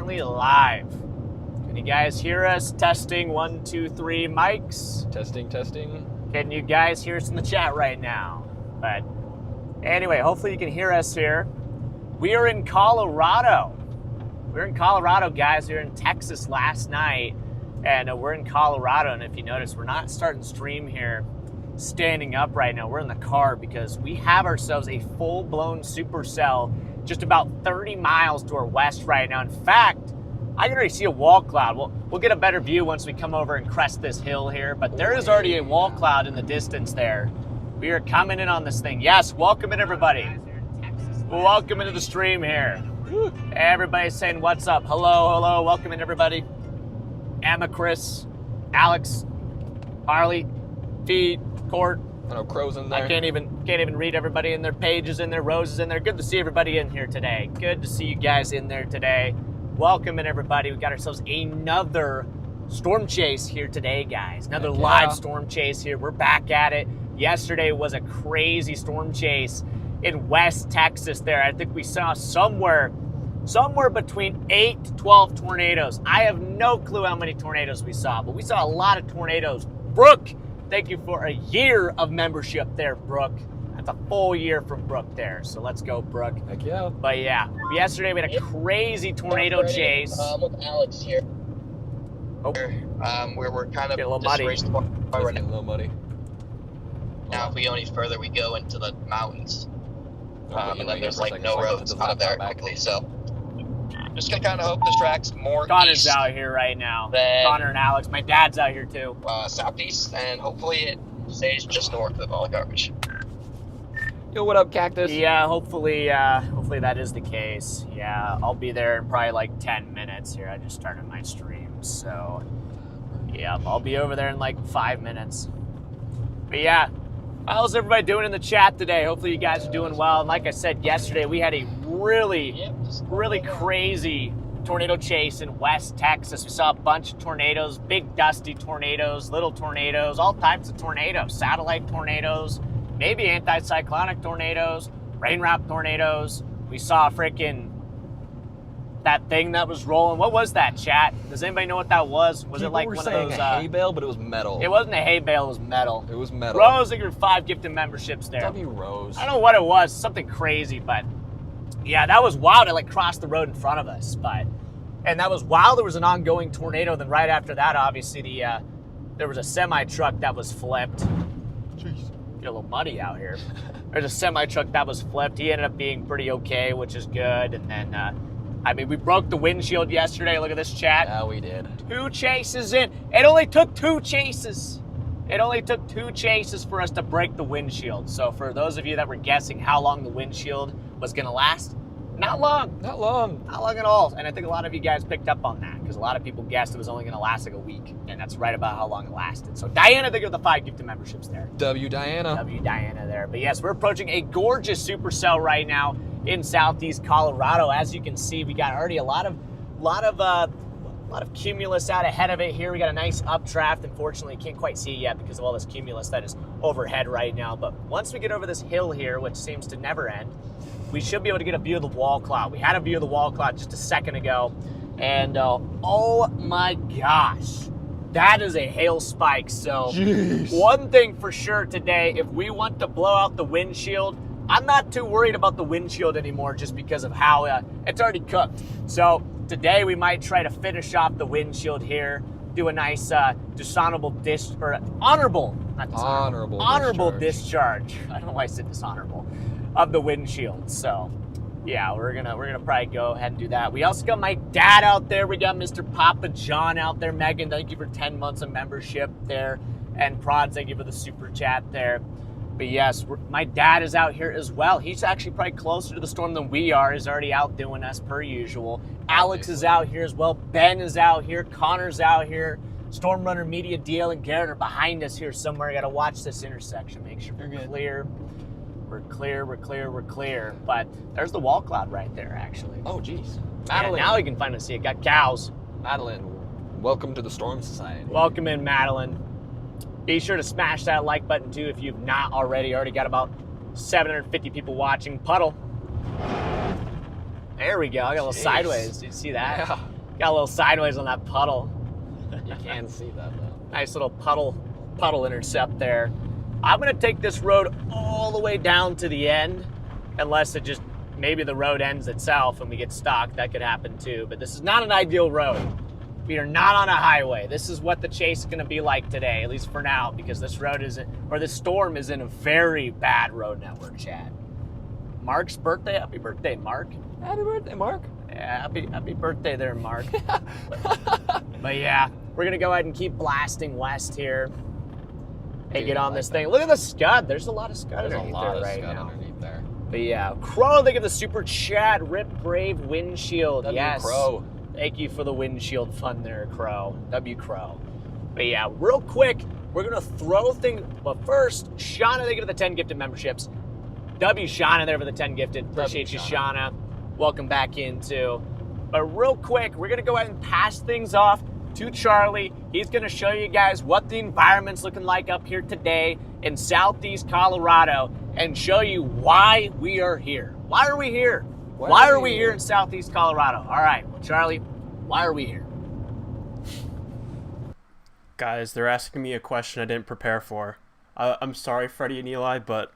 currently live. Can you guys hear us? Testing, 1, 2, 3 mics. Testing, testing. Can you guys hear us in the chat right now? But anyway, hopefully you can hear us here. We are in Colorado. We're in Colorado, guys. We were in Texas last night, and we're in Colorado. And if you notice, we're not starting stream here standing up right now. We're in the car because we have ourselves a full-blown supercell just about 30 miles to our west right now. In fact, I can already see a wall cloud. We'll get a better view once we come over and crest this hill here, but there is already a wall cloud in the distance there. We are coming in on this thing. Yes, welcome in, everybody. Welcome into the stream here. Everybody's saying what's up. Hello, hello, welcome in, everybody. Emma, Chris, Alex, Harley, Feed, Court. I know Crow's in there. I can't even read everybody in their pages in there, Roses in there. Good to see everybody in here today. Good to see you guys in there today. Welcome in, everybody. We got ourselves another storm chase here today, guys. Another live storm chase here. We're back at it. Yesterday was a crazy storm chase in West Texas there. I think we saw somewhere between 8 to 12 tornadoes. I have no clue how many tornadoes we saw, but we saw a lot of tornadoes. Brooke, thank you for a year of membership there, Brooke. That's a full year from Brooke there. So let's go, Brooke. Heck yeah. But yeah, yesterday we had a crazy tornado chase. With Alex here. Oh. We're kind of get a little muddy. It's getting a little muddy. Now, if we go any further, we go into the mountains. And then there's like no roads out of there quickly. So just gonna kind of hope this track's more Connor's east out here right now. than Connor and Alex. My dad's out here too. Southeast, and hopefully it stays just north of all the garbage. Yo, what up, Cactus? Yeah, hopefully that is the case. Yeah, I'll be there in probably like 10 minutes here. I just started my stream, so yeah, I'll be over there in like 5 minutes. But yeah, how's everybody doing in the chat today? Hopefully you guys are doing well. And like I said yesterday, we had a really crazy tornado chase in West Texas. We saw a bunch of tornadoes, big dusty tornadoes, little tornadoes, all types of tornadoes, satellite tornadoes, maybe anticyclonic tornadoes, rain wrap tornadoes. We saw that thing that was rolling. What was that, chat? Does anybody know what that was? Was it like one of those? A hay bale, but it was metal. It wasn't a hay bale. It was metal. It was metal. Rose, I give her 5 gifted memberships there. W Rose. I don't know what it was. Something crazy, but yeah, that was wild. It like crossed the road in front of us, and that was while there was an ongoing tornado. Then right after that, obviously there was a semi truck that was flipped. Jeez. Get a little muddy out here. There's a semi truck that was flipped. He ended up being pretty okay, which is good. And then, we broke the windshield yesterday. Look at this, chat. Yeah, we did. 2 chases in. It only took 2 chases. It only took 2 chases for us to break the windshield. So for those of you that were guessing how long the windshield was going to last, not long. Not long. Not long at all. And I think a lot of you guys picked up on that because a lot of people guessed it was only going to last like a week. And that's right about how long it lasted. So Diana, thank you for the 5 gifted memberships there. W Diana. W Diana there. But yes, we're approaching a gorgeous supercell right now in southeast Colorado. As you can see, we got already a lot of cumulus out ahead of it here. We got a nice updraft. Unfortunately, you can't quite see it yet because of all this cumulus that is overhead right now. But once we get over this hill here, which seems to never end, we should be able to get a view of the wall cloud. We had a view of the wall cloud just a second ago. And oh my gosh, that is a hail spike. So jeez. One thing for sure today, if we want to blow out the windshield, I'm not too worried about the windshield anymore just because of how it's already cooked. So today we might try to finish off the windshield here, do a nice honorable discharge. I don't know why I said dishonorable of the windshield. So yeah, we're gonna probably go ahead and do that. We also got my dad out there. We got Mr. Papa John out there. Megan, thank you for 10 months of membership there, and Prod, thank you for the super chat there. But yes, my dad is out here as well. He's actually probably closer to the storm than we are. He's already outdoing us per usual. Alex is out here as well. Ben is out here. Connor's out here. Storm Runner Media, DL, and Garrett are behind us here somewhere. I got to watch this intersection. Make sure we're clear. We're clear. But there's the wall cloud right there, actually. Oh, geez. Madeline. Yeah, now we can finally see it. Got cows. Madeline, welcome to the Storm Society. Welcome in, Madeline. Be sure to smash that like button, too, if you've not already. Already got about 750 people watching. Puddle. There we go. I got a little Jeez. sideways. Did you see that? Yeah. Got a little sideways on that puddle. You can see that though. Nice little puddle intercept there. I'm gonna take this road all the way down to the end, unless it just, maybe the road ends itself and we get stuck. That could happen too, but this is not an ideal road. We are not on a highway. This is what the chase is gonna be like today, at least for now, because this road isn't, or this storm is in a very bad road network, Chad. Mark's birthday, happy birthday, Mark. Happy birthday, Mark. Yeah, happy birthday there, Mark. but yeah, we're gonna go ahead and keep blasting west here. Hey, Dude, get on I like this that. thing. Look at the scud. There's a lot of scud There's a underneath lot there of right scud now. underneath there. But yeah, Crow, thank you for the super chat. Rip Brave Windshield. W Yes. Crow. Thank you for the windshield fun there, Crow. W Crow. But yeah, real quick, we're gonna throw things. But first, Shauna, thank you for the 10 gifted memberships. W Shauna there for the 10 gifted. Appreciate you, Shauna. Welcome back in too. But real quick, we're gonna go ahead and pass things off to Charlie. He's gonna show you guys what the environment's looking like up here today in Southeast Colorado and show you why we are here. Why are we here? Why are we here in Southeast Colorado? All right, well, Charlie, why are we here? Guys, they're asking me a question I didn't prepare for. I'm sorry, Freddy and Eli, but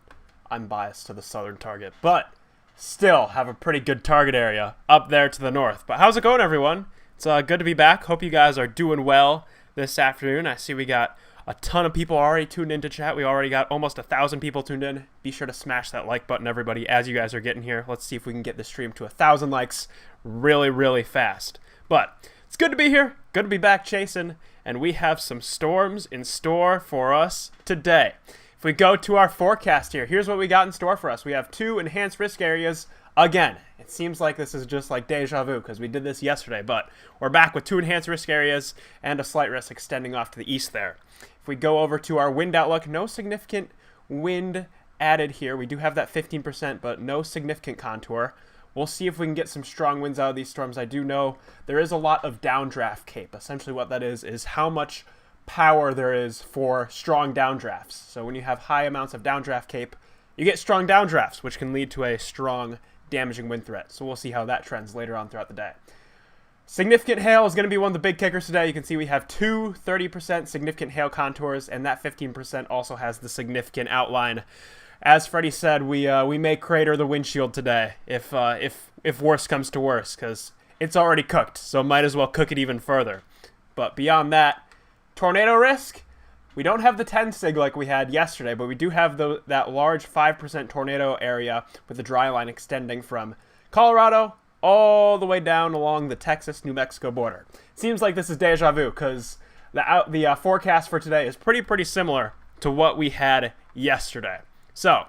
I'm biased to the southern target. But still have a pretty good target area up there to the north. But how's it going, everyone? It's good to be back. Hope you guys are doing well this afternoon. I see we got a ton of people already tuned into chat. We already got almost 1,000 people tuned in. Be sure to smash that like button, everybody, as you guys are getting here. Let's see if we can get the stream to 1,000 likes really, really fast. But it's good to be here. Good to be back chasing. And we have some storms in store for us today. If we go to our forecast here, here's what we got in store for us. We have 2 enhanced risk areas. Again, it seems like this is just like deja vu because we did this yesterday, but we're back with 2 enhanced risk areas and a slight risk extending off to the east there. If we go over to our wind outlook, no significant wind added here. We do have that 15%, but no significant contour. We'll see if we can get some strong winds out of these storms. I do know there is a lot of downdraft cape. Essentially what that is how much power there is for strong downdrafts. So when you have high amounts of downdraft cape, you get strong downdrafts, which can lead to a strong damaging wind threat. So we'll see how that trends later on throughout the day. Significant hail is going to be one of the big kickers today. You can see we have 2 30% significant hail contours, and that 15% also has the significant outline. As Freddy said, we may crater the windshield today if worse comes to worse, because it's already cooked, so might as well cook it even further. But beyond that, tornado risk, we don't have the 10 sig like we had yesterday, but we do have that large 5% tornado area with the dry line extending from Colorado all the way down along the Texas-New Mexico border. Seems like this is deja vu because the forecast for today is pretty similar to what we had yesterday. So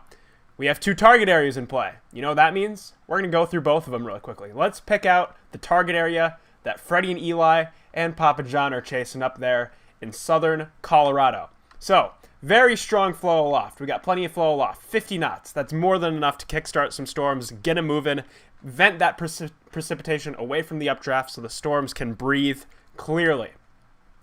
we have 2 target areas in play. You know what that means? We're going to go through both of them really quickly. Let's pick out the target area that Freddy and Eli and Papa John are chasing up there in southern Colorado. So, very strong flow aloft. We got plenty of flow aloft, 50 knots. That's more than enough to kickstart some storms, get them moving, vent that precipitation away from the updraft so the storms can breathe clearly.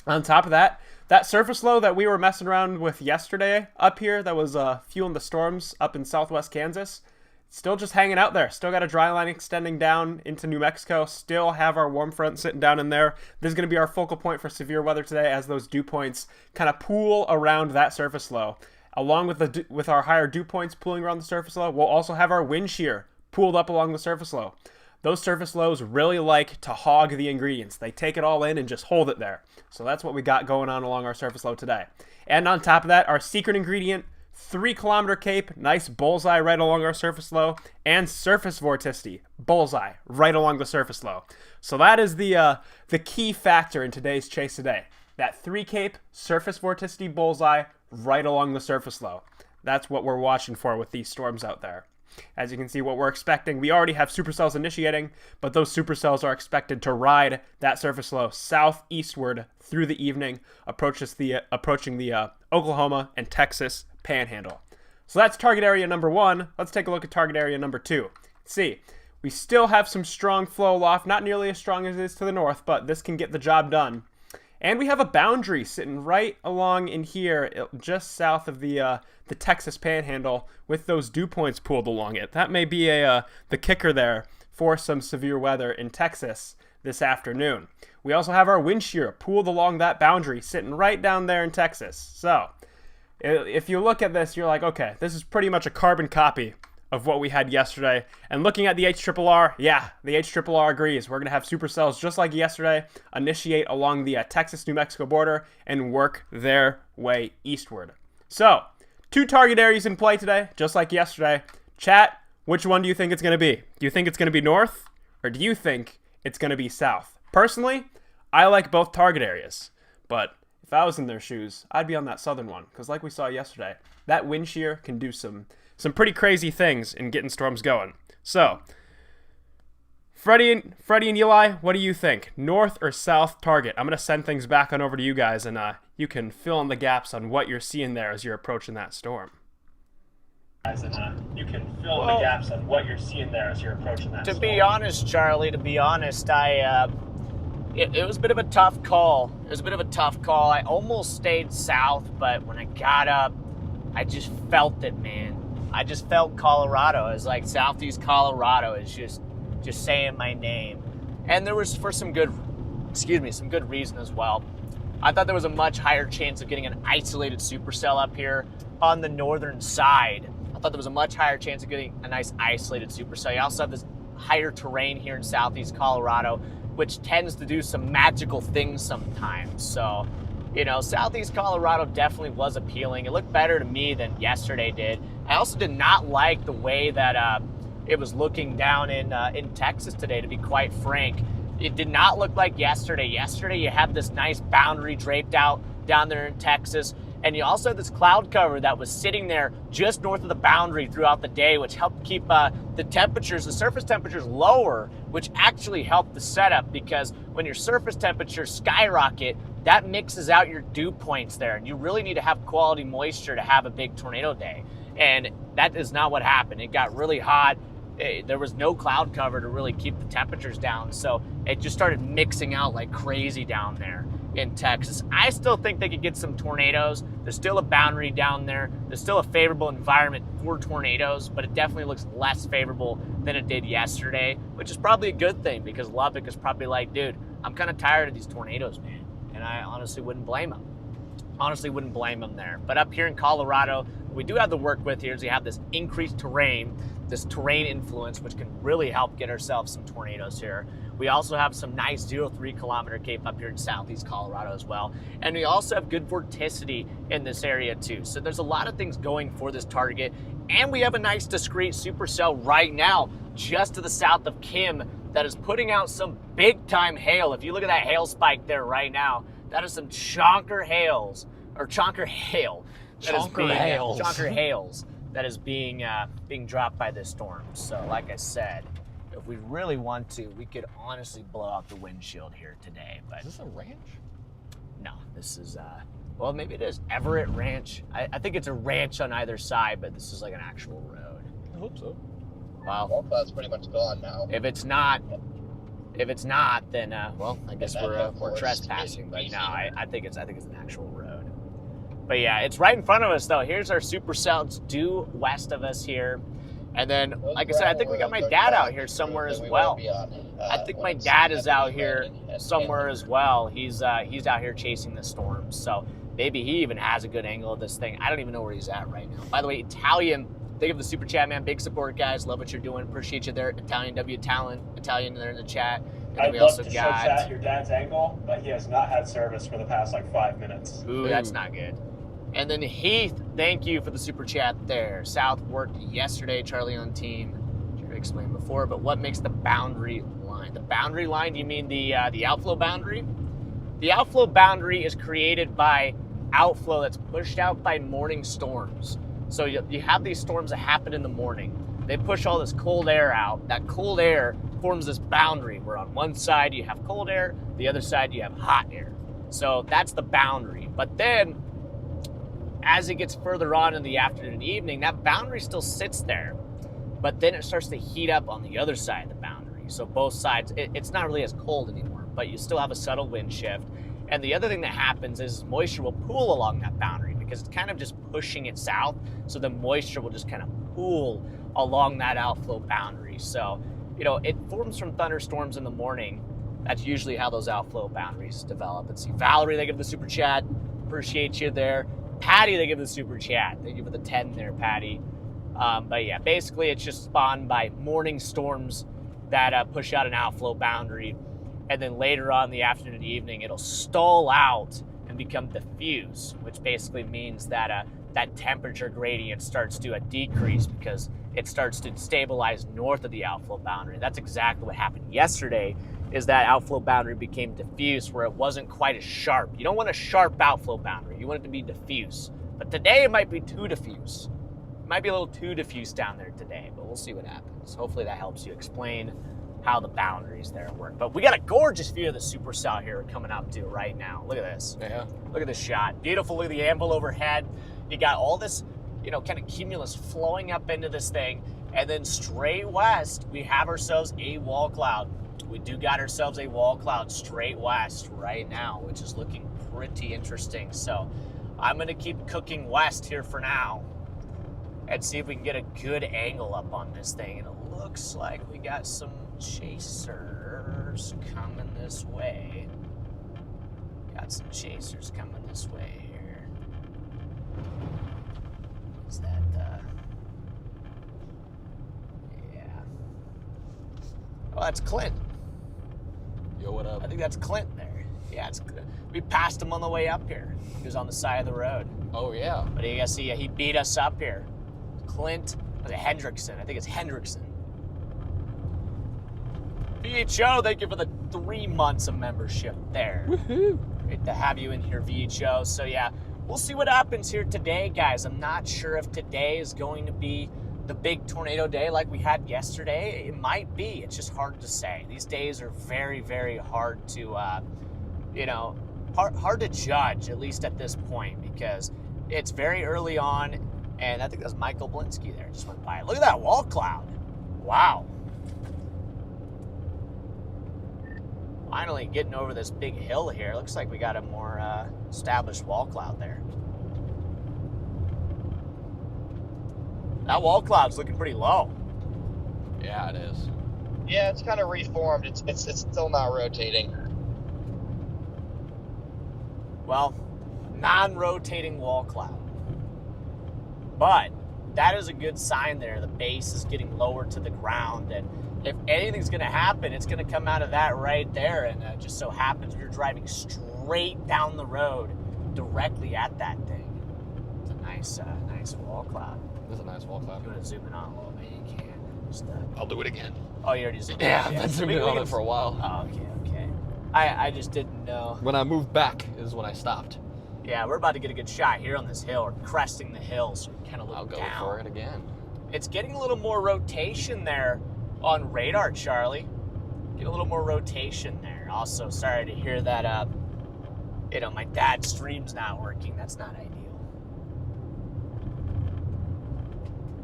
On top of that, that surface low that we were messing around with yesterday up here that was fueling the storms up in southwest Kansas, still just hanging out there. Still got a dry line extending down into New Mexico. Still have our warm front sitting down in there. This is going to be our focal point for severe weather today as those dew points kind of pool around that surface low. Along with our higher dew points pooling around the surface low, we'll also have our wind shear pooled up along the surface low. Those surface lows really like to hog the ingredients. They take it all in and just hold it there. So that's what we got going on along our surface low today. And on top of that, our secret ingredient, 3-kilometer cape, nice bullseye right along our surface low, and surface vorticity, bullseye right along the surface low. So that is the key factor in today's chase today. That 3 cape, surface vorticity, bullseye right along the surface low. That's what we're watching for with these storms out there. As you can see, what we're expecting, we already have supercells initiating, but those supercells are expected to ride that surface low southeastward through the evening, approaching the Oklahoma and Texas panhandle. So that's target area number 1. Let's take a look at target area number 2. See, we still have some strong flow aloft, not nearly as strong as it is to the north, but this can get the job done. And we have a boundary sitting right along in here, just south of the Texas panhandle, with those dew points pooled along it. That may be the kicker there for some severe weather in Texas this afternoon. We also have our wind shear pooled along that boundary, sitting right down there in Texas. So if you look at this, you're like, okay, this is pretty much a carbon copy of what we had yesterday. And looking at the HRRR, yeah, the HRRR agrees. We're going to have supercells just like yesterday initiate along the Texas-New Mexico border and work their way eastward. So, 2 target areas in play today, just like yesterday. Chat, which one do you think it's going to be? Do you think it's going to be north, or do you think it's going to be south? Personally, I like both target areas, but if I was in their shoes, I'd be on that southern one, because like we saw yesterday, that wind shear can do some pretty crazy things in getting storms going. So, Freddy and Eli, what do you think? North or south target? I'm going to send things back on over to you guys, and you can fill in the gaps on what you're seeing there as you're approaching that storm. You can fill in the gaps on what you're seeing there as you're approaching that storm. To be honest, Charlie, it was a bit of a tough call. I almost stayed south, but when I got up, I just felt it, man. I just felt Colorado. It was like southeast Colorado is just saying my name. And there was for some good reason as well. I thought there was a much higher chance of getting an isolated supercell up here on the northern side. I thought there was a much higher chance of getting a nice isolated supercell. You also have this higher terrain here in southeast Colorado, which tends to do some magical things sometimes. So, southeast Colorado definitely was appealing. It looked better to me than yesterday did. I also did not like the way that it was looking down in Texas today, to be quite frank. It did not look like yesterday. Yesterday, you had this nice boundary draped out down there in Texas, and you also had this cloud cover that was sitting there just north of the boundary throughout the day, which helped keep the surface temperatures lower, which actually helped the setup, because when your surface temperatures skyrocket, that mixes out your dew points there, and you really need to have quality moisture to have a big tornado day. And that is not what happened. It got really hot. There was no cloud cover to really keep the temperatures down, so it just started mixing out like crazy down there in Texas. I still think they could get some tornadoes. There's still a boundary down there. There's still a favorable environment for tornadoes, but it definitely looks less favorable than it did yesterday, which is probably a good thing, because Lubbock is probably like, dude, I'm kind of tired of these tornadoes, man. And I honestly wouldn't blame them. There. But up here in Colorado, we do have to work with here is we have this increased terrain, this terrain influence, which can really help get ourselves some tornadoes here. We also have some nice 0.3 kilometer cape up here in southeast Colorado as well. And we also have good vorticity in this area too. So there's a lot of things going for this target. And we have a nice discrete supercell right now, just to the south of Kim, that is putting out some big time hail. If you look at that hail spike there right now, that is some chonker hails that is being dropped by this storm. So like I said, if we really want to, we could honestly blow out the windshield here today. But is this a ranch? No, this is well, maybe it is Everett Ranch. I think it's a ranch on either side, but this is like an actual road. I hope so. Well, that's pretty much gone now. If it's not, then well, I guess we're trespassing. But no, I think it's an actual road. But yeah, it's right in front of us though. Here's our supercell. It's due west of us here, and then like I said, I think we got my dad out here somewhere as well. I think my dad is out here somewhere as well. He's out here chasing the storms. So maybe he even has a good angle of this thing. I don't even know where he's at right now. By the way, Italian. Thank you for the super chat, man. Big support, guys. Love what you're doing. Appreciate you there. Italian there in the chat. And I'd love to show chat your dad's angle, but he has not had service for the past 5 minutes. Ooh, that's not good. And then Heath, thank you for the super chat there. South worked yesterday, Charlie on team. I explained before, but what makes the boundary line? The boundary line, do you mean the outflow boundary? The outflow boundary is created by outflow that's pushed out by morning storms. So you have these storms that happen in the morning. They push all this cold air out. That cold air forms this boundary where on one side you have cold air, the other side you have hot air. So that's the boundary. But then as it gets further on in the afternoon and evening, that boundary still sits there. But then it starts to heat up on the other side of the boundary. So both sides, it's not really as cold anymore, but you still have a subtle wind shift. And the other thing that happens is moisture will pool along that boundary because it's kind of just pushing it south. So the moisture will just kind of pool along that outflow boundary. So you know, it forms from thunderstorms in the morning. That's usually how those outflow boundaries develop. Let's see, Valerie, they give the super chat. Appreciate you there. Patty, they give the super chat. Thank you for the 10 there, Patty. But yeah, basically it's just spawned by morning storms that push out an outflow boundary. And then later on in the afternoon and evening, it'll stall out and become diffuse, which basically means that that temperature gradient starts to decrease because it starts to stabilize north of the outflow boundary. That's exactly what happened yesterday, is that outflow boundary became diffuse where it wasn't quite as sharp. You don't want a sharp outflow boundary. You want it to be diffuse. But today it might be too diffuse. It might be a little too diffuse down there today, but we'll see what happens. Hopefully that helps you explain how the boundaries there work. But we got a gorgeous view of the supercell here coming up to right now. Look at this. Yeah. Look at this shot. Beautiful. Look at the anvil overhead. You got all this, you know, kind of cumulus flowing up into this thing. And then straight west, we have ourselves a wall cloud. We do got ourselves a wall cloud straight west right now, which is looking pretty interesting. So I'm going to keep cooking west here for now and see if we can get a good angle up on this thing. And it looks like we got some chasers coming this way. Got some chasers coming this way here. Is that, yeah. Oh, that's Clint. Yo, what up? I think that's Clint there. Yeah, it's good. We passed him on the way up here. He was on the side of the road. Oh, yeah. But you guys see, he beat us up here. Clint, was it Hendrickson? I think it's Hendrickson. VHO, thank you for the 3 months of membership there. Woohoo! Great to have you in here, VHO. So yeah, we'll see what happens here today, guys. I'm not sure if today is going to be the big tornado day like we had yesterday. It might be. It's just hard to say. These days are very, very hard to, you know, hard to judge, at least at this point, because it's very early on. And I think that's Michael Blinsky there. Just went by. Look at that wall cloud. Wow. Finally getting over this big hill here. Looks like we got a more established wall cloud there. That wall cloud's looking pretty low. Yeah, it is. Yeah, it's kind of reformed. It's still not rotating. Well, non-rotating wall cloud. But that is a good sign there. The base is getting lower to the ground, and if anything's going to happen, it's going to come out of that right there. And it just so happens we're driving straight down the road directly at that thing. It's a nice wall cloud. This is a nice wall cloud. If you want to zoom in on a little bit, you can. Just, I'll do it again. oh, you already zoomed in. Yeah, I've been zooming in on it for a while. Oh, okay. I just didn't know. When I moved back is when I stopped. Yeah, we're about to get a good shot here on this hill. We're cresting the hill, so we kind of look I'll go down. for it again. It's getting a little more rotation there on radar, Charlie. Get a little more rotation there. Also, sorry to hear that, you know, my dad's stream's not working. That's not ideal.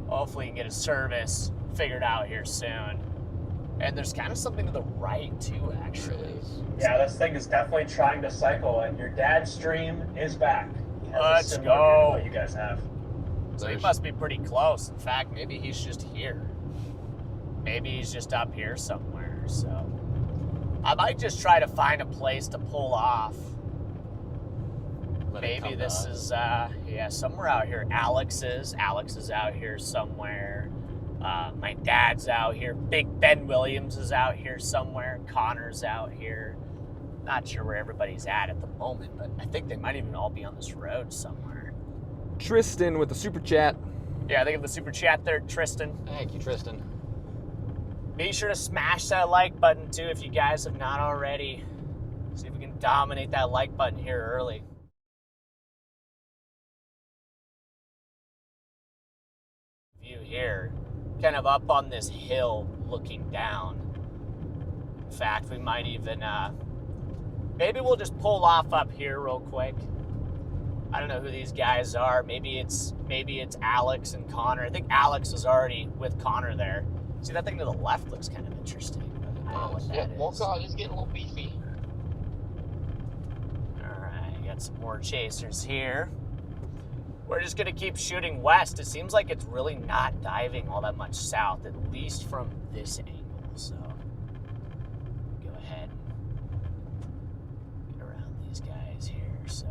Hopefully, we can get a service figured out here soon. And there's kind of something to the right, too, actually. Yeah, this thing is definitely trying to cycle, and your dad's stream is back. He has a Let's similar go. view to what you guys have. So he must be pretty close. In fact, maybe he's just here. Maybe he's just up here somewhere. So I might just try to find a place to pull off. Maybe this is, yeah, somewhere out here. Alex is out here somewhere. My dad's out here. Big Ben Williams is out here somewhere. Connor's out here. Not sure where everybody's at the moment, but I think they might even all be on this road somewhere. Tristan with the super chat. Yeah, they give the super chat there, Tristan. Thank you, Tristan. Be sure to smash that like button too if you guys have not already. See if we can dominate that like button here early. View here, kind of up on this hill looking down. In fact, we might even, maybe we'll just pull off up here real quick. I don't know who these guys are. Maybe it's Alex and Connor. I think Alex is already with Connor there. See, that thing to the left looks kind of interesting. But I don't know what that is. Walcott is getting a little beefy. Alright, got some more chasers here. We're just going to keep shooting west. It seems like it's really not diving all that much south, at least from this angle. So go ahead and get around these guys here. So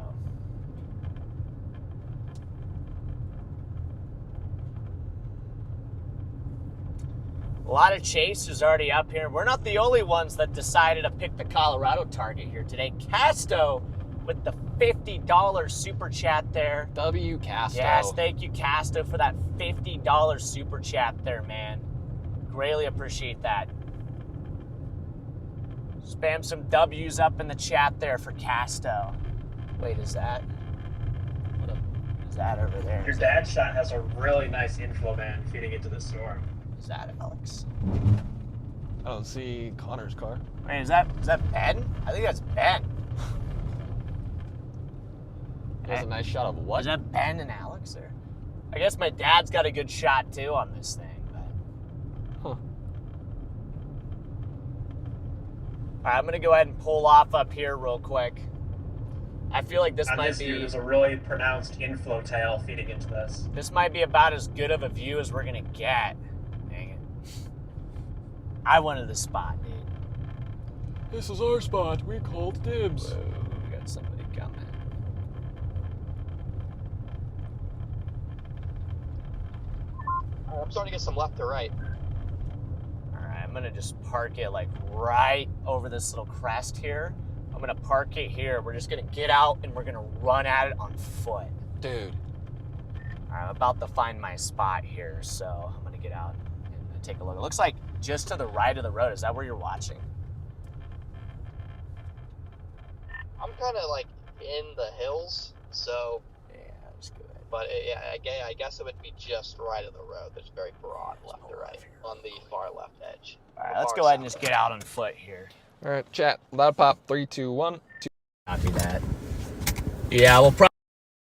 a lot of chasers already up here. We're not the only ones that decided to pick the Colorado target here today. Casto with the $50 super chat there. W Casto. Yes, thank you, Casto, for that $50 super chat there, man. Greatly appreciate that. Spam some W's up in the chat there for Casto. Wait, is that? What is that over there? Your dad's shot has a really nice inflow band feeding into the storm. Is that Alex? I don't see Connor's car. Wait, is that Ben? I think that's Ben. There's a nice shot of what? Is that Ben and Alex? Or I guess my dad's got a good shot too on this thing. But Huh. all right, I'm gonna go ahead and pull off up here real quick. I feel like this On might this view, be there's a really pronounced inflow tail feeding into this. this might be about as good of a view as we're gonna get. Dang it! I wanted the spot, dude. This is our spot. We called dibs. Whoa, we got somebody coming. I'm starting to get some left to right. All right, I'm gonna just park it like right over this little crest here. I'm gonna park it here. We're just gonna get out and we're gonna run at it on foot. Dude. All right, I'm about to find my spot here, so I'm gonna get out and take a look. It looks like just to the right of the road. Is that where you're watching? I'm kind of like in the hills, so. Yeah, that's good. But yeah, I guess it would be just right of the road. There's very broad left to right on the far left edge. All right, let's go ahead and just get out on foot here. All right, chat. Loud pop. 3, 2, 1. Copy that. Yeah, we'll probably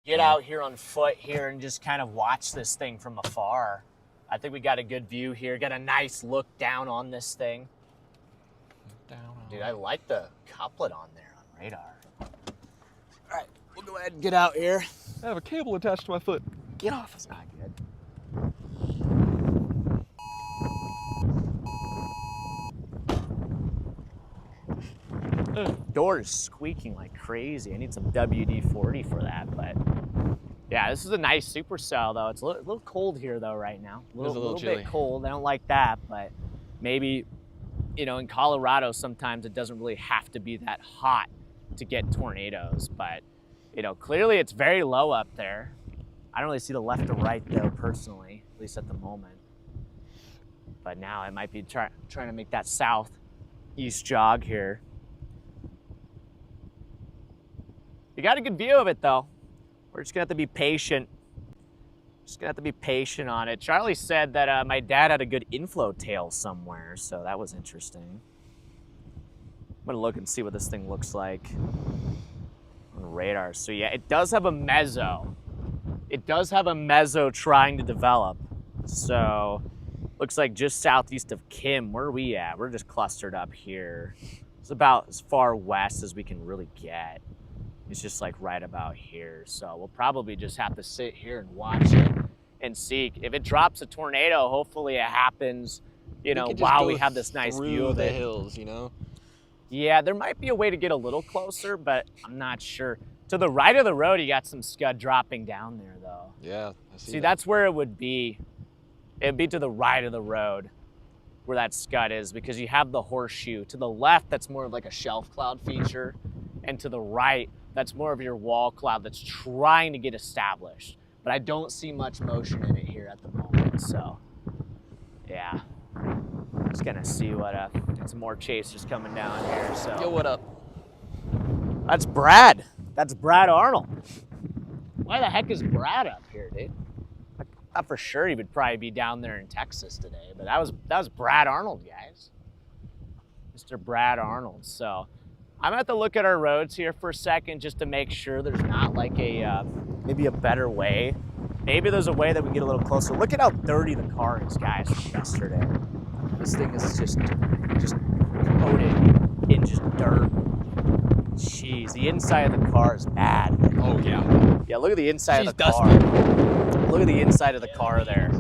get out here on foot here and just kind of watch this thing from afar. I think we got a good view here. Got a nice look down on this thing. Dude, I like the couplet on there on radar. All right, we'll go ahead and get out here. I have a cable attached to my foot. Get off, it's not good. Door is squeaking like crazy. I need some WD-40 for that, but yeah, this is a nice supercell though. It's a little cold here though right now. It is a little chilly. bit cold. I don't like that, but maybe, you know, in Colorado sometimes it doesn't really have to be that hot to get tornadoes, but you know, clearly it's very low up there. I don't really see the left or right though personally, at least at the moment. But now it might be trying to make that southeast jog here. You got a good view of it though. We're just gonna have to be patient. Just gonna have to be patient on it. Charlie said that my dad had a good inflow tail somewhere, so that was interesting. I'm gonna look and see what this thing looks like on radar. So yeah, it does have a mezzo. It does have a mezzo trying to develop. So looks like just southeast of Kim. Where are we at? We're just clustered up here. It's about as far west as we can really get. It's just like right about here. So we'll probably just have to sit here and watch it and see. If it drops a tornado, hopefully it happens, you know, while we have this nice view of the it. hills, you know? Yeah, there might be a way to get a little closer, but I'm not sure. To the right of the road, you got some scud dropping down there though. Yeah, I see. See, that's where it would be. It'd be to the right of the road where that scud is, because you have the horseshoe. To the left, that's more of like a shelf cloud feature. And to the right, that's more of your wall cloud that's trying to get established. But I don't see much motion in it here at the moment, so yeah. Just gonna see what, some more chasers coming down here, so. Yo, what up? That's Brad. That's Brad Arnold. Why the heck is Brad up here, dude? I thought for sure he would probably be down there in Texas today, but that was Brad Arnold, guys. Mr. Brad Arnold. So I'm gonna have to look at our roads here for a second just to make sure there's not like a maybe a better way. Maybe there's a way that we can get a little closer. Look at how dirty the car is, guys, from yesterday. This thing is just coated in just dirt. Jeez, the inside of the car is bad. Oh, yeah. Yeah, look at the inside of the She's car. dusty. Look at the inside of the car there.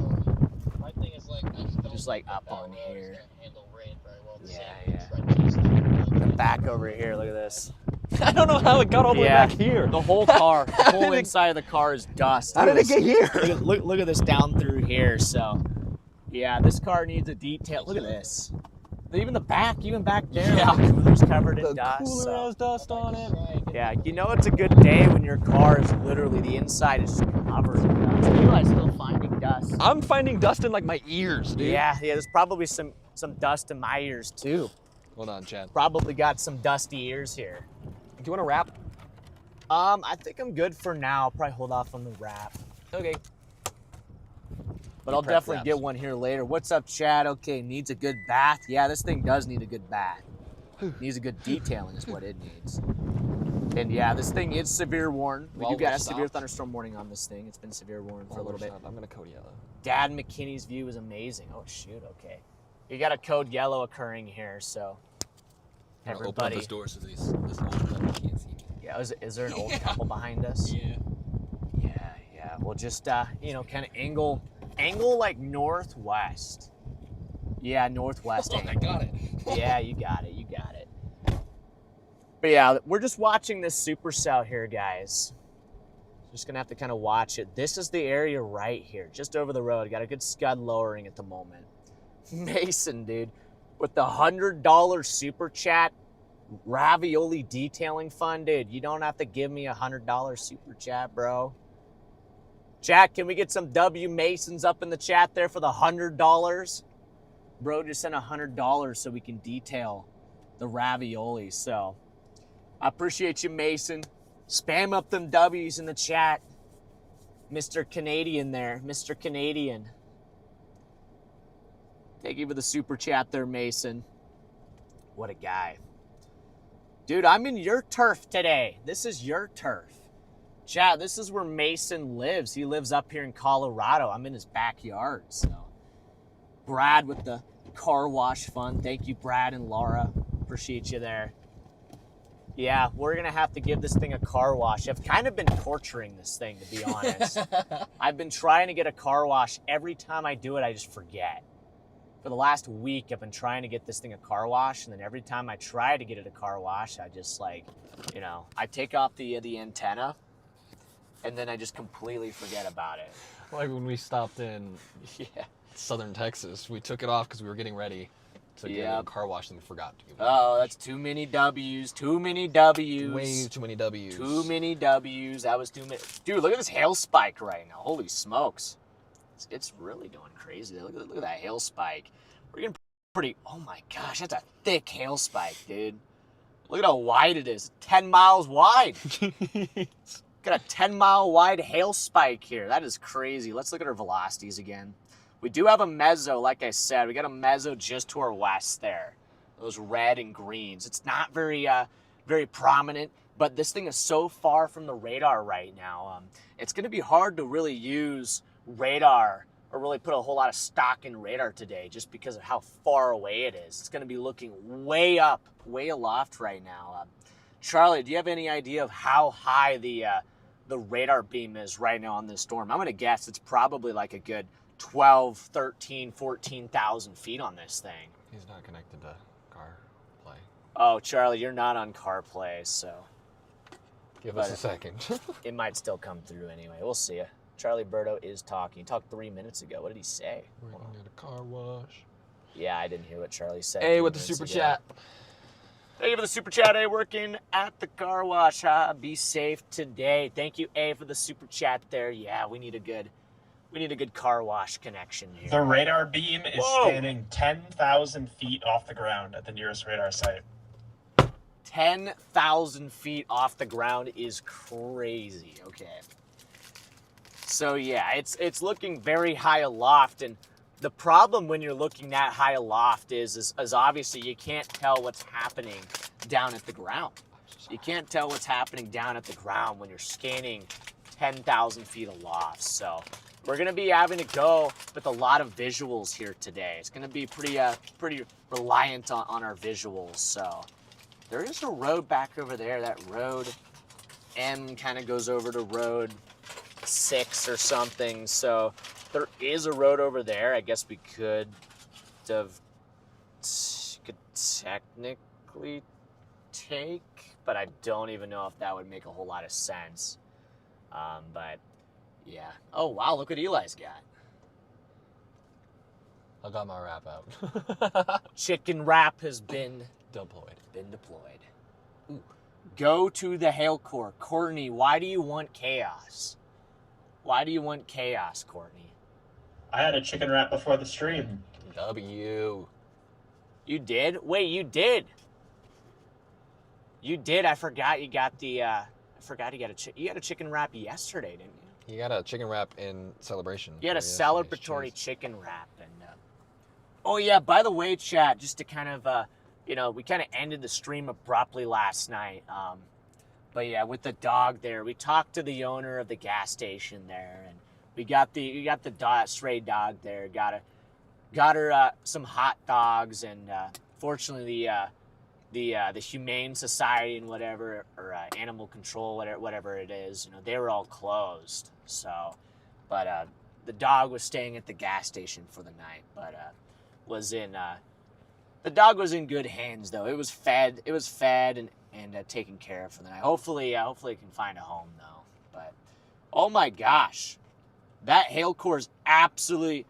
My thing is like, I Just like up on here. handle rain Yeah. The back over here, look at this. I don't know how it got all the way back here. The whole car, the whole inside of the car is dust. How did it get here? Look at this down through here. So, yeah, this car needs a detail. Look at this. Even the back, even back there, the cooler's covered in dust. The cooler has dust on it. Yeah, you know it's a good day when your car is literally, the inside is just covered in dust. Eli's still finding dust. I'm finding dust in like my ears, dude. Yeah, there's probably some dust in my ears too. Hold on, Chad. Probably got some dusty ears here. Do you want to wrap? I think I'm good for now. I'll probably hold off on the wrap. Okay. But I'll definitely get one here later. What's up, Chad? Okay, needs a good bath. Yeah, this thing does need a good bath. Needs a good detailing is what it needs. And yeah, this thing is severe worn. We do got a severe thunderstorm warning on this thing. It's been severe worn for a little bit. I'm going to code yellow. Dad McKinney's view is amazing. Oh, shoot, okay. You got a code yellow occurring here, so everybody. Open up this door so this old couple can't see me. Yeah, is there an old couple behind us? Yeah. Yeah. We'll just, kind of angle like northwest. Yeah, northwest angle. I got it. Yeah, you got it. But yeah, we're just watching this supercell here, guys. Just gonna have to kind of watch it. This is the area right here, just over the road. Got a good scud lowering at the moment. Mason, dude, with the $100 super chat ravioli detailing fund, dude, you don't have to give me a $100 super chat, bro. Chat, can we get some W Masons up in the chat there for the $100? Bro just sent $100 so we can detail the ravioli. So I appreciate you, Mason. Spam up them W's in the chat. Mr. Canadian there. Mr. Canadian. Thank you for the super chat there, Mason. What a guy. Dude, I'm in your turf today. This is your turf. Chat, this is where Mason lives. He lives up here in Colorado. I'm in his backyard. So, Brad with the car wash fund. Thank you, Brad and Laura. Appreciate you there. Yeah, we're going to have to give this thing a car wash. I've kind of been torturing this thing, to be honest. I've been trying to get a car wash. Every time I do it, I just forget. For the last week, I've been trying to get this thing a car wash, and then every time I try to get it a car wash, I just I take off the antenna, and then I just completely forget about it. Like when we stopped in southern Texas, we took it off because we were getting ready to get a car wash and we forgot to give it. Oh, that's too many W's. Too many W's. Way too many W's. Too many W's. That was too many. Dude, look at this hail spike right now. Holy smokes. It's really going crazy. Look at that hail spike. We're getting pretty. Oh my gosh, that's a thick hail spike, dude. Look at how wide it is. 10 miles wide. Got a 10-mile wide hail spike here. That is crazy. Let's look at our velocities again. We do have a mezzo, like I said. We got a mezzo just to our west there. Those red and greens. It's not very prominent, but this thing is so far from the radar right now. It's going to be hard to really use radar or really put a whole lot of stock in radar today just because of how far away it is. It's going to be looking way up, way aloft right now. Charlie, do you have any idea of how high the radar beam is right now on this storm? I'm going to guess it's probably like a good 12, 13, 14,000 feet on this thing. He's not connected to CarPlay. Oh, Charlie, you're not on CarPlay, so. Give us a second. It might still come through anyway. We'll see ya. Charlie Berto is talking. He talked 3 minutes ago. What did he say? We're going to get a car wash. Yeah, I didn't hear what Charlie said. Hey, with the super chat. Thank you for the super chat, A. Working at the car wash, huh? Be safe today. Thank you, A, for the super chat there. Yeah, we need a good car wash connection here. The radar beam is spanning 10,000 feet off the ground at the nearest radar site. 10,000 feet off the ground is crazy. Okay. So yeah, it's looking very high aloft, and the problem when you're looking that high aloft is obviously you can't tell what's happening down at the ground. You can't tell what's happening down at the ground when you're scanning 10,000 feet aloft. So we're going to be having to go with a lot of visuals here today. It's going to be pretty reliant on our visuals. So there is a road back over there. That road M kind of goes over to road 6 or something. So there is a road over there. I guess we could technically take, but I don't even know if that would make a whole lot of sense. But yeah. Oh wow, look what Eli's got. I got my wrap out. Chicken wrap has been Deployed. Ooh. Go to the Hail Core. Courtney, why do you want chaos? Why do you want chaos, Courtney? I had a chicken wrap before the stream. W. You did? Wait, you did. You did. I forgot you got the. You had a chicken wrap yesterday, didn't you? You got a chicken wrap in celebration. You had a celebratory chicken wrap, and. Oh yeah. By the way, chat. Just to kind of, we kind of ended the stream abruptly last night. But yeah, with the dog there, we talked to the owner of the gas station there, and we got the stray dog there. Got her some hot dogs, and fortunately the Humane Society and whatever, or Animal Control, whatever it is, they were all closed. So, but the dog was staying at the gas station for the night, but the dog was in good hands though. It was fed and taken care of for the night. Hopefully it can find a home though. But oh my gosh, that Hail Core is absolutely.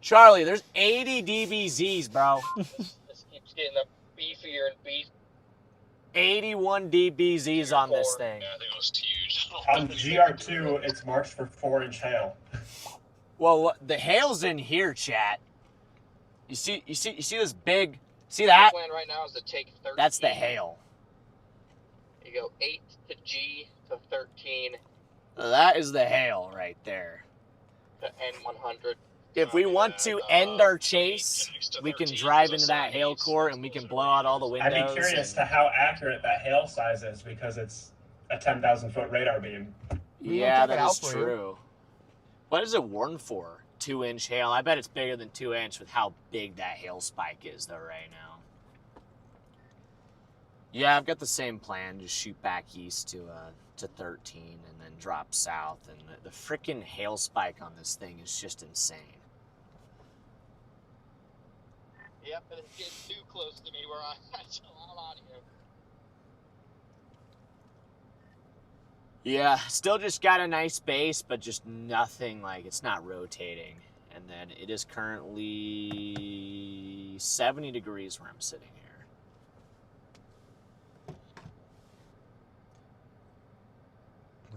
Charlie, there's 80 DBZs, bro. This keeps getting beefier and beef. 81 DBZs on this thing. Yeah, I think it was huge. On the GR2, it's marked for 4-inch hail. Well, the hail's in here, chat. You see this big? See that? The plan right now is to take 13. That's the hail. You go 8 to G to 13 That is the hail right there. to N100. If we want to end our chase, we can drive into that Hail Core and we can blow out all the windows. I'd be curious to how accurate that hail size is because it's a 10,000-foot radar beam. Yeah, that is true. What is it warned for? 2-inch hail? I bet it's bigger than 2-inch with how big that hail spike is though right now. Yeah, I've got the same plan. Just shoot back east to 13 and then drop south. And the freaking hail spike on this thing is just insane. Yep, but it's getting too close to me where I'm out of here. Yeah, still just got a nice base, but just nothing, like, it's not rotating. And then it is currently 70 degrees where I'm sitting here.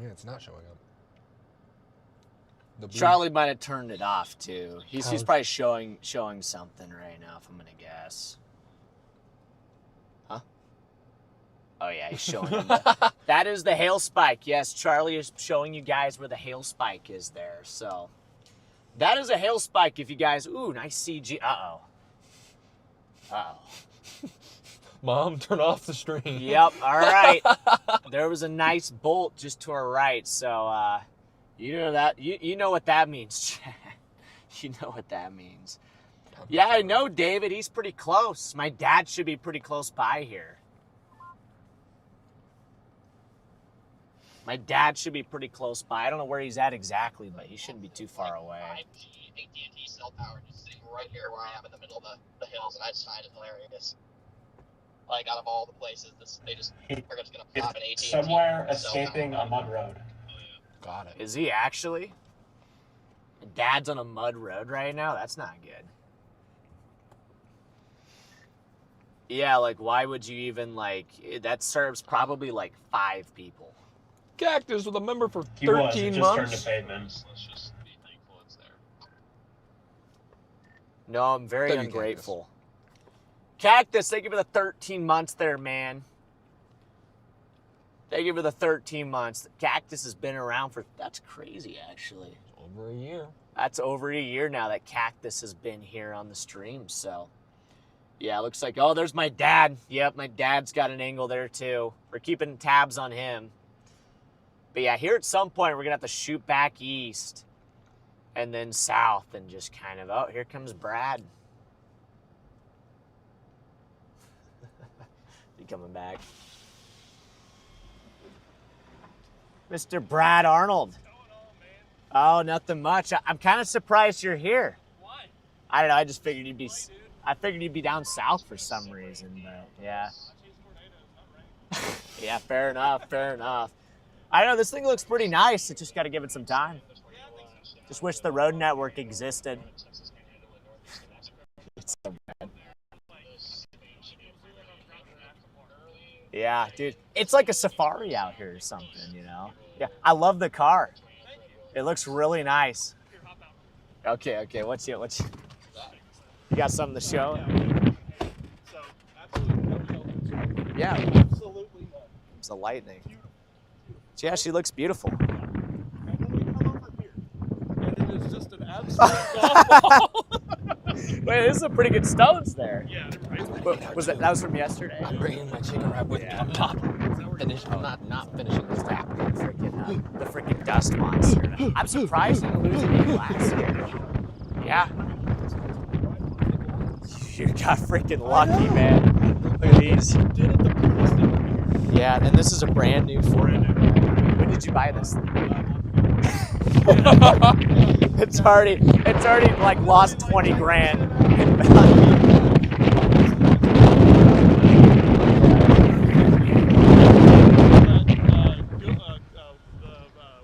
Yeah, it's not showing up. Charlie might have turned it off too. He's probably showing something right now, if I'm gonna guess. Huh? Oh yeah, he's showing them. That is the hail spike. Yes, Charlie is showing you guys where the hail spike is there. So that is a hail spike. If you guys, ooh, nice CG. Uh oh. Mom, turn off the stream. Yep. All right. There was a nice bolt just to our right. So. You know that you know what that means. You know what that means. Yeah, I know, David. He's pretty close. My dad should be pretty close by here. My dad should be pretty close by. I don't know where he's at exactly, but he shouldn't be too far away. 5G AT&T cell tower just sitting right here where I am in the middle of the hills, and I just find it hilarious. Like, out of all the places, they're just going to pop an AT&T. Somewhere escaping a mud road. Got it. Is he actually? Dad's on a mud road right now? That's not good. Yeah, like, why would you even, like, that serves probably, like, 5 people. Cactus with a member for 13 He was. It just months. turned to pavement. Let's just be thankful it's there. No, I'm very Thank you, ungrateful. Cactus, thank you for the 13 months there, man. Thank you for the 13 months. Cactus has been around for, that's crazy, actually. Over a year. That's over a year now that Cactus has been here on the stream, so. Yeah, looks like, oh, there's my dad. Yep, my dad's got an angle there, too. We're keeping tabs on him. But yeah, here at some point, we're going to have to shoot back east and then south and just kind of, oh, here comes Brad. He coming back. Mr. Brad Arnold. Oh, nothing much. I'm kind of surprised you're here. Why? I don't know. I just figured you'd be. Why, dude? I figured you'd be down south for some reason, but yeah. Yeah, fair enough, fair enough. I don't know, this thing looks pretty nice. It just got to give it some time. Just wish the road network existed. It's so bad. Yeah, dude. It's like a safari out here or something, you know? Yeah, I love the car. It looks really nice. Okay, what's you got something to show? Yeah. Absolutely none. It's a lightning. Yeah, she looks beautiful. And then we come over here, and it is just an absolute golf ball. Wait, this is some pretty good stones there. Yeah. That was from yesterday? I'm bringing my chicken wrap with me on top. Not finishing this tap. The freaking dust monster. I'm surprised you losing any glass here. Yeah. You got freaking lucky, man. Look at these. Yeah, and this is a brand new Ford. When did you buy this thing? It's already like lost 20 grand in value.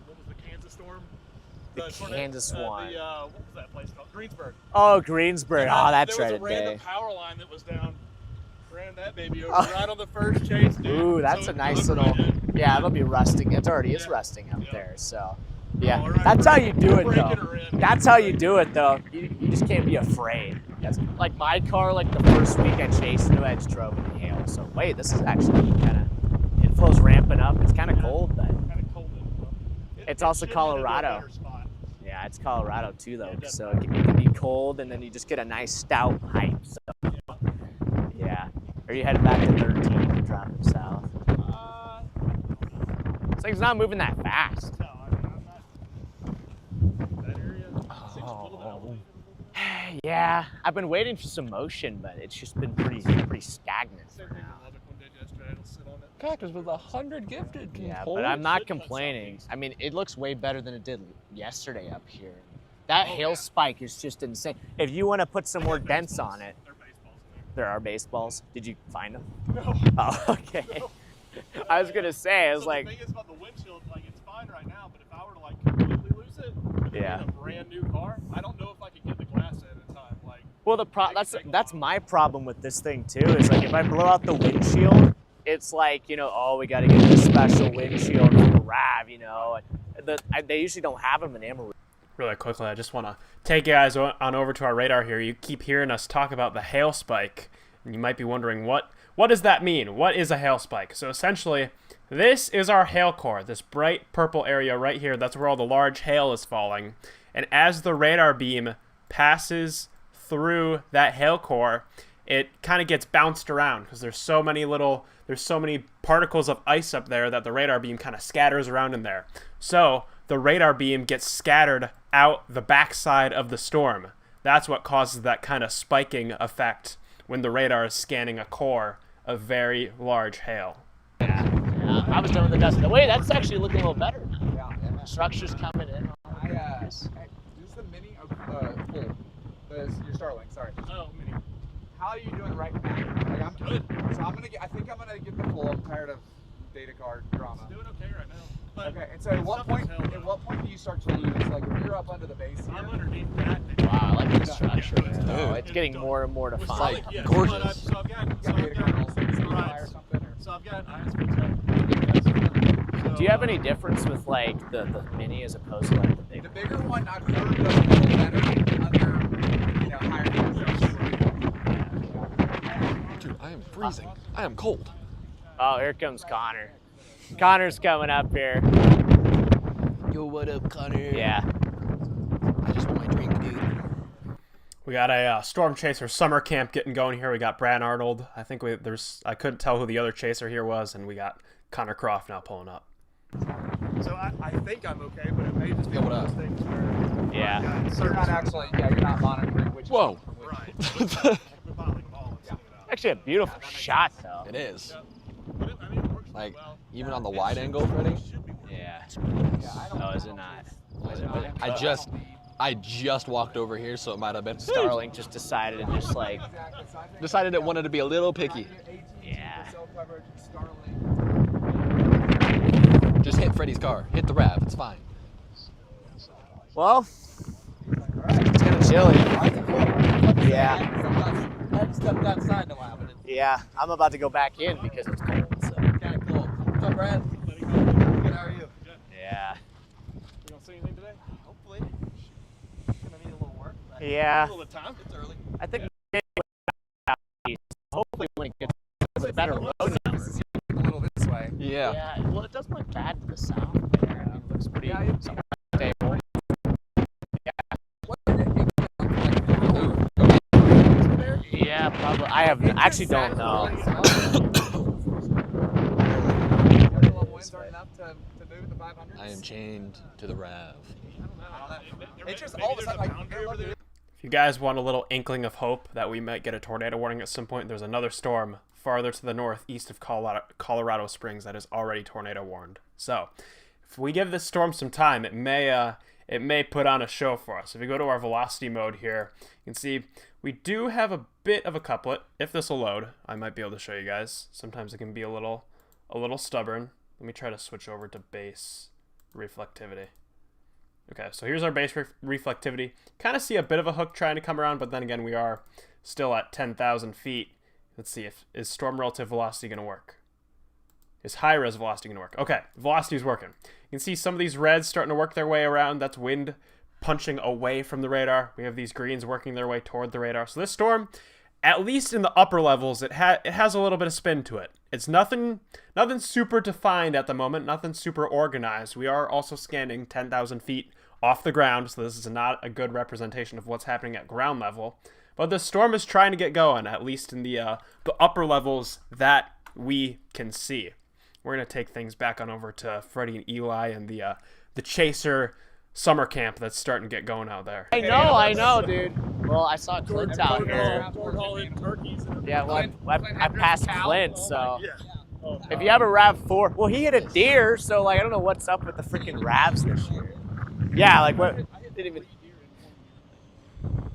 What was the Kansas storm? The Kansas one. What was that place called? Greensburg. Oh, Greensburg. Oh, that's right. There was a random power line that was down. Ran that baby over right on the first chase, dude. Ooh, that's a nice little. Yeah, it'll be rusting. It already is rusting up there. So, yeah, that's how you do it, though. That's how you do it, though. You just can't be afraid. That's, like my car, like the first week I chased into it, I just drove in the hail. So wait, this is actually kind of inflow's ramping up. It's kind of cold, but it's also Colorado. Yeah, it's Colorado too, though. So it can be cold, and then you just get a nice stout hype. So yeah. Are you headed back to 13 and dropping south? This thing's not moving that fast. No, I'm not. That area seems a little bit elevated. Yeah, I've been waiting for some motion, but it's just been pretty stagnant for now. Cactus with 100 gifted. Yeah, but I'm not complaining. I mean, it looks way better than it did yesterday up here. That hail spike is just insane. If you want to put some more dents on it, there are baseballs. Did you find them? No. Oh, okay. No. I was gonna say, I was like, the thing is about the windshield, like it's fine right now, but if I were to like completely lose it, yeah, in a brand new car, I don't know if I could get the glass in time. Like, well, that's my problem with this thing too. Is like if I blow out the windshield, it's like, you know, oh, we got to get this special windshield for the RAV, you know. They usually don't have them in Amarillo. Really quickly, I just want to take you guys on over to our radar here. You keep hearing us talk about the hail spike, and you might be wondering, what does that mean? What is a hail spike? So essentially, this is our hail core, this bright purple area right here. That's where all the large hail is falling. And as the radar beam passes through that hail core, it kind of gets bounced around because there's so many particles of ice up there that the radar beam kind of scatters around in there. So the radar beam gets scattered out the backside of the storm. That's what causes that kind of spiking effect when the radar is scanning a core of very large hail. Yeah, I was done with the dust. Wait, that's actually looking a little better now. Yeah. Structure's coming in. This is the Mini full. Your Starlink, sorry. Oh, Mini. How are you doing right now? Like, I'm good. So I think I'm gonna get the full. I'm tired of data card drama. It's doing okay right now. But okay, and so at what point do you start to lose? Like if you're up under the base here? I'm underneath that. Wow, I like the structure. Yeah. Oh, it's getting more and more defined. Like, Yeah, gorgeous. So I've got data kernels, or something. So I've got ISP. Do you have any difference with like the Mini as opposed to like the big? The bigger one I've heard does a little better under higher temperatures. Dude, I am freezing. I am cold. Oh, here comes Connor. Connor's coming up here. Yo, what up, Connor? Yeah. I just want my drink, dude. We got a Storm Chaser summer camp getting going here. We got Brad Arnold. I think I couldn't tell who the other chaser here was, and we got Connor Croft now pulling up. So I think I'm okay, but it may just be one of those things where Yeah. So you're not actually, you're not monitoring which. Whoa. Right. Actually a beautiful shot though. It is. But I mean, it works Like, well. even on the wide angle, Freddy? Yeah. Yeah, I don't Oh, is it not? I just I just walked over here, so it might have been. Starlink just decided to just like. Decided it wanted to be a little picky. Yeah. Just hit Freddy's car. Hit the RAV. It's fine. Well, it's kind of chilly. Yeah. I had to step outside in a while, but it's Yeah, I'm about to go back in because it's cold. So. kind of cool. What's up, Brad? Good, how are you? Yeah. You gonna see anything today? Hopefully. Gonna need a little work. But Yeah. a little bit of time. It's early. I think hopefully when it gets a better road numbers. A little this way. Yeah. Yeah. Well, it doesn't look bad to the south there. I mean, it looks pretty somewhat stable. Yeah, probably. I actually don't know. I am chained to the RAV. It's just all of a sudden like, If you guys want a little inkling of hope that we might get a tornado warning at some point, there's another storm farther to the north, east of Colorado Springs, that is already tornado warned. So, if we give this storm some time, it may put on a show for us. If we go to our velocity mode here, you can see we do have a bit of a couplet. If this will load, I might be able to show you guys. Sometimes it can be a little stubborn. Let me try to switch over to base reflectivity. Okay, so here's our base reflectivity. Kind of see a bit of a hook trying to come around, but then again, we are still at 10,000 feet. Let's see, is storm relative velocity going to work? Is high-res velocity going to work? Okay, velocity is working. You can see some of these reds starting to work their way around. That's wind punching away from the radar. We have these greens working their way toward the radar. So this storm, at least in the upper levels, it has a little bit of spin to it. It's nothing super defined at the moment, nothing super organized. We are also scanning 10,000 feet off the ground, so this is not a good representation of what's happening at ground level. But the storm is trying to get going, at least in the upper levels that we can see. We're going to take things back on over to Freddy and Eli and the Chaser summer camp that's starting to get going out there. I know, dude. Well, I saw Clint out here. Yeah, well, I passed Clint, so. If you have a RAV4, well, he hit a deer, so, like, I don't know what's up with the freaking RAVs this year. Yeah, like, what? Didn't even.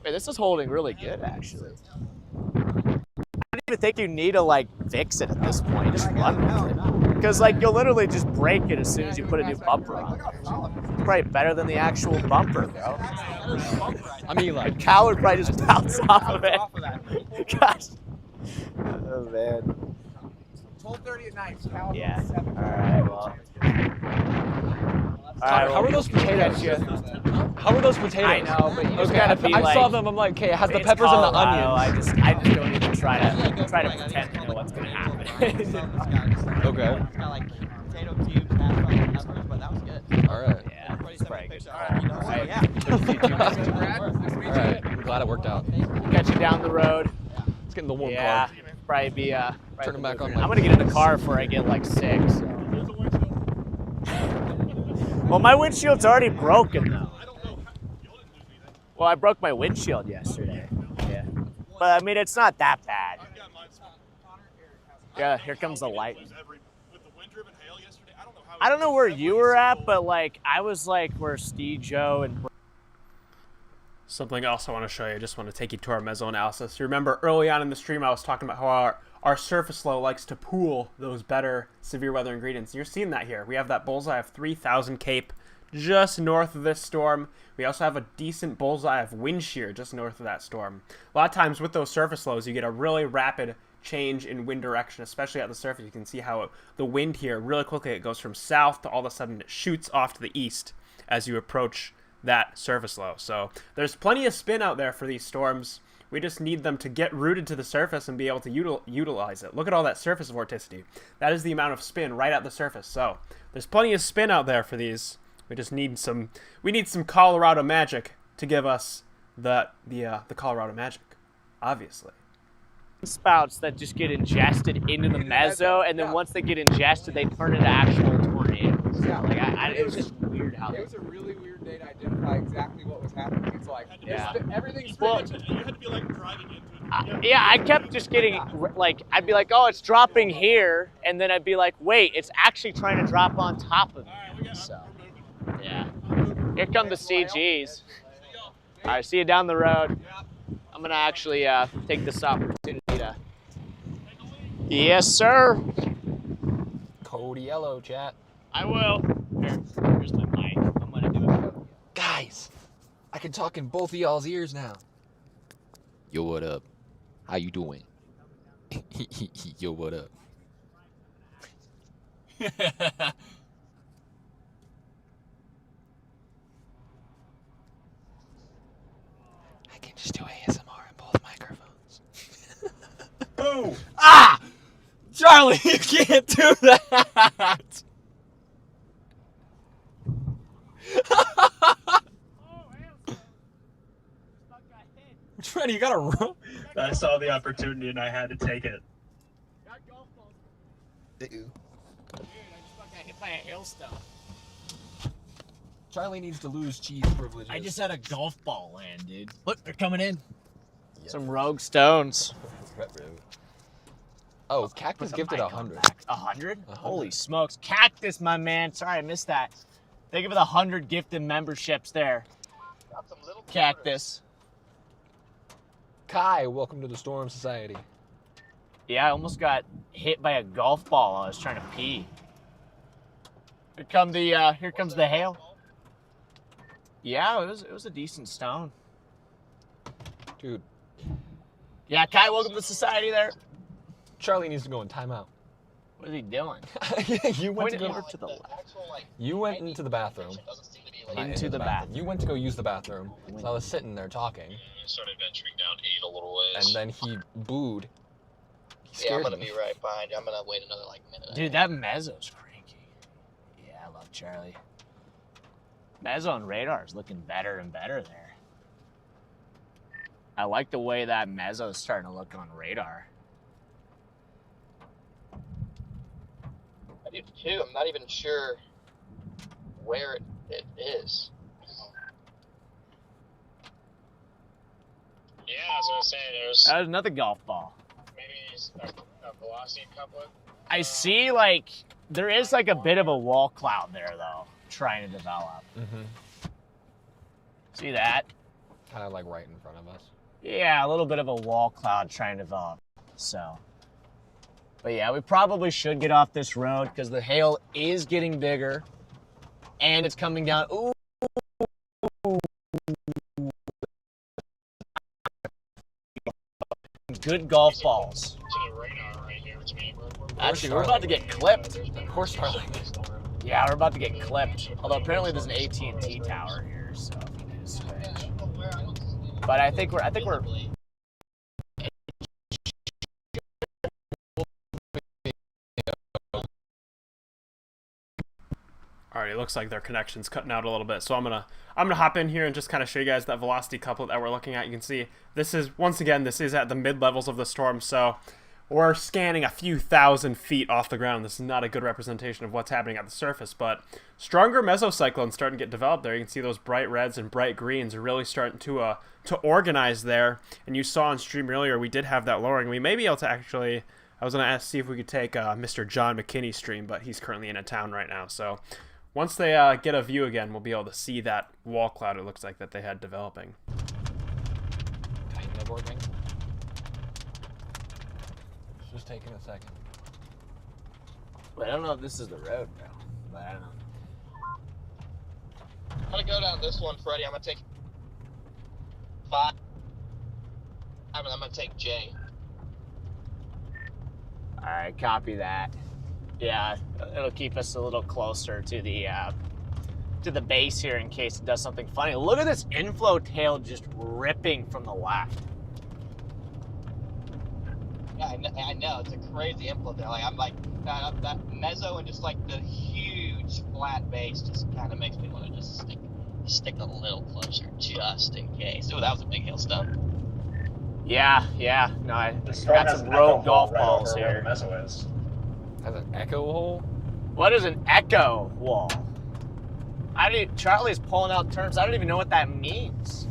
Wait, this is holding really good, actually. I don't even think you need to, like, fix it at this point. Just run with it. Because, like, you'll literally just break it as soon as you put a new bumper on. It's probably better than the actual bumper, bro. I mean, like, Cal would probably just bounce off of it. Gosh. Oh, man. 12:30 at night. Cal Yeah. 7. All right, well. how are those potatoes? How are those potatoes? I know, but you just Okay, gotta be I like. saw them. I'm like, okay, it has the It's peppers and the Colorado. onions. I just don't even try to pretend to know what's gonna happen. Okay. It's got like potato cubes, peppers, but that was good. All right. Yeah, Everybody it's sent me a pretty good. picture. All right. All right, yeah. All right. I'm glad it worked out. Catch you down the road. Let's get in the warm Yeah, car. probably be Turn it back on. I'm gonna get in the car before I get like sick. So. Well, my windshield's already broken though. Well, I broke my windshield yesterday. Yeah, but I mean it's not that bad. Yeah, here comes the light. I don't know where you were at, but like I was like where Steve, Joe, and Something else I want to show you. I just want to take you to our meso analysis. You remember early on in the stream I was talking about how our surface low likes to pool those better severe weather ingredients. You're seeing that here. We have that bullseye of 3,000 Cape just north of this storm. We also have a decent bullseye of wind shear just north of that storm. A lot of times with those surface lows, you get a really rapid change in wind direction, especially at the surface. You can see how the wind here really quickly, it goes from south to all of a sudden it shoots off to the east as you approach that surface low. So there's plenty of spin out there for these storms. We just need them to get rooted to the surface and be able to utilize it. Look at all that surface vorticity. That is the amount of spin right at the surface. So there's plenty of spin out there for these. We just need some Colorado magic to give us the Colorado magic, obviously. spouts that just get ingested into the meso, and then once they get ingested, they turn into actual tornadoes. Yeah. Like it was just weird how. It was a really weird day to identify exactly what was happening. It's like Yeah. everything's Well, You had to be like driving into it. Yeah, I kept just getting like I'd be like, oh, it's dropping here, and then I'd be like, wait, it's actually trying to drop on top of me. So, yeah. Here come the CGs. All right, see you down the road. I'm gonna actually take this opportunity to. Yes, sir. Code yellow, chat. I will. Here's my mic. I'm gonna do it. Guys, I can talk in both of y'all's ears now. Yo, what up? How you doing? Yo, what up? I can just do ASMR in both microphones. Boo! Ah! Charlie, you can't do that! Freddy, you gotta run. I saw the opportunity and I had to take it. Dude, I just got hit by a hailstone. Charlie needs to lose cheese privileges. I just had a golf ball land, dude. Look, they're coming in. Some rogue stones. Oh, Cactus gifted 100. 100? Holy smokes. Cactus, my man. Sorry, I missed that. Thank you for the 100 gifted memberships there. Got some little Cactus. Kai, welcome to the Storm Society. Yeah, I almost got hit by a golf ball while I was trying to pee. Here comes the hail. Yeah, it was a decent stone. Dude. Yeah, Kai, welcome to society there. Charlie needs to go in timeout. What is he doing? You went to go over to the left. You went into the bathroom. Not Into the bathroom. You went to go use the bathroom. So I was sitting there talking. Started venturing down 8 a little ways. And then he booed. He Yeah, I'm scared gonna me. be right behind you. I'm gonna wait another minute. Dude, that Mezzo's cranky. Yeah, I love Charlie. Mezzo on radar is looking better and better there. I like the way that Mezzo's starting to look on radar. I do too. I'm not even sure where it is. Yeah, I was gonna say there's That was another golf ball. maybe a velocity couplet. I see, like, there is like a bit of a wall cloud there, though, trying to develop. Mm-hmm. See that? Kind of like right in front of us. Yeah, a little bit of a wall cloud trying to develop. So, but yeah, we probably should get off this road because the hail is getting bigger and it's coming down. Ooh. Good golf balls. To the radar right here, which means Actually, we're about to get clipped. Of course, Charlie. Yeah, we're about to get clipped. Although apparently there's an AT&T tower here, so we can just switch. But I think we're. Alright, it looks like their connection's cutting out a little bit, so I'm gonna hop in here and just kind of show you guys that velocity couplet that we're looking at. You can see this is at the mid levels of the storm, so we're scanning a few thousand feet off the ground. This is not a good representation of what's happening at the surface, but stronger mesocyclones starting to get developed there. You can see those bright reds and bright greens are really starting to organize there. And you saw on stream earlier we did have that lowering. We may be able to actually. I was gonna see if we could take Mr. John McKinney stream, but he's currently in a town right now, so. Once they get a view again, we'll be able to see that wall cloud it looks like that they had developing. Kind of working. It's just taking a second. But I don't know if this is the road, bro. But I don't know. I'm gonna go down this one, Freddy. I'm gonna take 5. I'm gonna take J. All right, copy that. Yeah, it'll keep us a little closer to the base here in case it does something funny. Look at this inflow tail just ripping from the left. Yeah, I know. It's a crazy inflow there. Like I'm like that mezzo and just like the huge flat base just kind of makes me want to just stick a little closer just in case. Oh, that was a big hailstone. Yeah. No, I The storm got has some an echo rogue golf hole right balls over where here. the mezzo is. Has an echo hole? What is an echo wall? Charlie's pulling out terms. I don't even know what that means.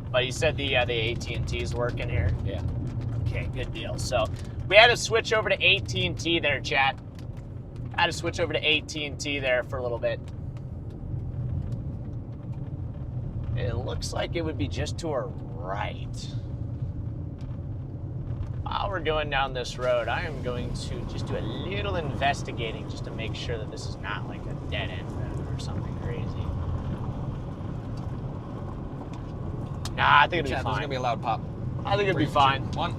But he said the AT&T is working here. Yeah. Okay, good deal. So we had to switch over to AT&T there, chat. Had to switch over to AT&T there for a little bit. It looks like it would be just to our right. While we're going down this road, I am going to just do a little investigating just to make sure that this is not like a dead end road or something crazy. Nah, I think it'll be Chat, fine. there's gonna be a loud pop. I think it'll be fine. 1.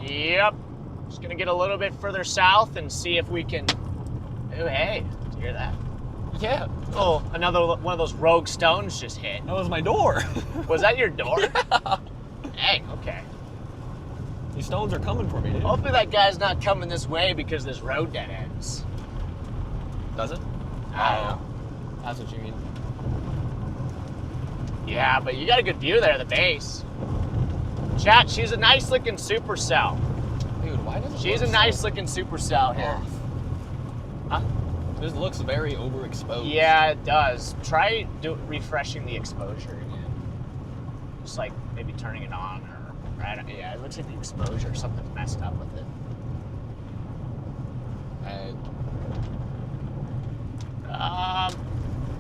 Yep. Just gonna get a little bit further south and see if we can. Oh, hey, did you hear that? Yeah. Oh, another one of those rogue stones just hit. That was my door. Was that your door? Yeah. Dang, okay. These stones are coming for me, dude. Hopefully that guy's not coming this way because this road dead ends. Does it? I don't know. That's what you mean. Yeah, but you got a good view there of the base. Chat, she's a nice looking supercell. Dude, why does it She's look a nice so looking supercell here. off? Huh? This looks very overexposed. Yeah, it does. Try refreshing the exposure again. Just like maybe turning it on or right. Yeah, it looks like the exposure, something's messed up with it.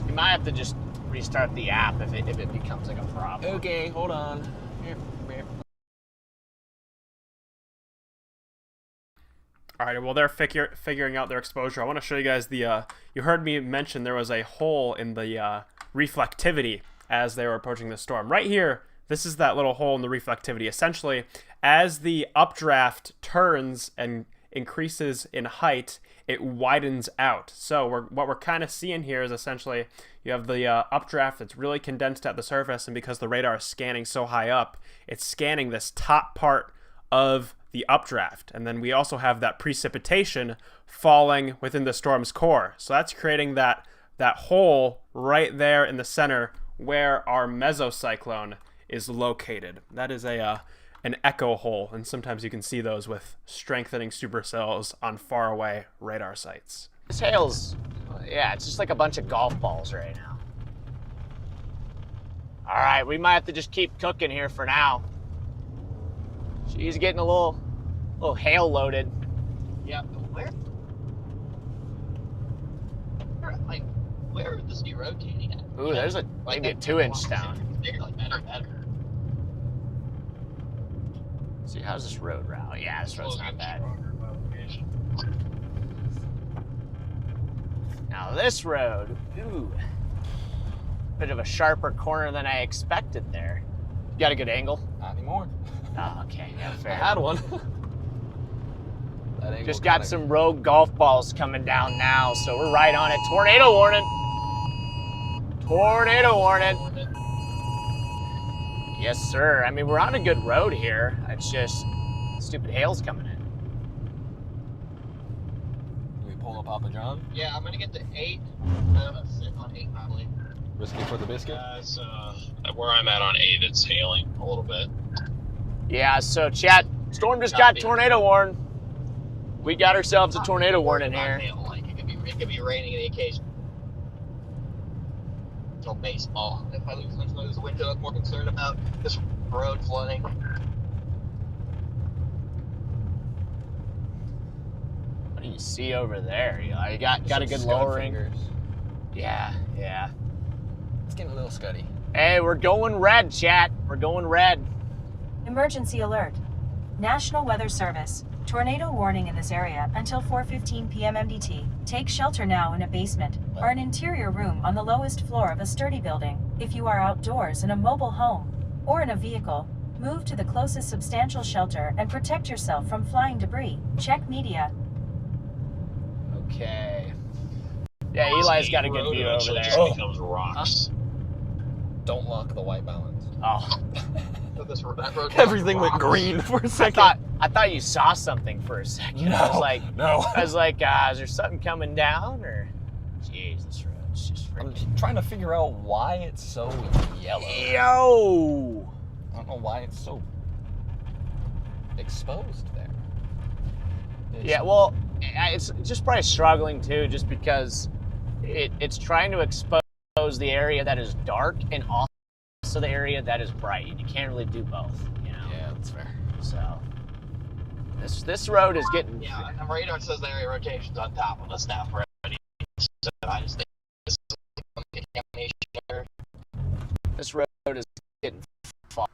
You might have to just restart the app if it becomes like a problem. Okay, hold on. Here. All right, well, they're figuring out their exposure. I want to show you guys the, you heard me mention there was a hole in the reflectivity as they were approaching the storm. Right here, this is that little hole in the reflectivity. Essentially, as the updraft turns and increases in height, it widens out. So what we're kind of seeing here is essentially you have the updraft that's really condensed at the surface, and because the radar is scanning so high up, it's scanning this top part of the updraft. And then we also have that precipitation falling within the storm's core. So that's creating that hole right there in the center where our mesocyclone is located. That is an echo hole, and sometimes you can see those with strengthening supercells on faraway radar sites. This hail's, yeah, it's just like a bunch of golf balls right now. All right, we might have to just keep cooking here for now. She's getting a little hail loaded. Yeah, but where is this rotating at? Ooh, there's maybe a 2-inch down. They're like better. See, how's this road route? Yeah, this road's not bad. Now this road, ooh, bit of a sharper corner than I expected there. You got a good angle? Not anymore. Oh, okay, yeah, I fair. had one. That angle Just got kinda- some rogue golf balls coming down now, so we're right on it. Tornado warning. Tornado warning. Yes, sir. I mean, we're on a good road here. It's just stupid hail's coming in. Do we pull up Papa John? Yeah, I'm gonna get the 8. I'm gonna sit on 8 probably. Risky for the biscuit? Guys, where I'm at on 8, it's hailing a little bit. Yeah, so chat, storm just got tornado warned. We got ourselves a tornado warning here. Like, it could be raining any occasion. Until baseball. If I lose the window, I'm more concerned about this road flooding. What do you see over there? You got a Some good scud lowering. fingers. Yeah. It's getting a little scuddy. Hey, we're going red, chat. We're going red. Emergency alert. National Weather Service. Tornado warning in this area until 4:15 p.m. MDT. Take shelter now in a basement or an interior room on the lowest floor of a sturdy building. If you are outdoors in a mobile home or in a vehicle, move to the closest substantial shelter and protect yourself from flying debris. Check media. Okay. Yeah, Eli's got a good view over there. Just becomes rocks. Don't lock the white balance. Oh. So that road Everything went rocks. green for a second. I thought you saw something for a second. I was like, is there something coming down or? Jeez, this road's just I'm freaking. trying to figure out why it's so yellow. Yo! I don't know why it's so exposed there. Yeah, well, it's just probably struggling too, just because it's trying to expose the area that is dark and also rest of the area that is bright. You can't really do both, you know? Yeah, that's fair. So, this road is getting... Yeah, and the radar says the area rotation's on top of us now for everybody. So I just think this is contamination error. This road is getting far.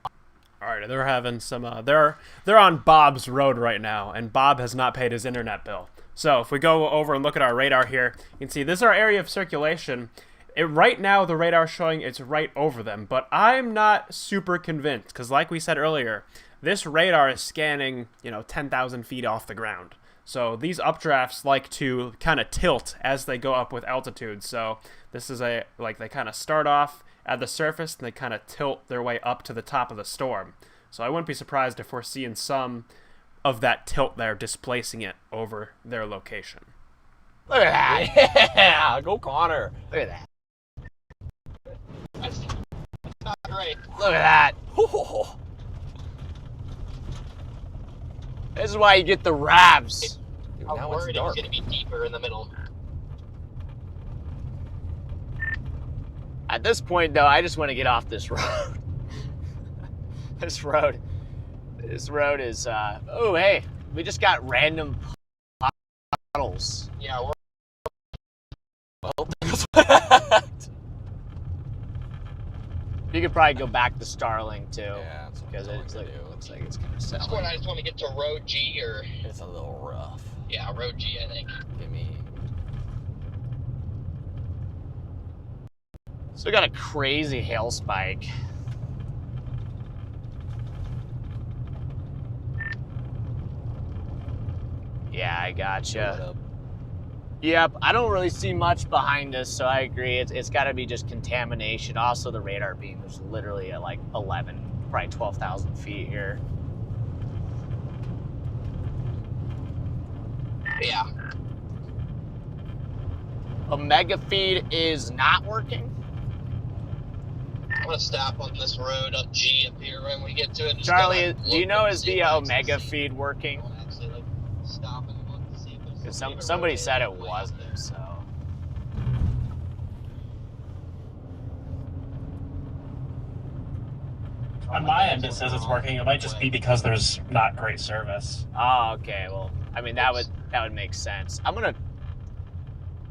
All right, they're having some. They're on Bob's road right now, and Bob has not paid his internet bill. So if we go over and look at our radar here, you can see this is our area of circulation. Right now, the radar is showing it's right over them, but I'm not super convinced because, like we said earlier, this radar is scanning 10,000 feet off the ground. So these updrafts like to kind of tilt as they go up with altitude. So this is they kind of start off at the surface and they kind of tilt their way up to the top of the storm. So I wouldn't be surprised if we're seeing some of that tilt there displacing it over their location. Look at that. Yeah, go Connor. Look at that. That's not great. Look at that. This is why you get the Ravs. I'm now it's worried it was dark. going to be deeper in the middle. At this point, though, I just want to get off this road. This road is, oh, hey, we just got random puddles. Yeah, we're You could probably go back to Starling, too. Yeah, that's what Because I'm it going to do. looks like it's going to this sell. one. I just want to get to Road G or It's a little rough. yeah, Road G. I think. Give me. So we got a crazy hail spike. Yeah, I gotcha. What up? Yep, I don't really see much behind us, so I agree. It's got to be just contamination. Also, the radar beam is literally at like 11, probably 12,000 feet here. Yeah. Omega feed is not working. I'm gonna stop on this road up G up here when we get to it. Just Charlie, kinda do you look know and is see the if I can Omega see. feed working? I wanna actually like stop and look to see if there's 'Cause some somebody road said it way up wasn't, there. so. On my end, it says it's working. It might just be because there's not great service. Oh, okay. Well, I mean that would make sense. I'm gonna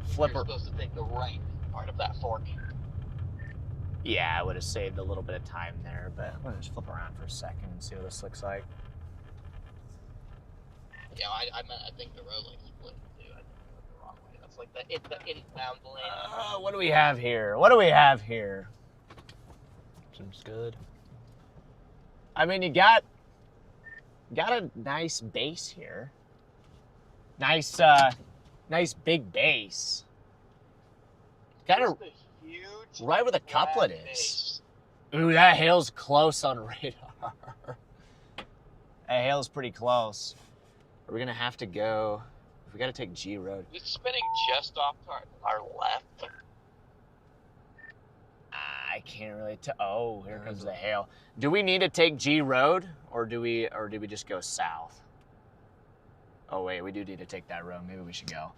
flip You're her. supposed to take the right part of that fork. Yeah, I would have saved a little bit of time there, but I'm gonna just flip around for a second and see what this looks like. Yeah, I think the road like split too. I think I went the wrong way. That's like the inbound lane. What do we have here? What do we have here? Seems good. I mean, you got a nice base here. Nice, nice big base. Kind of Just a huge right where the couplet flat is. base. Ooh, that hail's close on radar. That hail's pretty close. Are we gonna have to go? We gotta take G Road. It's spinning just off our left. I can't really tell. Oh, here comes the hail. Do we need to take G Road, or do we just go south? Oh wait, we do need to take that road. Maybe we should go.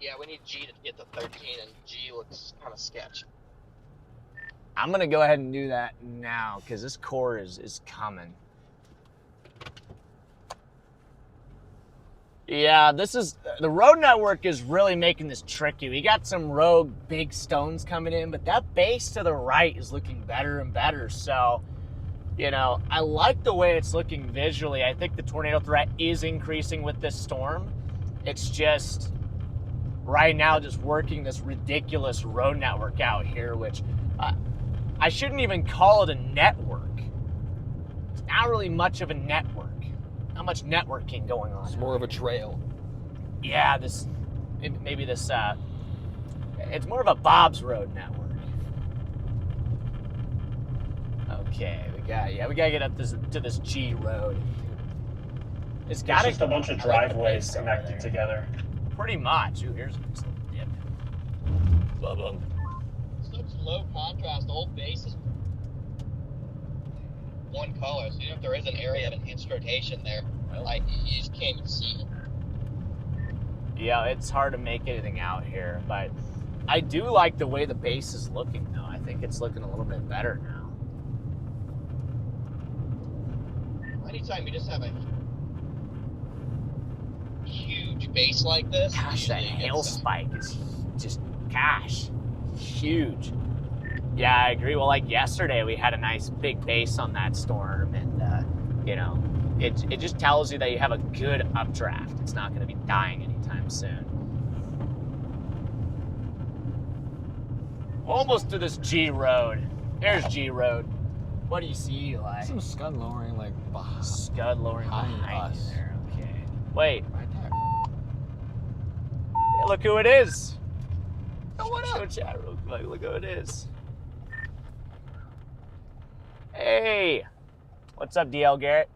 Yeah, we need G to get to 13, and G looks kind of sketch. I'm gonna go ahead and do that now because this core is coming. Yeah, the road network is really making this tricky. We got some rogue big stones coming in, but that base to the right is looking better and better. So, I like the way it's looking visually. I think the tornado threat is increasing with this storm. It's just right now just working this ridiculous road network out here, which I shouldn't even call it a network. It's not really much of a network. Not much networking going on. It's more of a trail. Yeah, maybe this, it's more of a Bob's Road network. Okay, we gotta get up to this G Road. It's It's gotta just a bunch of driveways connected together. Pretty much. Ooh, here's a nice little dip. Bum. Such low contrast. The whole base is one color, so even if there is an area of enhanced rotation there, like you just can't even see it. Yeah, it's hard to make anything out here, but I do like the way the base is looking, though. I think it's looking a little bit better now. Anytime you just have a huge base like this, Gosh, that hail spike is just, gosh, huge. Yeah, I agree. Well, like yesterday, we had a nice big base on that storm, and, you know, it just tells you that you have a good updraft. It's not going to be dying anytime soon. Almost to this G road. There's G road. What do you see, Eli? Some scud lowering, like behind. Scud lowering behind us. you there. Okay. Wait. Right there. Hey, look who it is. Oh, what Show up? chat real quick. Look who it is. Hey. What's up, DL Garrett?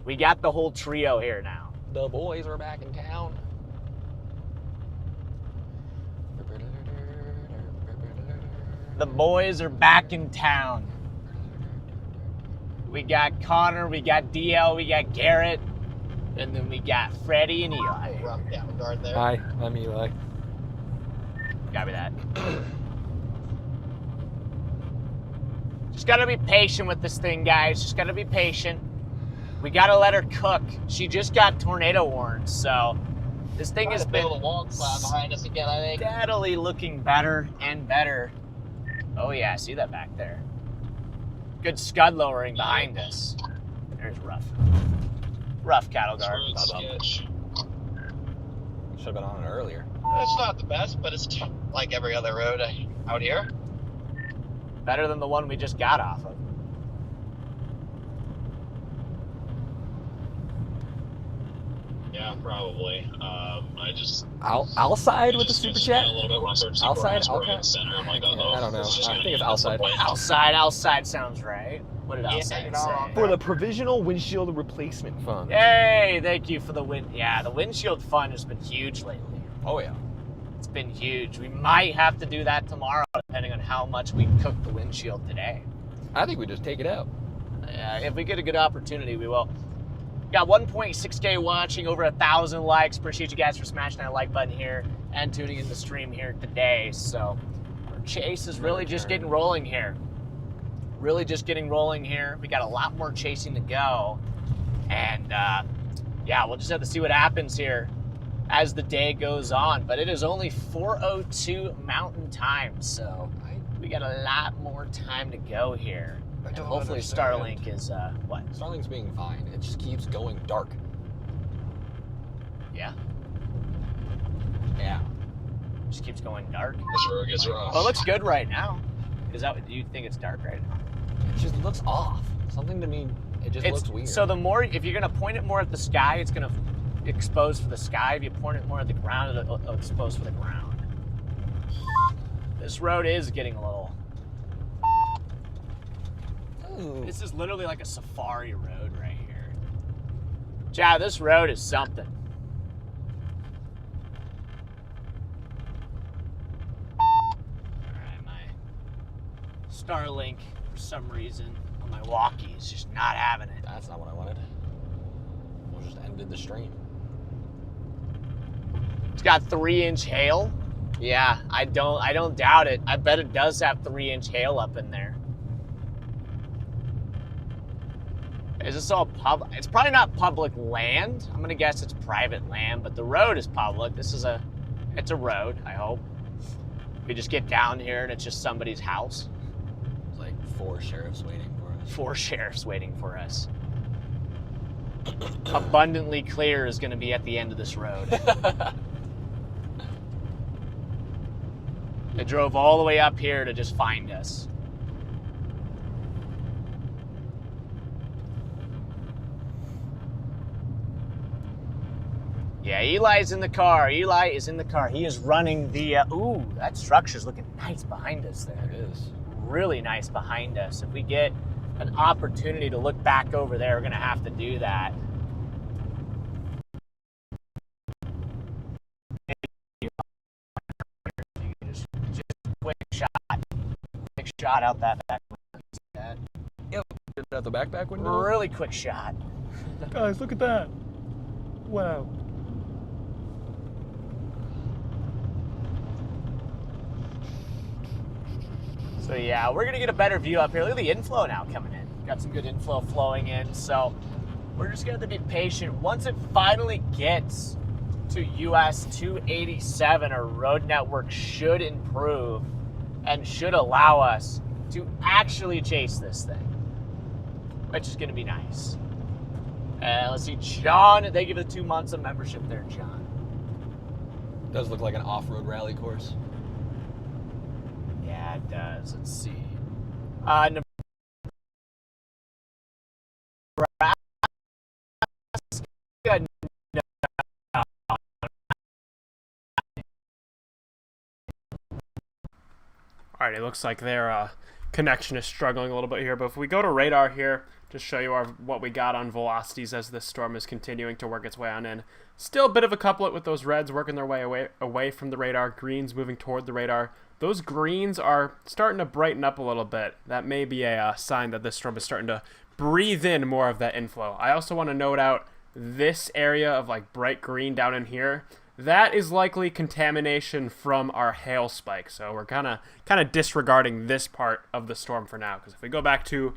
We got the whole trio here now. The boys are back in town. The boys are back in town. We got Connor, we got DL, we got Garrett, and then we got Freddy and Eli. rough down guard there. Hi, I'm Eli. Copy that. Just gotta be patient with this thing, guys. Just gotta be patient. We gotta let her cook. She just got tornado warned, so this thing has been a wall cloud behind us again, I think. steadily looking better and better. Oh yeah, I see that back there. Good scud lowering behind us. There's rough. Rough cattle guard. Sketch. Should have been on it earlier. It's not the best, but it's like every other road out here. Better than the one we just got off of. Yeah, probably. I just Outside with the super chat? a little bit when I started Outside? scoring Okay. in the center. I'm like, I don't know. I think it's outside. Outside sounds right. What did outside say? For the provisional windshield replacement fund. Hey, thank you for the wind. Yeah, the windshield fund has been huge lately. Oh yeah. It's been huge. We might have to do that tomorrow, depending on how much we cook the windshield today. I think we just take it out. If we get a good opportunity, we will. Got 1.6K watching, over 1,000 likes. Appreciate you guys for smashing that like button here and tuning in the stream here today. So our chase is really just getting rolling here. Really just getting rolling here. We got a lot more chasing to go. And yeah, we'll just have to see what happens here as the day goes on. But it is only 4:02 Mountain Time, so we got a lot more time to go here. And hopefully Starlink is, what? Starlink's being fine. It just keeps going dark. Yeah. Yeah. Just keeps going dark. This road gets rough. Well, it looks good right now. Is that, do you think it's dark right now? It just looks off. Something to me, it just looks weird. So the more, if you're gonna point it more at the sky, it's gonna expose for the sky. If you point it more at the ground, it'll expose for the ground. This road is getting a little... Ooh. This is literally like a safari road right here. Chad, this road is something. Alright, my Starlink, for some reason, on my walkie is just not having it. That's not what I wanted. We'll just ended the stream. It's got 3-inch hail. Yeah, I don't doubt it. I bet it does have 3-inch hail up in there. Is this all public? It's probably not public land. I'm gonna guess it's private land, but the road is public. It's a road, I hope. We just get down here and it's just somebody's house. It's like 4 sheriffs waiting for us. 4 sheriffs waiting for us. Abundantly clear is gonna be at the end of this road. They drove all the way up here to just find us. Yeah, Eli's in the car. Eli is in the car. He is running the... ooh, that structure's looking nice behind us there. It is. Really nice behind us. If we get an opportunity to look back over there, we're going to have to do that. Just quick shot out that back window. Yep. Get out the backpack window. Really quick shot. Guys, look at that. Wow. So yeah, we're gonna get a better view up here. Look at the inflow now coming in. Got some good inflow flowing in. So we're just gonna have to be patient. Once it finally gets to US 287, our road network should improve and should allow us to actually chase this thing, which is gonna be nice. Let's see, John, thank you for the 2 months of membership there, John. Does look like an off-road rally course. Yeah, it does. Let's see. Nebraska, no. All right, it looks like their connection is struggling a little bit here, but if we go to radar here to show you what we got on velocities as this storm is continuing to work its way on in. Still a bit of a couplet with those reds working their way away from the radar, greens moving toward the radar. Those greens are starting to brighten up a little bit. That may be a sign that this storm is starting to breathe in more of that inflow. I also want to note out this area of like bright green down in here. That is likely contamination from our hail spike. So we're kind of disregarding this part of the storm for now, because if we go back to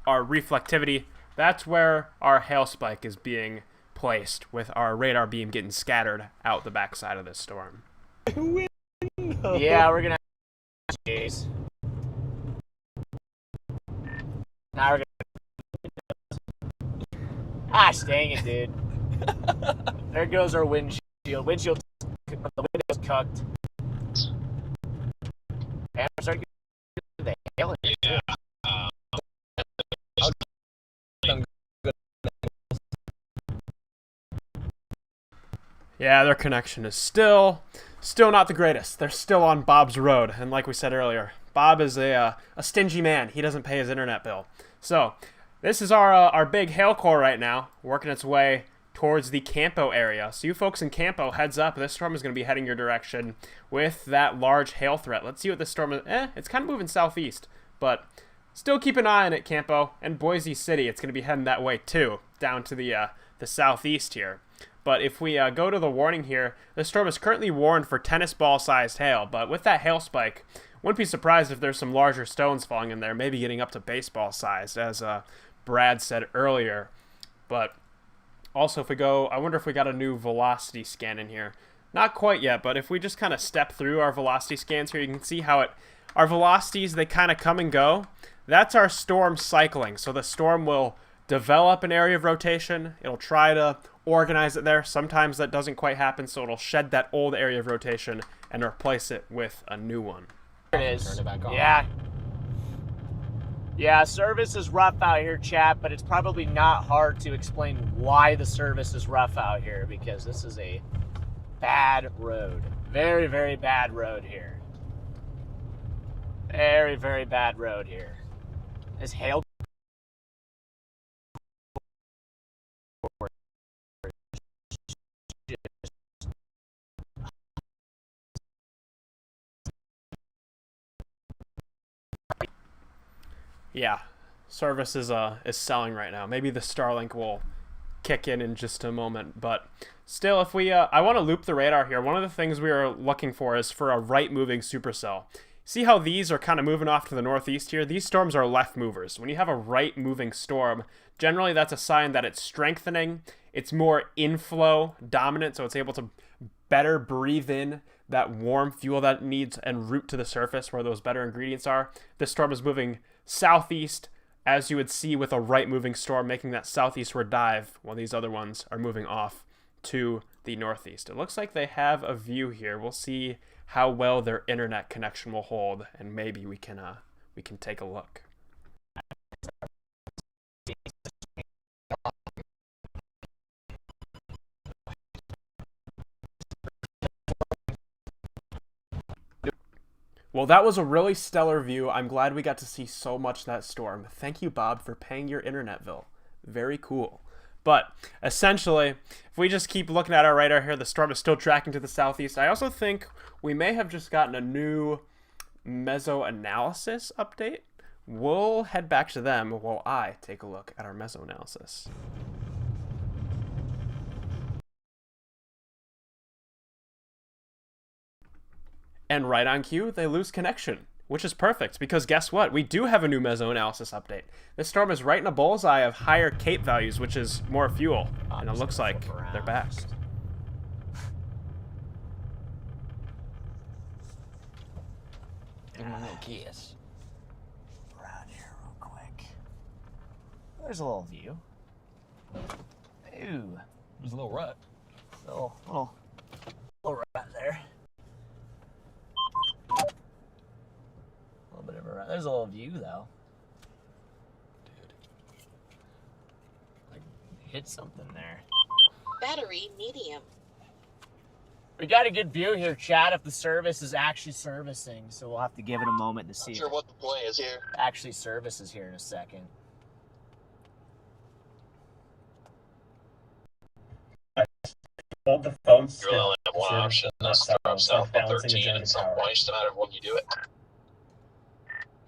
our reflectivity, that's where our hail spike is being placed, with our radar beam getting scattered out the backside of this storm. Yeah, we're gonna have Jeez. Now we're gonna Gosh dang it, dude. There goes our windshield. The window's cooked. And we're starting to get the hail in here. Yeah, their connection is still not the greatest. They're still on Bob's road, and like we said earlier, Bob is a stingy man. He doesn't pay his internet bill. So this is our big hail core right now, working its way towards the Campo area. So you folks in Campo, heads up, this storm is going to be heading your direction with that large hail threat. Let's see what this storm is. It's kind of moving southeast, but still keep an eye on it, Campo. And Boise City, it's going to be heading that way too, down to the southeast here. But if we go to the warning here, this storm is currently warned for tennis ball-sized hail, but with that hail spike, wouldn't be surprised if there's some larger stones falling in there, maybe getting up to baseball-sized, as Brad said earlier. But also, if we go, I wonder if we got a new velocity scan in here. Not quite yet, but if we just kind of step through our velocity scans here, you can see how our velocities, they kind of come and go. That's our storm cycling. So the storm will develop an area of rotation. It'll try to organize it there. Sometimes that doesn't quite happen, so it'll shed that old area of rotation and replace it with a new one. There it is. Turn it back on. Yeah. Yeah, service is rough out here, chat, but it's probably not hard to explain why the service is rough out here, because this is a bad road. Very, very bad road here. Very, very bad road here. This hail Yeah, service is selling right now. Maybe the Starlink will kick in just a moment, but still, if we I want to loop the radar here. One of the things we are looking for is for a right-moving supercell. See how these are kind of moving off to the northeast here? These storms are left movers. When you have a right-moving storm, generally that's a sign that it's strengthening. It's more inflow dominant, so it's able to better breathe in that warm fuel that it needs and route to the surface where those better ingredients are. This storm is moving southeast, as you would see with a right-moving storm, making that southeastward dive, while these other ones are moving off to the northeast. It looks like they have a view here. We'll see how well their internet connection will hold, and maybe we can take a look. Well, that was a really stellar view. I'm glad we got to see so much of that storm. Thank you, Bob, for paying your internet bill. Very cool. But essentially, if we just keep looking at our radar here, the storm is still tracking to the southeast. I also think we may have just gotten a new meso-analysis update. We'll head back to them while I take a look at our meso-analysis. And right on cue, they lose connection. which is perfect because guess what? We do have a new meso analysis update. This storm is right in a bullseye of higher Cape values, which is more fuel, and it looks like they're back. Give me a little kiss. Around here real quick. There's a little view. Ooh. There's a little rut. Little rut there. A little bit of a rut. There's a little view though. Dude. Like hit something there. Battery medium. We got a good view here, Chad, if the service is actually servicing, so we'll have to give it a moment to see Not sure what the play is here. actually services here in a second. Hold the phone You still. really only have one option. That's throw up south on 13 at some point. Just a matter of when you do it.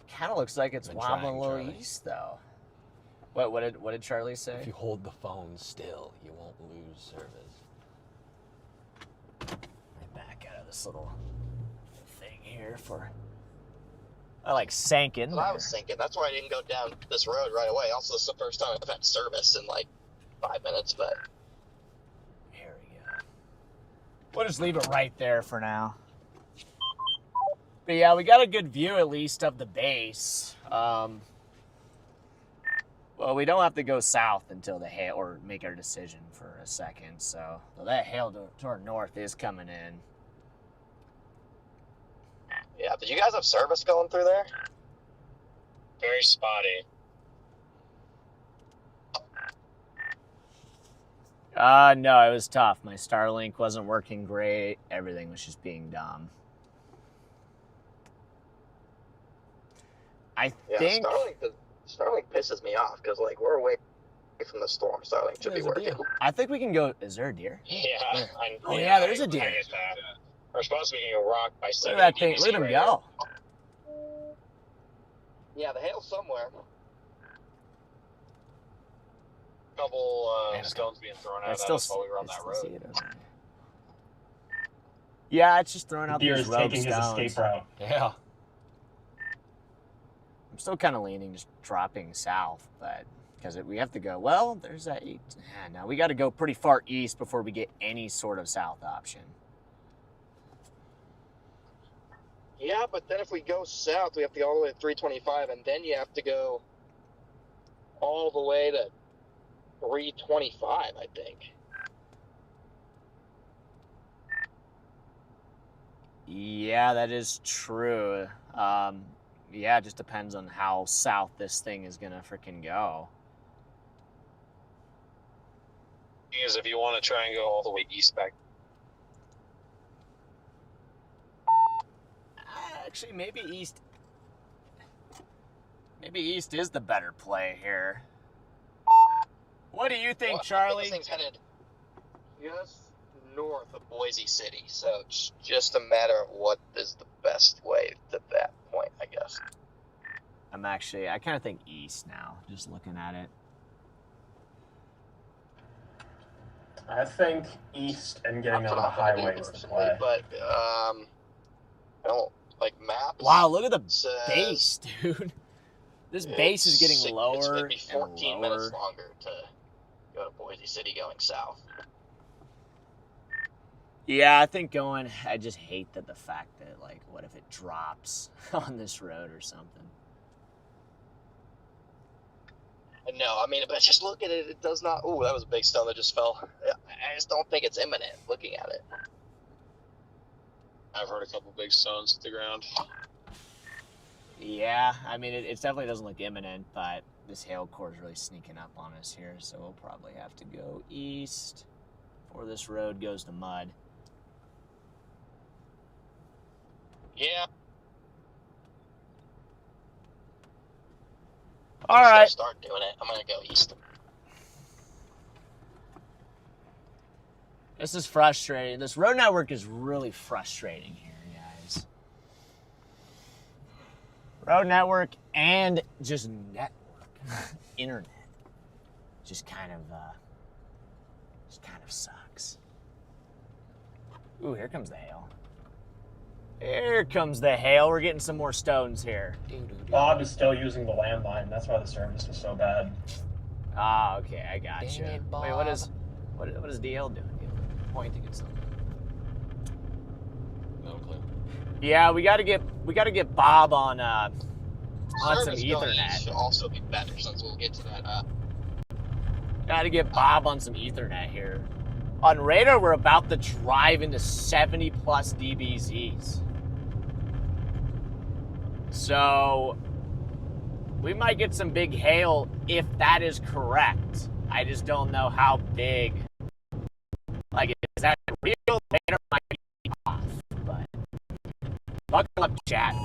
Kind of looks like it's Been wobbling trying, a little Charlie. east, though. What did Charlie say? If you hold the phone still, you won't lose service. Back out of this little thing here for. I like sank in That's what I there. was thinking. That's why I didn't go down this road right away. Also, it's the first time I've had service in like 5 minutes, but Here we go. We'll just leave it right there for now. But yeah, we got a good view at least of the base. Well, we don't have to go south until the hail, or make our decision for a second. So that hail to our north is coming in. yeah. Did you guys have service going through there? Very spotty. No, it was tough. My Starlink wasn't working great. Everything was just being dumb. I Yeah, think. Starlink pisses me off because like we're away from the storm. Starlink should be There's a working. deer. I think we can go. Is there a deer? Yeah. Oh, yeah, there's a I deer. get that. We're supposed to be getting rocked by Look 70 at that thing. Look at him right go. Yeah, the hail's somewhere. Couple Man, it's stones being thrown out It's of still, that while we were on I that still see road. it over there. Yeah, it's just throwing out Deer these is rogue taking his stones. escape route. Yeah. I'm still kind of leaning, just dropping south, but because we have to go. Well, there's that. No, we got to go pretty far east before we get any sort of south option. Yeah, but then if we go south, we have to go all the way to 325, and then you have to go all the way to 325, I think. Yeah, that is true. Yeah, it just depends on how south this thing is gonna freaking go. Thing is, if you want to try and go all the way east back, Actually, maybe east. Maybe east is the better play here. What do you think, Well, I Charlie? This thing's headed just north of Boise City, so it's just a matter of what is the best way to that point, I guess. I kind of think east now, just looking at it. I think east and getting That's on what the I'm gonna do highway is the personally, play. but I don't like maps. Wow, look at the says base, dude. This base is getting It's lower gonna be 14 and minutes lower. longer to go to Boise City going south. Yeah, I think I just hate the fact that, like, what if it drops on this road or something? No, I mean, but just look at it. It does not. Oh, that was a big stone that just fell. I just don't think it's imminent. Looking at it. I've heard a couple big stones hit the ground. Yeah, I mean, it definitely doesn't look imminent, but this hail core is really sneaking up on us here, so we'll probably have to go east before this road goes to mud. Yeah. All I'm just gonna right. start doing it. I'm gonna go east. This is frustrating. This road network is really frustrating here, guys. Road network and just network, internet, just kind of sucks. Ooh, here comes the hail. Here comes the hail. We're getting some more stones here. Bob is still using the landline. That's why the service is so bad. Ah, okay, I gotcha. Dang it, Wait, Bob. what is DL doing? DL pointing at something. No clue. Yeah, we gotta get Bob on some Service going east Ethernet. should also be better, since we'll get to that. Gotta get Bob on some Ethernet here. On radar, we're about to drive into 70 plus dBz's. So we might get some big hail if that is correct. I just don't know how big. Like, is that real? Radar might be off, but buckle up, chat.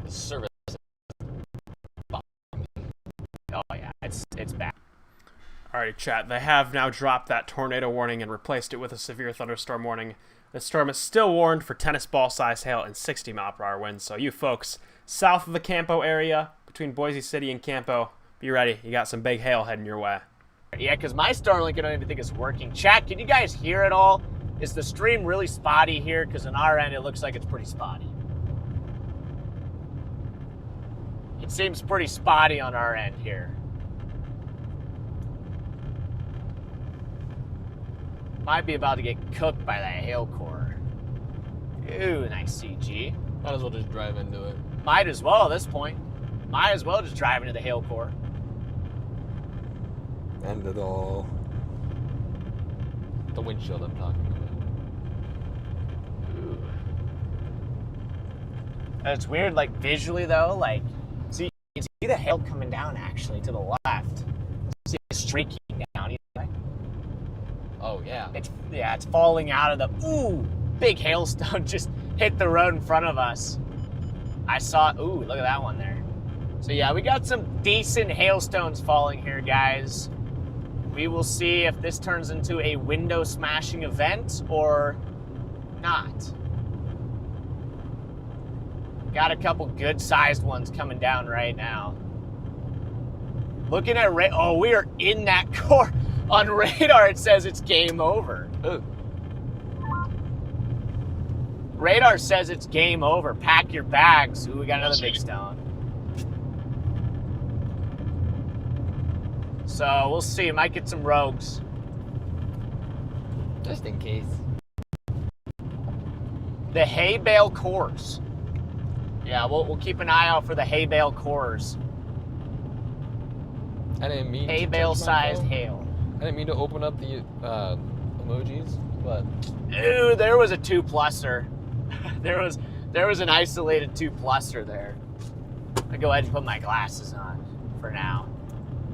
The service. Oh yeah, it's bad. Alright, chat. They have now dropped that tornado warning and replaced it with a severe thunderstorm warning. The storm is still warned for tennis ball size hail and 60 mile/hour winds. So you folks south of the Campo area, between Boise City and Campo, be ready. You got some big hail heading your way. Yeah, because my Starlink, I don't even think is working. Chat, can you guys hear it all? Is the stream really spotty here? Because on our end, it looks like it's pretty spotty. It seems pretty spotty on our end here. Might be about to get cooked by that hail core. Ooh, nice CG. Might as well just drive into it. Might as well at this point. Might as well just drive into the hail core. End it all. The windshield I'm talking about. Ooh. It's weird, like visually though, like see you can see the hail coming down actually to the left. See it streaking down. Oh, yeah. It's falling out of the big hailstone just hit the road in front of us. I saw look at that one there. So yeah, we got some decent hailstones falling here, guys. We will see if this turns into a window smashing event or not. Got a couple good sized ones coming down right now. Looking at we are in that core. On radar, it says it's game over. Ooh. Radar says it's game over. Pack your bags. Ooh, we got another big stone. So we'll see. Might get some rogues. Just in case. The hay bale cores. Yeah, we'll keep an eye out for the hay bale cores. I didn't mean hay to bale touch my sized phone. hail. I didn't mean to open up the emojis, but Ooh, there was a 2-pluser. there was an isolated 2-pluser there. I'll go ahead and put my glasses on for now.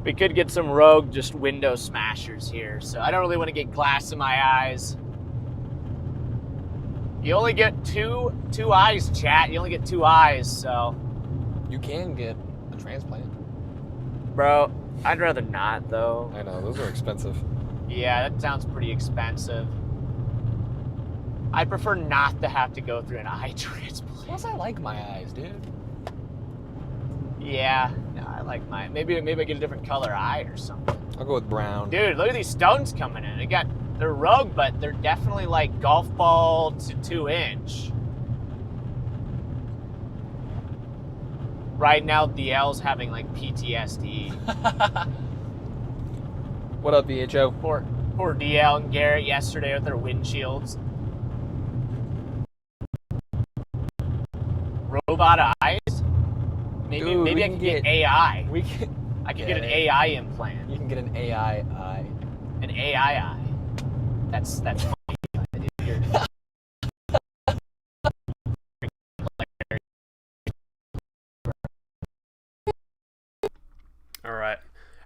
We could get some rogue just window smashers here, so I don't really want to get glass in my eyes. You only get two eyes, chat. You only get 2 eyes, so. you can get a transplant. Bro, I'd rather not, though. I know, those are expensive. Yeah, that sounds pretty expensive. I prefer not to have to go through an eye transplant. Plus, I like my eyes, dude. Yeah, no, I like mine. Maybe I get a different color eye or something. I'll go with brown. Dude, look at these stones coming in. They're rogue, but they're definitely like golf ball to 2-inch. Right now, DL's having like PTSD. What up, VHO? Poor DL and Garrett yesterday with their windshields. Robot eyes? Maybe Dude, I can get AI. I can get an AI implant. You can get an AI eye. An AI eye. That's funny. All right.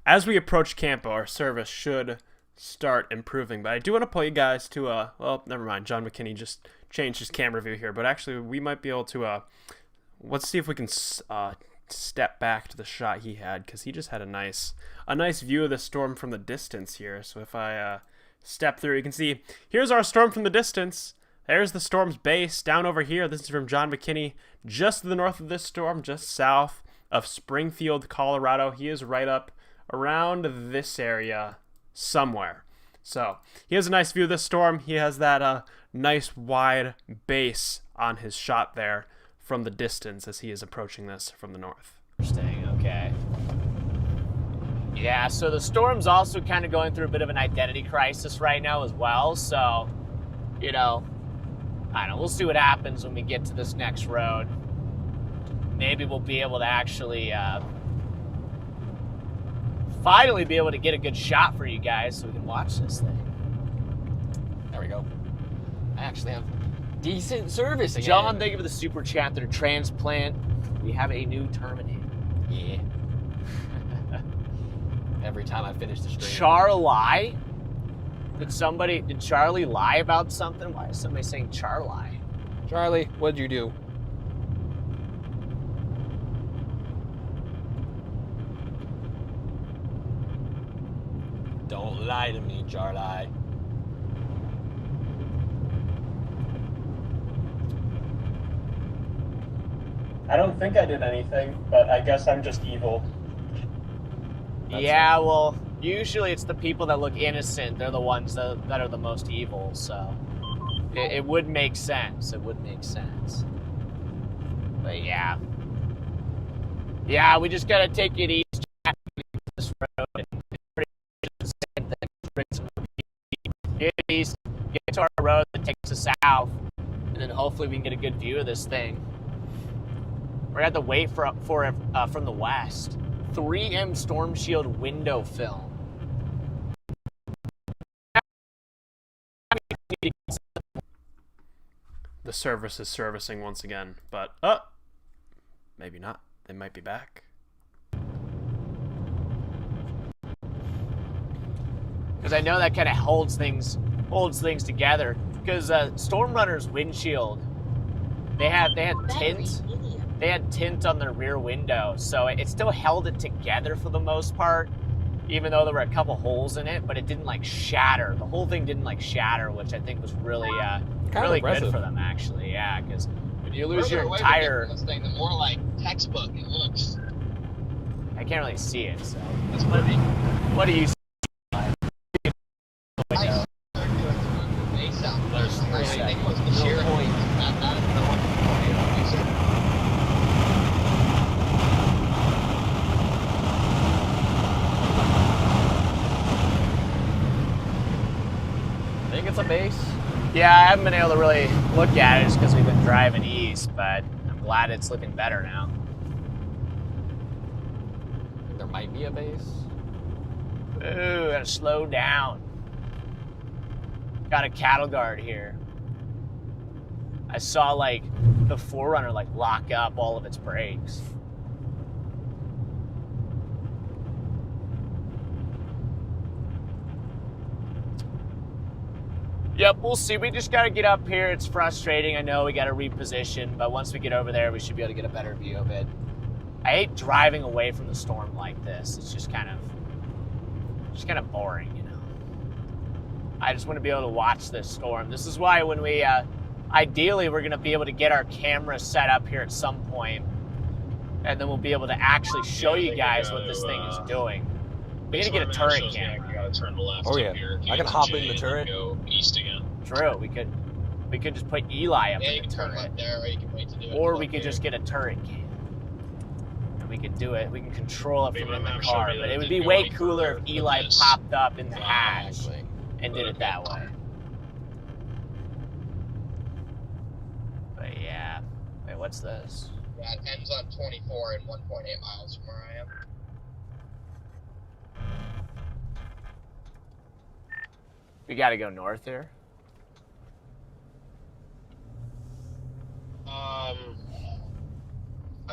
As we approach Campo, our service should start improving. But I do want to pull you guys to well, never mind. John McKinney just changed his camera view here. But actually, we might be able to let's see if we can step back to the shot he had, because he just had a nice view of the storm from the distance here. So if I step through, you can see here's our storm from the distance. There's the storm's base down over here. This is from John McKinney, just to the north of this storm, just south of Springfield, Colorado. He is right up around this area somewhere. So he has a nice view of this storm. He has that nice wide base on his shot there from the distance as he is approaching this from the north. Interesting, okay. Yeah, so the storm's also kind of going through a bit of an identity crisis right now as well, so, you know, I don't know, we'll see what happens when we get to this next road. Maybe we'll be able to actually finally be able to get a good shot for you guys so we can watch this thing. There we go. I actually have decent service again. John, thank you for the super chat there. Transplant. We have a new Terminator. Yeah. Every time I finish the stream. Charlie? Did Charlie lie about something? Why is somebody saying Charlie? Charlie, what'd you do? Don't lie to me, Charlie. I don't think I did anything, but I guess I'm just evil. Yeah, well, usually it's the people that look innocent. They're the ones that are the most evil, so it would make sense. It would make sense. But yeah. Yeah, we just gotta take it east this road and pretty much the same thing. Bring some people. Get east, get to our road that takes us south, and then hopefully we can get a good view of this thing. We're gonna have to wait for it from the west. 3M Storm Shield window film. The service is servicing once again, but maybe not. They might be back. Because I know that kind of holds things together. Because Storm Runner's windshield, they had tint. They had tint on their rear window, so it still held it together for the most part, even though there were a couple holes in it, but it didn't like shatter. The whole thing didn't like shatter, which I think was really really good for them actually. Yeah, because when you lose your entire this thing, the more like textbook it looks. I can't really see it, so That's what I mean. what do you see? I think it's a base. Yeah, I haven't been able to really look at it just because we've been driving east, but I'm glad it's looking better now. There might be a base. Ooh, gotta slow down. Got a cattle guard here. I saw like the Forerunner like lock up all of its brakes. Yep, we'll see. We just got to get up here. It's frustrating. I know we got to reposition, but once we get over there, we should be able to get a better view of it. I hate driving away from the storm like this. It's just kind of boring, you know. I just want to be able to watch this storm. This is why when we, ideally, we're going to be able to get our camera set up here at some point, and then we'll be able to actually show you guys what this thing is doing. We need to get a turret camera. You gotta turn left. Oh yeah, I can hop in the turret. Go east again. True, we could just put Eli up Yeah, in you the can turn turret. right there, or you can wait to do it. Or we could just get a turret cam. And we could do it. We can control it from in the car. But it would be way cooler if Eli popped up in the hatch and did it that way. But yeah. Wait, what's this? Yeah, it ends on 24 and 1.8 miles from where I am. We gotta go north here.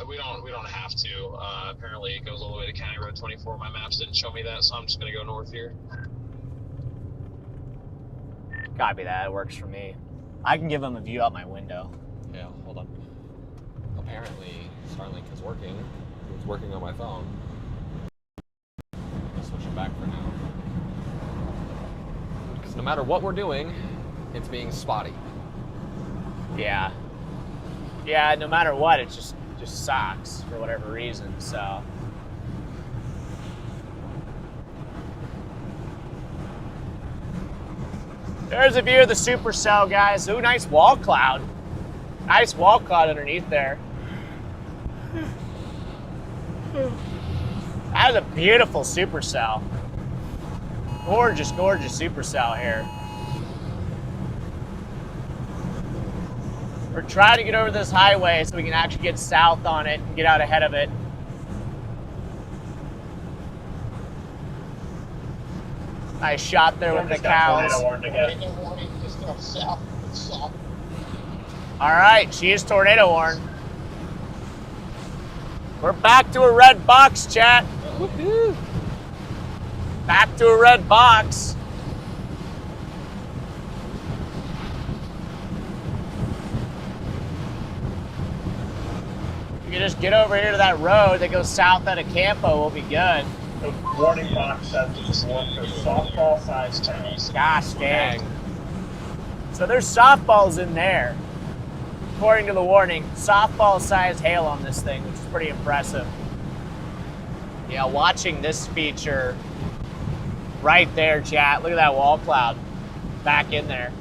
We don't have to. Apparently it goes all the way to County Road 24. My maps didn't show me that, so I'm just gonna go north here. Copy that. It works for me. I can give them a view out my window. Yeah, hold on. Apparently Starlink is working. It's working on my phone. I'll switch it back for now. Because no matter what we're doing, it's being spotty. Yeah. Yeah, no matter what, it just sucks for whatever reason, so. There's a view of the supercell, guys. Ooh, nice wall cloud. Nice wall cloud underneath there. That is a beautiful supercell. Gorgeous, gorgeous supercell here. We're trying to get over this highway so we can actually get south on it and get out ahead of it. Nice shot there with the cows. Just go south. South. All right, she is tornado warned. We're back to a red box, chat. Woohoo! Back to a red box. You can just get over here to that road that goes south out of Campo. We'll be good. The warning box says it's warned for softball-sized tennis. Gosh dang. So there's softballs in there. According to the warning, softball-sized hail on this thing, which is pretty impressive. Yeah, watching this feature right there, chat. Look at that wall cloud back in there.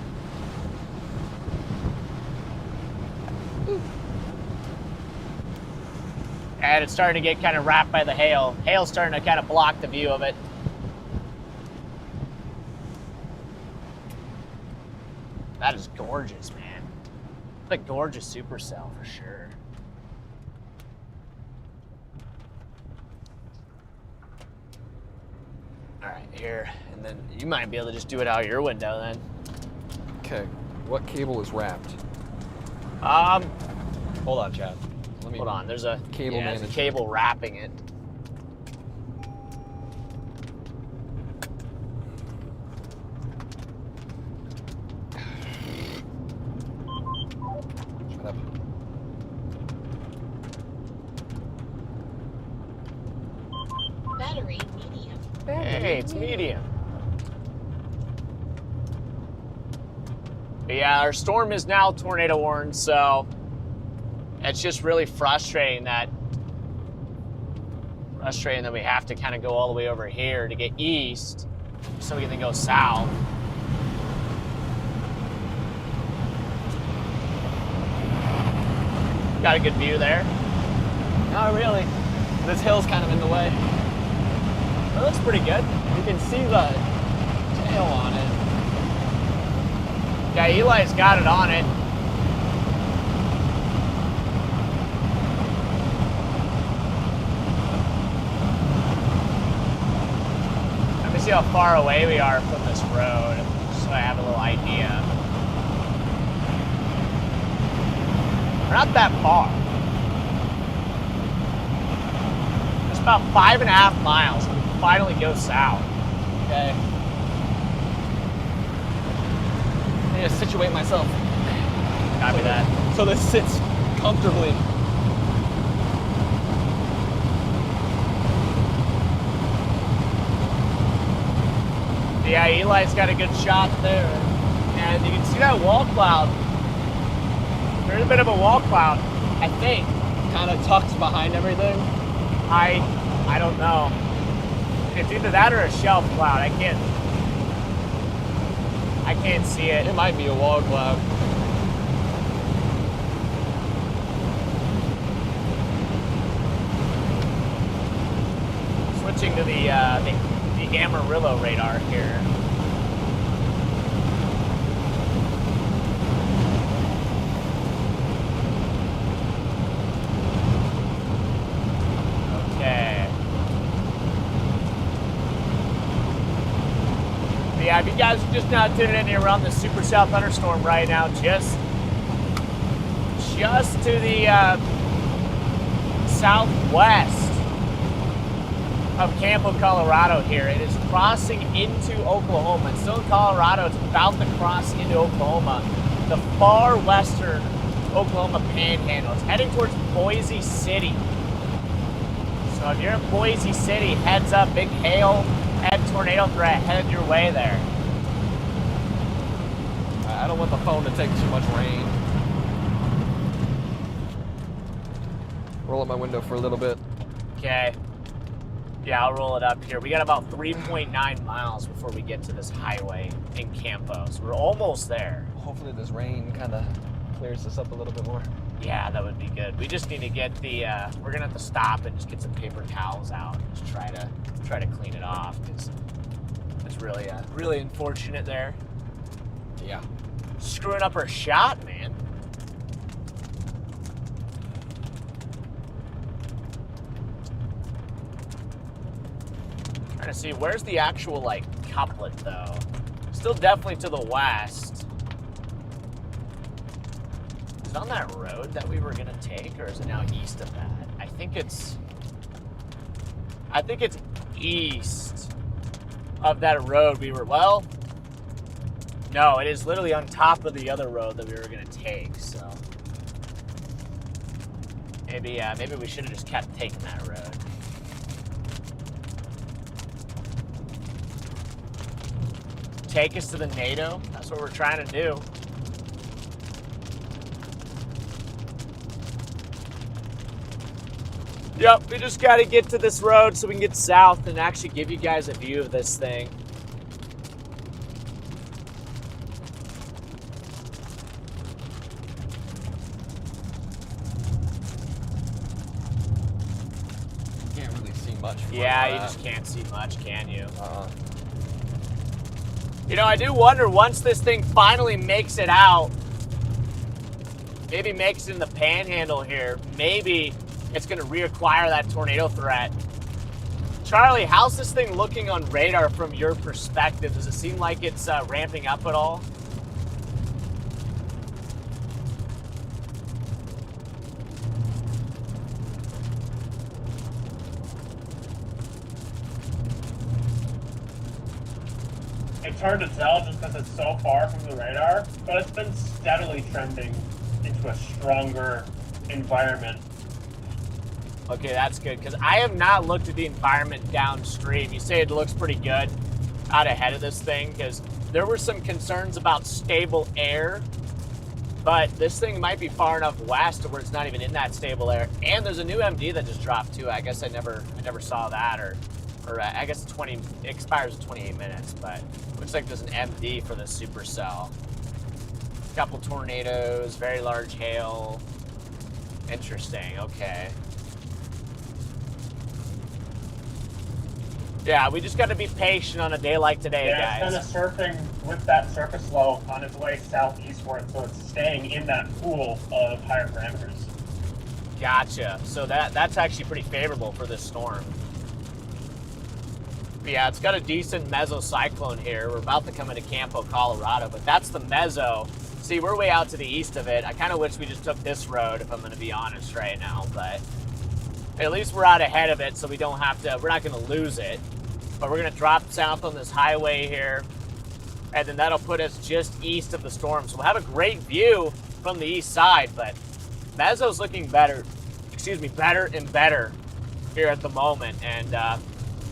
And it's starting to get kind of wrapped by the hail. Hail's starting to kind of block the view of it. That is gorgeous, man. It's a gorgeous supercell for sure. All right, here, and then you might be able to just do it out your window then. Okay, what cable is wrapped? Hold on, Chad. Let me Hold on, there's a cable there's a management. cable wrapping it. Shut up. Battery medium. Hey, it's medium. But yeah, our storm is now tornado warned, so it's just really frustrating that we have to kind of go all the way over here to get east so we can then go south. Got a good view there. Not really. This hill's kind of in the way. That looks pretty good. You can see the tail on it. Yeah, Eli's got it on it. Let me see how far away we are from this road, so I have a little idea. We're not that far. It's about 5.5 miles. We can finally go south. Okay. I need to situate myself. Copy that. So this sits comfortably. Yeah, Eli's got a good shot there. And you can see that wall cloud. There's a bit of a wall cloud, I think. Kind of tucked behind everything. I don't know. It's either that or a shelf cloud. I can't see it. It might be a wall cloud. Switching to the Amarillo radar here. Okay. Yeah, if you guys are just now tuning in here, we're on the supercell thunderstorm right now, just to the southwest of Campo, Colorado here. It is crossing into Oklahoma. It's still in Colorado. It's about to cross into Oklahoma. The far western Oklahoma panhandle. It's heading towards Boise City. So if you're in Boise City, heads up, big hail and tornado threat headed your way there. I don't want the phone to take too much rain. Roll up my window for a little bit. Okay. Yeah, I'll roll it up here. We got about 3.9 miles before we get to this highway in Campo, so we're almost there. Hopefully this rain kind of clears this up a little bit more. Yeah, that would be good. We just need to get the. We're gonna have to stop and just get some paper towels out and just try to clean it off because it's really unfortunate there. Yeah. Screwing up our shot, man. Trying to see where's the actual like couplet though. Still definitely to the west. Is it on that road that we were gonna take, or is it now east of that? I think it's east of that road we were. Well, no, it is literally on top of the other road that we were gonna take. So maybe we should have just kept taking that road. Take us to the NATO. That's what we're trying to do. Yep, we just got to get to this road so we can get south and actually give you guys a view of this thing. You can't really see much. Yeah, you just can't see much, can you? You know, I do wonder, once this thing finally makes it out, maybe makes it in the panhandle here, maybe it's going to reacquire that tornado threat. Charlie, how's this thing looking on radar from your perspective? Does it seem like it's ramping up at all? It's hard to tell just because it's so far from the radar, but it's been steadily trending into a stronger environment. Okay, that's good, because I have not looked at the environment downstream. You say it looks pretty good out ahead of this thing, because there were some concerns about stable air, but this thing might be far enough west to where it's not even in that stable air. And there's a new MD that just dropped too. I guess I never saw that, or I guess it expires in 28 minutes, but looks like there's an MD for the supercell. Couple tornadoes, very large hail. Interesting, okay. Yeah, we just got to be patient on a day like today, guys. Yeah, it's kind of surfing with that surface low on its way southeastward, so it's staying in that pool of higher parameters. Gotcha. So that's actually pretty favorable for this storm. But yeah, it's got a decent mesocyclone here. We're about to come into Campo, Colorado, but that's the meso. See, we're way out to the east of it. I kind of wish we just took this road, if I'm going to be honest right now, but at least we're out ahead of it, so we don't have to, we're not going to lose it. But we're going to drop south on this highway here, and then that'll put us just east of the storm. So we'll have a great view from the east side, but meso's looking better, better and better here at the moment. And I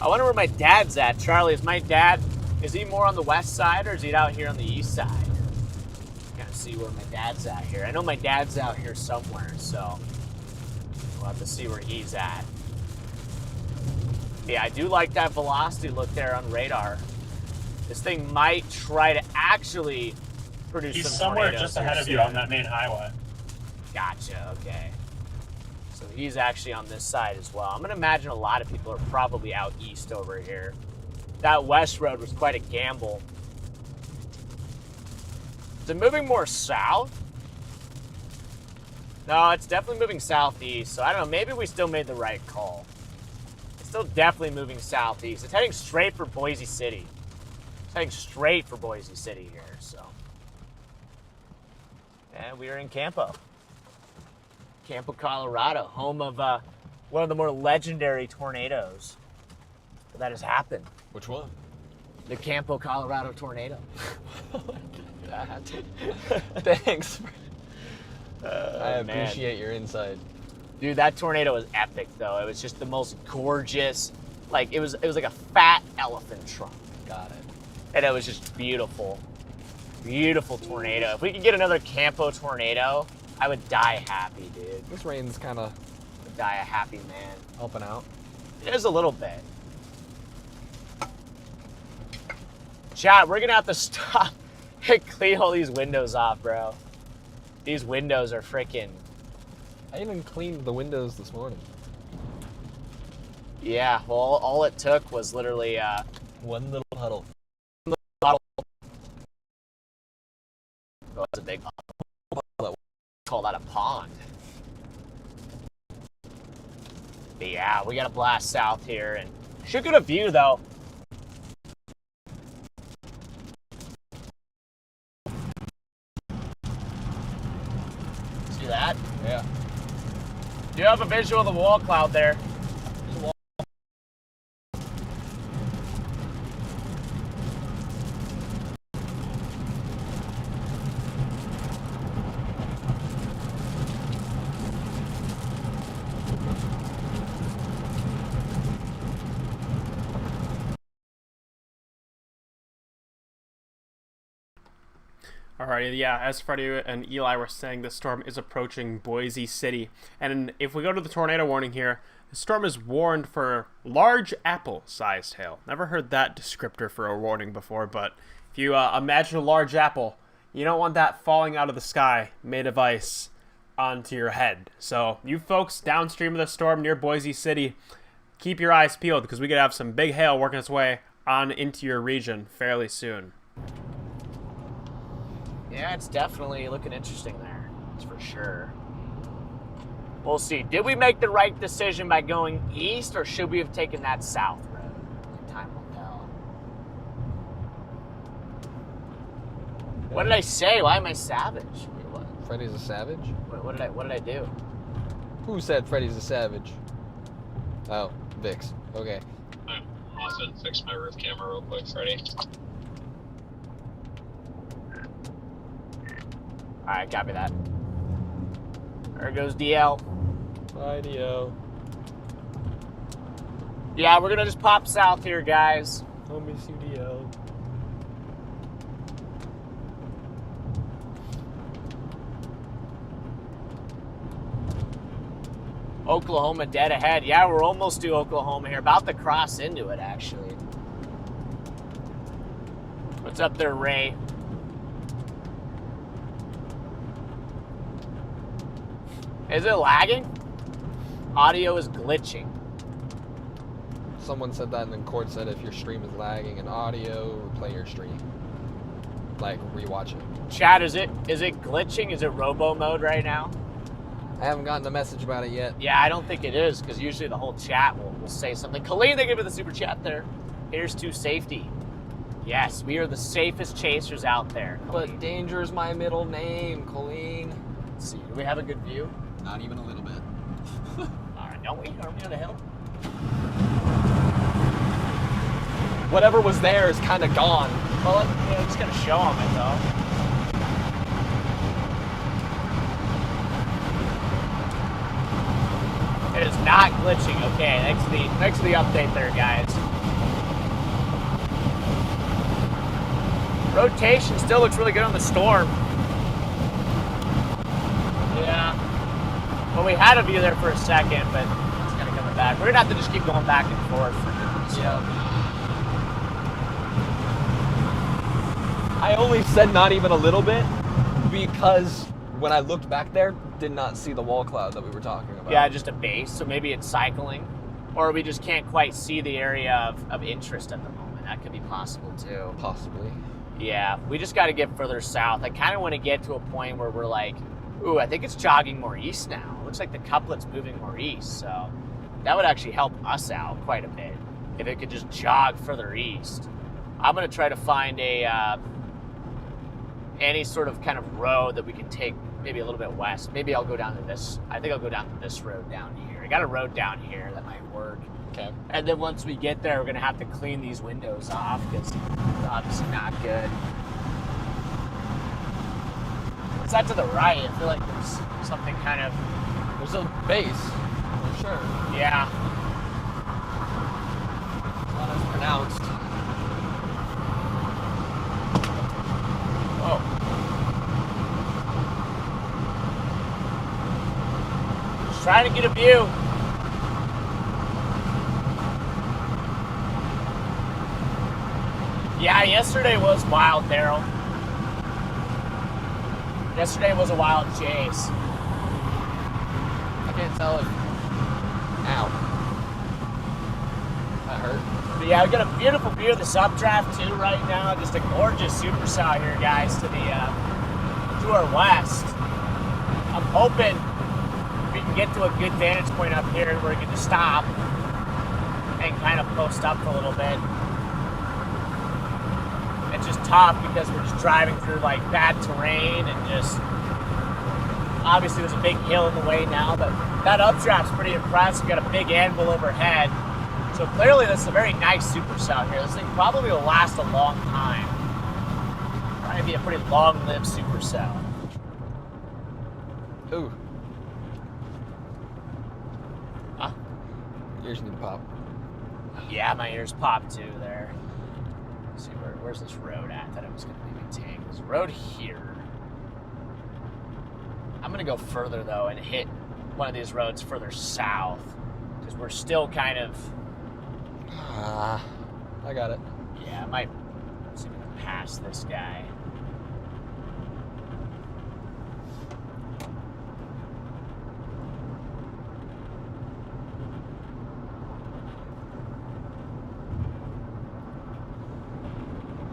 wonder where my dad's at. Charlie, is he more on the west side, or is he out here on the east side? Gotta see where my dad's at here. I know my dad's out here somewhere, so we'll have to see where he's at. Yeah, I do like that velocity look there on radar. This thing might try to actually produce He's some somewhere tornadoes just ahead of you on that main highway. Gotcha, okay. So he's actually on this side as well. I'm going to imagine a lot of people are probably out east over here. That west road was quite a gamble. Is it moving more south? No, it's definitely moving southeast. So I don't know, maybe we still made the right call. It's still definitely moving southeast. It's heading straight for Boise City. It's heading straight for Boise City here, so. And we are in Campo. Campo, Colorado, home of one of the more legendary tornadoes that has happened. Which one? The Campo, Colorado tornado. Thanks. I Man. appreciate your insight. Dude, that tornado was epic, though. It was just the most gorgeous, like, it was like a fat elephant trunk. Got it. And it was just beautiful. Beautiful tornado. If we could get another Campo tornado, I would die happy, dude. This rain's kind of Die a happy man. helping out. It is a little bit. Chat, we're gonna have to stop and clean all these windows off, bro. These windows are freaking. I even cleaned the windows this morning. Yeah, well, all it took was literally one little puddle. Oh, that's a big puddle. Call that a pond. But yeah, we gotta blast south here and should get a view though. See that? Yeah. Do you have a visual of the wall cloud there? Alrighty, yeah, as Freddy and Eli were saying, the storm is approaching Boise City. And if we go to the tornado warning here, the storm is warned for large apple-sized hail. Never heard that descriptor for a warning before, but if you imagine a large apple, you don't want that falling out of the sky, made of ice, onto your head. So you folks downstream of the storm near Boise City, keep your eyes peeled because we could have some big hail working its way on into your region fairly soon. Yeah, it's definitely looking interesting there. That's for sure. We'll see. Did we make the right decision by going east, or should we have taken that south road? Time will tell. What did I say? Why am I savage? Wait, what? Freddy's a savage? What did I do? Who said Freddy's a savage? Oh, Vix. Okay. I'm off and fix my roof camera real quick, Freddy. Alright, copy that. There goes DL. Bye, DL. Yeah, we're gonna just pop south here, guys. I'll miss you, DL. Oklahoma dead ahead. Yeah, we're almost to Oklahoma here. About to cross into it, actually. What's up there, Ray? Is it lagging? Audio is glitching. Someone said that, and then Court said if your stream is lagging in audio, replay your stream. Like, rewatch it. Chat, is it glitching? Is it robo mode right now? I haven't gotten a message about it yet. Yeah, I don't think it is, because usually the whole chat will say something. Colleen, thank you for the super chat there. Here's to safety. Yes, we are the safest chasers out there. But danger is my middle name, Colleen. Let's see, do we have a good view? Not even a little bit. Alright, don't we? Are we on the hill? Whatever was there is kind of gone. Well, yeah, it's gonna show on it though. It is not glitching. Okay, thanks for the update there, guys. Rotation still looks really good on the storm. Yeah. Well, we had a view there for a second, but it's kind of coming back. We're gonna have to just keep going back and forth for this. Yeah. I only said not even a little bit because when I looked back there, did not see the wall cloud that we were talking about. Yeah, just a base, so maybe it's cycling. Or we just can't quite see the area of interest at the moment. That could be possible too. Possibly. Yeah, we just got to get further south. I kind of want to get to a point where we're like, ooh, I think it's jogging more east now. Looks like the couplet's moving more east, so that would actually help us out quite a bit if it could just jog further east. I'm going to try to find a any sort of kind of road that we can take maybe a little bit west. Maybe I'll go down to this. I think I'll go down to this road down here. I got a road down here that might work. Okay. And then once we get there, we're going to have to clean these windows off because it's obviously not good. What's that to the right? I feel like there's something kind of... There's a base, for sure. Yeah. It's not as pronounced. Whoa. Just trying to get a view. Yeah, yesterday was wild, Daryl. Yesterday was a wild chase. I can't tell if. Ow. That hurt. But yeah, we got a beautiful view of this updraft too right now. Just a gorgeous supercell here, guys, to our west. I'm hoping we can get to a good vantage point up here where we can just stop and kind of post up for a little bit. It's just tough because we're just driving through like bad terrain and just obviously there's a big hill in the way now, but that updraft's pretty impressive. We've got a big anvil overhead. So clearly this is a very nice supercell here. This thing probably will last a long time. Probably be a pretty long-lived supercell. Ooh. Huh? Ears need to pop. Yeah, my ears popped too there. Let's see, where's this road at that I was going to maybe take? There's a road here. I'm going to go further though and hit one of these roads further south because we're still kind of... I got it. Yeah, I might see if we can pass this guy.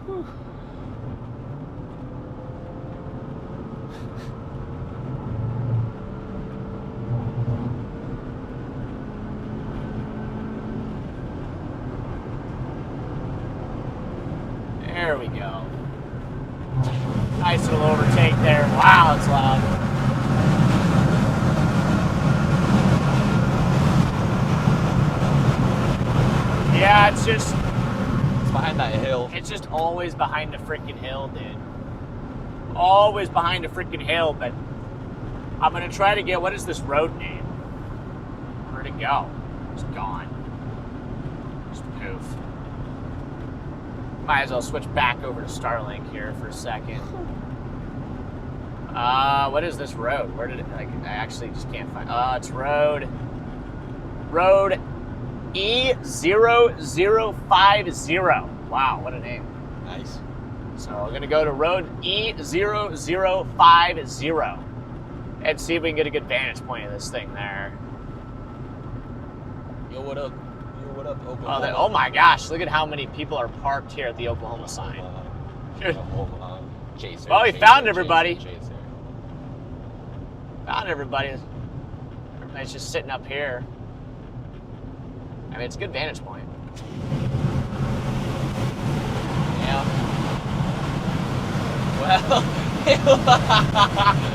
Whew. There we go. Nice little overtake there. Wow, it's loud. Yeah, it's just... It's behind that hill. It's just always behind a freaking hill, dude. Always behind a freaking hill, but I'm going to try to get... What is this road name? Where'd it go? It's gone. Just poof. Might as well switch back over to Starlink here for a second. What is this road? Where did it... I actually just can't find... it's road E0050. Wow, what a name. Nice. So we're going to go to road E0050 and see if we can get a good vantage point of this thing there. Yo, what up? Yo, what up, Oklahoma? Oh my gosh, look at how many people are parked here at the Oklahoma sign. Chaser, Well, we chaser, found chaser, everybody. chaser. Found everybody. Everybody's just sitting up here. I mean, it's a good vantage point. Yeah. Well,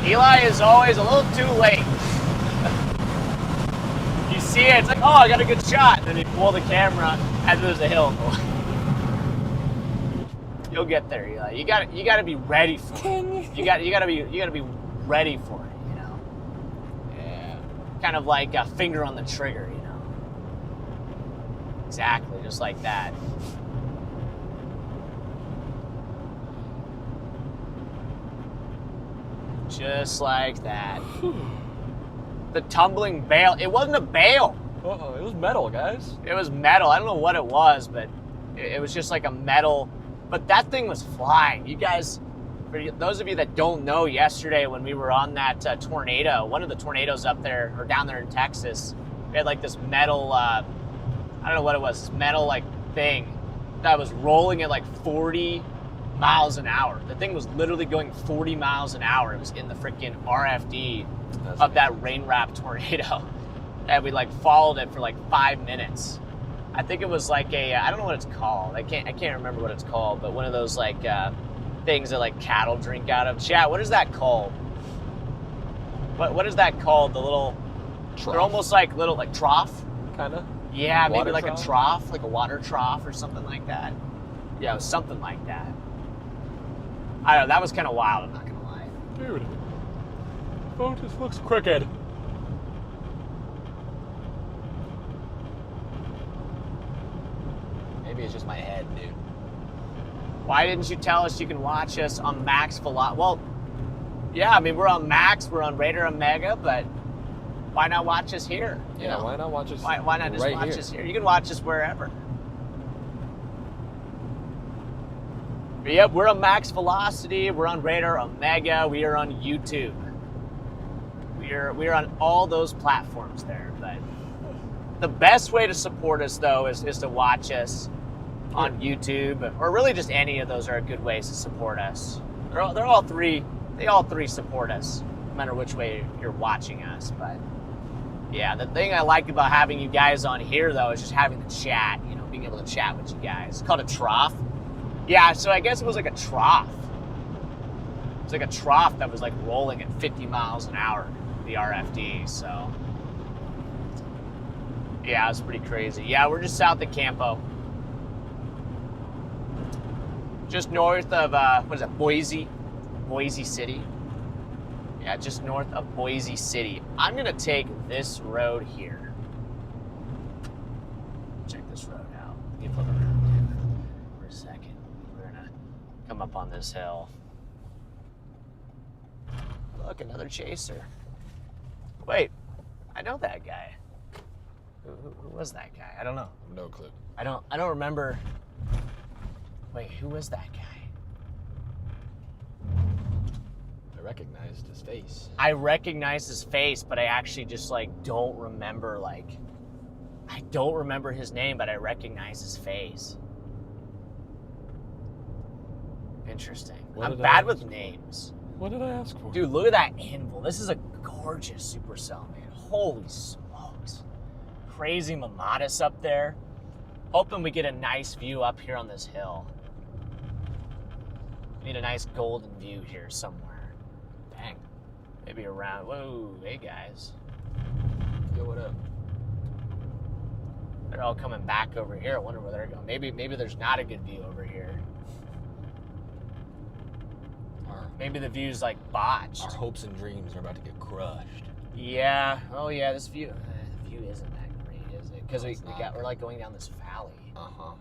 Eli is always a little too late. You see it, it's like, oh, I got a good shot. And then you pull the camera as there's a hill. You'll get there, Eli. You gotta be ready for it. You gotta be ready for it, you know. Yeah. Kind of like a finger on the trigger, you know. Exactly, just like that. Just like that. The tumbling bale. It wasn't a bale. Uh-oh, it was metal, guys. It was metal. I don't know what it was, but it was just like a metal. But that thing was flying. You guys, for those of you that don't know, yesterday when we were on that tornado, one of the tornadoes up there, or down there in Texas, we had like this metal, I don't know what it was, this metal like thing that was rolling at like 40 miles an hour. The thing was literally going 40 miles an hour. It was in the freaking RFD of that rain-wrapped tornado. And we like followed it for like 5 minutes. I think it was like a, I don't know what it's called. I can't remember what it's called, but one of those like things that like cattle drink out of. Chat, what is that called? What is that called? The little, Trough. They're almost like little, like trough? Kinda. Yeah, maybe Water like trough? a trough, like a water trough or something like that. Yeah, it was something like that. I don't know, that was kind of wild, I'm not gonna lie. Dude. Oh, it just looks crooked. Maybe it's just my head, dude. Why didn't you tell us you can watch us on max velocity? Well, yeah, I mean, we're on max, we're on Radar Omega, but why not watch us here? You know? Why not watch us Why not just right watch here? us here? You can watch us wherever. Yep, we're on max velocity. We're on Radar Omega. We are on YouTube. We are on all those platforms there. But the best way to support us, though, is to watch us on YouTube, or really just any of those are good ways to support us. They're all three. They all three support us, no matter which way you're watching us. But yeah, the thing I like about having you guys on here, though, is just having the chat. You know, being able to chat with you guys. It's called a trough. Yeah, so I guess it was like a trough. It's like a trough that was like rolling at 50 miles an hour, the RFD, so. Yeah, it was pretty crazy. Yeah, we're just south of Campo. Just north of, what is it, Boise? Boise City. Yeah, just north of Boise City. I'm gonna take this road here. Check this road out. Let me flip around for a second. We're gonna come up on this hill. Look, another chaser. Wait, I know that guy. Who was that guy? I don't know. No clue. I don't remember. Wait, who was that guy? I recognized his face. I recognized his face, but I actually just like don't remember I don't remember his name, but I recognize his face. Interesting. I'm bad with names. What did I ask for? Dude, look at that anvil. This is a gorgeous supercell, man. Holy smokes. Crazy Mamatis up there. Hoping we get a nice view up here on this hill. Need a nice golden view here somewhere. Dang. Maybe around. Whoa, hey guys. Yo, what up? They're all coming back over here. I wonder where they're going. Maybe there's not a good view over here. Maybe the view's like botched. Our hopes and dreams are about to get crushed. Yeah. Oh yeah, this view. The view isn't that great, is it? Because we're like going down this valley. Uh-huh.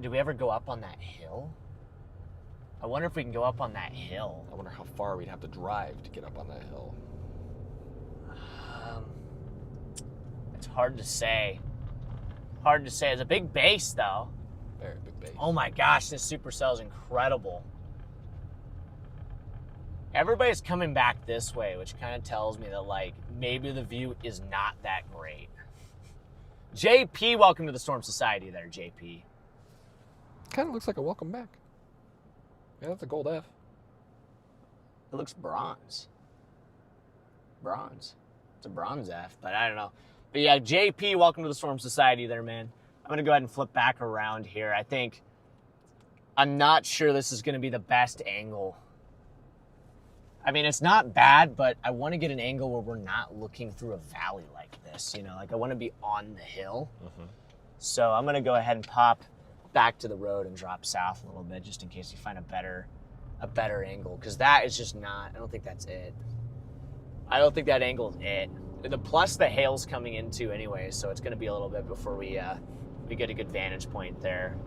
Do we ever go up on that hill? I wonder if we can go up on that hill. I wonder how far we'd have to drive to get up on that hill. It's hard to say. Hard to say. It's a big base, though. Very big base. Oh my gosh, this supercell is incredible. Everybody's coming back this way, which kind of tells me that, like, maybe the view is not that great. JP, welcome to the Storm Society there, JP. Kind of looks like a welcome back. Yeah, that's a gold F. It looks bronze. Bronze. It's a bronze F, but I don't know. But yeah, JP, welcome to the Storm Society there, man. I'm going to go ahead and flip back around here. I'm not sure this is going to be the best angle. I mean, it's not bad, but I want to get an angle where we're not looking through a valley like this. You know, like I want to be on the hill. Mm-hmm. So I'm going to go ahead and pop back to the road and drop south a little bit just in case you find a better angle. Because that is just not, I don't think that's it. I don't think that angle is it. Plus the hail's coming in too anyway, so it's going to be a little bit before we get a good vantage point there.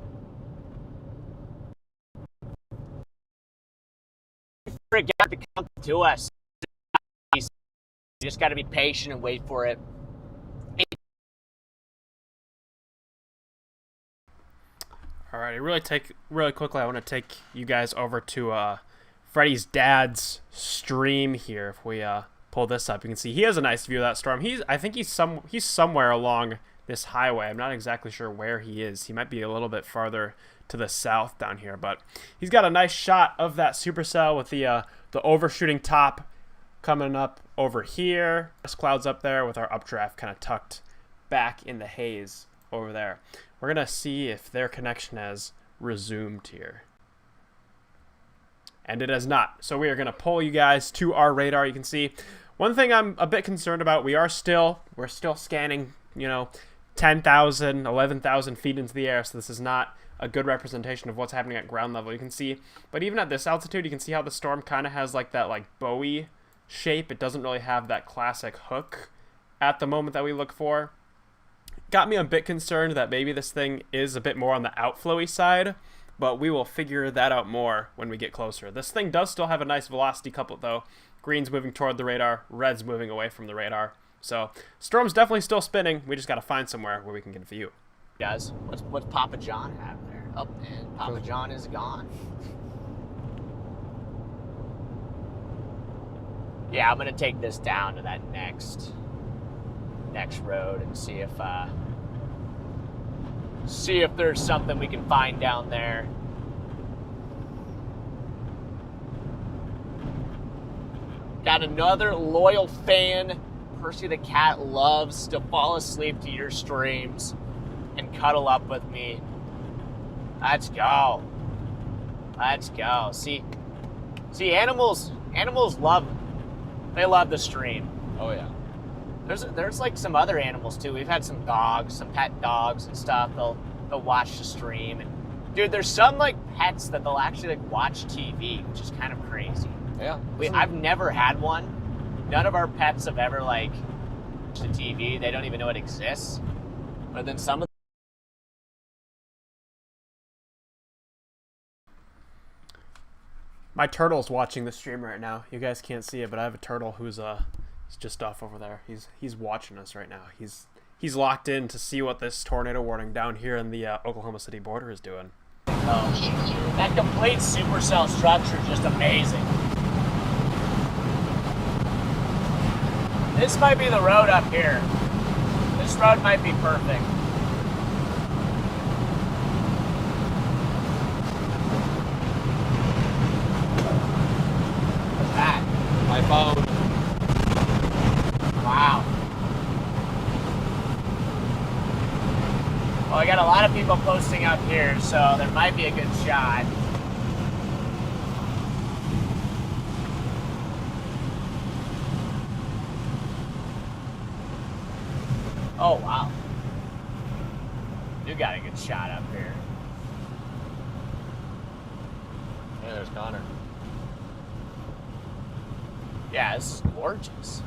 For a gap to come to us, you just got to be patient and wait for it. All right, really quickly, I want to take you guys over to Freddy's dad's stream here. If we pull this up, you can see he has a nice view of that storm. I think he's somewhere along this highway. I'm not exactly sure where he is. He might be a little bit farther to the south down here, but he's got a nice shot of that supercell with the overshooting top coming up over here. There's clouds up there with our updraft kind of tucked back in the haze over there. We're gonna see if their connection has resumed here. And it has not. So we are gonna pull you guys to our radar. You can see one thing I'm a bit concerned about. We're still scanning, 10,000, 11,000 feet into the air. So this is not a good representation of what's happening at ground level. You can see, but even at this altitude, you can see how the storm kind of has like that Bowie shape. It doesn't really have that classic hook at the moment that we look for. Got me a bit concerned that maybe this thing is a bit more on the outflowy side, but we will figure that out more when we get closer. This thing does still have a nice velocity couplet though. Green's moving toward the radar, red's moving away from the radar. So storm's definitely still spinning. We just got to find somewhere where we can get a view. Guys, what's Papa John have there? Oh, and Papa John is gone. Yeah, I'm gonna take this down to that next road and see if there's something we can find down there. Got another loyal fan. Percy the cat loves to fall asleep to your streams and cuddle up with me. Let's go. Let's go. See, animals love the stream. Oh yeah. There's like some other animals too. We've had some dogs, some pet dogs and stuff. They'll watch the stream, and dude, there's some like pets that they'll actually like watch TV, which is kind of crazy. Yeah. I've never had one. None of our pets have ever like watched the TV. They don't even know it exists. But then some of My turtle's watching the stream right now. You guys can't see it, but I have a turtle who's he's just off over there. He's watching us right now. He's locked in to see what this tornado warning down here in the Oklahoma City border is doing. Oh, that complete supercell structure is just amazing. This might be the road up here. This road might be perfect. What's that? My phone. Wow. Well, I got a lot of people posting up here, so there might be a good shot. Oh, wow. You got a good shot up here. Yeah, there's Connor. Yeah, this is gorgeous.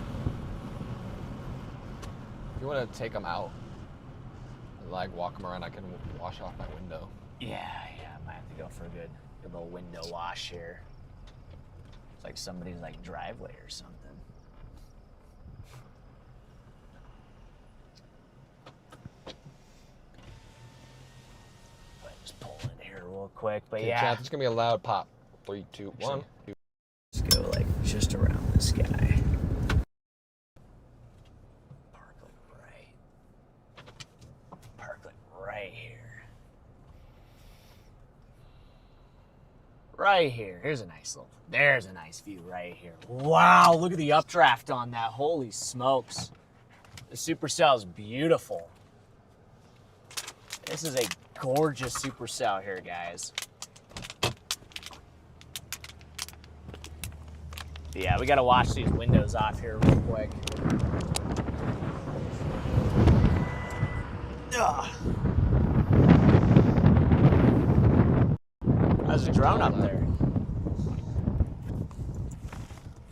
If you want to take them out and like walk them around, I can wash off my window. Yeah, I might have to go for a good little window wash here. It's like somebody's like driveway or something. Just pull in here real quick, but Okay, yeah. chat, there's gonna be a loud pop. 3, 2, 1. Let's go like just around this guy. Park like right here. Right here. There's a nice view right here. Wow, look at the updraft on that. Holy smokes. The supercell is beautiful. This is a gorgeous supercell here, guys. Yeah, we gotta wash these windows off here real quick. Ugh. There's a drone up there.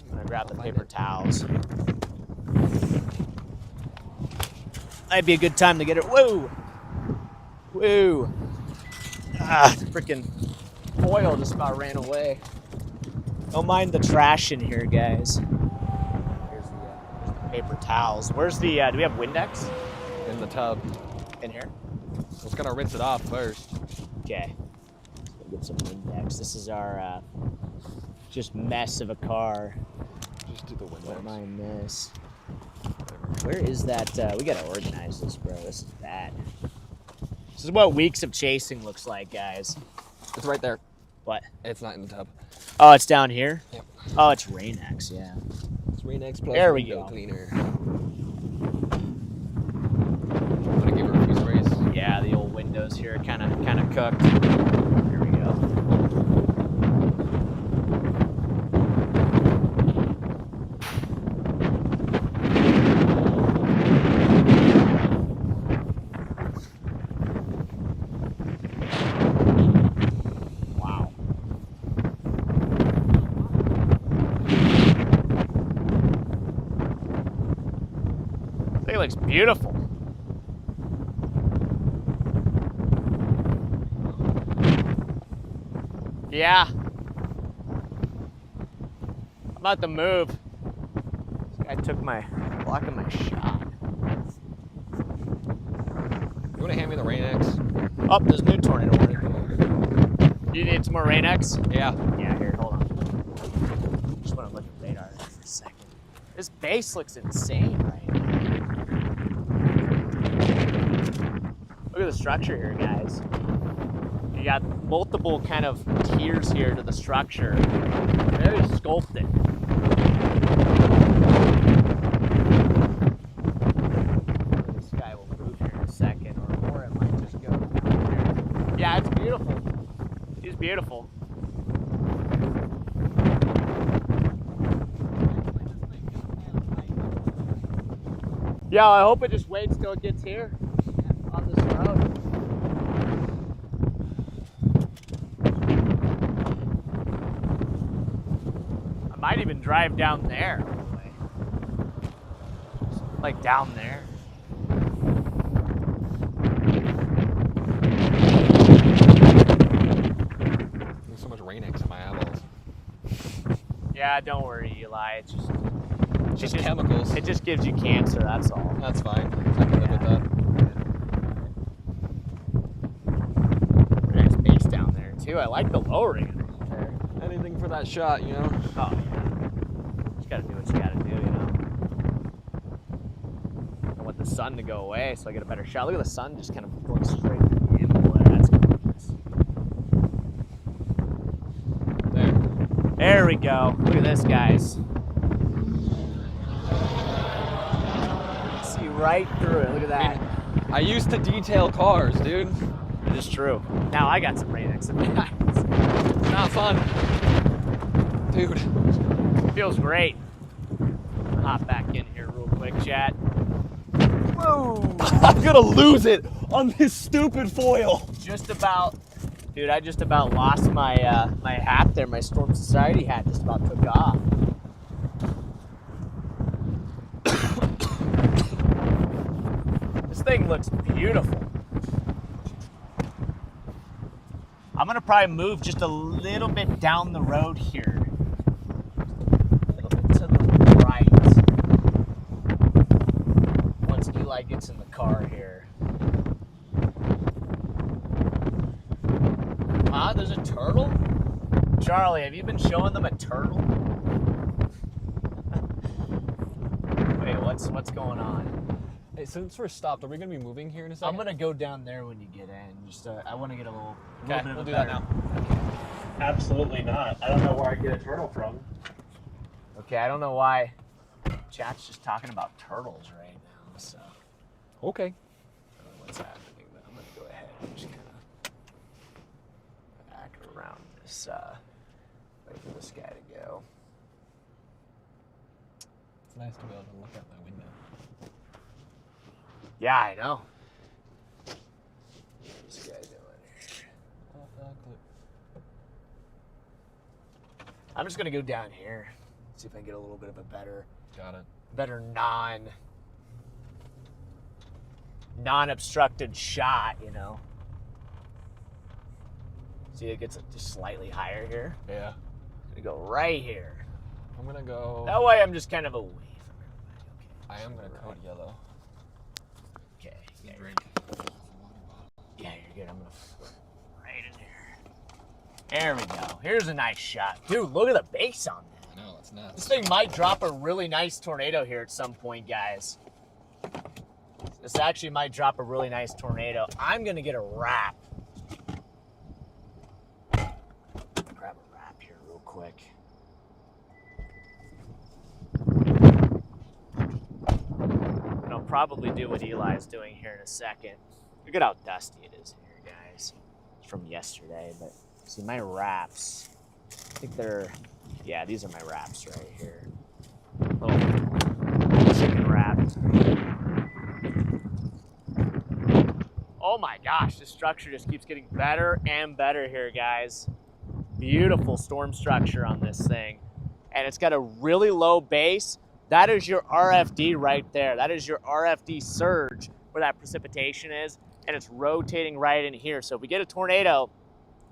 I'm gonna grab the paper towels. Might be a good time to get it. Whoa! Whoa! Ah, freaking foil just about ran away. Don't mind the trash in here, guys. Here's the paper towels. Where's the, do we have Windex? In the tub. In here? I was gonna rinse it off first. Okay. Let's go get some Windex. This is our, just mess of a car. Just do the Windex. Don't mind this. Where is that, we gotta organize this, bro. This is bad. This is what weeks of chasing looks like, guys. It's right there. What? It's not in the tub. Oh, it's down here? Yep. Oh, it's Rain-X, yeah. It's Rain-X plus there we window go. cleaner. I'm gonna give her a few sprays. Yeah, the old windows here kind of cooked. Here we go. Wow. I think it looks beautiful. Yeah. I'm about to move. This guy took blocking my shot. You wanna hand me the Rain-X? Oh, there's a new tornado warning. You need some more Rain-X? Yeah. Yeah, here, hold on. Just want to look at radar for a second. This base looks insane right now. Look at the structure here, guys. You got multiple kind of tiers here to the structure. Very sculpted. This guy will move here in a second, or it might just go here. Yeah, it's beautiful. It's beautiful. Yeah, I hope it just waits till it gets here on this road. I might even drive down there all the way. Like down there. There's so much Rain-X in my eyeballs. Yeah, don't worry, Eli. It's just chemicals. It just gives you cancer, that's all. That's fine. I can live with that. There's base down there too. I like the lowering there. Anything for that shot, you know? Oh yeah. Just gotta do what you gotta do, you know. I want the sun to go away so I get a better shot. Look at the sun just kind of going straight in. Boy, that's gorgeous. There we go. Look at this, guys. See right through it. Look at that. I used to detail cars, dude. It is true. Now I got some Rain-X in my eyes. It's not fun. Dude. Feels great. Hop back in here real quick, chat. Whoa! I'm gonna lose it on this stupid foil. Just about, dude. I just about lost my my hat there. My Storm Society hat just about took off. This thing looks beautiful. I'm gonna probably move just a little bit down the road here. A little bit to the right. Once Eli gets in the car here. Ah, there's a turtle? Charlie, have you been showing them a turtle? Wait, what's going on? Hey, since we're stopped, are we gonna be moving here in a second? I'm gonna go down there when you get in. Just I want to get a little Okay, bit of we'll a do better. that now. Absolutely not. I don't know where I get a turtle from. Okay, I don't know why chat's just talking about turtles right now. So Okay. I don't know what's happening, but I'm gonna go ahead and just kind of act around this. Wait for this guy to go. It's nice to be able to look out my window. Yeah, I know. What's this guy doing here? I'm just gonna go down here, see if I can get a little bit of a better non-obstructed shot, you know. See, it gets just slightly higher here. Yeah. I'm gonna go right here. I'm gonna go. That way I'm just kind of away from everybody. Okay. I am gonna code yellow. Okay. Yeah, you're good. I'm gonna right in here. There we go. Here's a nice shot. Dude, look at the base on that. I know, it's nuts. This thing might drop a really nice tornado here at some point, guys. This actually might drop a really nice tornado. I'm gonna get a wrap. Grab a wrap here real quick. And I'll probably do what Eli's doing here in a second. Look at how dusty it is here, guys. It's from yesterday, but see my wraps. I think they're, yeah, these are my wraps right here. Little chicken wrap. Oh my gosh, this structure just keeps getting better and better here, guys. Beautiful storm structure on this thing. And it's got a really low base. That is your RFD right there. That is your RFD surge where that precipitation is. And it's rotating right in here. So if we get a tornado,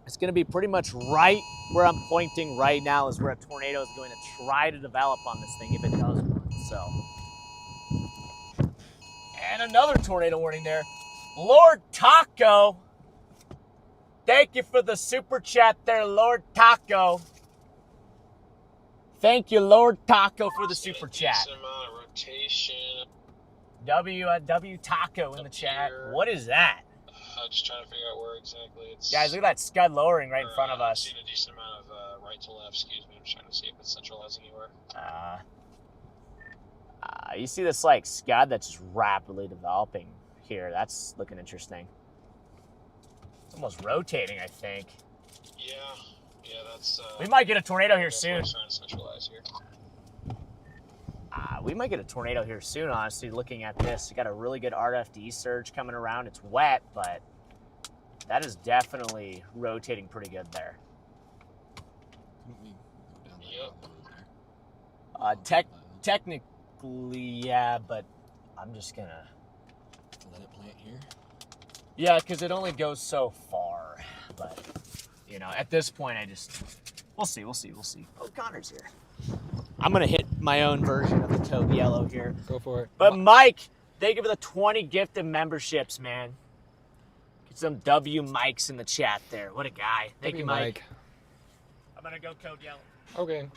it's gonna be pretty much right where I'm pointing right now is where a tornado is going to try to develop on this thing if it does one, so. And another tornado warning there. Lord Taco. Thank you for the super chat there, Lord Taco. Thank you, Lord Taco, for the super chat. Decent amount of rotation. W Taco in the chat. Here. What is that? I'm just trying to figure out where exactly it's. Guys, look at that scud lowering right in front of I'm us. seeing a decent amount of right to left. Excuse me. I'm just trying to see if it's centralizing anywhere. You see this like scud that's just rapidly developing here. That's looking interesting. It's almost rotating, I think. Yeah, that's. We might get a tornado here soon. Trying to centralize here. We might get a tornado here soon, honestly, looking at this. You got a really good RFD surge coming around. It's wet, but that is definitely rotating pretty good there. Technically, yeah, but I'm just going to let it plant here. Yeah, because it only goes so far. But, you know, at this point, we'll see. Oh, Connor's here. I'm going to hit my own version of the Taupe Yellow here. Go for it. But Mike, thank you for the 20 gifted memberships, man. Get some W Mikes in the chat there. What a guy. Thank you, Mike. I'm going to go Code Yellow. Okay.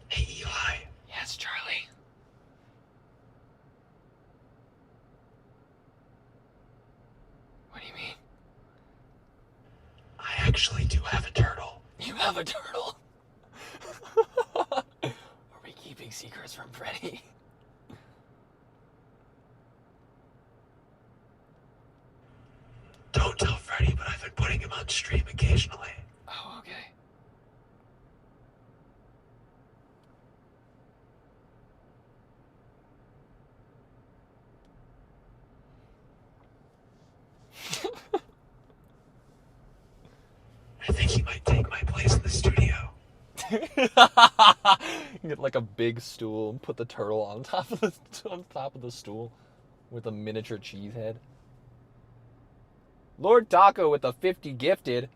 Hey, Eli. Yes, Charlie. What do you mean? I actually do have a turtle. You have a turtle? Are we keeping secrets from Freddy? Don't tell Freddy, but I've been putting him on stream occasionally. Oh, okay. I think he might take my place in the studio. Get like a big stool and put the turtle on top of the stool with a miniature cheese head. Lord Taco with the 50 gifted.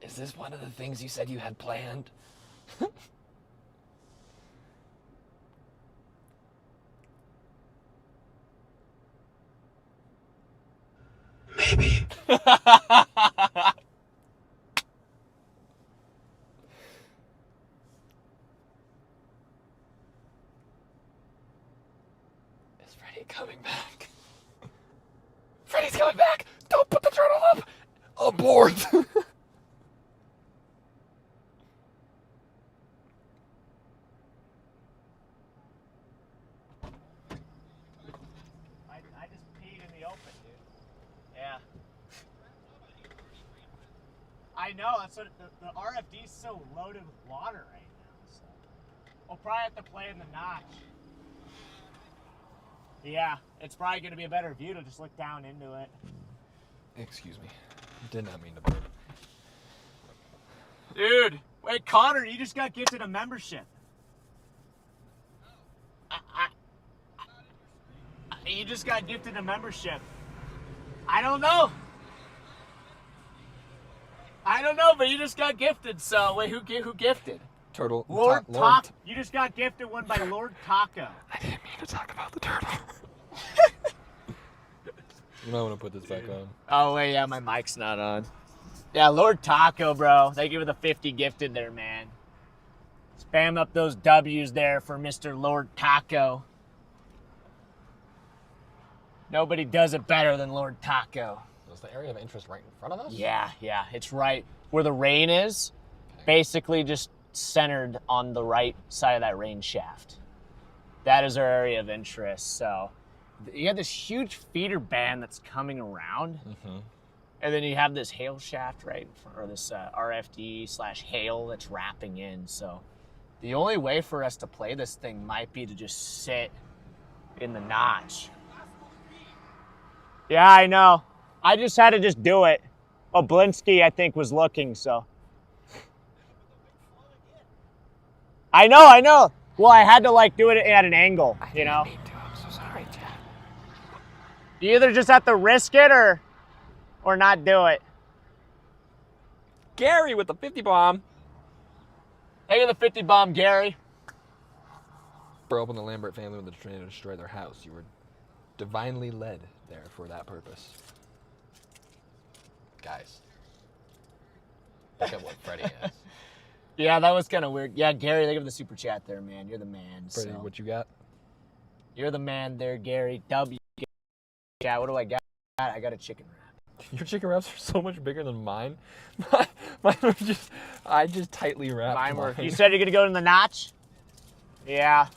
Is this one of the things you said you had planned? Maybe. Is Freddy coming back? Freddy's coming back! Don't put the turtle up! Abort! I just peed in the open, dude. Yeah. I know, that's what the RFD's so loaded with water right now. So we'll probably have to play in the notch. Yeah, it's probably going to be a better view to just look down into it. Excuse me. Did not mean to burp. Dude, wait, Connor, you just got gifted a membership. You just got gifted a membership. I don't know. But you just got gifted. So wait, who gifted? Turtle. Lord Taco. You just got gifted one by Lord Taco. I didn't mean to talk about the turtle. You might want to put this back on. Oh wait, yeah, my mic's not on. Yeah, Lord Taco, bro. Thank you for the 50 gifted there, man. Spam up those W's there for Mr. Lord Taco. Nobody does it better than Lord Taco. Was the area of interest right in front of us? Yeah. It's right where the rain is. Okay. Basically just centered on the right side of that rain shaft. That is our area of interest. So you have this huge feeder band that's coming around. Mm-hmm. And then you have this hail shaft right in front, or this RFD/hail that's wrapping in. So the only way for us to play this thing might be to just sit in the notch. Yeah, I know. I just had to just do it. Oblinsky, I think, was looking, so. I know. Well, I had to, do it at an angle, you know? I'm so sorry, Chad. You either just have to risk it or not do it. Gary with the 50 bomb. Hey, the 50 bomb, Gary. Bro, when the Lambert family when the tornado destroyed their house, you were divinely led there for that purpose. Guys, look at what Freddy is. Yeah, that was kind of weird. Yeah, Gary, thank you for the super chat there, man. You're the man. Freddy, So. what you got? You're the man there, Gary. W. Chat, what do I got? I got a chicken wrap. Your chicken wraps are so much bigger than mine. Mine were just, I just tightly wrapped mine. You said you're going to go in the notch? Yeah.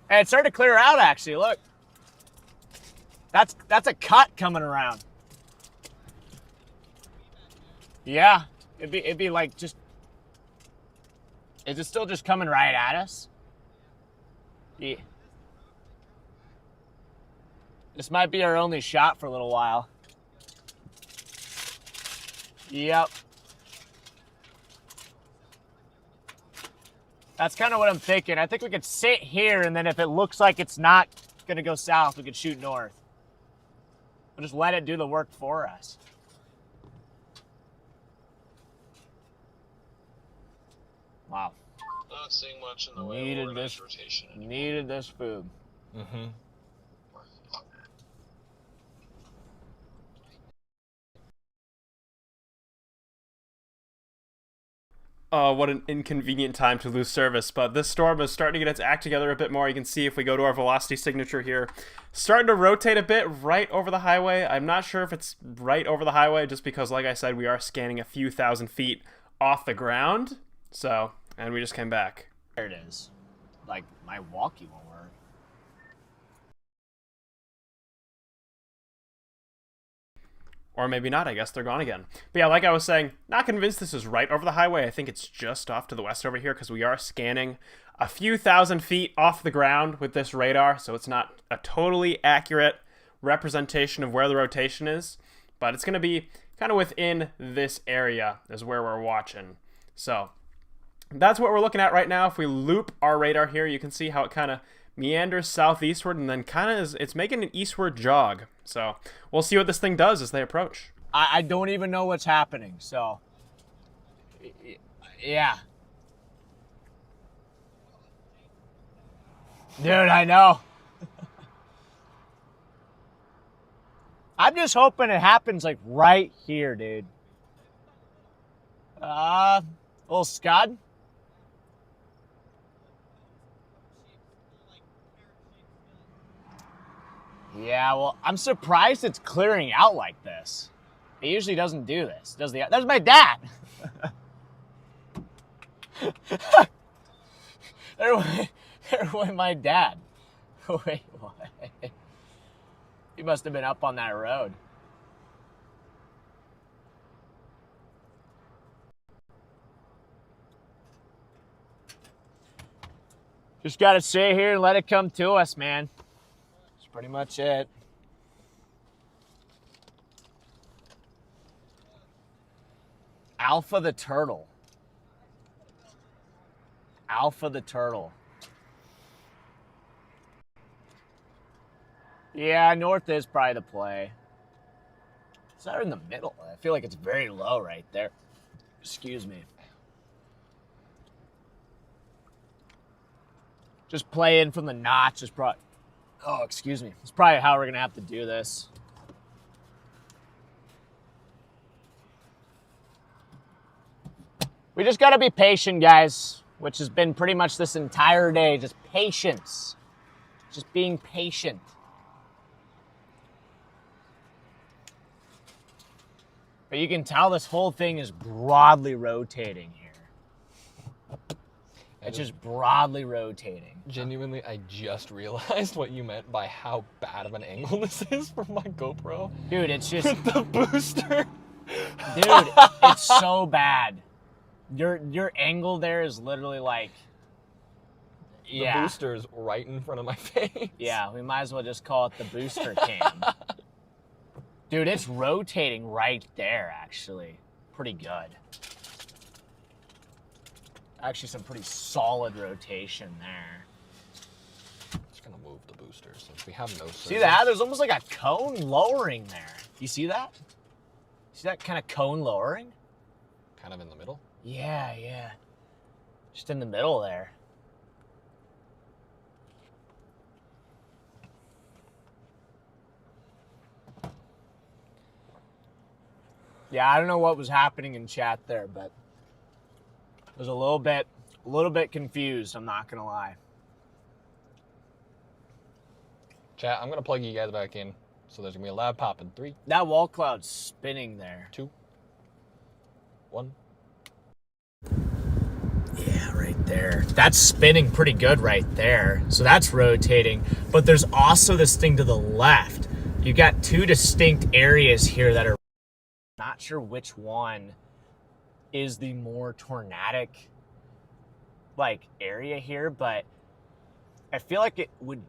Hey, it started to clear out, actually. Look. That's a cut coming around. Yeah. It'd be like just... Is it still just coming right at us? Yeah. This might be our only shot for a little while. Yep. That's kind of what I'm thinking. I think we could sit here, and then if it looks like it's not going to go south, we could shoot north. We'll just let it do the work for us. Wow. Not seeing much in the way Needed of this rotation. Needed this food. Mm-hmm. What an inconvenient time to lose service, but this storm is starting to get its act together a bit more. You can see if we go to our velocity signature here, starting to rotate a bit right over the highway. I'm not sure if it's right over the highway just because, like I said, we are scanning a few thousand feet off the ground. So, and we just came back. There it is. Like, my walkie won't work. Or maybe not, I guess they're gone again. But yeah, like I was saying, not convinced this is right over the highway. I think it's just off to the west over here because we are scanning a few thousand feet off the ground with this radar, so it's not a totally accurate representation of where the rotation is, but it's going to be kind of within this area is where we're watching. So that's what we're looking at right now. If we loop our radar here, you can see how it kind of meanders southeastward and then kind of it's making an eastward jog. So we'll see what this thing does as they approach. I don't even know what's happening, so yeah. Dude, I know. I'm just hoping it happens like right here, dude. Little scud. Yeah, well, I'm surprised it's clearing out like this. It usually doesn't do this. There's my dad. there went my dad. Wait, what? He must have been up on that road. Just gotta sit here and let it come to us, man. That's pretty much it. Alpha the turtle. Alpha the turtle. Yeah, north is probably the play. It's not in the middle. I feel like it's very low right there. Excuse me. Just play in from the notch is probably... Oh, excuse me. It's probably how we're going to have to do this. We just got to be patient, guys, which has been pretty much this entire day. Just patience. Just being patient. But you can tell this whole thing is broadly rotating here. It's just broadly rotating. Genuinely, I just realized what you meant by how bad of an angle this is from my GoPro. Dude, it's just... With the booster. Dude, it's so bad. Your angle there is literally like... The booster is right in front of my face. Yeah, we might as well just call it the booster cam. Dude, it's rotating right there, actually. Pretty good. Actually, some pretty solid rotation there. It's gonna move the booster since we have no. See that? There's almost like a cone lowering there. You see that? See that kind of cone lowering? Kind of in the middle. Yeah, yeah. Just in the middle there. Yeah, I don't know what was happening in chat there, but I was a little bit confused, I'm not gonna lie. Chat, I'm gonna plug you guys back in. So there's gonna be a loud pop in 3. That wall cloud's spinning there. 2, 1. Yeah, right there. That's spinning pretty good right there. So that's rotating. But there's also this thing to the left. You've got 2 distinct areas here that are not sure which one is the more tornadic like area here, but I feel like it would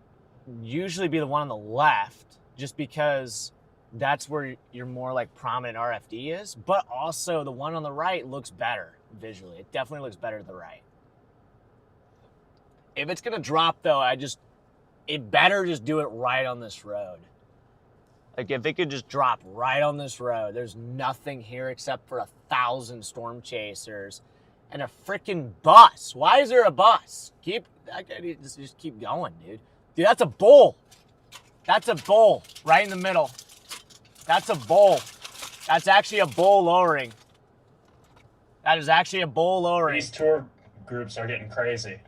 usually be the one on the left just because that's where your more like prominent RFD is, but also the one on the right looks better visually. It definitely looks better to the right. If it's gonna drop though, it better just do it right on this road. Like if it could just drop right on this road, there's nothing here except for 1,000 storm chasers and a freaking bus. Why is there a bus? Just keep going, dude. Dude, that's a bull. That's a bull right in the middle. That's a bull. That's actually a bull lowering. That is actually a bull lowering. These tour groups are getting crazy.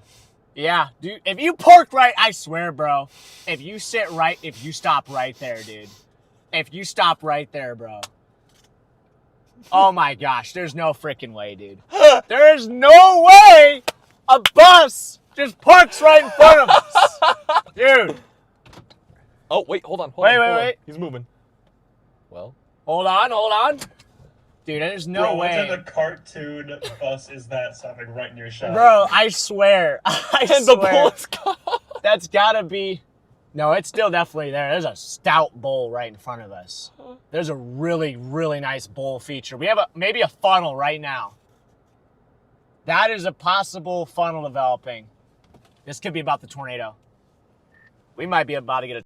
Yeah, dude. If you park right, I swear, bro. If you sit right, if you stop right there, dude. If you stop right there, bro. Oh my gosh, there's no freaking way, dude. There is no way a bus just parks right in front of us. Dude. Oh, wait, hold on. Wait. He's moving. Well. Hold on. Dude, there's no way. What type of cartoon bus is that stopping right in your shot? Bro, I swear. The bull's gone. That's gotta be... No, it's still definitely there. There's a stout bowl right in front of us. There's a really, really nice bowl feature. We have maybe a funnel right now. That is a possible funnel developing. This could be about the tornado. We might be about to get a...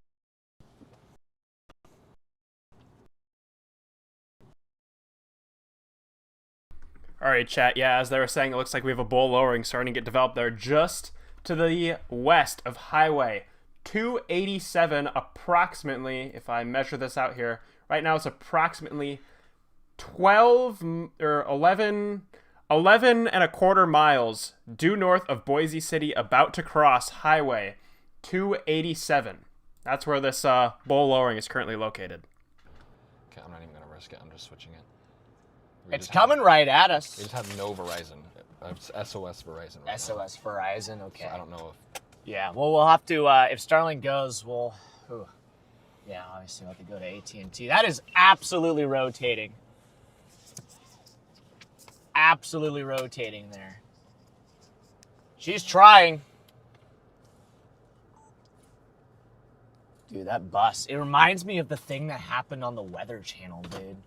All right, chat. Yeah, as they were saying, it looks like we have a bowl lowering starting to get developed there just to the west of Highway 287, approximately, if I measure this out here. Right now, it's approximately 11 and a quarter miles due north of Boise City, about to cross Highway 287. That's where this bowl lowering is currently located. Okay, I'm not even going to risk it. I'm just switching it. It's coming right at us. We just have no Verizon. It's SOS Verizon right SOS Verizon, okay. So I don't know if... Yeah, well, we'll have to, if Starlink goes, we'll... Yeah, obviously we'll have to go to AT&T. That is absolutely rotating. Absolutely rotating there. She's trying. Dude, that bus. It reminds me of the thing that happened on the Weather Channel, dude.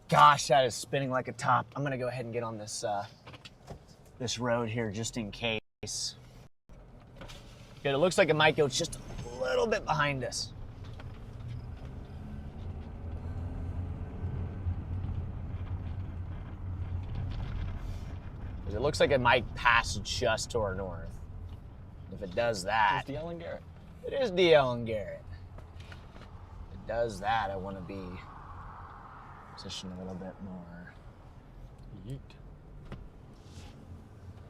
Gosh, that is spinning like a top. I'm gonna go ahead and get on this this road here just in case. Good, it looks like it might go just a little bit behind us. It looks like it might pass just to our north. If it does that... It's DL and Garrett. It is DL and Garrett. If it does that, I want to be positioned a little bit more. Yeet.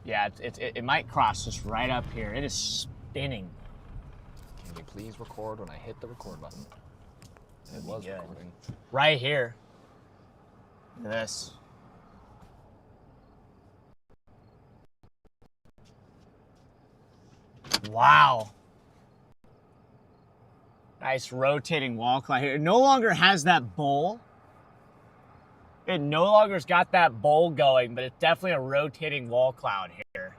Yeah, it might cross just right up here. It is spinning. Can you please record when I hit the record button? It was recording. Right here. Look at this. Wow. Nice rotating wall cloud here. It no longer has that bowl. It no longer's got that bowl going, but it's definitely a rotating wall cloud here.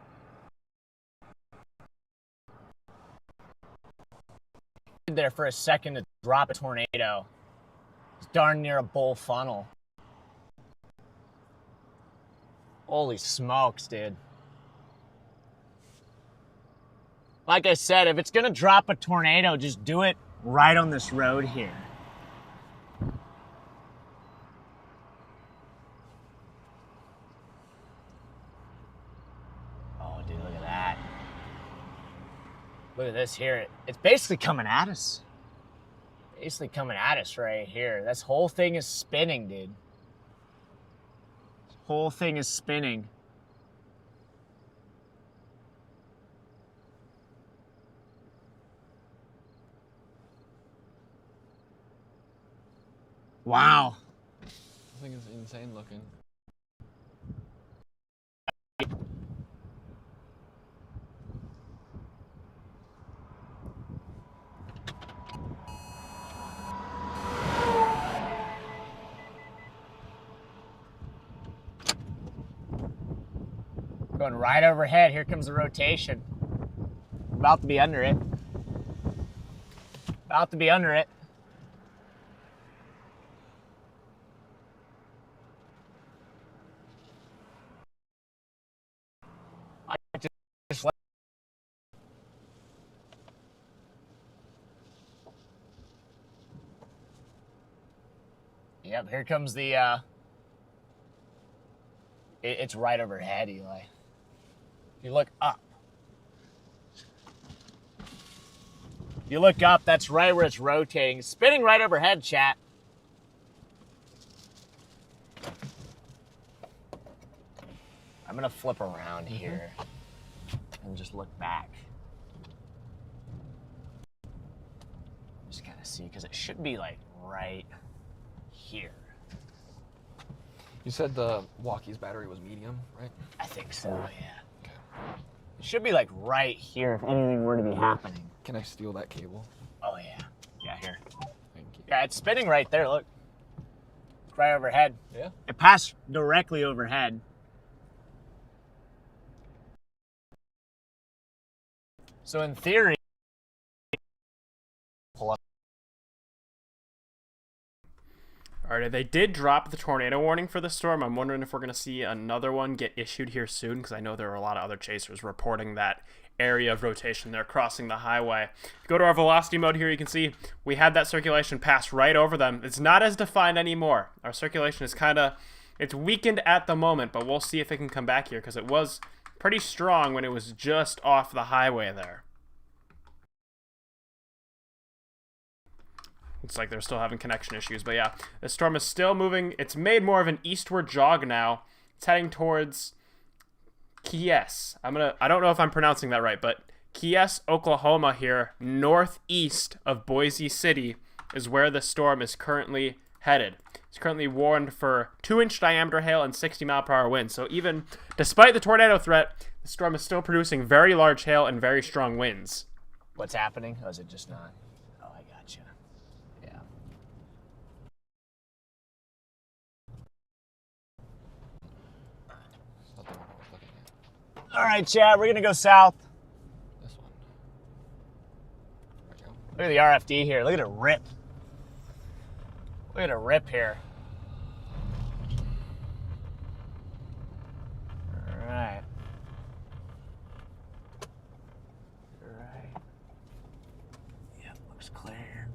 There for a second to drop a tornado. It's darn near a bowl funnel. Holy smokes, dude. Like I said, if it's gonna drop a tornado, just do it right on this road here. Oh, dude, look at that. Look at this here. It's basically coming at us. Basically coming at us right here. This whole thing is spinning, dude. This whole thing is spinning. Wow. I think it's insane looking. Going right overhead. Here comes the rotation. About to be under it. About to be under it. Yep, here comes the, it's right overhead, Eli. If you look up. If you look up, that's right where it's rotating. It's spinning right overhead, chat. I'm gonna flip around here and just look back. Just kind of see, because it should be like right here. You said the walkie's battery was medium, right? I think so, yeah. Okay. It should be like right here if anything were to be happening. Can I steal that cable? Oh, yeah. Yeah, here. Thank you. Yeah, it's spinning right there, look. It's right overhead. Yeah? It passed directly overhead. So in theory, pull up. All right, they did drop the tornado warning for the storm. I'm wondering if we're going to see another one get issued here soon, because I know there are a lot of other chasers reporting that area of rotation. They're crossing the highway. If you go to our velocity mode here, you can see we had that circulation pass right over them. It's not as defined anymore. Our circulation is it's weakened at the moment, but we'll see if it can come back here, because it was pretty strong when it was just off the highway there. Looks like they're still having connection issues, but yeah, the storm is still moving. It's made more of an eastward jog now. It's heading towards Keyes. I don't know if I'm pronouncing that right, but Keyes, Oklahoma here, northeast of Boise City, is where the storm is currently headed. It's currently warned for 2-inch diameter hail and 60-mile-per-hour winds. So even despite the tornado threat, the storm is still producing very large hail and very strong winds. What's happening? Oh, is it just not? Oh, I gotcha. Yeah. All right, Chad, we're going to go south. This one. There we go. Look at the RFD here. Look at it rip. Look at it rip here. All right. All right. Yeah, looks clear.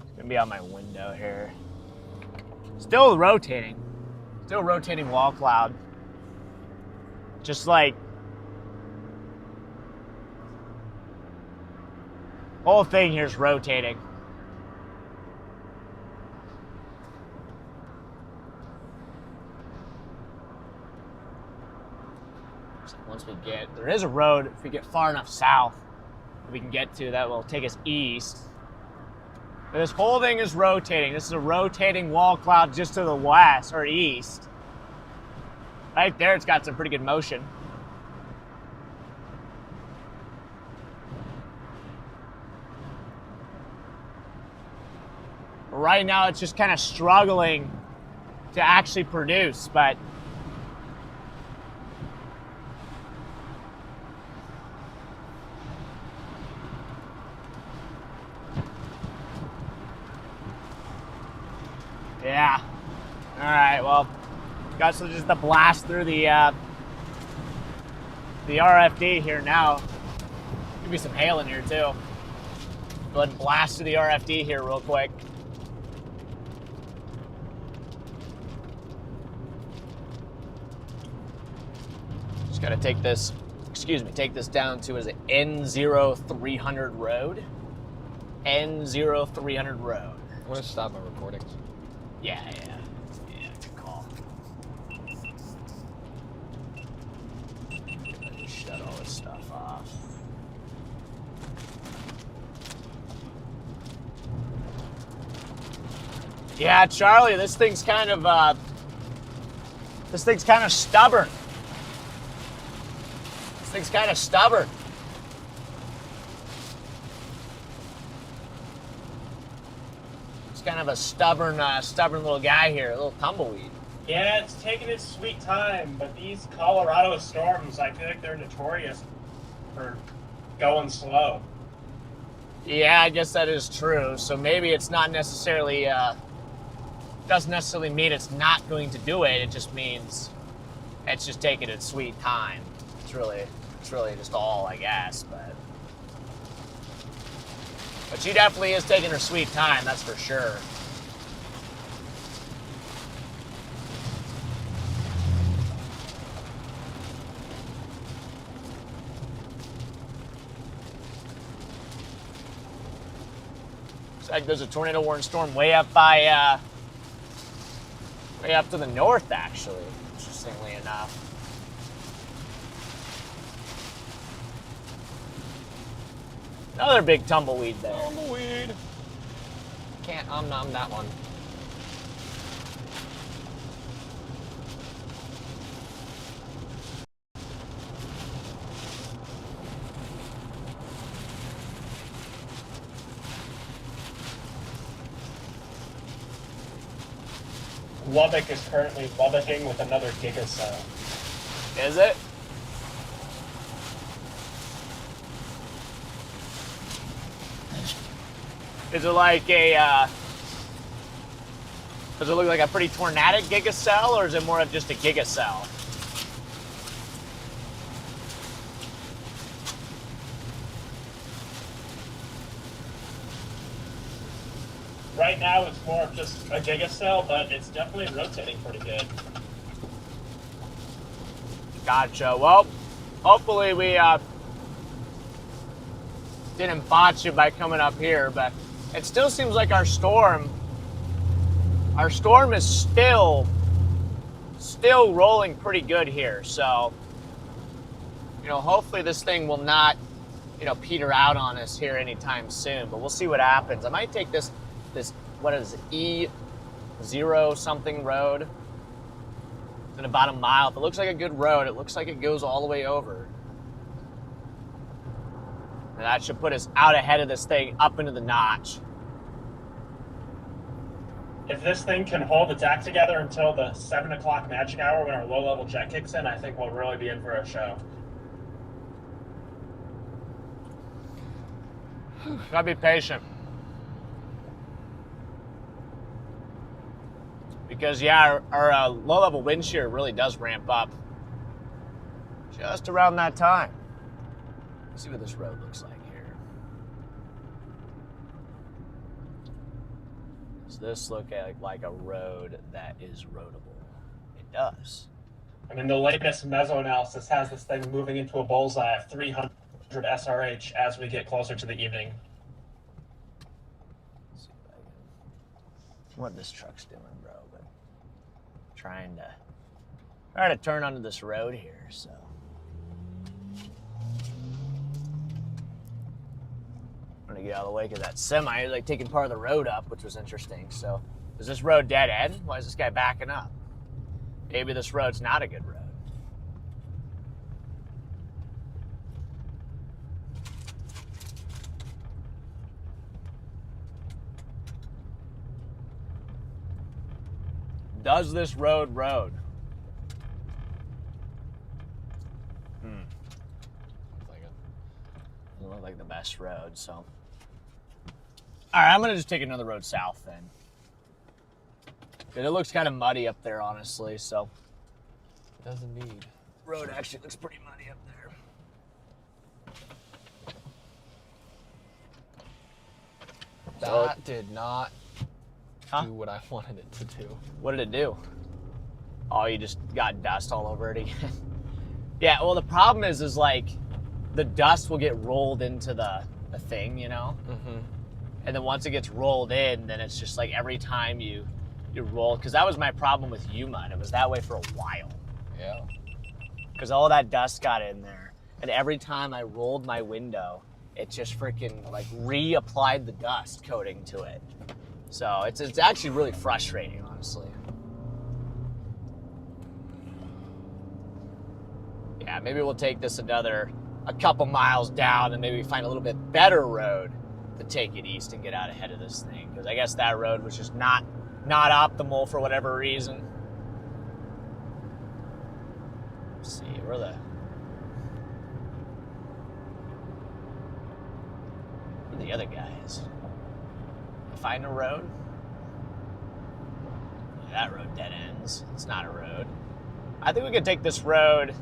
It's going to be on my window here. Still rotating. Still rotating wall cloud. Just like whole thing here's rotating. So once we there is a road, if we get far enough south, we can get to that will take us east. But this whole thing is rotating. This is a rotating wall cloud just to the west or east. Right there, it's got some pretty good motion. Right now, it's just kind of struggling to actually produce, but yeah. All right, well, got just the blast through the the RFD here now. Give me some hail in here too. Go ahead and blast through the RFD here real quick. Just gotta take this, take this down to, is it N0300 road? N0300 road. I'm gonna stop my recordings. Yeah, good call. Shut all this stuff off. Yeah, Charlie, this thing's kind of stubborn. This thing's kind of stubborn. It's kind of a stubborn little guy here, a little tumbleweed. Yeah, it's taking its sweet time, but these Colorado storms, I feel like they're notorious for going slow. Yeah, I guess that is true. So maybe it's not necessarily, doesn't necessarily mean it's not going to do it. It just means it's just taking its sweet time. It's really just all, I guess, but she definitely is taking her sweet time, that's for sure. Looks like there's a tornado warning storm way up by, way up to the north, actually, interestingly enough. Another big tumbleweed there. Tumbleweed. Can't nom that one. Lubbock is currently Lubbocking with another gigacell. Is it? Is it like a, does it look like a pretty tornadic gigacell, or is it more of just a gigacell? Right now it's more of just a gigacell, but it's definitely rotating pretty good. Gotcha. Well, hopefully we didn't botch it by coming up here, but it still seems like our storm is still rolling pretty good here. So, hopefully this thing will not, peter out on us here anytime soon, but we'll see what happens. I might take this, what is it, E0 something road. It's in about a mile. If it looks like a good road, it looks like it goes all the way over. And that should put us out ahead of this thing, up into the notch. If this thing can hold its act together until the 7 o'clock magic hour when our low-level jet kicks in, I think we'll really be in for a show. Gotta be patient. Because, yeah, our low-level wind shear really does ramp up just around that time. Let's see what this road looks like here. Does this look like a road that is roadable? It does. I mean, the latest meso analysis has this thing moving into a bullseye of 300 SRH as we get closer to the evening. Let's see if I can... What this truck's doing, bro, but trying to turn onto this road here, so. I'm gonna get out of the way because that semi is like taking part of the road up, which was interesting. So, is this road dead end? Why is this guy backing up? Maybe this road's not a good road. Does this road? Doesn't look like the best road, so. All right, I'm gonna just take another road south then. It looks kind of muddy up there, honestly, so. It does indeed. Road actually looks pretty muddy up there. That did not Huh? do what I wanted it to do. What did it do? Oh, you just got dust all over it again. Yeah, well, the problem is like the dust will get rolled into the thing, you know? Mm-hmm. And then once it gets rolled in, then it's just like every time you roll, because that was my problem with Yuma, and it was that way for a while. Yeah. Because all that dust got in there, and every time I rolled my window, it just freaking like reapplied the dust coating to it. So it's actually really frustrating, honestly. Yeah, maybe we'll take this a couple miles down and maybe find a little bit better road to take it east and get out ahead of this thing. Because I guess that road was just not optimal for whatever reason. Let's see, where are the other guys? Find a road? Yeah, that road dead ends. It's not a road. I think we could take this road.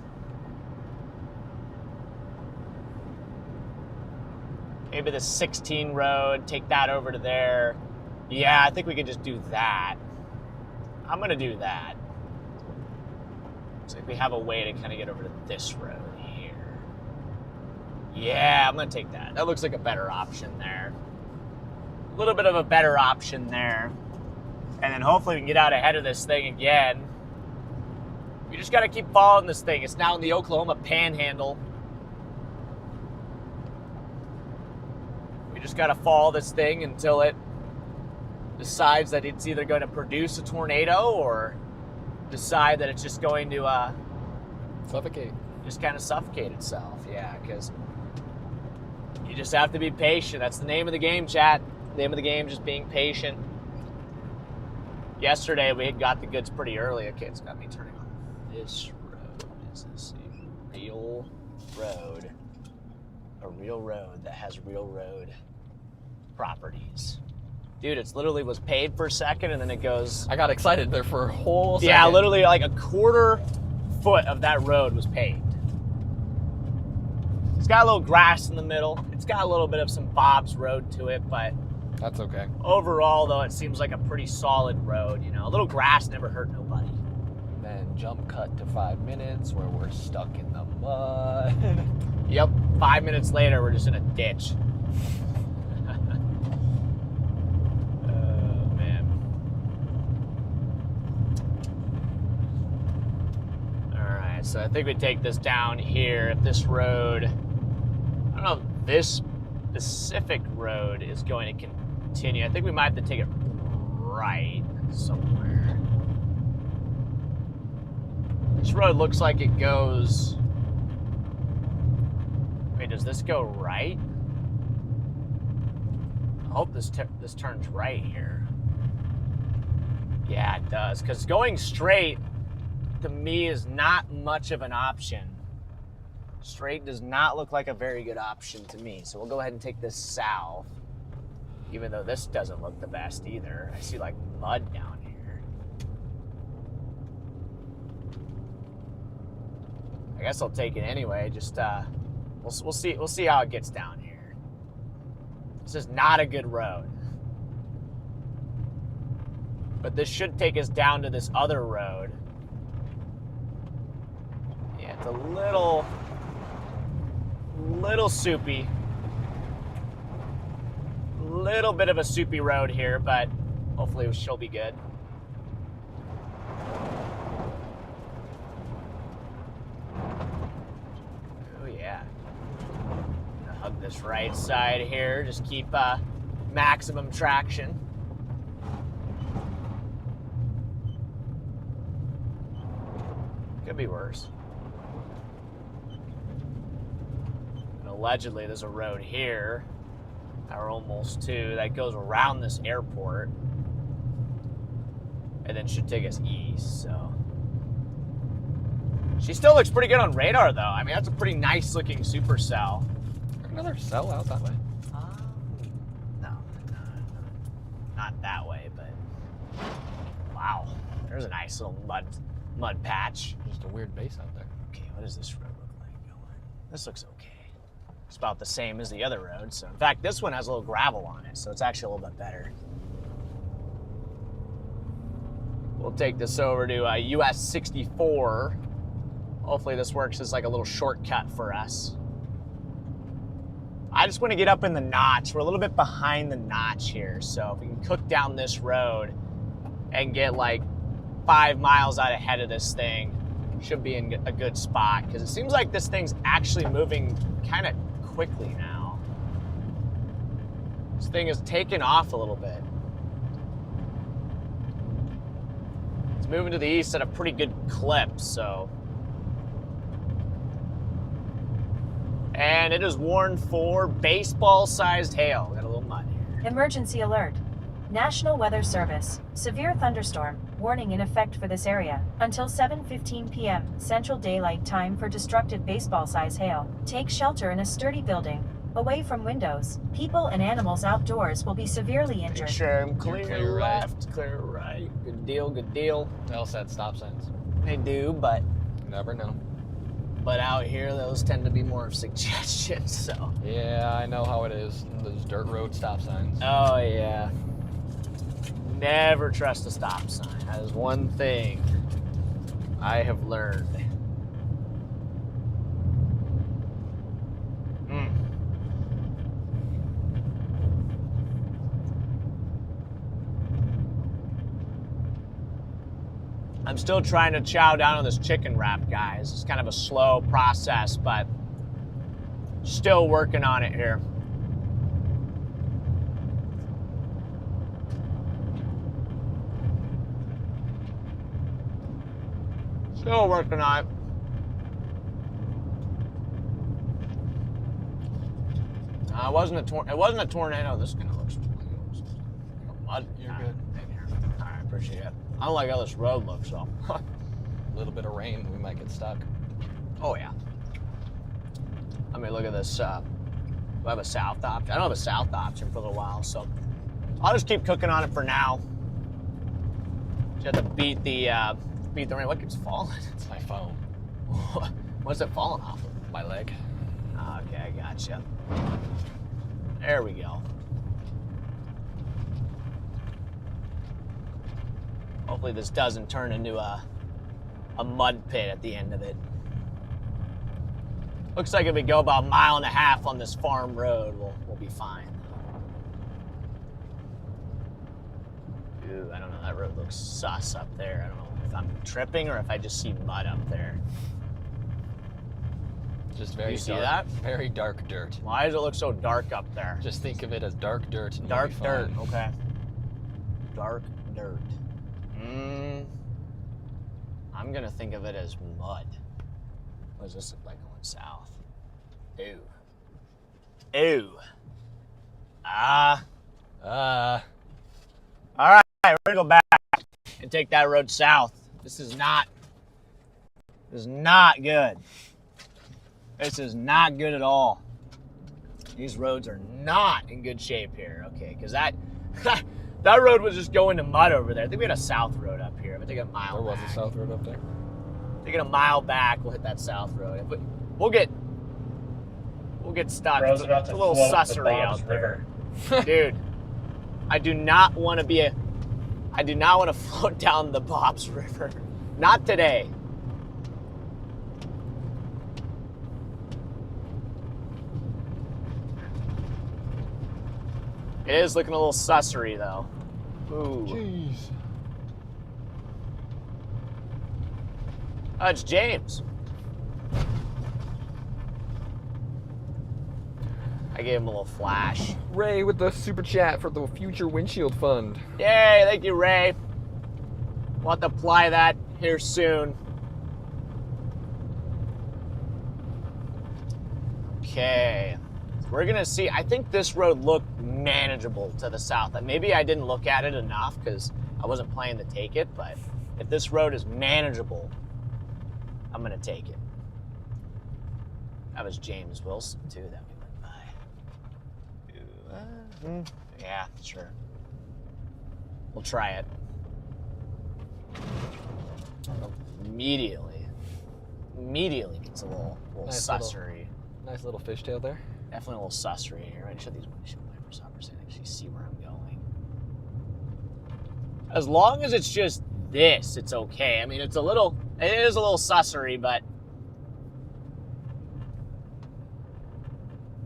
Maybe the 16 road, take that over to there. Yeah, I think we could just do that. I'm going to do that. Looks like we have a way to kind of get over to this road here. Yeah, I'm going to take that. That looks like a better option there. A little bit of a better option there. And then hopefully we can get out ahead of this thing again. We just got to keep following this thing. It's now in the Oklahoma Panhandle. We just got to follow this thing until it decides that it's either going to produce a tornado or decide that it's just going to suffocate. Just kind of suffocate itself. Yeah, because you just have to be patient. That's the name of the game, chat. The name of the game is just being patient. Yesterday we had got the goods pretty early. Okay, it's got me turning on this road. Is this a real road? A real road that has real road properties. Dude, it's literally was paved for a second and then it goes... I got excited there for a whole second. Yeah, literally like a quarter foot of that road was paved. It's got a little grass in the middle. It's got a little bit of some Bob's Road to it, but... That's okay. Overall, though, it seems like a pretty solid road, you know. A little grass never hurt nobody. And then jump cut to 5 minutes where we're stuck in the mud. Yep, 5 minutes later, we're just in a ditch. Oh, man. All right, so I think we take this down here. If this road, I don't know if this specific road is going to continue. I think we might have to take it right somewhere. This road looks like it goes... Wait, does this go right? I hope this turns right here. Yeah, it does. Because going straight, to me, is not much of an option. Straight does not look like a very good option to me. So we'll go ahead and take this south. Even though this doesn't look the best either. I see like mud down here. I guess I'll take it anyway. Just we'll see how it gets down here. This is not a good road. But this should take us down to this other road. Yeah, it's a little soupy. Little bit of a soupy road here, but hopefully she'll be good. Oh yeah. Gonna hug this right side here. Just keep maximum traction. Could be worse. And allegedly there's a road here. Or almost to, that goes around this airport and then should take us east, so. She still looks pretty good on radar, though. I mean, that's a pretty nice looking supercell. Another cell out that way? No, not that way, but wow. There's a nice little mud patch. Just a weird base out there. Okay, what does this road look like going? This looks okay. It's about the same as the other road. So in fact, this one has a little gravel on it, so it's actually a little bit better. We'll take this over to US 64. Hopefully this works as like a little shortcut for us. I just want to get up in the notch. We're a little bit behind the notch here. So if we can cook down this road and get like 5 miles out ahead of this thing, should be in a good spot, because it seems like this thing's actually moving kind of quickly now. This thing is taking off a little bit. It's moving to the east at a pretty good clip, so. And it is warned for baseball-sized hail. Got a little mud here. Emergency alert. National Weather Service. Severe thunderstorm. Warning in effect for this area. Until 7:15 p.m. Central Daylight Time for destructive baseball-size hail. Take shelter in a sturdy building. Away from windows. People and animals outdoors will be severely injured. Make sure I'm Clear clear right. left, clear right. Good deal, good deal. They all said stop signs. They do, but Never know. out here those tend to be more of suggestions, so. Yeah, I know how it is. Those dirt road stop signs. Oh yeah. Never trust a stop sign. That is one thing I have learned. I'm still trying to chow down on this chicken wrap, guys. It's kind of a slow process, but still working on it here. Still working on it. It wasn't a tornado. This kind of looks mud. You're good. All right, appreciate it. I don't like how this road looks, though. A little bit of rain, we might get stuck. Oh, yeah. I mean, look at this. Do I have a south option? I don't have a south option for a little while, so I'll just keep cooking on it for now. Just have to beat the rain. What keeps falling? It's my phone. What's it falling off of? My leg. Okay, I gotcha. There we go. Hopefully this doesn't turn into a mud pit at the end of it. Looks like if we go about 1.5 miles on this farm road, we'll be fine. Ooh, I don't know. That road looks sus up there. I don't know if I'm tripping or if I just see mud up there. Just very you see dark, that? Very dark dirt. Why does it look so dark up there? Just think of it as dark dirt. And Dark you'll be dirt, fine. okay. Dark dirt. I'm gonna think of it as mud. What does this look like going south? Ew. Ew. All right, we're gonna go back and take that road south. This is not good. This is not good at all. These roads are not in good shape here. Okay, because that road was just going to mud over there. I think we had a south road up here. I'm taking a mile. There was back. a south road up there. Taking a mile back, we'll hit that south road. But we'll get stuck. Bro's It's about a to little float the sussery Bob's out there. River. Dude, I do not want to float down the Bob's River. Not today. It is looking a little sussery though. Ooh. Jeez. Oh, it's James. I gave him a little flash. Ray with the super chat for the future windshield fund. Yay, thank you, Ray. We'll have to apply that here soon. Okay. We're gonna see, I think this road looked manageable to the south. Maybe I didn't look at it enough because I wasn't planning to take it, but if this road is manageable, I'm gonna take it. That was James Wilson too that we went by. Yeah, sure. We'll try it. Immediately gets a little Nice sussery. Nice little fishtail there. Definitely a little sus right here. Right, shut these windshield wipers up so I can actually see where I'm going. As long as it's just this, it's okay. I mean, it is a little sussery, but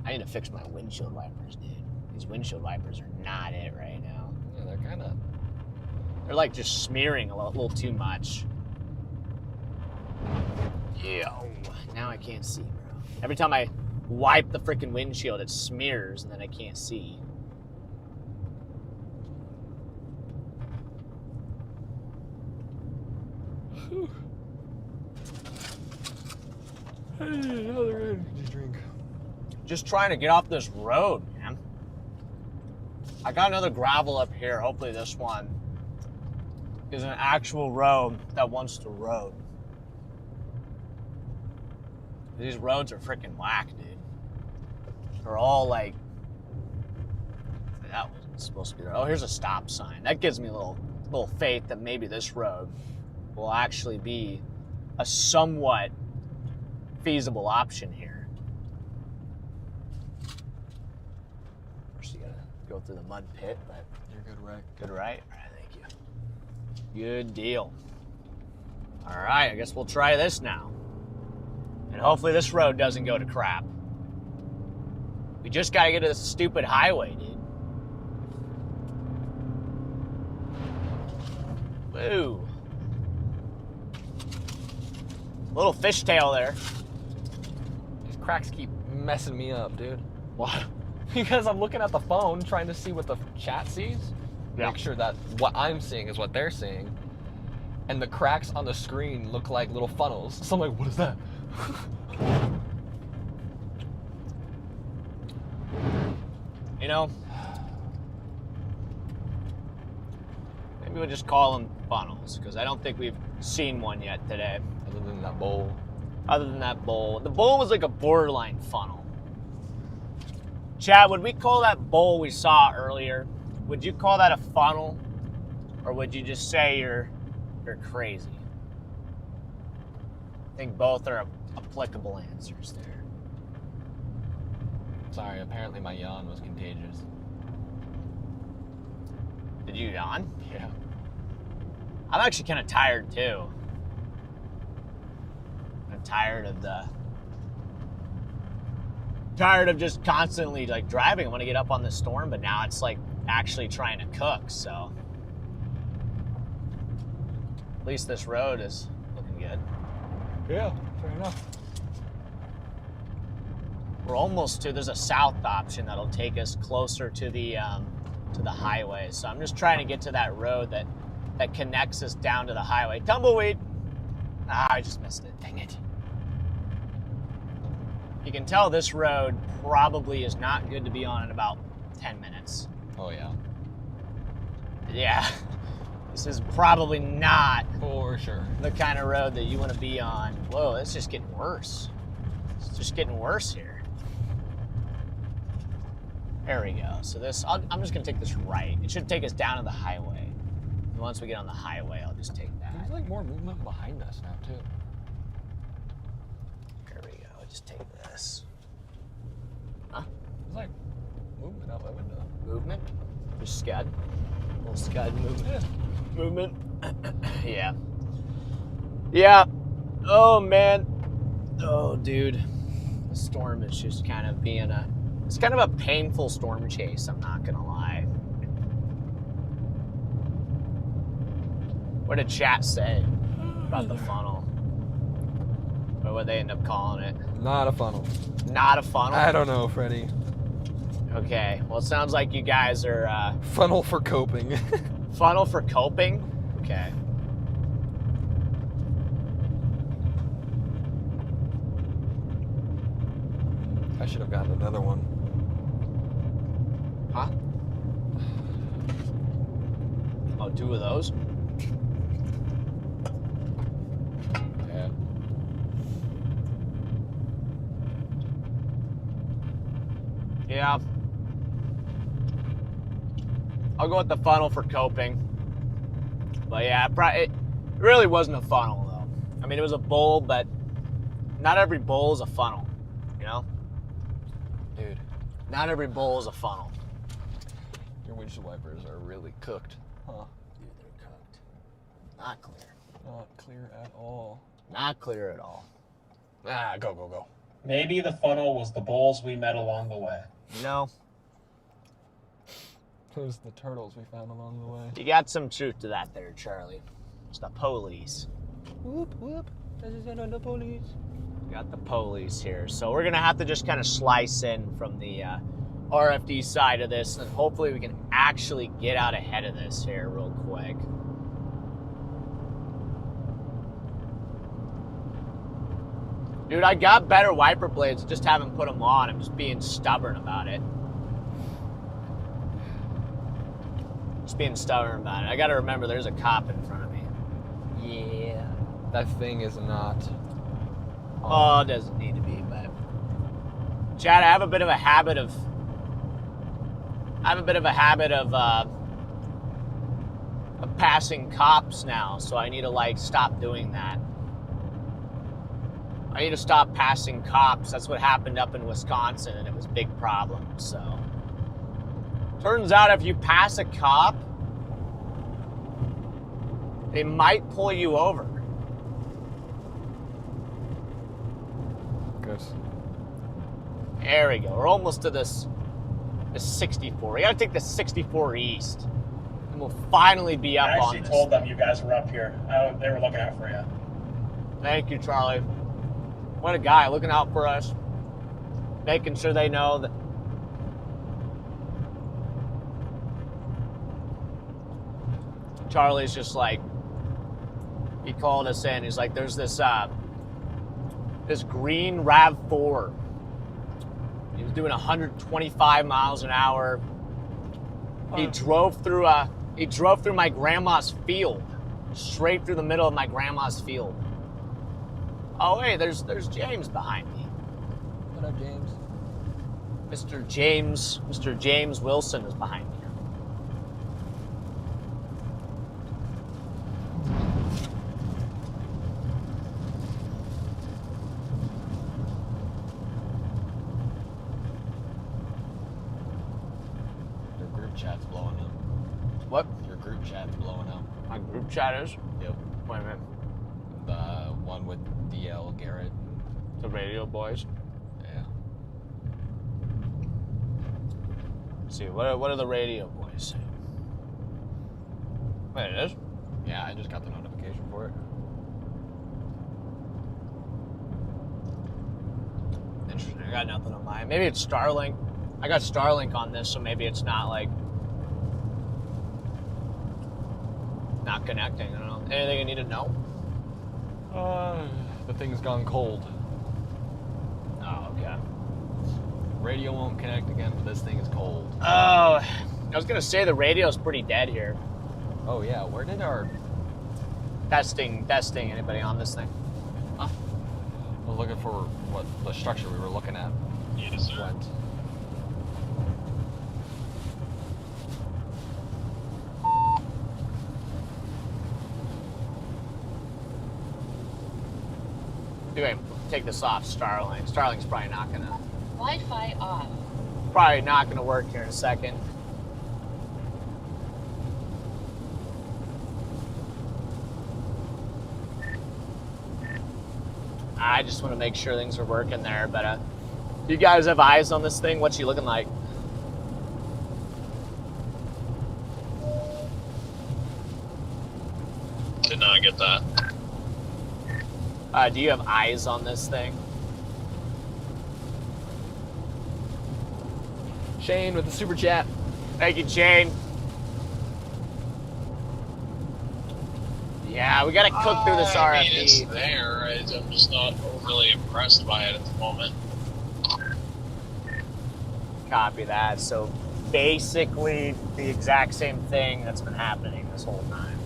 I need to fix my windshield wipers, dude. These windshield wipers are not it right now. Yeah, they're kind of... They're like just smearing a little too much. Yeah. Now I can't see, bro. Every time I wipe the freaking windshield, it smears and then I can't see. I need another energy drink. Just trying to get off this road, man. I got another gravel up here. Hopefully this one is an actual road that wants to road. These roads are freaking whack, dude. They're all like... That wasn't supposed to be there. Oh, here's a stop sign. That gives me a little faith that maybe this road will actually be a somewhat feasible option here. First you gotta go through the mud pit, but you're good, right? Good, right? All right, thank you. Good deal. All right, I guess we'll try this now. And hopefully this road doesn't go to crap. We just gotta get to this stupid highway, dude. Woo. Little fishtail there. These cracks keep messing me up, dude. Why? Because I'm looking at the phone trying to see what the chat sees. Yeah. Make sure that what I'm seeing is what they're seeing. And the cracks on the screen look like little funnels. So I'm like, what is that? You know, maybe we'll just call them funnels, because I don't think we've seen one yet today. Other than that bowl. Other than that bowl. The bowl was like a borderline funnel. Chad, would we call that bowl we saw earlier, would you call that a funnel? Or would you just say you're crazy? I think both are applicable answers there. Sorry, apparently my yawn was contagious. Did you yawn? Yeah. I'm actually kind of tired too. I'm tired of just constantly like driving. I want to get up on this storm, but now it's like actually trying to cook, so at least this road is looking good. Yeah, fair enough. We're almost to, there's a south option that'll take us closer to the highway. So I'm just trying to get to that road that connects us down to the highway. Tumbleweed! Ah, I just missed it. Dang it. You can tell this road probably is not good to be on in about 10 minutes. Oh, yeah. Yeah. This is probably not for sure the kind of road that you want to be on. Whoa, it's just getting worse. It's just getting worse here. There we go. So this, I'm just gonna take this right. It should take us down to the highway. And once we get on the highway, I'll just take that. There's like more movement behind us now too. There we go. I'll just take this. Huh? There's like movement out my window. Movement? Just scud. A little scud movement. Yeah. Movement. Yeah. Yeah. Oh man. Oh dude. The storm is just kind of being it's kind of a painful storm chase, I'm not gonna lie. What did chat say about the funnel? Or what they end up calling it? Not a funnel. Not a funnel? I don't know, Freddy. Okay, well it sounds like you guys are funnel for coping. Funnel for coping? Okay. I should have gotten another one. Huh? Oh, 2 of those? Yeah. Yeah. I'll go with the funnel for coping. But yeah, it really wasn't a funnel though. I mean, it was a bowl, but not every bowl is a funnel, you know? Dude, Not every bowl is a funnel. your windshield wipers are really cooked. Huh. Dude, they're cooked. Not clear. Not clear at all. Not clear at all. Ah, go. Maybe the funnel was the bowls we met along the way. No. Those the turtles we found along the way. You got some truth to that there, Charlie. It's the police. Whoop, whoop. This is the police. Got the police here. So we're going to have to just kind of slice in from the RFD side of this, and hopefully we can actually get out ahead of this here real quick. Dude, I got better wiper blades, just haven't put them on. I'm just being stubborn about it. Just being stubborn about it. I gotta remember there's a cop in front of me. Yeah. That thing is not. Oh, it doesn't need to be, but. Chad, I have a bit of a habit of passing cops now, so I need to like stop doing that. I need to stop passing cops. That's what happened up in Wisconsin, and it was a big problem. So, turns out if you pass a cop, they might pull you over. Good. There we go. We're almost to this 64. We gotta take the 64 east, and we'll finally be up I on actually this. told them you guys were up here. They were looking out for you. Thank you, Charlie. What a guy, looking out for us, making sure they know that. Charlie's just like, he called us in. He's like, there's this green RAV4. He was doing 125 miles an hour. He drove through my grandma's field, straight through the middle of my grandma's field. Oh, hey, there's James behind me. What up, James? Mr. James Wilson is behind me. Your group chat's blowing up. What? Your group chat's blowing up. My group chat is? Yep. Wait a minute. The one with DL, Garrett. The radio boys? Yeah. Let's see, what are the radio boys saying? Wait, it is? Yeah, I just got the notification for it. Interesting. I got nothing on mine. Maybe it's Starlink. I got Starlink on this, so maybe it's not like not connecting. I don't know. Anything you need to know? The thing's gone cold. Oh, okay. Radio won't connect again, but this thing is cold. Oh, I was gonna say the radio's pretty dead here. Oh yeah, where did our Testing. Anybody on this thing? I was looking for what the structure we were looking at Yes, sir. went. Anyway, take this off Starlink. Starlink's probably not gonna work here in a second. I just want to make sure things are working there, but do you guys have eyes on this thing? What's she looking like? Did not get that. Do you have eyes on this thing? Shane with the super chat. Thank you, Shane. Yeah, we gotta cook through this I mean, it's RFD. there. I'm just not overly impressed by it at the moment. Copy that. So basically the exact same thing that's been happening this whole time.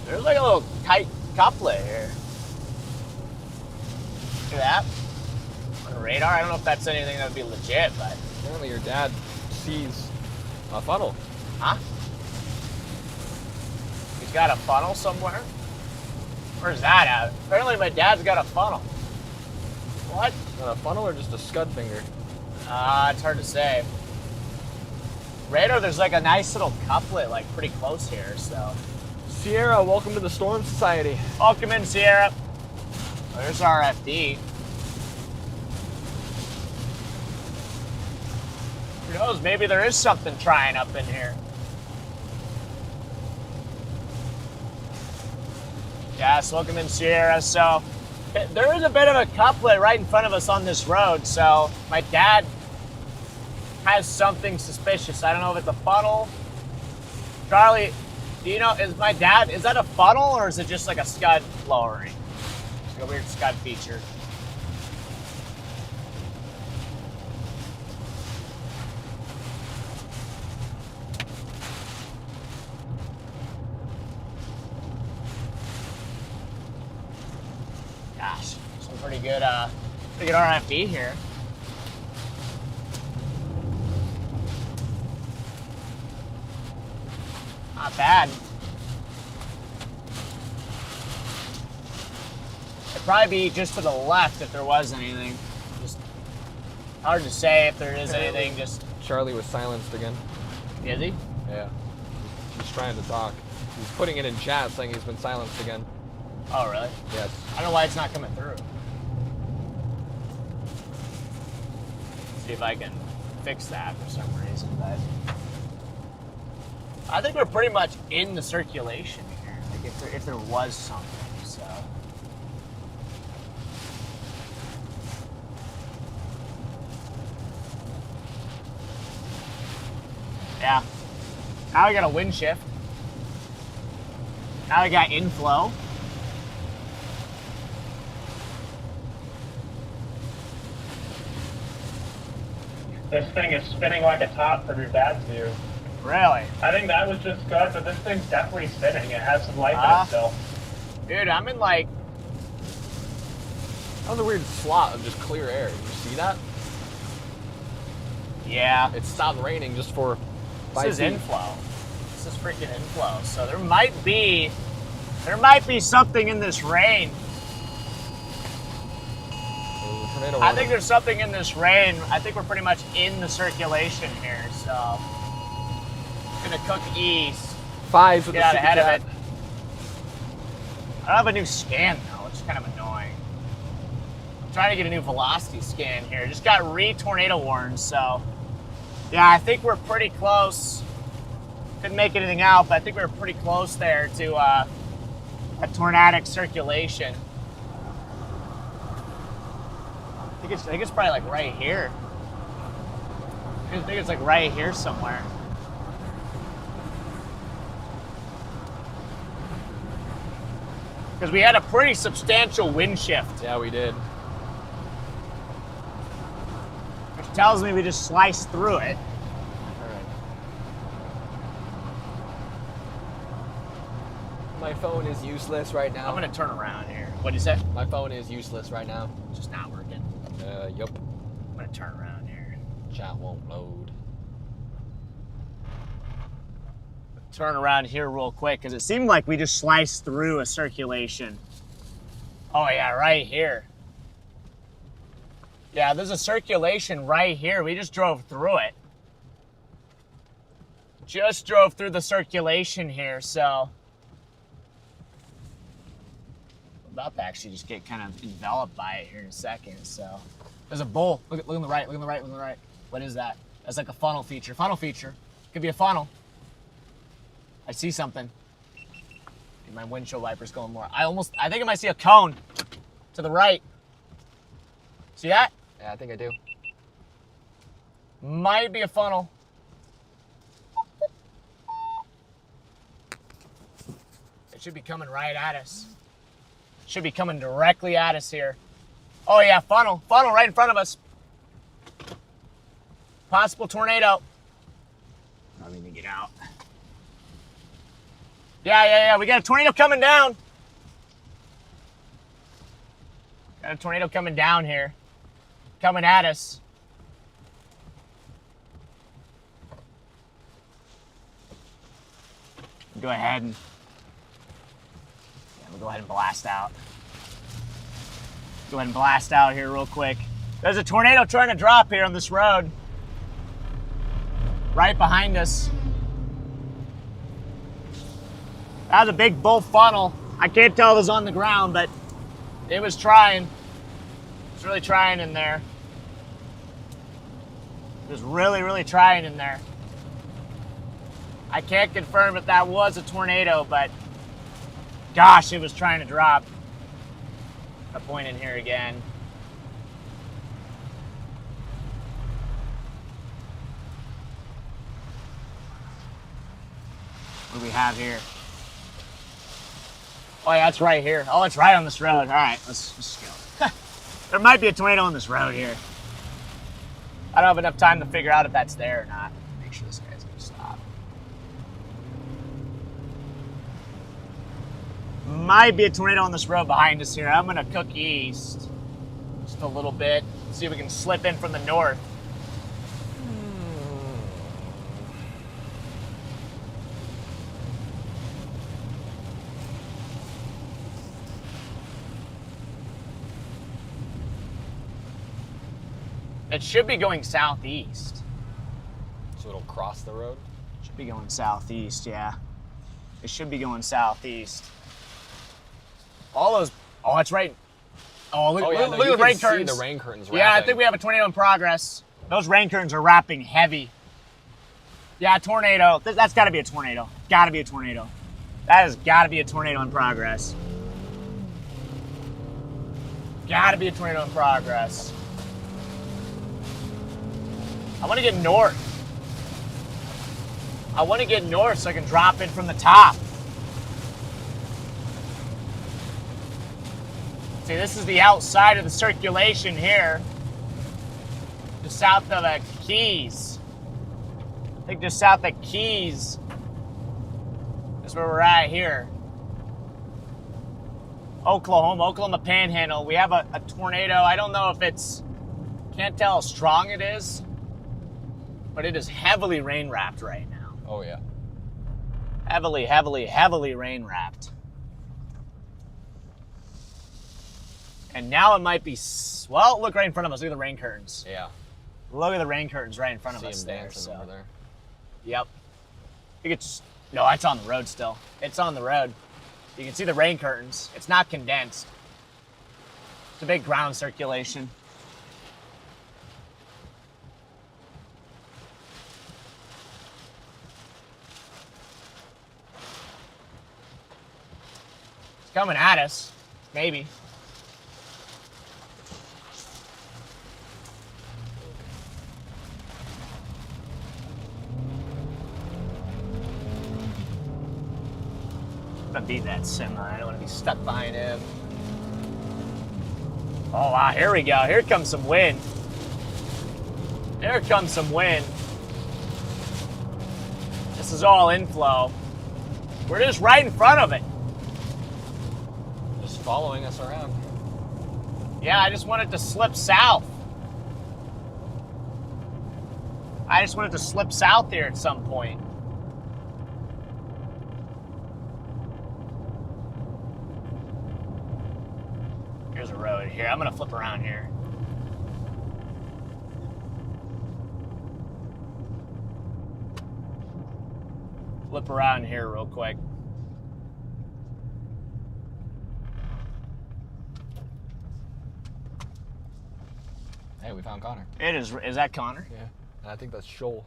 There's like a little tight couplet here. See that? On the radar? I don't know if that's anything that would be legit, but. Apparently your dad sees a funnel. Huh? He's got a funnel somewhere? Where's that at? Apparently my dad's got a funnel. What? A funnel or just a scud finger? It's hard to say. Radar, there's like a nice little couplet like pretty close here, so. Sierra, welcome to the Storm Society. Welcome in, Sierra. Oh, there's RFD. Who knows, maybe there is something trying up in here. Yes, welcome in, Sierra. So, there is a bit of a couplet right in front of us on this road, so my dad has something suspicious. I don't know if it's a funnel. Charlie, do you know, is that a funnel or is it just like a scud lowering? It's like a weird scud feature. Gosh, some pretty good RFD here. Not bad. It'd probably be just to the left if there was anything. Just hard to say if there is anything. Just Charlie was silenced again. Is he? Yeah. He's trying to talk. He's putting it in chat saying he's been silenced again. Oh, really? Yes. I don't know why it's not coming through. See if I can fix that for some reason, but I think we're pretty much in the circulation here. Like if there was something, so. Yeah. Now we got a wind shift. Now we got inflow. This thing is spinning like a top from your dad's view. Really? I think that was just good, but this thing's definitely spinning. It has some life in it still. Dude, I'm in like... That was a weird slot of just clear air. Did you see that? Yeah. It stopped raining just for 5 This is feet. inflow. This is freaking inflow. So there might be something in this rain. I think there's something in this rain. I think we're pretty much in the circulation here, so gonna cook east. 5 with Get the out super ahead chat. of it. I don't have a new scan though, which is kind of annoying. I'm trying to get a new velocity scan here. Just got re-tornado warned, so yeah, I think we're pretty close. Couldn't make anything out, but I think we're pretty close there to a tornadic circulation. I think it's probably like right here. I think it's like right here somewhere. Because we had a pretty substantial wind shift. Yeah, we did. Which tells me we just sliced through it. My phone is useless right now. I'm gonna turn around here. What'd you say? My phone is useless right now. It's just not working. Yup. I'm gonna turn around here. Chat won't load. Turn around here real quick because it seemed like we just sliced through a circulation. Oh yeah, right here. Yeah, there's a circulation right here. We just drove through it. Just drove through the circulation here, so I'm about to actually just get kind of enveloped by it here in a second. So there's a bull. Look on the right. Look on the right. Look on the right. What is that? That's like a funnel feature. Funnel feature. Could be a funnel. I see something. My windshield wiper's going more. I think I might see a cone to the right. See that? Yeah, I think I do. Might be a funnel. It should be coming right at us. Should be coming directly at us here. Oh yeah, funnel. Funnel right in front of us. Possible tornado. I need to get out. Yeah. We got a tornado coming down. Got a tornado coming down here. Coming at us. Go ahead and We'll go ahead and blast out. Go ahead and blast out here real quick. There's a tornado trying to drop here on this road. Right behind us. That was a big bull funnel. I can't tell if it was on the ground, but it was trying. It was really trying in there. It was really, really trying in there. I can't confirm if that was a tornado, but gosh, it was trying to drop. A point in here again. What do we have here? Oh yeah, it's right here. Oh, it's right on this road. All right, let's go. There might be a tornado on this road here. I don't have enough time to figure out if that's there or not. Make sure this guy's gonna stop. Might be a tornado on this road behind us here. I'm gonna cook east just a little bit. See if we can slip in from the north. It should be going southeast. So it'll cross the road? Should be going southeast, yeah. It should be going southeast. All those, oh, that's right. Oh, look, yeah, look at the rain curtains. See the rain curtains yeah, I wrapping. think we have a tornado in progress. Those rain curtains are wrapping heavy. Yeah, tornado. That's got to be a tornado. Got to be a tornado. That has got to be a tornado in progress. Got to be a tornado in progress. I want to get north. I want to get north so I can drop in from the top. See, this is the outside of the circulation here. Just south of the Keys. I think just south of Keys is where we're at here. Oklahoma Panhandle. We have a tornado. I don't know if it's, can't tell how strong it is, but it is heavily rain wrapped right now. Oh yeah. Heavily, heavily, heavily rain wrapped. And now it might be, well, look right in front of us. Look at the rain curtains. Yeah. Look at the rain curtains right in front of See us him there. dancing So. over there. Yep. You could just, no, it's on the road still. It's on the road. You can see the rain curtains. It's not condensed. It's a big ground circulation. It's coming at us. Maybe. I'm gonna beat that semi. I don't want to be stuck behind him. Oh wow, here we go. Here comes some wind. Here comes some wind. This is all inflow. We're just right in front of it. Just following us around. Yeah, I just want it to slip south. I just want it to slip south here at some point. Here's a road here. I'm gonna flip around here. Flip around here real quick. Hey, we found Connor. It is that Connor? Yeah. And I think that's Shoal.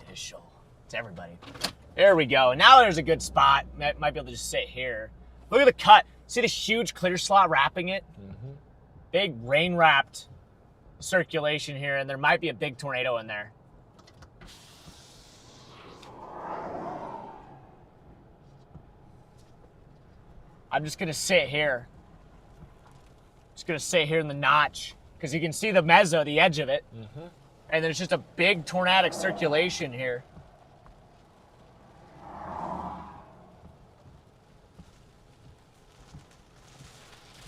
It is Shoal. It's everybody. There we go. Now there's a good spot. Might be able to just sit here. Look at the cut. See the huge clear slot wrapping it? Mm-hmm. Big rain wrapped circulation here, and there might be a big tornado in there. I'm just gonna sit here. Just gonna sit here in the notch, because you can see the mezzo, the edge of it. Mm-hmm. And there's just a big tornadic circulation here.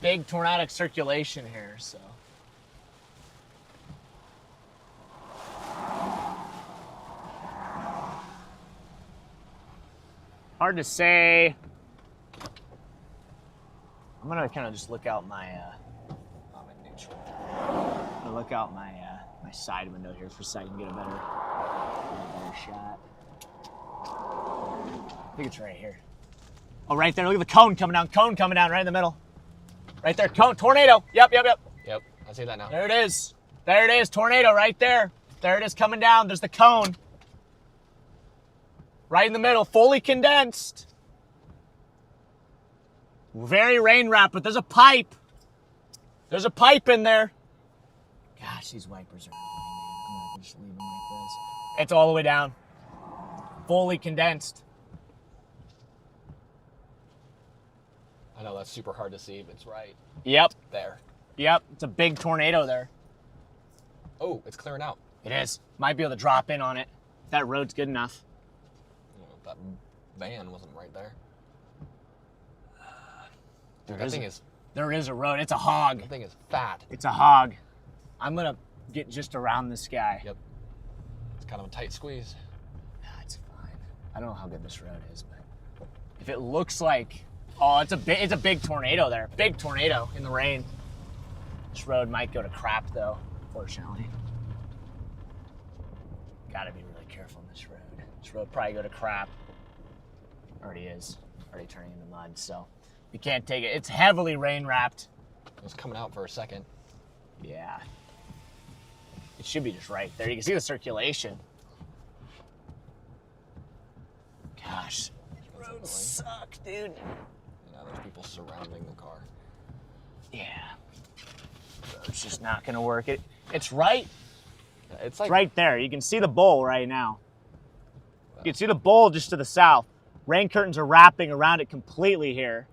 Big tornadic circulation here, so. Hard to say. I'm gonna kind of just look out my, I'm in neutral. I'm gonna look out my, my side window here for a second, get a better shot. I think it's right here. Oh, right there. Look at the cone coming down. Cone coming down right in the middle. Right there. Cone. Tornado. Yep. Yep, I see that now. There it is. There it is. Tornado right there. There it is coming down. There's the cone. Right in the middle. Fully condensed. Very rain wrapped, but there's a pipe. There's a pipe in there. Gosh, these wipers are annoying, man. I'm not just leave them like this. It's all the way down. Fully condensed. I know that's super hard to see, but it's right. Yep. There. Yep. It's a big tornado there. Oh, it's clearing out. It is. Might be able to drop in on it. If that road's good enough. That van wasn't right there. Dude, there is a road. It's a hog. That thing is fat. It's a hog. I'm going to get just around this guy. Yep. It's kind of a tight squeeze. Nah, it's fine. I don't know how good this road is, but if it looks like, oh, it's a big tornado there. Big tornado in the rain. This road might go to crap though, fortunately. Got to be really careful on this road. This road probably go to crap. Already is. Already turning into mud, so you can't take it. It's heavily rain wrapped. It was coming out for a second. Yeah. It should be just right there. You can see the circulation. Gosh, these roads suck, dude. Yeah, there's people surrounding the car. Yeah. It's just not gonna work. It's right. It's like right there. You can see the bowl right now. You can see the bowl just to the south. Rain curtains are wrapping around it completely here.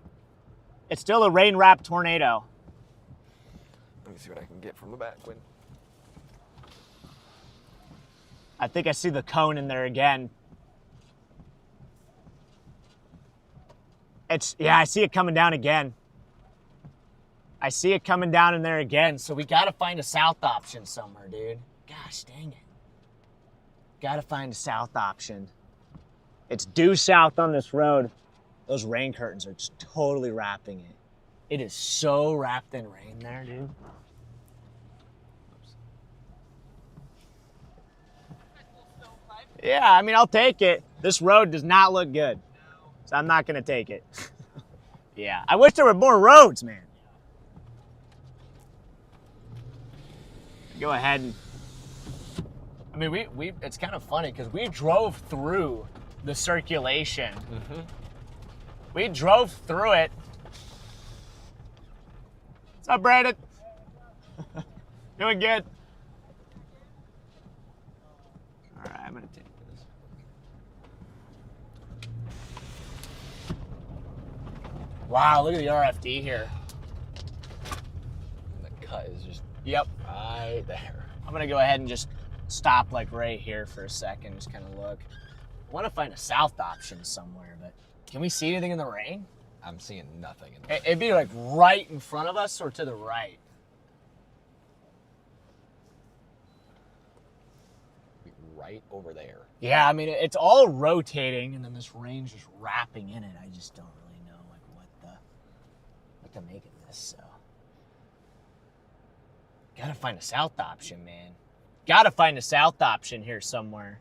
It's still a rain-wrapped tornado. Let me see what I can get from the back window. I think I see the cone in there again. Yeah, I see it coming down again. I see it coming down in there again. So we got to find a south option somewhere, dude. Gosh, dang it. Got to find a south option. It's due south on this road. Those rain curtains are just totally wrapping it. It is so wrapped in rain there, dude. Yeah, I mean, I'll take it. This road does not look good. So I'm not going to take it. Yeah, I wish there were more roads, man. Go ahead and... I mean, it's kind of funny because we drove through the circulation. Mm-hmm. We drove through it. What's up, Brandon? Doing good. All right, I'm going to take this. Wow, look at the RFD here. The cut is just yep, right there. I'm going to go ahead and just stop like right here for a second, just kind of look. I want to find a south option somewhere, but can we see anything in the rain? I'm seeing nothing in the rain. It'd be like right in front of us or to the right. Right over there. Yeah, I mean, it's all rotating, and then this rain's just wrapping in it. I just don't really know like what to make of this. So, gotta find a south option, man. Gotta find a south option here somewhere.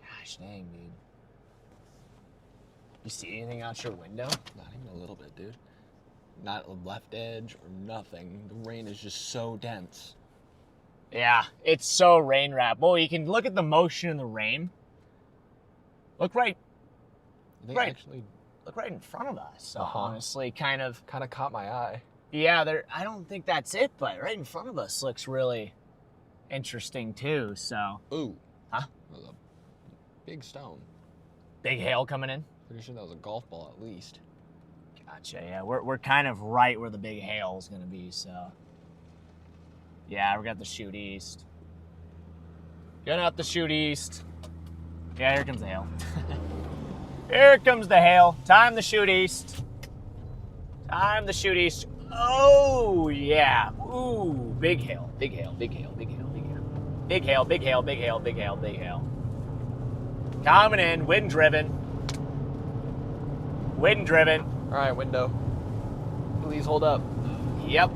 Gosh dang, dude. You see anything out your window? Not even a little bit, dude. Not a left edge or nothing. The rain is just so dense. Yeah, it's so rain wrapped. Well, you can look at the motion in the rain. Look right. They right. actually look right in front of us. So honestly, kind of caught my eye. Yeah, I don't think that's it, but right in front of us looks really interesting too. So. Ooh. Huh? That was a big stone. Big hail coming in. Pretty sure that was a golf ball at least. Gotcha. Yeah, we're kind of right where the big hail is gonna be. So. Yeah, we got the shoot east. Going out the shoot east. Yeah, here comes the hail. Here comes the hail. Time to shoot east. Time to shoot east. Oh, yeah. Ooh, big hail. Big hail, big hail, big hail, big hail. Big hail, big hail, big hail, big hail, big hail. Coming in, wind driven. Wind driven. All right, window. Please hold up. Yep.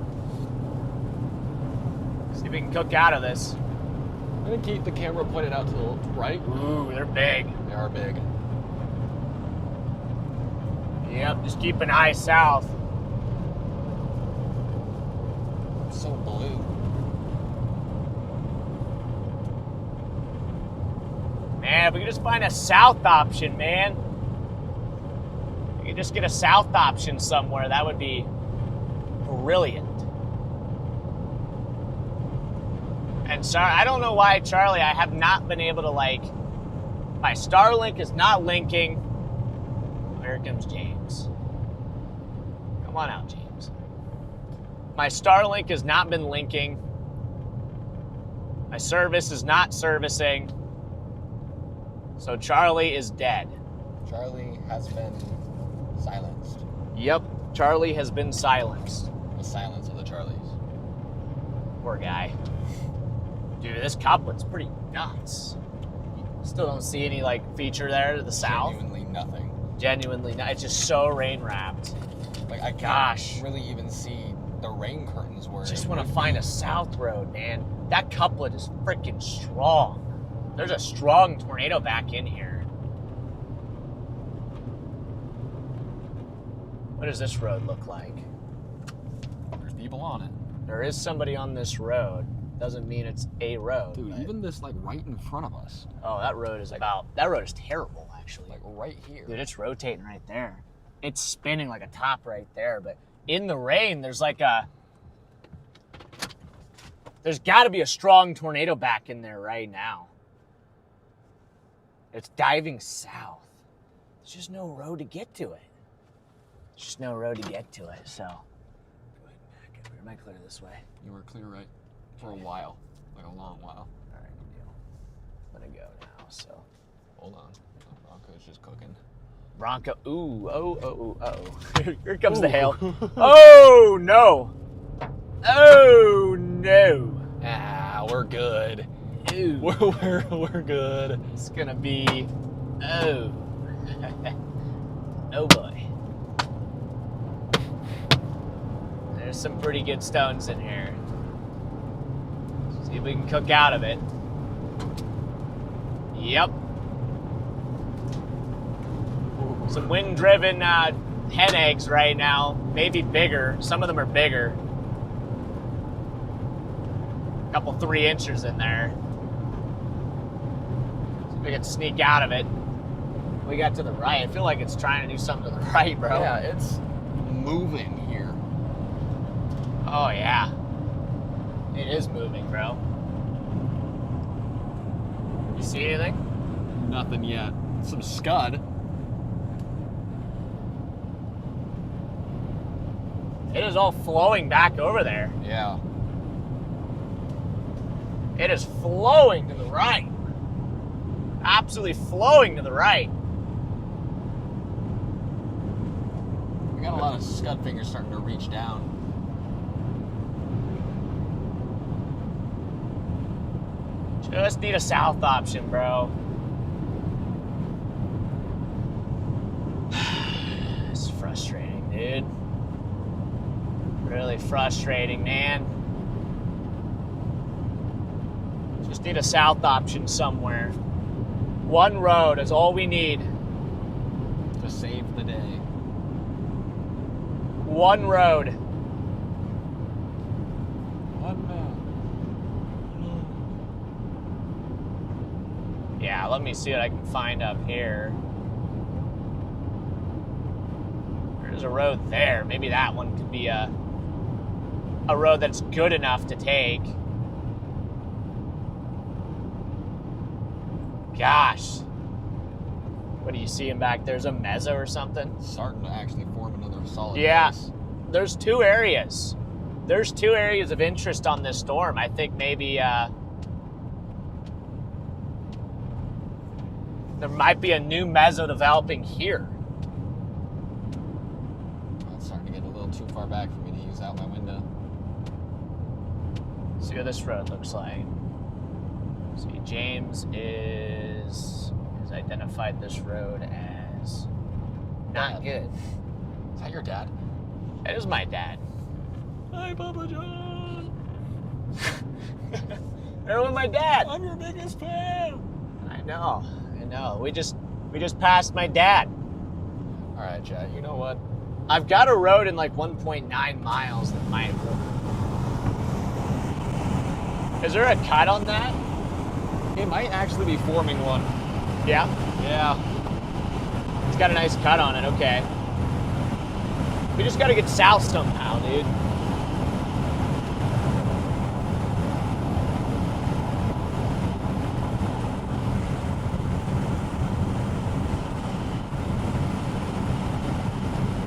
See if we can cook out of this. I'm gonna keep the camera pointed out to the right. Ooh, they're big. They are big. Yep, just keep an eye south. So blue. Man, if we could just find a south option, man. We could just get a south option somewhere. That would be brilliant. And sorry, I don't know why, Charlie, I have not been able to, like, my Starlink is not linking. Here comes James. Come on out, James. My Starlink has not been linking. My service is not servicing. So Charlie is dead. Charlie has been silenced. Yep, Charlie has been silenced. The silence of the Charlies. Poor guy. Dude, this couplet's pretty nuts. Still don't see any, like, feature there to the south. Genuinely nothing. Genuinely not. It's just so rain wrapped. Like, I can't really even see the rain curtains where Just want to find a south road, man. That couplet is freaking strong. There's a strong tornado back in here. What does this road look like? There's people on it. There is somebody on this road. Doesn't mean it's a road. Dude, even this, like, right in front of us. Oh, that road is that road is terrible, actually. Like, right here. Dude, it's rotating right there. It's spinning like a top right there, but in the rain, there's like there's got to be a strong tornado back in there right now. It's diving south. There's just no road to get to it. There's just no road to get to it, so. Go ahead and back up. Am I clear this way? You were clear right for a while. Like a long while. All right, good deal. I'm going to go now, so. Hold on. Bronco's just cooking. Bronco, oh. Here comes the hail. Oh, no. Oh, no. Ah, we're good. Ew. We're good. It's gonna be, oh. Oh boy. There's some pretty good stones in here. See if we can cook out of it. Yep. Some wind-driven hen eggs right now. Maybe bigger. Some of them are bigger. A couple 3 inches in there. See if we can sneak out of it. We got to the right. I feel like it's trying to do something to the right, bro. Yeah, it's moving here. Oh, yeah. It is moving, bro. You see anything? Nothing yet. Some scud. It is all flowing back over there. Yeah. It is flowing to the right. Absolutely flowing to the right. We got a lot of scud fingers starting to reach down. Just need a south option, bro. It's frustrating, dude. Really frustrating, man. Just need a south option somewhere. One road is all we need. To save the day. One road. One man. Yeah, let me see what I can find up here. There's a road there. Maybe that one could be a road that's good enough to take. Gosh. What are you seeing back there? There's a mezzo or something? Starting to actually form another solid Yeah. base. There's 2 areas. There's 2 areas of interest on this storm. I think maybe there might be a new mezzo developing here. It's starting to get a little too far back for me to use out my window. See what this road looks like. See, James has identified this road as not good. Is that your dad? It is my dad. Hi, Papa John. They're with my dad. I'm your biggest fan. I know. We just passed my dad. All right, Chad. You know what? I've got a road in like 1.9 miles that might work. Is there a cut on that? It might actually be forming one. Yeah? Yeah. It's got a nice cut on it, okay. We just gotta get south somehow, dude.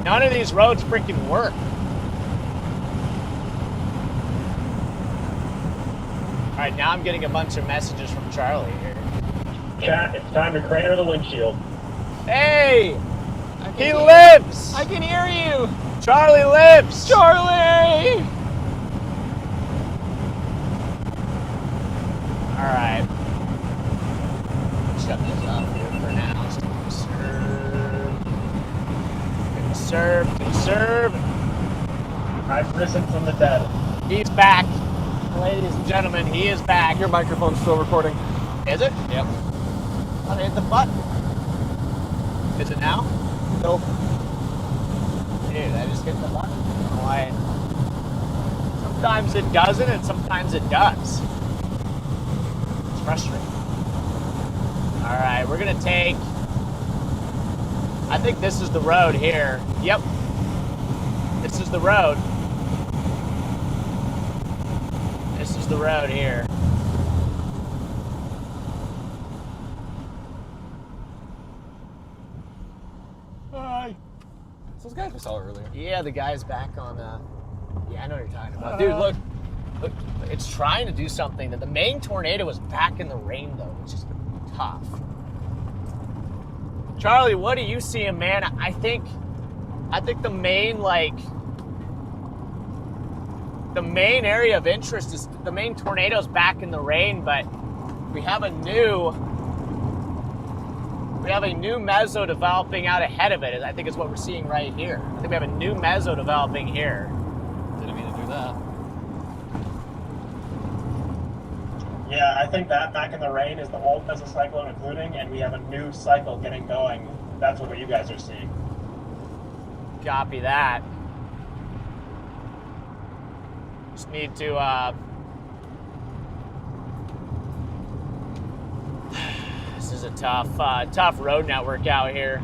None of these roads freaking work. All right, now I'm getting a bunch of messages from Charlie here. Chat, it's time to crater the windshield. Hey! He lives! I can hear you! Charlie lives! Charlie! Alright. Shut this off here for now. Just conserve. I've risen from the dead. He's back. Ladies and gentlemen, he is back. Your microphone's still recording. Is it? Yep. I'll hit the button. Is it now? Nope. Dude, I just hit the button. I don't know why. Sometimes it doesn't, and sometimes it does. It's frustrating. Alright, we're gonna take... I think this is the road here. Yep. This is the road. This is the road here. Hi. Those guys we saw earlier. Yeah, the guy's back on, yeah, I know what you're talking about. Dude, look, it's trying to do something. That the main tornado was back in the rain, though, which is tough. Charlie, what are you seeing, man? I think the main, like, the main area of interest is the main tornado's back in the rain, but we have a new meso developing out ahead of it. I think is what we're seeing right here. I think we have a new meso developing here. Didn't mean to do that. Yeah, I think that back in the rain is the old mesocyclone including, and we have a new cycle getting going. That's what you guys are seeing. Copy that. Just need to, this is a tough road network out here.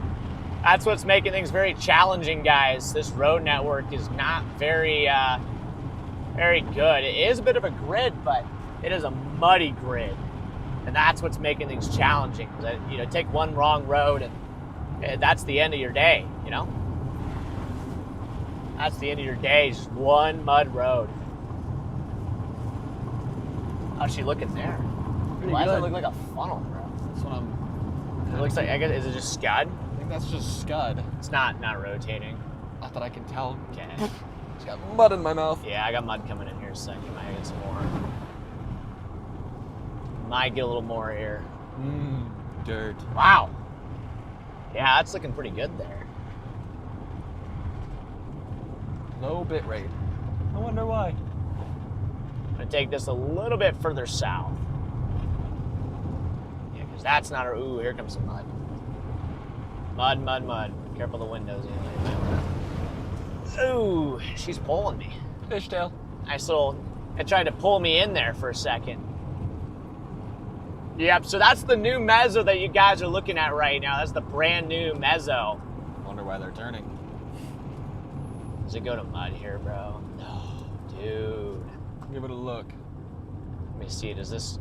That's what's making things very challenging, guys. This road network is not very good. It is a bit of a grid, but it is a muddy grid. And that's what's making things challenging. You know, take one wrong road and that's the end of your day, you know? That's the end of your day, just one mud road. How's she looking there? Why does it look like a funnel, bro? That's what I'm... It looks like, I guess, is it just scud? I think that's just scud. It's not rotating. Not that I can tell. Okay. It's got mud in my mouth. Yeah, I got mud coming in here in a second. Might get some more. Might get a little more here. Dirt. Wow. Yeah, that's looking pretty good there. Low bit rate. I wonder why. I'm gonna take this a little bit further south. Yeah, because that's not our. Ooh, here comes some mud. Mud. Careful the windows. Ooh, she's pulling me. Fishtail. Nice little. It tried to pull me in there for a second. Yep, so that's the new meso that you guys are looking at right now. That's the brand new meso. Wonder why they're turning. Does it go to mud here, bro? No, dude. Give it a look. Let me see. Does this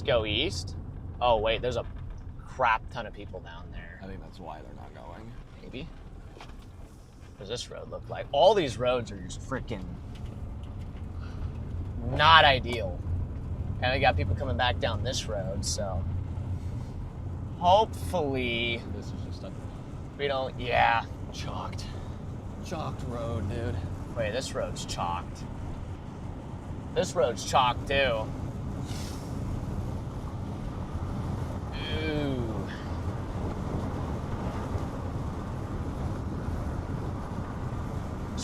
go east? Oh wait, there's a crap ton of people down there. I think that's why they're not going. Maybe. What does this road look like? All these roads are just freaking not ideal. And we got people coming back down this road, so hopefully This is just a we don't. Yeah. chalked road, dude. Wait, this road's chalked. This road's chalked too. Ooh.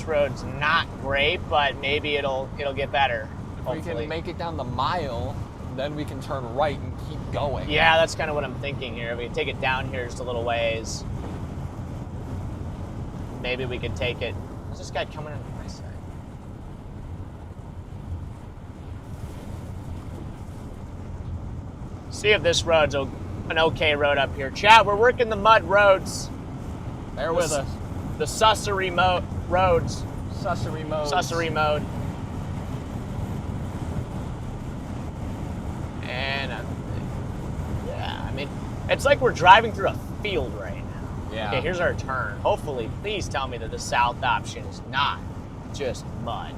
road's not great, but maybe it'll get better. If we can make it down the mile, then we can turn right and keep going. Yeah, that's kind of what I'm thinking here. We can take it down here just a little ways. Maybe we could take it. Is this guy coming in on my side? See if this road's an okay road up here. Chat, we're working the mud roads. Bear with us. The sussery roads. Sussery mode. Sussery mode. And yeah, I mean, it's like we're driving through a field right now. Yeah. Okay, here's our turn. Hopefully, please tell me that the south option is not just mud.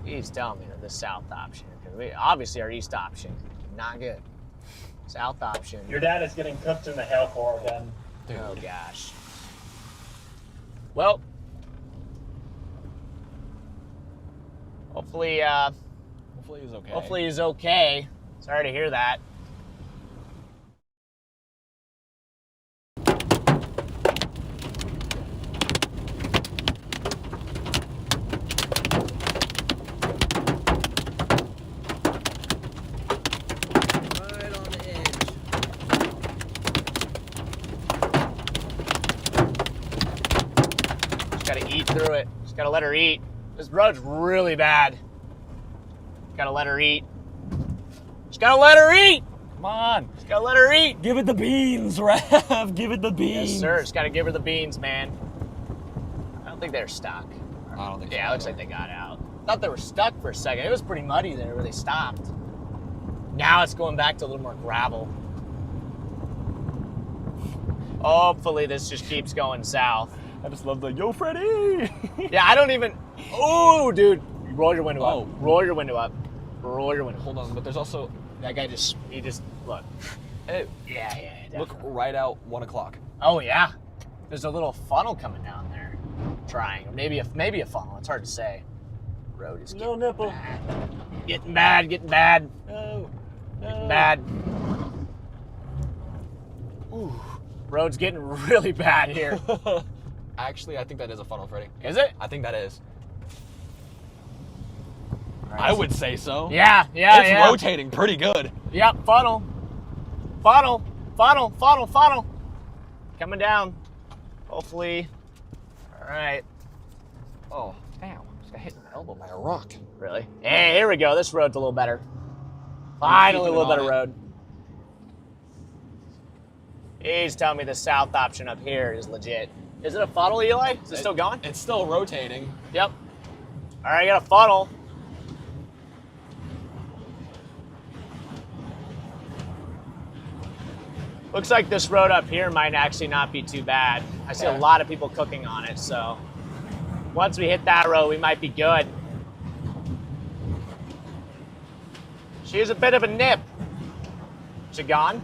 Please tell me that the south option, because obviously our east option, not good. South option. Your dad is getting cooked in the hail core again. Dude. Oh gosh. Well, hopefully he's okay. Hopefully he's okay. Sorry to hear that. Through it. Just gotta let her eat. This road's really bad. Gotta let her eat. Just gotta let her eat! Come on. Just gotta let her eat! Give it the beans, Rev. Give it the beans. Yes, sir. Just gotta give her the beans, man. I don't think they're stuck. I don't think so. Yeah, it looks like they got out. Thought they were stuck for a second. It was pretty muddy there where they stopped. Now it's going back to a little more gravel. Hopefully this just keeps going south. I just love the yo, Freddy. Yeah, I don't even. Oh, dude, roll your window up. Roll your window up. Roll your window. Hold on, but there's also that guy. He just look. Hey, yeah, definitely. Look right out 1 o'clock. Oh yeah, there's a little funnel coming down there. Trying, or maybe a funnel. It's hard to say. Road is getting nipple. Bad. Getting bad. Getting bad. No. Getting bad. Ooh, road's getting really bad here. Actually, I think that is a funnel, Freddy. Is it? I think that is. Right. I would say so. Yeah. It's rotating pretty good. Yep, funnel. Coming down. Hopefully. All right. Oh, damn. Just got hit in the elbow by a rock. Really? Hey, here we go. This road's a little better. Finally, a little better road. He's telling me the south option up here is legit. Is it a funnel, Eli? Is it still going? It's still rotating. Yep. All right, I got a funnel. Looks like this road up here might actually not be too bad. I see a lot of people cooking on it, so once we hit that road, we might be good. She's a bit of a nip. Is it gone?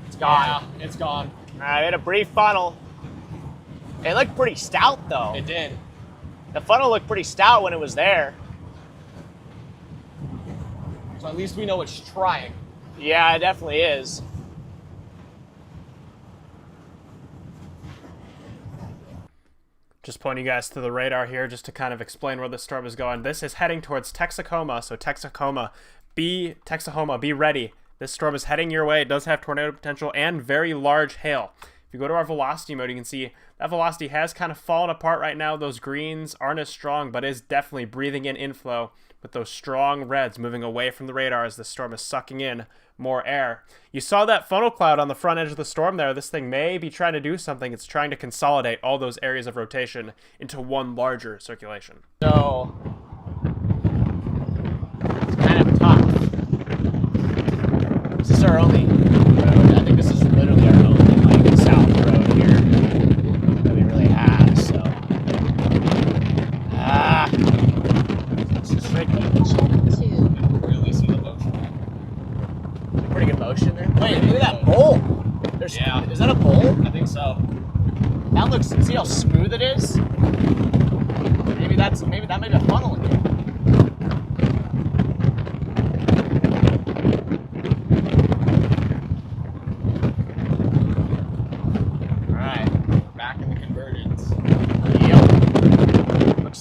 It's gone. Yeah, it's gone. All right, we had a brief funnel. It looked pretty stout, though. It did. The funnel looked pretty stout when it was there. So at least we know it's trying. Yeah, it definitely is. Just pointing you guys to the radar here just to kind of explain where the storm is going. This is heading towards Texahoma, so Texahoma, be ready. This storm is heading your way. It does have tornado potential and very large hail. If you go to our velocity mode, you can see that velocity has kind of fallen apart right now. Those greens aren't as strong, but is definitely breathing in inflow with those strong reds moving away from the radar as the storm is sucking in more air. You saw that funnel cloud on the front edge of the storm there. This thing may be trying to do something. It's trying to consolidate all those areas of rotation into one larger circulation. So, it's kind of tough. This is our only road. I think this is literally our only south road here that we really have. So, this is tricky. Really see the motion. Pretty good motion there. Wait, look at that bowl. Yeah. Is that a bowl? I think so. That looks. See how smooth it is? Maybe that may be a funnel in here.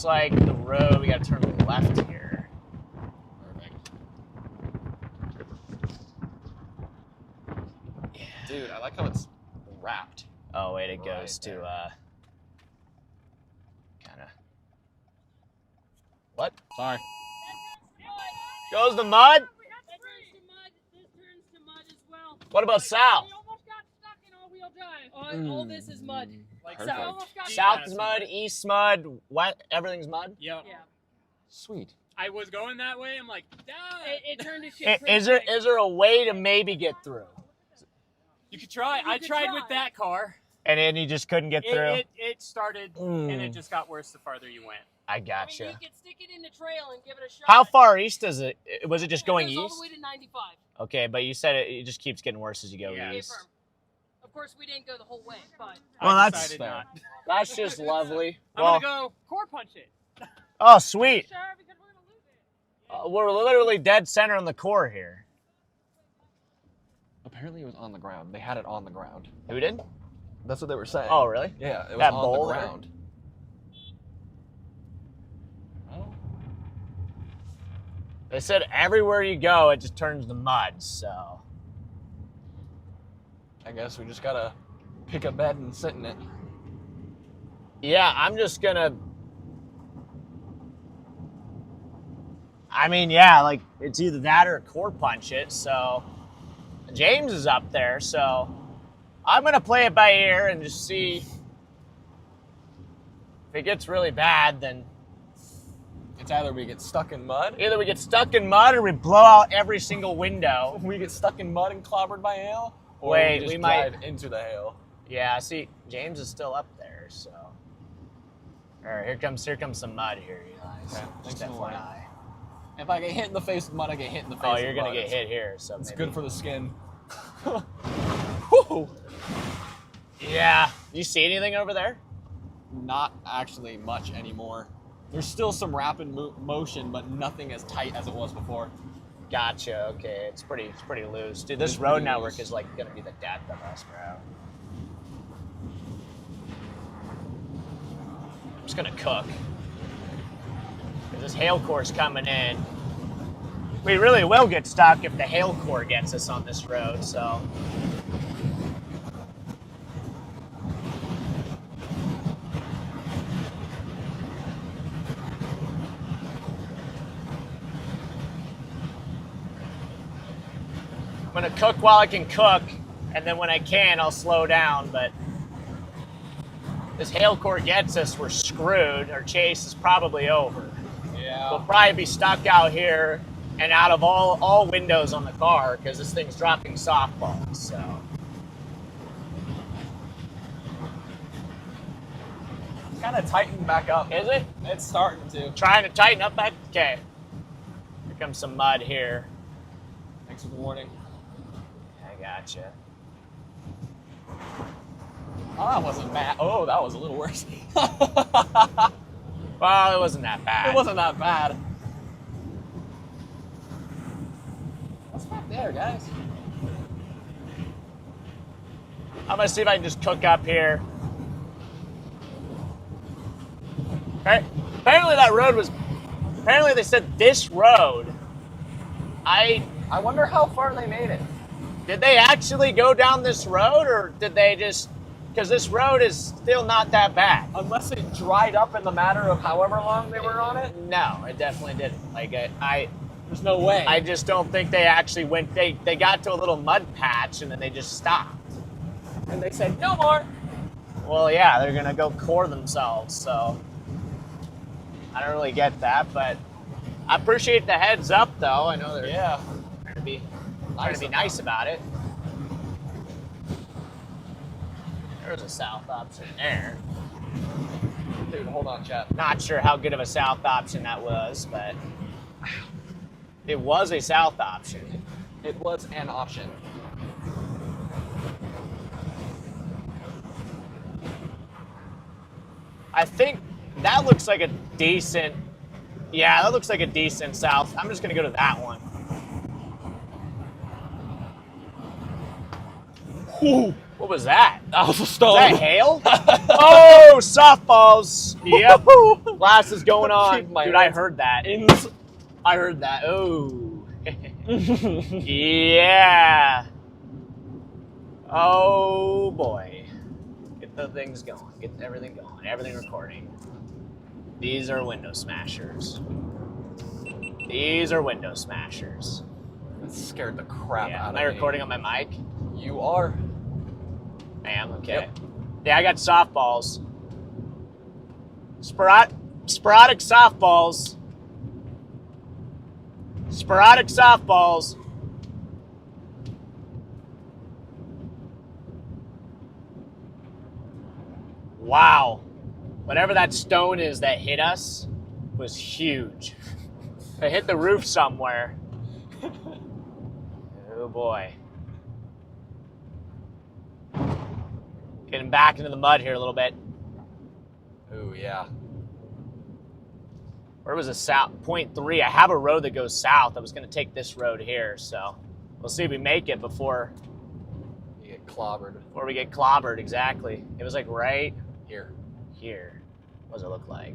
looks like the road, we gotta turn to the left here. Perfect. Yeah. Dude, I like how it's wrapped. Oh wait, it goes to kinda. What? Sorry. Goes to mud? What about south? All this is mud. Like South is mud, east mud, what? Everything's mud? Yeah. Sweet. I was going that way. I'm like, it turned to shit. Is there a way to maybe get through? You could try. I tried with that car. And then you just couldn't get through? It started, and it just got worse the farther you went. I gotcha. I mean, you could stick it in the trail and give it a shot. How far east is it? Was it just going It goes east? all the way to 95. Okay, but you said it just keeps getting worse as you go east. Firm. Of course, we didn't go the whole way, but Well, I that's decided not. That's just lovely. I'm Well, gonna go core punch it. oh, sweet. Sure, because we're gonna lose it. We're literally dead center on the core here. Apparently it was on the ground. They had it on the ground. Who did? That's what they were saying. Oh, really? Yeah, it was That on bowl the there? ground. They said everywhere you go, it just turns to mud, so. I guess we just gotta pick a bed and sit in it. Yeah, I'm just gonna. I mean, yeah, like, it's either that or core punch it, so. James is up there, so. I'm gonna play it by ear and just see. If it gets really bad, then. It's either we get stuck in mud. Either we get stuck in mud or we blow out every single window. We get stuck in mud and clobbered by hail. Or Wait, we just might drive into the hail. Yeah, see, James is still up there, so. All right, here comes some mud here, you guys. Okay, Just thanks for the warning. FYI. If I get hit in the face with mud, I get hit in the face. Oh, with you're gonna mud. get hit here, so It's maybe. good for the skin. Whew. Yeah. You see anything over there? Not actually much anymore. There's still some rapid motion, but nothing as tight as it was before. Gotcha. Okay, it's pretty loose, dude. This road network is like gonna be the death of us, bro. I'm just gonna cook. 'Cause this hail core's coming in. We really will get stuck if the hail core gets us on this road, so. I'm gonna cook while I can cook, and then when I can, I'll slow down, but this hail core gets us, we're screwed. Our chase is probably over. Yeah. We'll probably be stuck out here and out of all windows on the car because this thing's dropping softballs, so. It's kind of tightened back up. Is it? It's starting to. Trying to tighten up back? Okay. Here comes some mud here. Thanks for the warning. I gotcha. Oh, that wasn't bad. Oh, that was a little worse. Well, it wasn't that bad. It wasn't that bad. What's back there, guys? I'm gonna see if I can just cook up here. Apparently that road was. Apparently they said this road. I wonder how far they made it. Did they actually go down this road, or did they just? Because this road is still not that bad. Unless it dried up in the matter of however long they were on it? No, it definitely didn't. Like, there's no way. I just don't think they actually went, they got to a little mud patch and then they just stopped. And they said, no more. Well, yeah, they're going to go core themselves, so. I don't really get that, but I appreciate the heads up, though. I know they're trying to be nice about it. There's a south option there. Dude, hold on, chat. Not sure how good of a south option that was, but it was a south option. It was an option. I think that looks like a decent, yeah, that looks like a decent south. I'm just gonna go to that one. Whoa, What was that? That was a stone. Was that hail? Oh, softballs. Yep. Glasses going on. Dude, I heard that. I heard that. Oh. Yeah. Oh, boy. Get the things going. Get everything going. Everything recording. These are window smashers. These are window smashers. That scared the crap out of me. Am I recording on my mic? You are. I am? Okay. Yep. Yeah, I got softballs. Sporadic softballs. Sporadic softballs. Wow. Whatever that stone is that hit us was huge. It hit the roof somewhere. Oh boy. Getting back into the mud here a little bit. Oh yeah. Where was the south? Point 3. I have a road that goes south. I was going to take this road here, so we'll see if we make it before you get clobbered. Before we get clobbered, exactly. It was like right here. Here. What does it look like?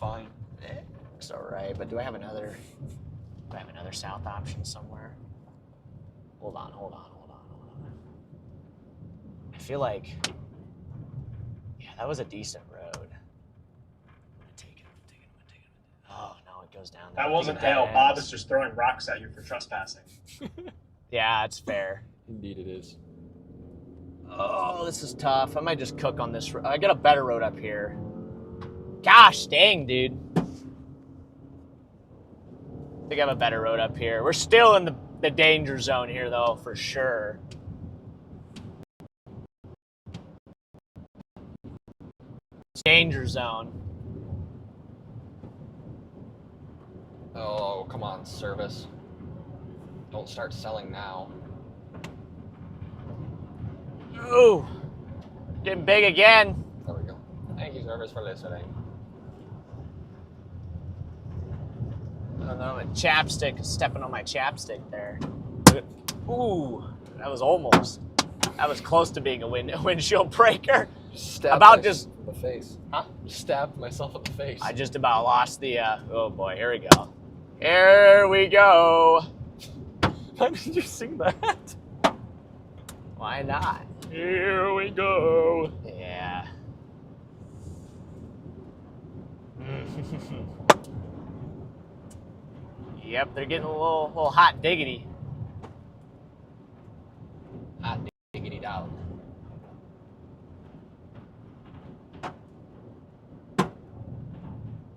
Fine. Looks all right, but do I have another south option somewhere? Hold on. I feel like, yeah, that was a decent road. Oh, no, it goes down there. That wasn't hail. Bob is just throwing rocks at you for trespassing. Yeah, it's fair. Indeed it is. Oh, this is tough. I might just cook on this. I got a better road up here. Gosh dang, dude. I think I have a better road up here. We're still in the danger zone here, though, for sure. It's danger zone. Oh, come on, service. Don't start selling now. Ooh. Getting big again. There we go. Thank you, service, for listening. I don't know, my chapstick is stepping on my chapstick there. Ooh, that was almost. That was close to being a windshield breaker. Stabbed myself in the face. Huh? Stabbed myself in the face. I just about lost the, oh boy, here we go. Here we go. Why did you sing that? Why not? Here we go. Yeah. Yep, they're getting a little hot diggity. Hot diggity dog.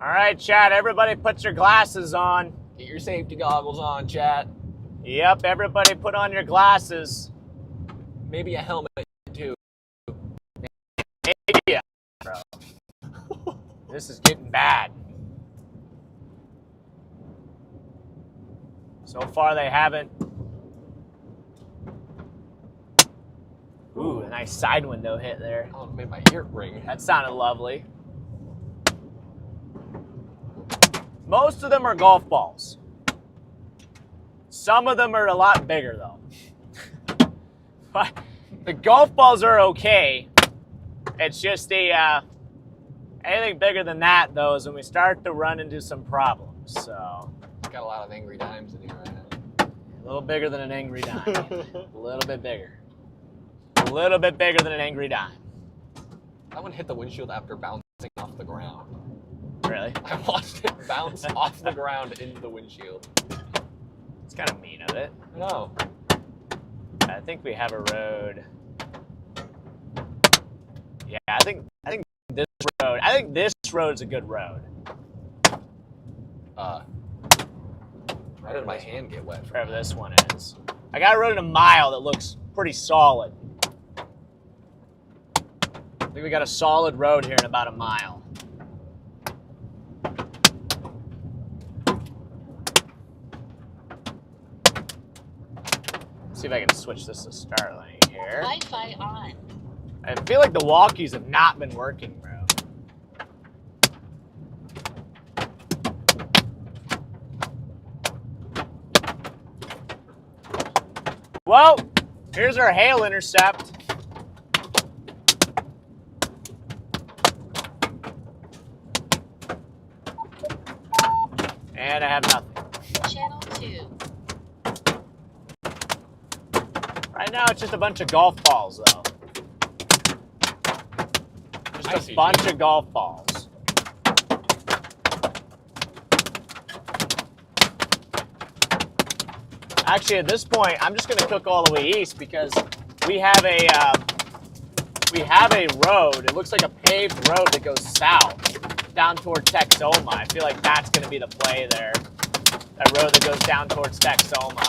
All right, chat, everybody put your glasses on. Get your safety goggles on, chat. Yep, everybody put on your glasses. Maybe a helmet, too. Yeah, bro. This is getting bad. So far, they haven't. Ooh, a nice side window hit there. Oh, it made my ear ring. That sounded lovely. Most of them are golf balls. Some of them are a lot bigger, though. But the golf balls are okay. It's just the anything bigger than that, though, is when we start to run into some problems. So got a lot of angry dimes in here right now. A little bigger than an angry dime. A little bit bigger. A little bit bigger than an angry dime. That one hit the windshield after bouncing off the ground. Really? I watched it bounce off the ground into the windshield. It's kind of mean of it. No. I think we have a road. Yeah, I think this road. I think this road's a good road. Why did my hand get wet? Wherever this one is. I got a road in a mile that looks pretty solid. I think we got a solid road here in about a mile. See if I can switch this to Starlink here. Wi-Fi on. I feel like the walkies have not been working, bro. Well, Here's our hail intercept. And I have nothing. Channel 2. Right now, it's just a bunch of golf balls, though. Just a bunch of golf balls. Actually, at this point, I'm just going to cook all the way east because we have a road. It looks like a paved road that goes south down toward Texoma. I feel like that's going to be the play there. That road that goes down towards Texoma.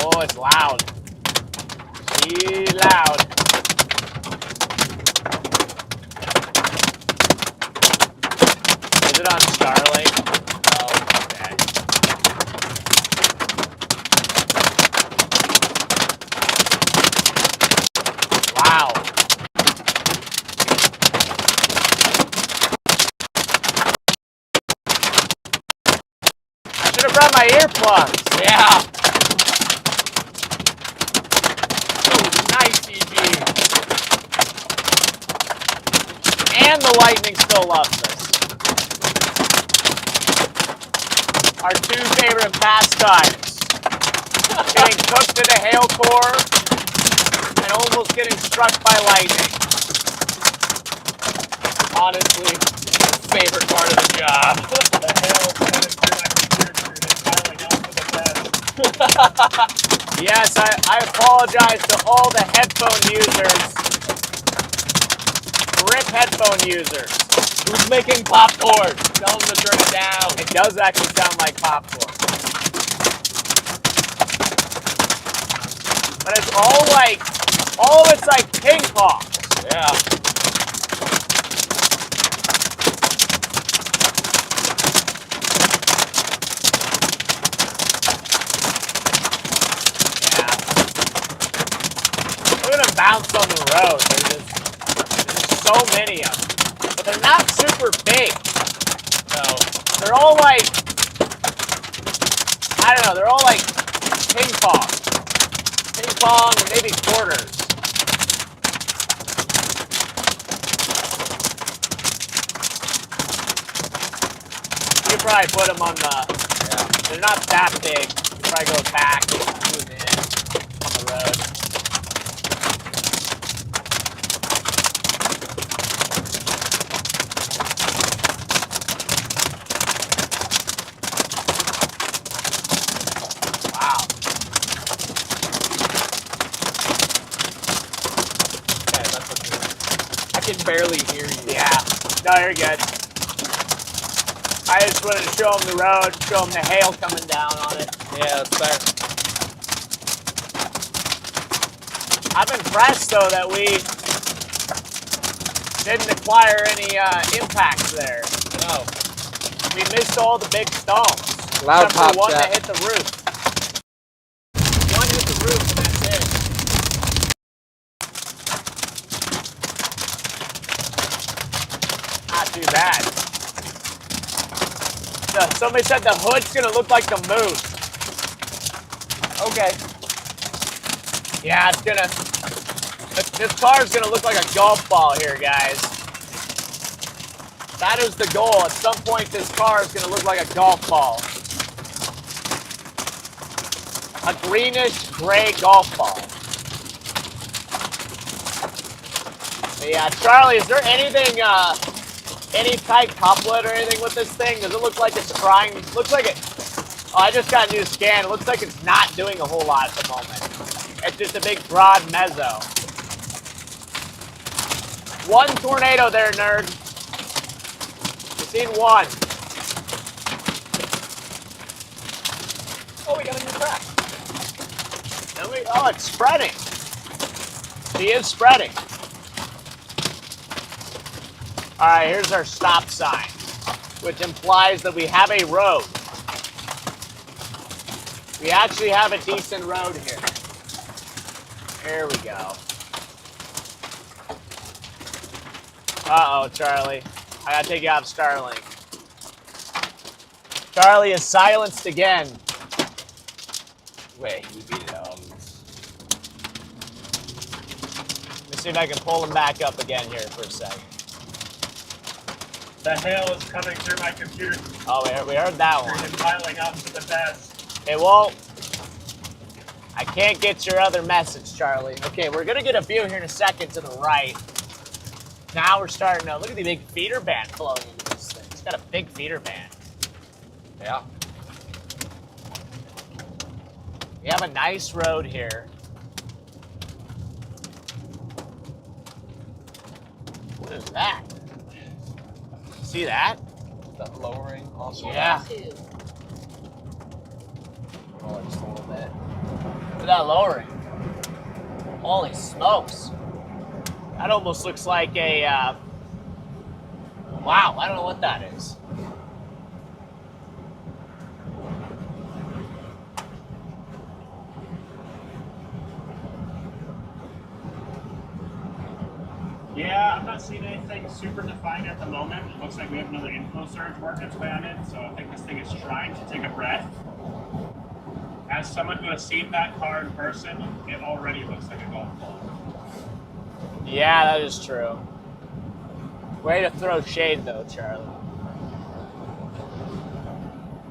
Oh, it's loud. She loud. Is it on Starlink? Oh, okay. Wow. I should have brought my earplugs. Yeah. Nice, EG. And the lightning still loves us. Our two favorite pastimes. Getting cooked in a hail core and almost getting struck by lightning. Honestly, favorite part of the job. The hail piling up for the best. Yes, I apologize to all the headphone users. RIP headphone users. Who's making popcorn? Tell them to turn it down. It does actually sound like popcorn. But it's all of it's like ping pong. Yeah. Bounce on the road. There's so many of them. But they're not super big. So they're all like, I don't know, they're all like ping pong. Ping pong and maybe quarters. You probably put them on the, they're not that big. You probably go back and zoom in on the road. Barely hear you. Yeah. No, you're good. I just wanted to show them the road, show them the hail coming down on it. Yeah, that's fair. I'm impressed, though, that we didn't acquire any impacts there. No. We missed all the big stones. Loud except pop, for one chat. that hit the roof. One hit the roof, and that's it. Not too bad. Somebody said the hood's gonna look like the moon. Okay. Yeah, it's gonna. This car's gonna look like a golf ball here, guys. That is the goal. At some point, this car is gonna look like a golf ball. A greenish gray golf ball. But yeah, Charlie, is there anything, any tight couplet or anything with this thing? Does it look like it's trying? Looks like it. Oh, I just got a new scan. It looks like it's not doing a whole lot at the moment. It's just a big broad mezzo. One tornado there, nerd. We've seen one. Oh, we got a new track. Oh, it's spreading. She is spreading. All right, here's our stop sign, which implies that we have a road. We actually have a decent road here. Here we go. Uh-oh, Charlie. I gotta take you off Starlink. Charlie is silenced again. Wait, you beat it out. Let me see if I can pull him back up again here for a second. The hail is coming through my computer. Oh, we heard that one. And piling up to the best. It won't. I can't get your other message, Charlie. Okay, we're gonna get a view here in a second to the right. Now we're starting to look at the big feeder band flowing into this thing. It's got a big feeder band. Yeah. We have a nice road here. What is that? See that? That lowering also. Yeah. Oh, just a little bit. Look at that lowering. Holy smokes. That almost looks like a, wow, I don't know what that is. Yeah, I'm not seeing anything super defined at the moment. It looks like we have another inflow surge working its way on in, so I think this thing is trying to take a breath. As someone who has seen that car in person, it already looks like a golf ball. Yeah, that is true. Way to throw shade, though, Charlie.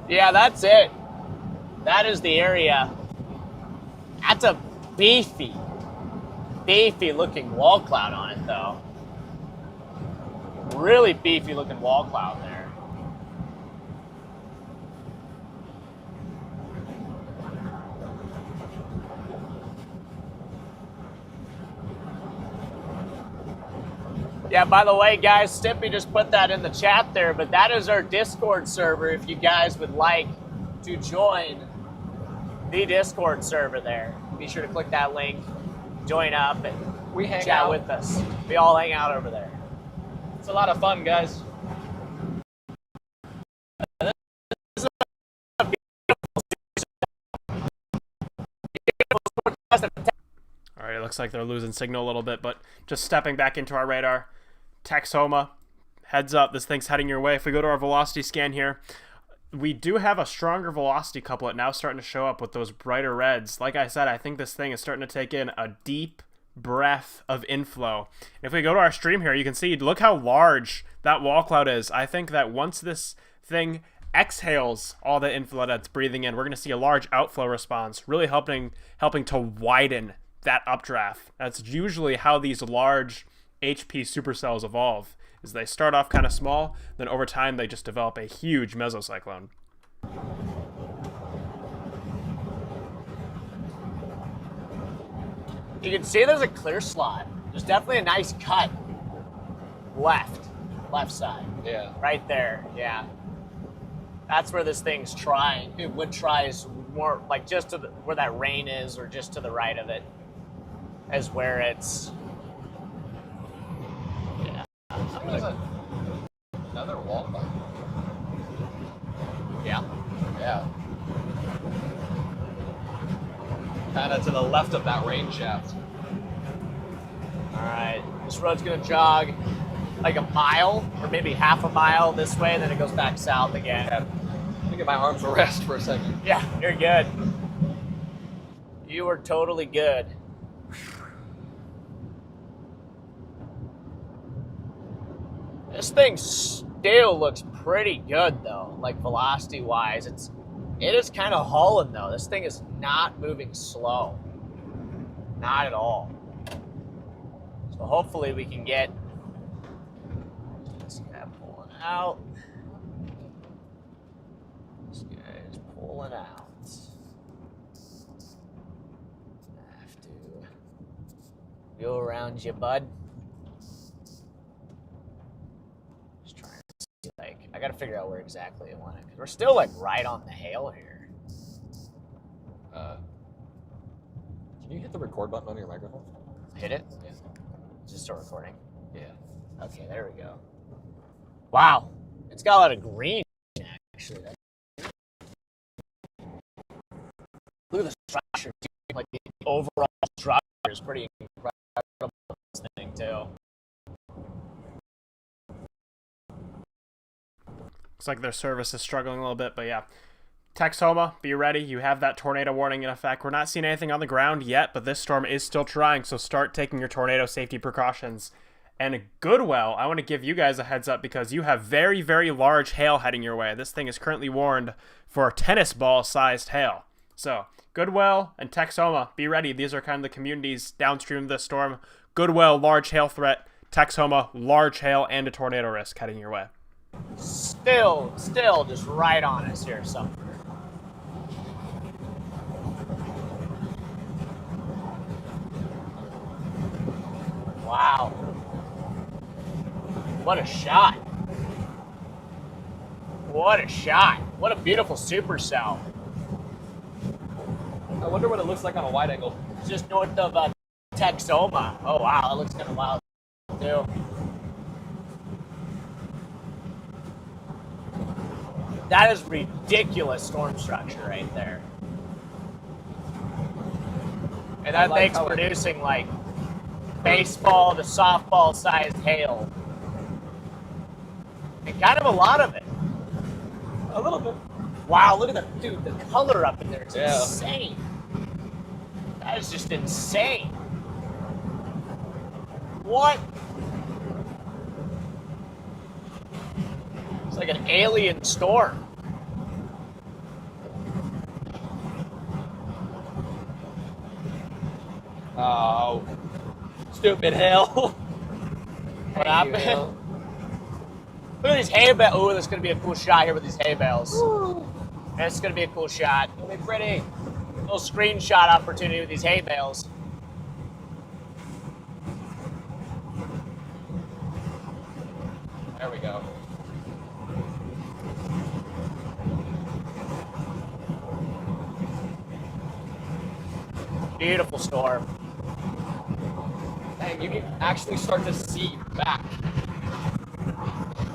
Yeah, that's it. That is the area. That's a beefy looking wall cloud on it, though. Really beefy looking wall cloud there. Yeah, by the way, guys, Stimpy just put that in the chat there, but that is our Discord server if you guys would like to join the Discord server there. Be sure to click that link, join up, and we hang chat out with us. We all hang out over there. It's a lot of fun, guys. All right, it looks like they're losing signal a little bit, but just stepping back into our radar. Texoma, heads up, this thing's heading your way. If we go to our velocity scan here, we do have a stronger velocity couplet now starting to show up with those brighter reds. Like I said, I think this thing is starting to take in a deep breath of inflow. If we go to our stream here, you can see, look how large that wall cloud is. I think that once this thing exhales all the inflow that's breathing in, we're going to see a large outflow response, really helping to widen that updraft. That's usually how these large HP supercells evolve, is they start off kind of small, then over time they just develop a huge mesocyclone. You can see there's a clear slot. There's definitely a nice cut left side. Yeah. Right there, yeah. That's where this thing's trying. It would try is more like just to where that rain is, or just to the right of it is where it's. Yeah. There's another wall cloud. Yeah. Yeah. Kind of to the left of that rain shaft. All right, this road's gonna jog like a mile or maybe half a mile this way, and then it goes back south again. Yeah. Let me get my arms a rest for a second. Yeah, you're good. You are totally good. This thing still looks pretty good though, like velocity wise. It is kind of hauling though. This thing is not moving slow. Not at all. So hopefully we can get this guy pulling out. This guy is pulling out. I have to go around you, bud. Just trying to see, like, I gotta figure out where exactly I want it, because we're still like right on the hail here. Can you hit the record button on your microphone? Hit it? Yeah. Is it still recording? Yeah. Okay, there we go. Wow. It's got a lot of green, actually. Look at the structure, dude. Like, the overall structure is pretty incredible, this thing, too. Looks like their service is struggling a little bit, but yeah. Texoma, be ready. You have that tornado warning in effect. We're not seeing anything on the ground yet, but this storm is still trying, so start taking your tornado safety precautions. And Goodwell, I want to give you guys a heads up because you have very, very large hail heading your way. This thing is currently warned for tennis ball-sized hail. So, Goodwell and Texoma, be ready. These are kind of the communities downstream of this storm. Goodwell, large hail threat. Texoma, large hail and a tornado risk heading your way. Still just right on us here somewhere. Wow. What a shot. What a shot. What a beautiful supercell. I wonder what it looks like on a wide angle. It's just north of Texoma. Oh, wow. That looks kind of wild, too. That is ridiculous storm structure right there. And that thing's producing like baseball to softball sized hail. And kind of a lot of it. A little bit. Wow, look at the dude, the color up in there. It's insane. That is just insane. What? It's like an alien storm. Oh, stupid hail. What happened? Look at these hay bales. Oh, that's going to be a cool shot here with these hay bales. That's going to be a cool shot. It'll be pretty. Little screenshot opportunity with these hay bales. There we go. Beautiful storm. Dang, you can actually start to see back.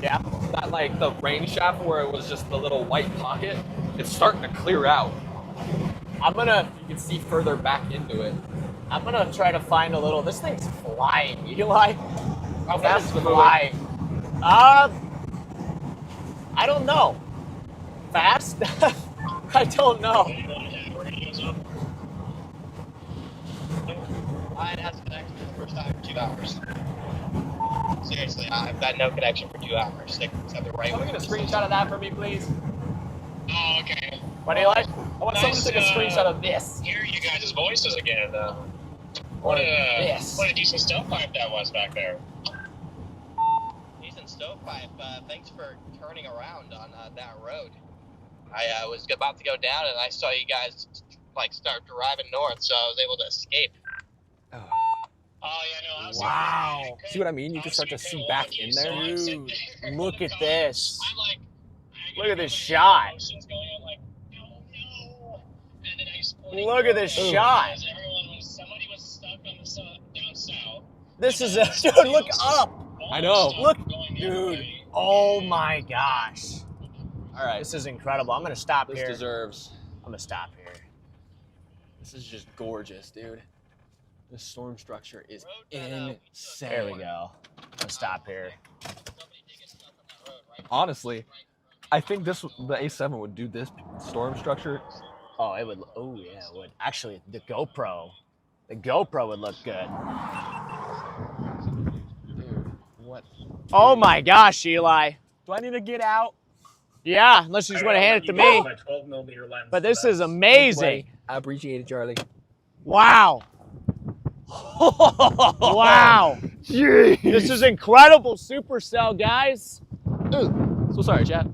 Yeah. That like the rain shaft where it was just the little white pocket, it's starting to clear out. You can see further back into it. I'm gonna try to find a little. This thing's flying. Eli, how fast is it flying? I don't know. Fast? I don't know. Mine has connection for the first time in 2 hours. Seriously, I've got no connection for 2 hours. They have the right. Can we get a screenshot of that for me, please? Oh, okay. What do you like? I want someone to take a screenshot of this. Hear you guys' voices again. What a decent stovepipe that was back there. Decent stovepipe. Thanks for turning around on that road. I was about to go down and I saw you guys like start driving north, so I was able to escape. Oh yeah, no, I was Wow. See what I mean? You can start to see back in there. Dude, look at this. Look at this shot. Look at this shot. Somebody was stuck on the down south. This is a dude. Look up. I know. Look, dude. Oh my gosh. All right. This is incredible. I'm gonna stop This here. deserves. I'm gonna stop here. This is just gorgeous, dude. This storm structure is insane. There we go. I'm gonna stop here. Honestly, I think the A7 would do this storm structure. Oh, it would. Oh yeah, it would. Actually, the GoPro would look good. Dude, what? Oh my gosh, Eli. Do I need to get out? Yeah, unless you just want to hand it to me. But this is amazing. I appreciate it, Charlie. Wow. Wow. Jeez. This is incredible supercell, guys. So sorry, chat.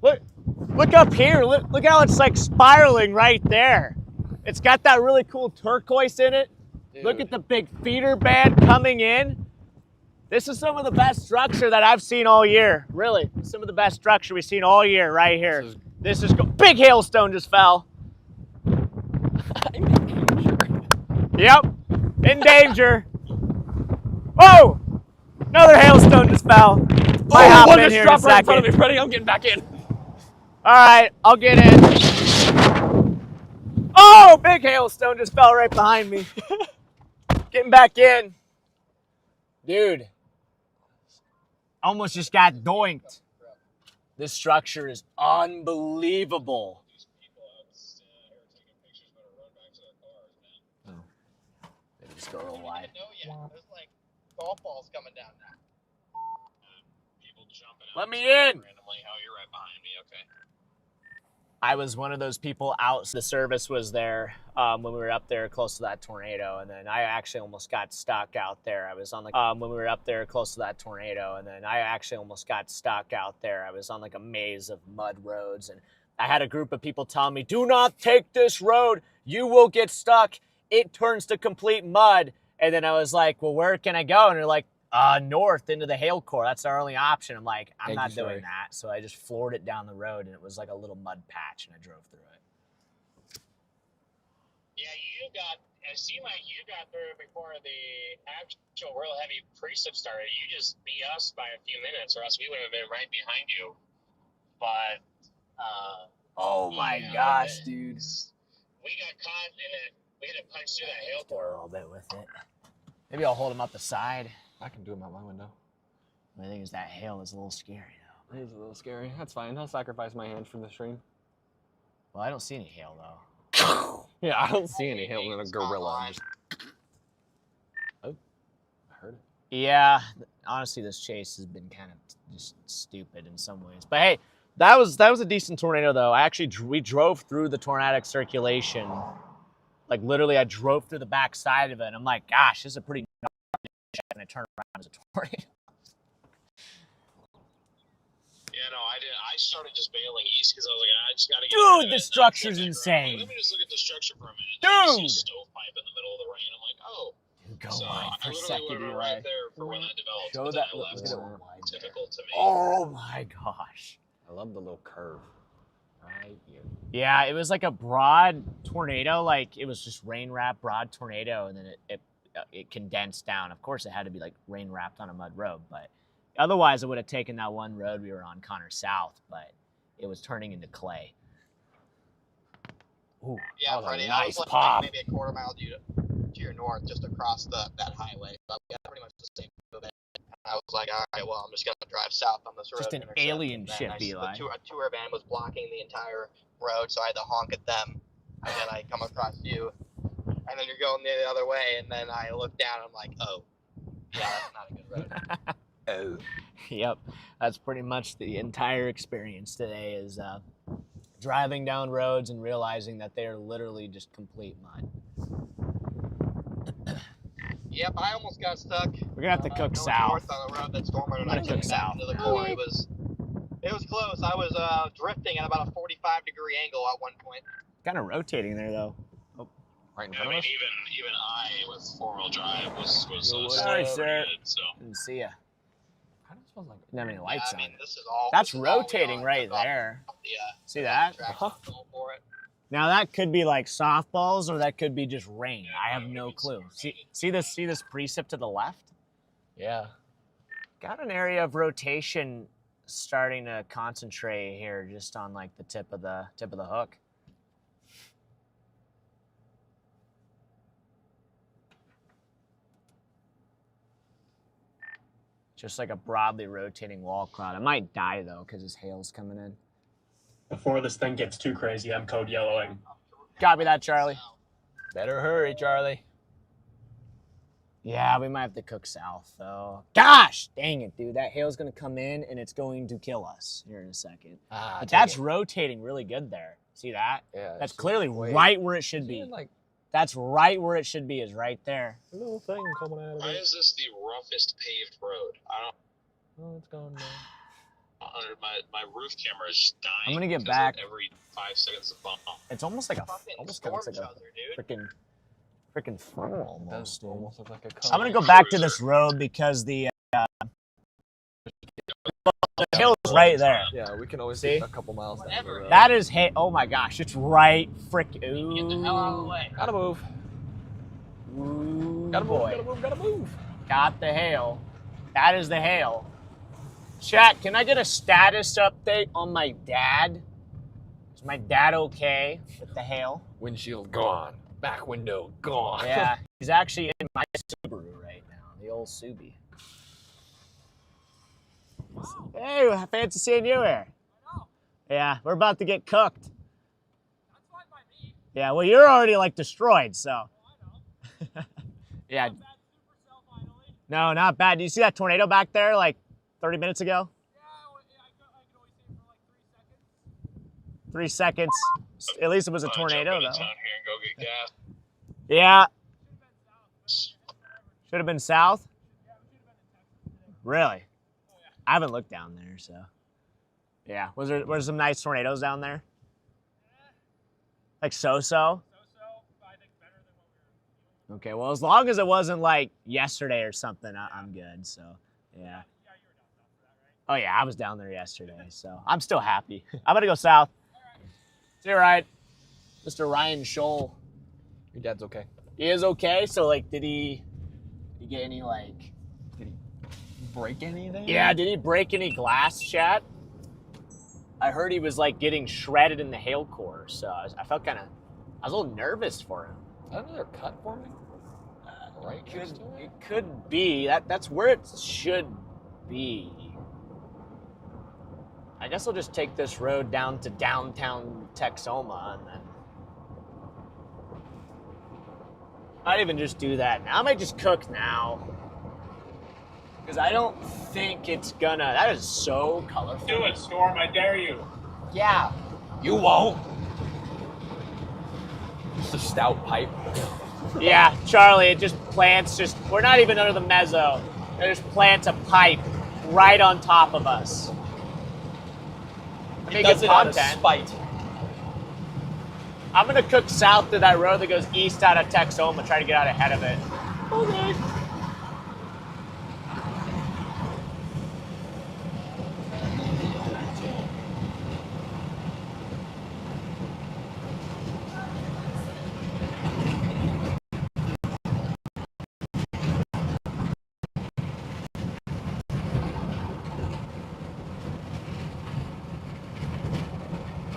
Look up here. Look how it's like spiraling right there. It's got that really cool turquoise in it. Dude. Look at the big feeder band coming in. This is some of the best structure that I've seen all year. Really, some of the best structure we've seen all year right here. This is big hailstone just fell. I'm in danger. Yep, in danger. Whoa! Another hailstone just fell. Might hop one in just here dropped in a right in front of second. me. Freddie, I'm getting back in. All right, I'll get in. Oh, big hailstone just fell right behind me. Getting back in. Dude, almost just got doinked. This structure is unbelievable. Maybe just go a little wide. There's like golf balls coming down now. People jumping out Let me in. randomly. Oh, you're right behind me. Okay. I was one of those people out. The service was there when we were up there close to that tornado, and then I actually almost got stuck out there. I was on like when we were up there close to that tornado, and then I actually almost got stuck out there. I was on like a maze of mud roads, and I had a group of people telling me, "Do not take this road. You will get stuck. It turns to complete mud." And then I was like, "Well, where can I go?" And they're like, north into the hail core. That's our only option. I'm like, I'm not doing that. So I just floored it down the road, and it was like a little mud patch, and I drove through it. Yeah, it seemed like you got through before the actual real heavy precip started. You just beat us by a few minutes, or else we would have been right behind you. But, oh my gosh, dude. We got caught in it. We had to punch through that hail Do a core. little bit with it. Maybe I'll hold him up the side. I can do him out my window. The thing is, that hail is a little scary, though. It is a little scary. That's fine. I'll sacrifice my hand for the stream. Well, I don't see any hail, though. Yeah, I don't see any hail in a gorilla. Oh, I heard it. Yeah, honestly, this chase has been kind of just stupid in some ways. But hey, that was a decent tornado, though. We drove through the tornadic circulation. Like, literally, I drove through the back side of it, and I'm like, gosh, this is a pretty and I turned around as a tornado. Yeah, no, I didn't. I started just bailing east because I was like, I just gotta get. Dude, the structure's insane. Let me just look at the structure for a minute. Dude! Stovepipe in the middle of the rain. I'm like, oh. Dude, go So wide for a I literally second, would have been Eli. right there for when that developed. Show but that. then I left. Look at it wide there. Typical to me. Oh my gosh. I love the little curve. Right here. Yeah, it was like a broad tornado. Like, it was just rain-wrapped broad tornado, and then it condensed down. Of course, it had to be like rain-wrapped on a mud road, but otherwise it would have taken that one road we were on, Connor South, but it was turning into clay. Ooh, Yeah, that was Freddy, a I nice was pop. like maybe a quarter mile to your north, just across that highway. So we got pretty much the same movement. I was like, all right, well, I'm just gonna drive south on this road. Just an intercept. alien And then ship, I see Eli. A tour van was blocking the entire road, so I had to honk at them. And then I come across you, and then you're going the other way, and then I look down, and I'm like, oh, yeah, that's not a good road. Yep, that's pretty much the entire experience today is driving down roads and realizing that they are literally just complete mud. Yep, I almost got stuck. We're gonna have to cook going south. north on the road that Stormer and I I'm gonna came cook back south. into the core. It was close. I was drifting at about a 45-degree angle at one point. Kind of rotating there, though. Oh, right in I front mean, of us. even I with 4-wheel drive was Sorry, sir. good, so. Didn't see ya. Kind of smells like. Didn't have any lights I mean, on. this is all. That's this is all we rotating on. right Took off there. the, See that? traction control for it. Now that could be like softballs, or that could be just rain. I have no clue. See this precip to the left? Yeah. Got an area of rotation starting to concentrate here, just on like the tip of the hook. Just like a broadly rotating wall cloud. I might die though, because this hail's coming in. Before this thing gets too crazy, I'm code yellowing. Copy that, Charlie. Better hurry, Charlie. Yeah, we might have to cook south, though. Gosh, dang it, dude. That hail's going to come in, and it's going to kill us here in a second. But that's rotating really good there. See that? Yeah. That's clearly right where it should be. Like That's right where it should be, is right there. a little thing coming out of Why it. is this the roughest paved road? I don't. Oh, it's gone now. My roof camera is just dying. I'm gonna get because back. Every 5 seconds a bump. It's almost like Fucking almost storm looks like a chaser, dude. freaking funnel It almost, does dude. almost look like a I'm cone. gonna go back to this road because the hill's right there. Yeah, we can always See? see a couple miles down the road. That is oh my gosh, it's right Get the hell out of the way. Gotta move. Ooh, Gotta move. boy. Gotta move. Gotta move. Got the hail. That is the hail. Chat, can I get a status update on my dad? Is my dad okay with the hail? Windshield gone. Back window gone. Yeah, he's actually in my Subaru right now, the old Subi. Hey, fancy seeing you here. Yeah, we're about to get cooked. Yeah, well, you're already like destroyed, so. Yeah. No, not bad. Do you see that tornado back there like 30 minutes ago? 3 seconds. At least it was a tornado, though. Yeah. Should have been south? Really? I haven't looked down there, so. Yeah. Were some nice tornadoes down there? Like so-so? Okay, well, as long as it wasn't like yesterday or something, I'm good, so, yeah. Oh, yeah, I was down there yesterday, so I'm still happy. I'm going to go south. It's all right. Mr. Ryan Scholl. Your dad's okay. He is okay? So, like, did he get any, like... Did he break anything? Yeah, did he break any glass, chat? I heard he was, like, getting shredded in the hail core, so I felt kind of... I was a little nervous for him. Is that another cut for me? Right next to It could be. That's where it should be. I guess I'll just take this road down to downtown Texoma and then... I'd even just do that now. I might just cook now. Because I don't think it's gonna... That is so colorful. Do it, Storm. I dare you. Yeah. You won't. It's a stout pipe. Yeah, Charlie, it just plants we're not even under the mezzo. It just plants a pipe right on top of us. It does it out of spite. I'm gonna cook south to that road that goes east out of Texoma, try to get out ahead of it. Okay.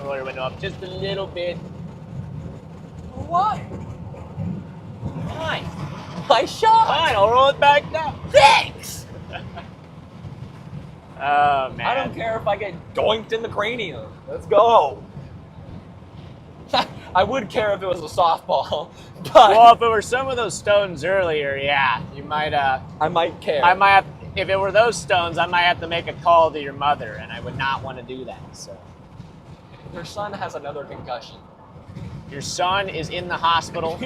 Roll your window up just a little bit. Why? Fine. I shot. Fine, I'll roll it back down. Thanks. Oh, man. I don't care if I get doinked in the cranium. Let's go. I would care if it was a softball, but Well, if it were some of those stones earlier, yeah, you might. I might care. I might have. If it were those stones, I might have to make a call to your mother, and I would not want to do that. So. Your son has another concussion. Your son is in the hospital.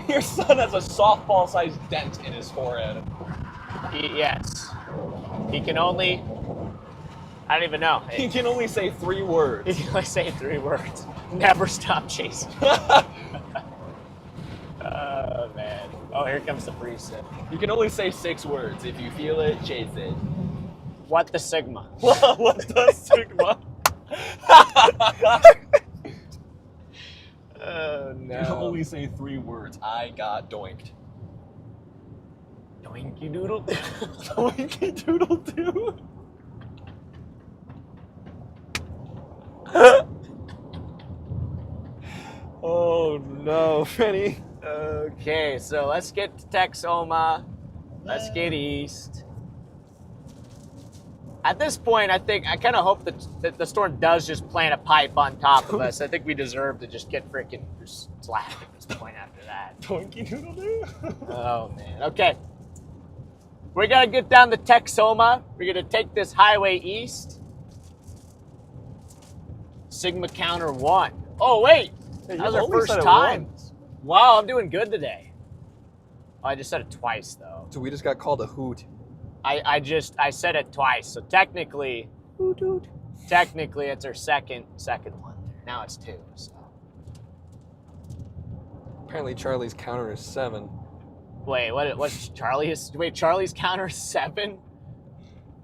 Your son has a softball-sized dent in his forehead. Yes. He can only... I don't even know. He can only say 3 words. He can only say 3 words. Never stop chasing. Oh, man. Oh, here comes the preset. You can only say 6 words. If you feel it, chase it. What the Sigma? What the Sigma? Oh, no. You can only say 3 words. I got doinked. Doinky doodle. Doinky doodle doo. Oh no, Freddy. Okay, so let's get to Texoma. Let's get east. At this point, I kind of hope that the storm does just plant a pipe on top of us. I think we deserve to just get freaking slapped at this point after that. Doinky doodle doo. Oh, man. Okay. We're going to get down to Texoma. We're going to take this highway east. Sigma counter 1. Oh, wait. That was our first time. Wow, I'm doing good today. Oh, I just said it twice, though. So we just got called a hoot. I said it twice, so technically, technically it's our second one. Now it's 2. So. Apparently Charlie's counter is 7. Wait, what's Charlie's? Wait, Charlie's counter is 7?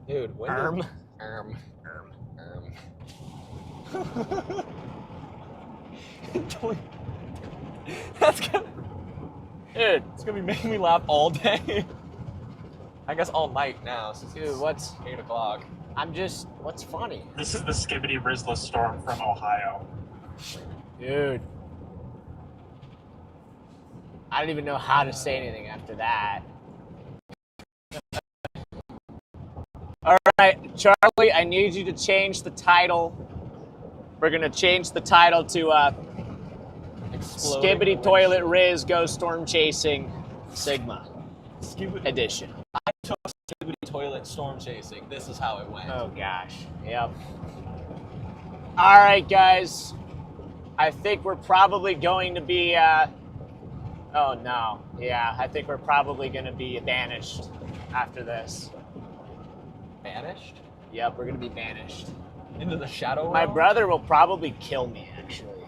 Dude, when Erm. That's gonna... Dude, it's gonna be making me laugh all day. I guess all night now, since dude, what's 8 o'clock. What's funny? This is the Skibbity Rizzler Storm from Ohio. Dude. I don't even know how to say anything after that. All right, Charlie, I need you to change the title We're gonna change the title to Exploding Skibbity Toilet Riz Go Storm Chasing Sigma Edition. I took Skibbity Toilet Storm Chasing. This is how it went. Oh gosh, yep. All right, guys. I think we're probably going to be, oh no. Yeah, I think we're probably gonna be banished after this. Banished? Yep, we're gonna be banished. Into the shadow My realm? brother will probably kill me, actually.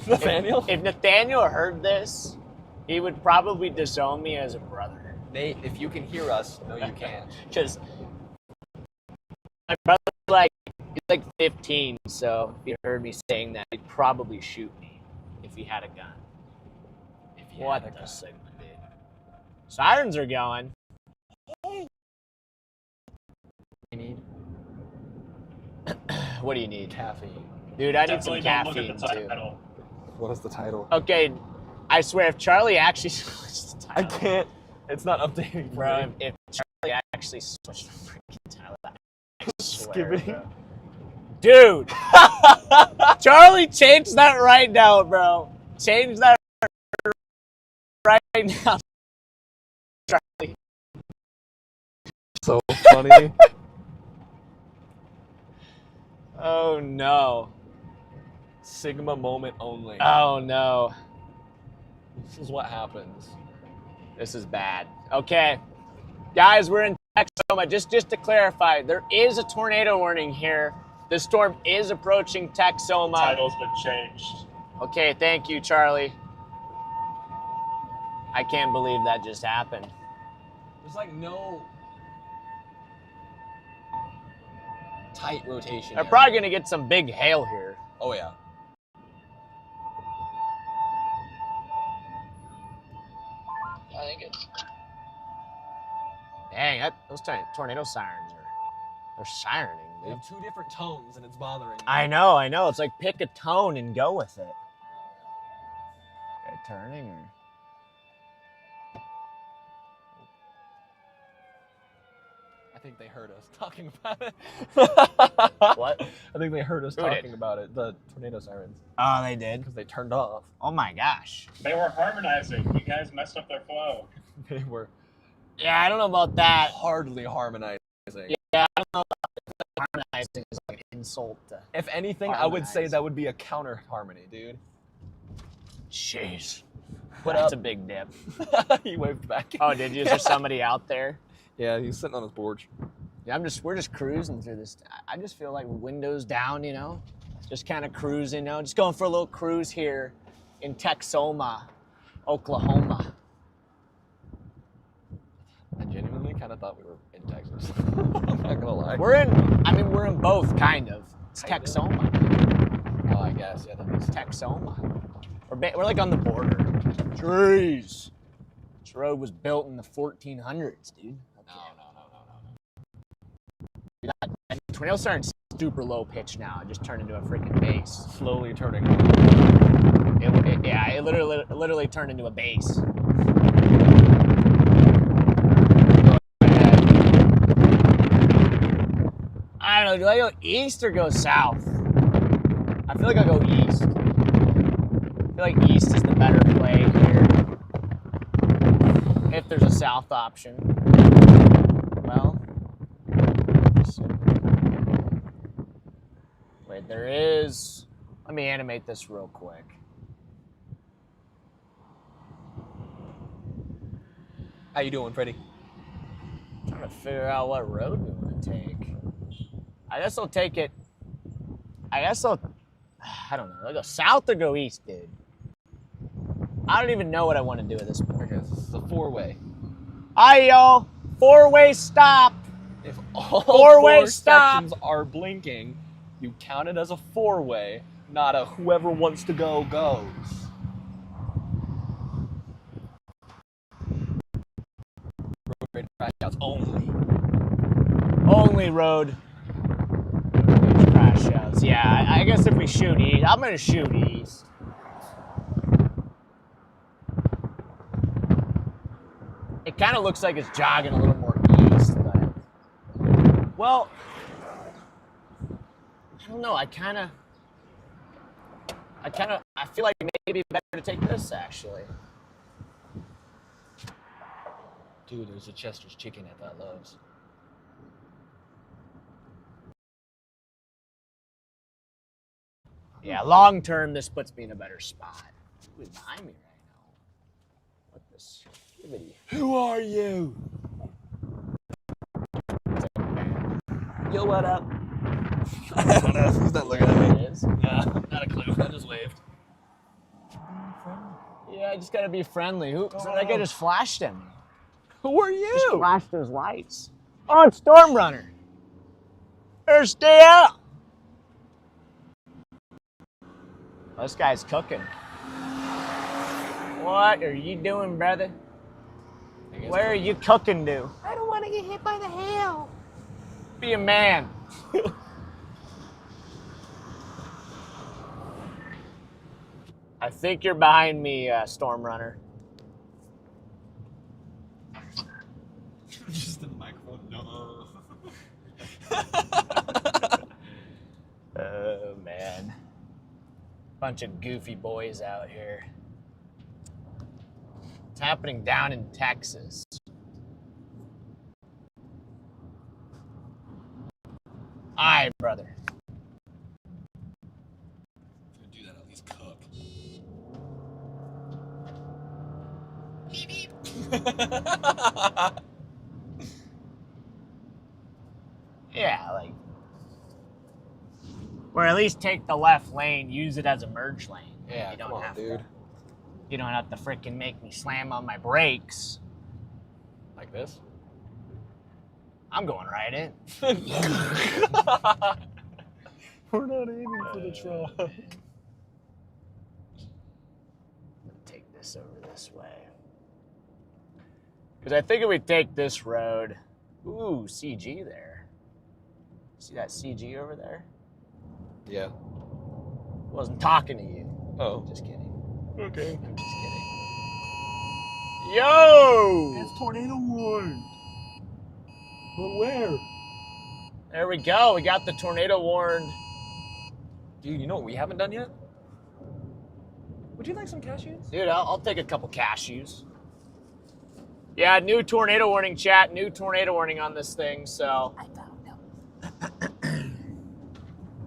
Nathaniel? If Nathaniel heard this, he would probably disown me as a brother. Nate, if you can hear us, no you can't. Because my brother's he's like 15, so if he heard me saying that, he'd probably shoot me if he had a gun. If he What had a the gun. Sigma, dude? Sirens are going. You need What do you need? caffeine. Dude, I need some Definitely don't look caffeine at the too. title. What is the title? Okay, I swear, if Charlie actually switched the I title, can't. It's not updating for bro, me. if Charlie actually switched the freaking title, I swear, Skibbity. bro. Dude, Charlie, change that right now, bro. Change that right now, Charlie. So funny. Oh no. Sigma moment only. Oh no. This is what happens. This is bad. Okay, guys, we're in Texoma. Just to clarify, there is a tornado warning here. The storm is approaching Texoma. Title's been changed. Okay, thank you, Charlie. I can't believe that just happened. There's like no tight rotation. They're here. probably gonna get some big hail here. Oh yeah. I think it's Dang, those tornado sirens they're sirening, They dude. have two different tones and it's bothering me. I know. It's like pick a tone and go with it. Okay, turning or... I think they heard us talking about it. What? I think they heard us Who talking did? about it. The tornado sirens. Oh, they did? Because they turned off. Oh my gosh. They were harmonizing. You guys messed up their flow. They were Yeah, I don't know about that. hardly harmonizing. Yeah, I don't know about harmonizing is like an insult to... If anything, I would say Harmonize. that would be a counter harmony, dude. Jeez. What That's up? a big dip. He waved back. Oh, did you? Is there somebody out there? Yeah, he's sitting on his porch. Yeah, we're just cruising through this. I just feel like windows down, you know? Just kind of cruising, you know? Just going for a little cruise here in Texoma, Oklahoma. I genuinely kind of thought we were in Texas. I'm not gonna lie. We're in both, kind of. It's Kind of. Texoma. Oh, I guess. Yeah, that makes It's sense. Texoma. We're like on the border. Jeez. This road was built in the 1400s, dude. Tornado siren's super low pitch now. It just turned into a freaking bass. Slowly turning. It literally turned into a bass. I don't know. Do I go east or go south? I feel like I'll go east. I feel like east is the better play here. If there's a south option. Well. Wait, there is. Let me animate this real quick. How you doing, Freddy? Trying to figure out what road we want to take. I guess I'll take it. I don't know. I'll go south or go east, dude. I don't even know what I want to do at this point. Okay, this is a four-way. Hi, y'all. Four-way stop. If all Four-way four stop. sections are blinking, you count it as a four-way, not a whoever wants to go goes. Road rage crash outs only. Only road crash outs. Yeah, I guess if we shoot east, I'm gonna shoot east. It kind of looks like it's jogging a little more east, but well, I don't know. I kind of I feel like maybe better to take this, actually. Dude, there's a Chester's chicken at that Love's. Yeah, long term, this puts me in a better spot. Who's behind me right now? What this? Who are you? Yo, what up? I don't know. He's not looking at me. It is. Yeah, not a clue. I just waved. Yeah, I just gotta be friendly. Who? So that guy just flashed at me. Who are you? Just flashed his lights. Oh, it's Storm Runner. Or stay out. Oh, this guy's cooking. What are you doing, brother? Where are you cooking to? I don't want to get hit by the hail. Be a man. I think you're behind me, Storm Runner. Just in the microphone. No. Oh, man. Bunch of goofy boys out here. It's happening down in Texas. Aye, brother. If you're gonna do that, at least cook. Yeah, like... Or at least take the left lane, use it as a merge lane. Yeah, you don't come on, have dude. To, you don't have to freaking make me slam on my brakes. Like this? I'm going right in. We're not aiming for the truck. I'm gonna take this over this way. Because I think if we take this road... Ooh, CG there. See that CG over there? Yeah. Wasn't talking to you. Oh. Just kidding. Okay. I'm just kidding. Yo! It's tornado warned. But where? There we go. We got the tornado warned. Dude, you know what we haven't done yet? Would you like some cashews? Dude, I'll take a couple cashews. Yeah, new tornado warning, chat. New tornado warning on this thing, so... I found them.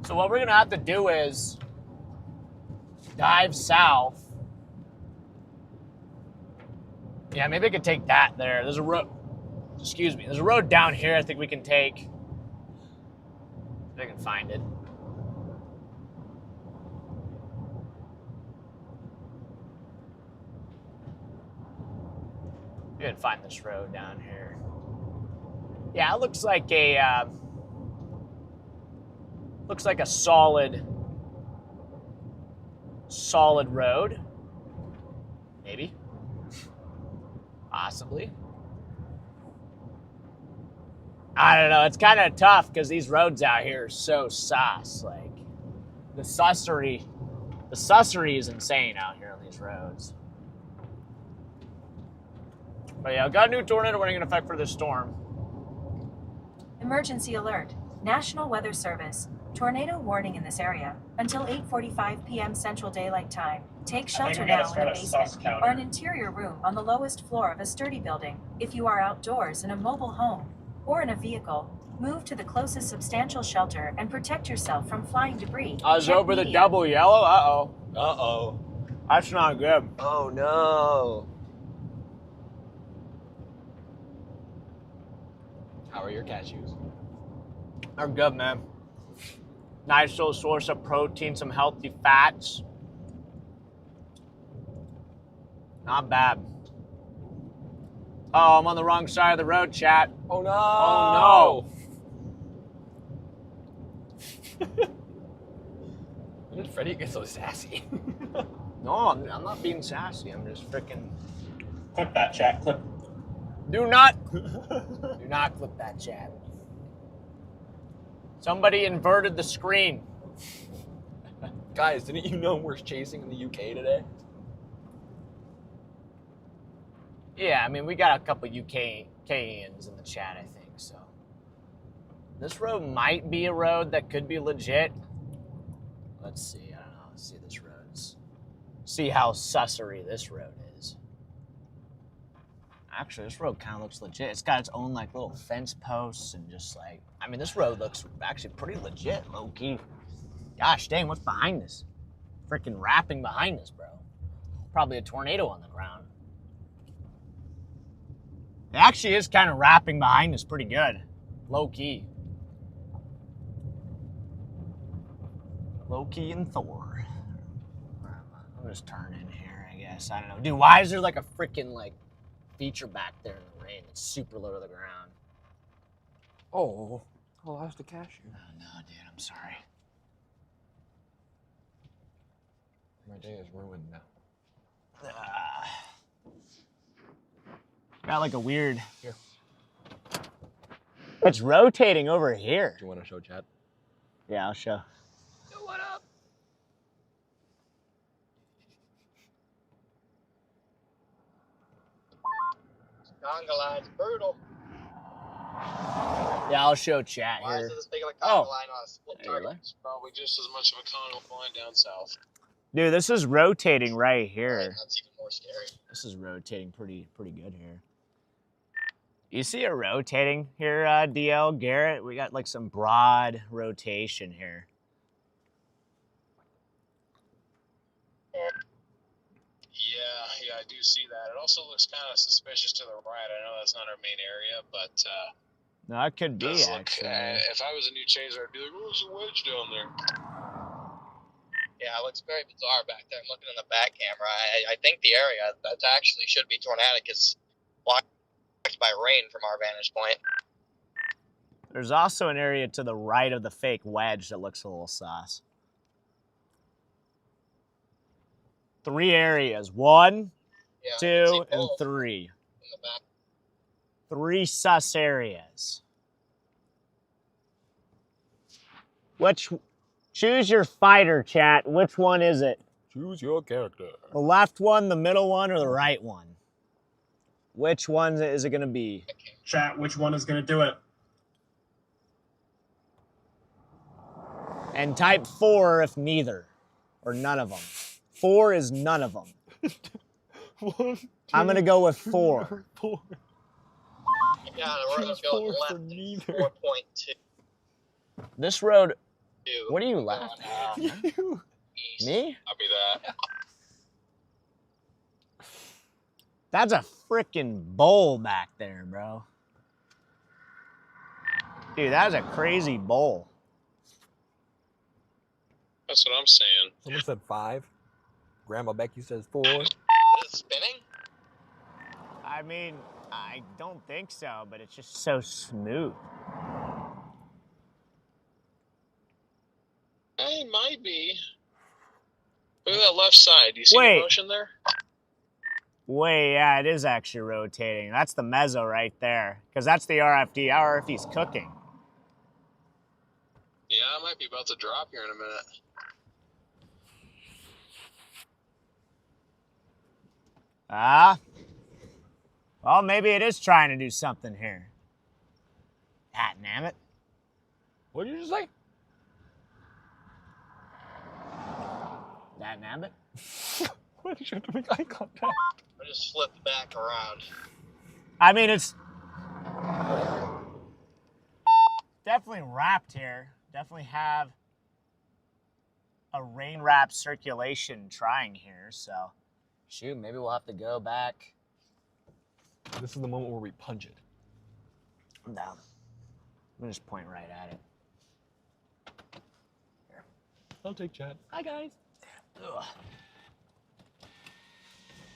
So what we're going to have to do is dive south. Yeah, maybe I could take that there. There's a road... Excuse me. There's a road down here I think we can take. If I can find it. You can find this road down here. Yeah, it looks like a solid road. Maybe. Possibly. I don't know. It's kind of tough because these roads out here are so sus. Like the sussery is insane out here on these roads. But yeah, got a new tornado warning in effect for this storm. Emergency alert. National Weather Service. Tornado warning in this area until 8:45 p.m. Central Daylight Time. Take shelter we gotta now in start a a basement sus counter. or an interior room on the lowest floor of a sturdy building. If you are outdoors in a mobile home or in a vehicle, move to the closest substantial shelter and protect yourself from flying debris. I was Check over the media. double yellow. Uh-oh. Uh-oh. That's not good. Oh, no. How are your cashews? They're good, man. Nice little source of protein, some healthy fats. Not bad. Oh, I'm on the wrong side of the road, chat. Oh, no. Oh, no. When did Freddy get so sassy? No, I'm not being sassy. I'm just freaking... Clip that, chat. Clip. Do not clip that, chat. Somebody inverted the screen. Guys, didn't you know we're chasing in the UK today? Yeah, I mean, we got a couple UKians in the chat, I think, so. This road might be a road that could be legit. Let's see, I don't know. Let's see this road. See how sussery this road is. Actually, this road kind of looks legit. It's got its own like little fence posts and just like, I mean, this road looks actually pretty legit, low key. Gosh dang, what's behind this? Freaking wrapping behind this, bro. Probably a tornado on the ground. It actually is kind of wrapping behind us pretty good. Low key. Low key and Thor. I'll just turn in here, I guess. I don't know. Dude, why is there like a freaking like feature back there in the rain that's super low to the ground? Oh, I lost the cashew. Oh no, dude, I'm sorry. My day is ruined now. Got like a weird. Here. It's rotating over here. Do you want to show chat? Yeah, I'll show. What up? Conga line's brutal. Yeah, I'll show chat Why here. is it this big of a conga line on a split target? It's probably just as much of a conga line down south. Dude, this is rotating right here. Right, that's even more scary. This is rotating pretty good here. You see it rotating here, DL, Garrett? We got like some broad rotation here. Yeah, I do see that. It also looks kind of suspicious to the right. I know that's not our main area, but No, it could be, does look, actually. if I was a new chaser, I'd be like, oh, there's a wedge down there. Yeah, it looks very bizarre back there. I'm looking in the back camera. I think the area that actually should be tornadic is blocked by rain from our vantage point. There's also an area to the right of the fake wedge that looks a little sus. 3 areas. 1, Yeah, 2, and both 3. in the back. 3 sus areas. Choose your fighter, chat. Which one is it? Choose your character. The left one, the middle one, or the right one? Which one is it going to be? Chat, which one is going to do it? And type 4 if neither, or none of them. 4 is none of them. 1, 2, I'm going to go with 4. 4. Yeah, we're going to go Choose 4 left for neither. 4.2. This road, what are you laughing at? You. Me? I'll be that. That's a freaking bowl back there, bro. Dude, that is a crazy bowl. That's what I'm saying. Someone said 5. Grandma Becky says 4. Is it spinning? I mean, I don't think so, but it's just so smooth. It might be. Look at that left side. Do you see Wait. the motion there? Wait, yeah, it is actually rotating. That's the mezzo right there, because that's the RFD. Our RFD's cooking. Yeah, I might be about to drop here in a minute. Well, maybe it is trying to do something here. Ah, damn it. What did you just say? That damn it. Why did you have to make eye contact? I just flipped back around. I mean, it's definitely wrapped here. Definitely have a rain wrap circulation trying here. So, shoot, maybe we'll have to go back. This is the moment where we punch it. No. I'm going to just point right at it. Here. I'll take chat. Hi, guys. Ugh.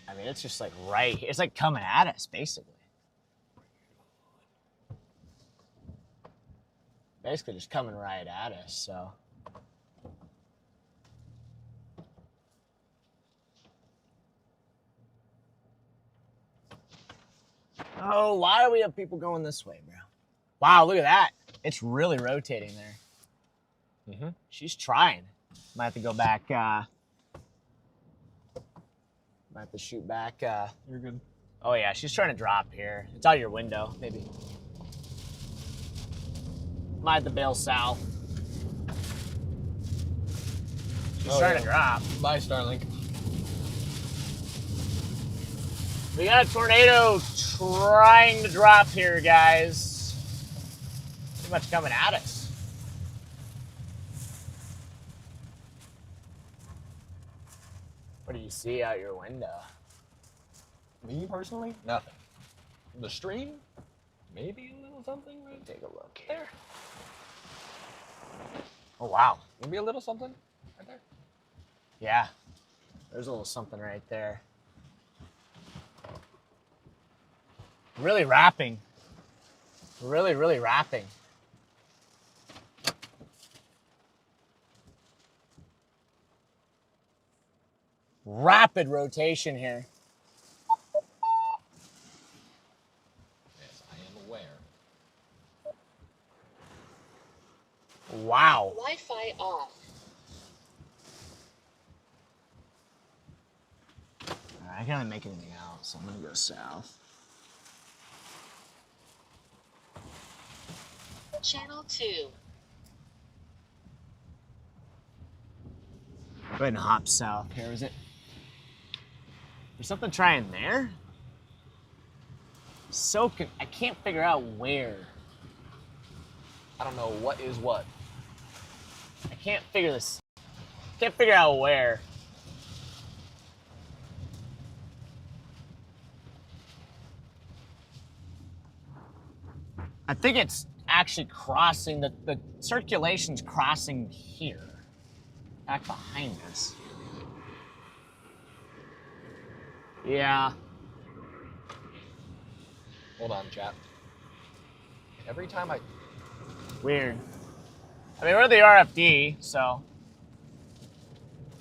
I mean, it's just like right here. It's like coming at us, basically. Basically just coming right at us, so. Oh, why do we have people going this way, bro? Wow, look at that. It's really rotating there. Mm-hmm. She's trying. Might have to go back, might have to shoot back. You're good. Oh yeah, she's trying to drop here. It's out your window, maybe. Might have to bail south. She's trying to drop. Bye, Starlink. We got a tornado trying to drop here, guys. Pretty much coming at us. What do you see out your window? Me personally, nothing. The stream, maybe a little something. Right? Take a look here. Oh, wow. Maybe a little something right there. Yeah. There's a little something right there. Really wrapping. Really, really wrapping. Rapid rotation here. Yes, I am aware. Wow. Wi-Fi off. I can't make anything out, so I'm gonna go south. Channel 2. Go ahead and hop south here. Is it? There's something trying there? I can't figure out where. I don't know what is what. I can't figure this. Can't figure out where. I think it's actually crossing, the circulation's crossing here. Back behind us. Yeah. Hold on, chat. Every time I... Weird. I mean, we're the RFD, so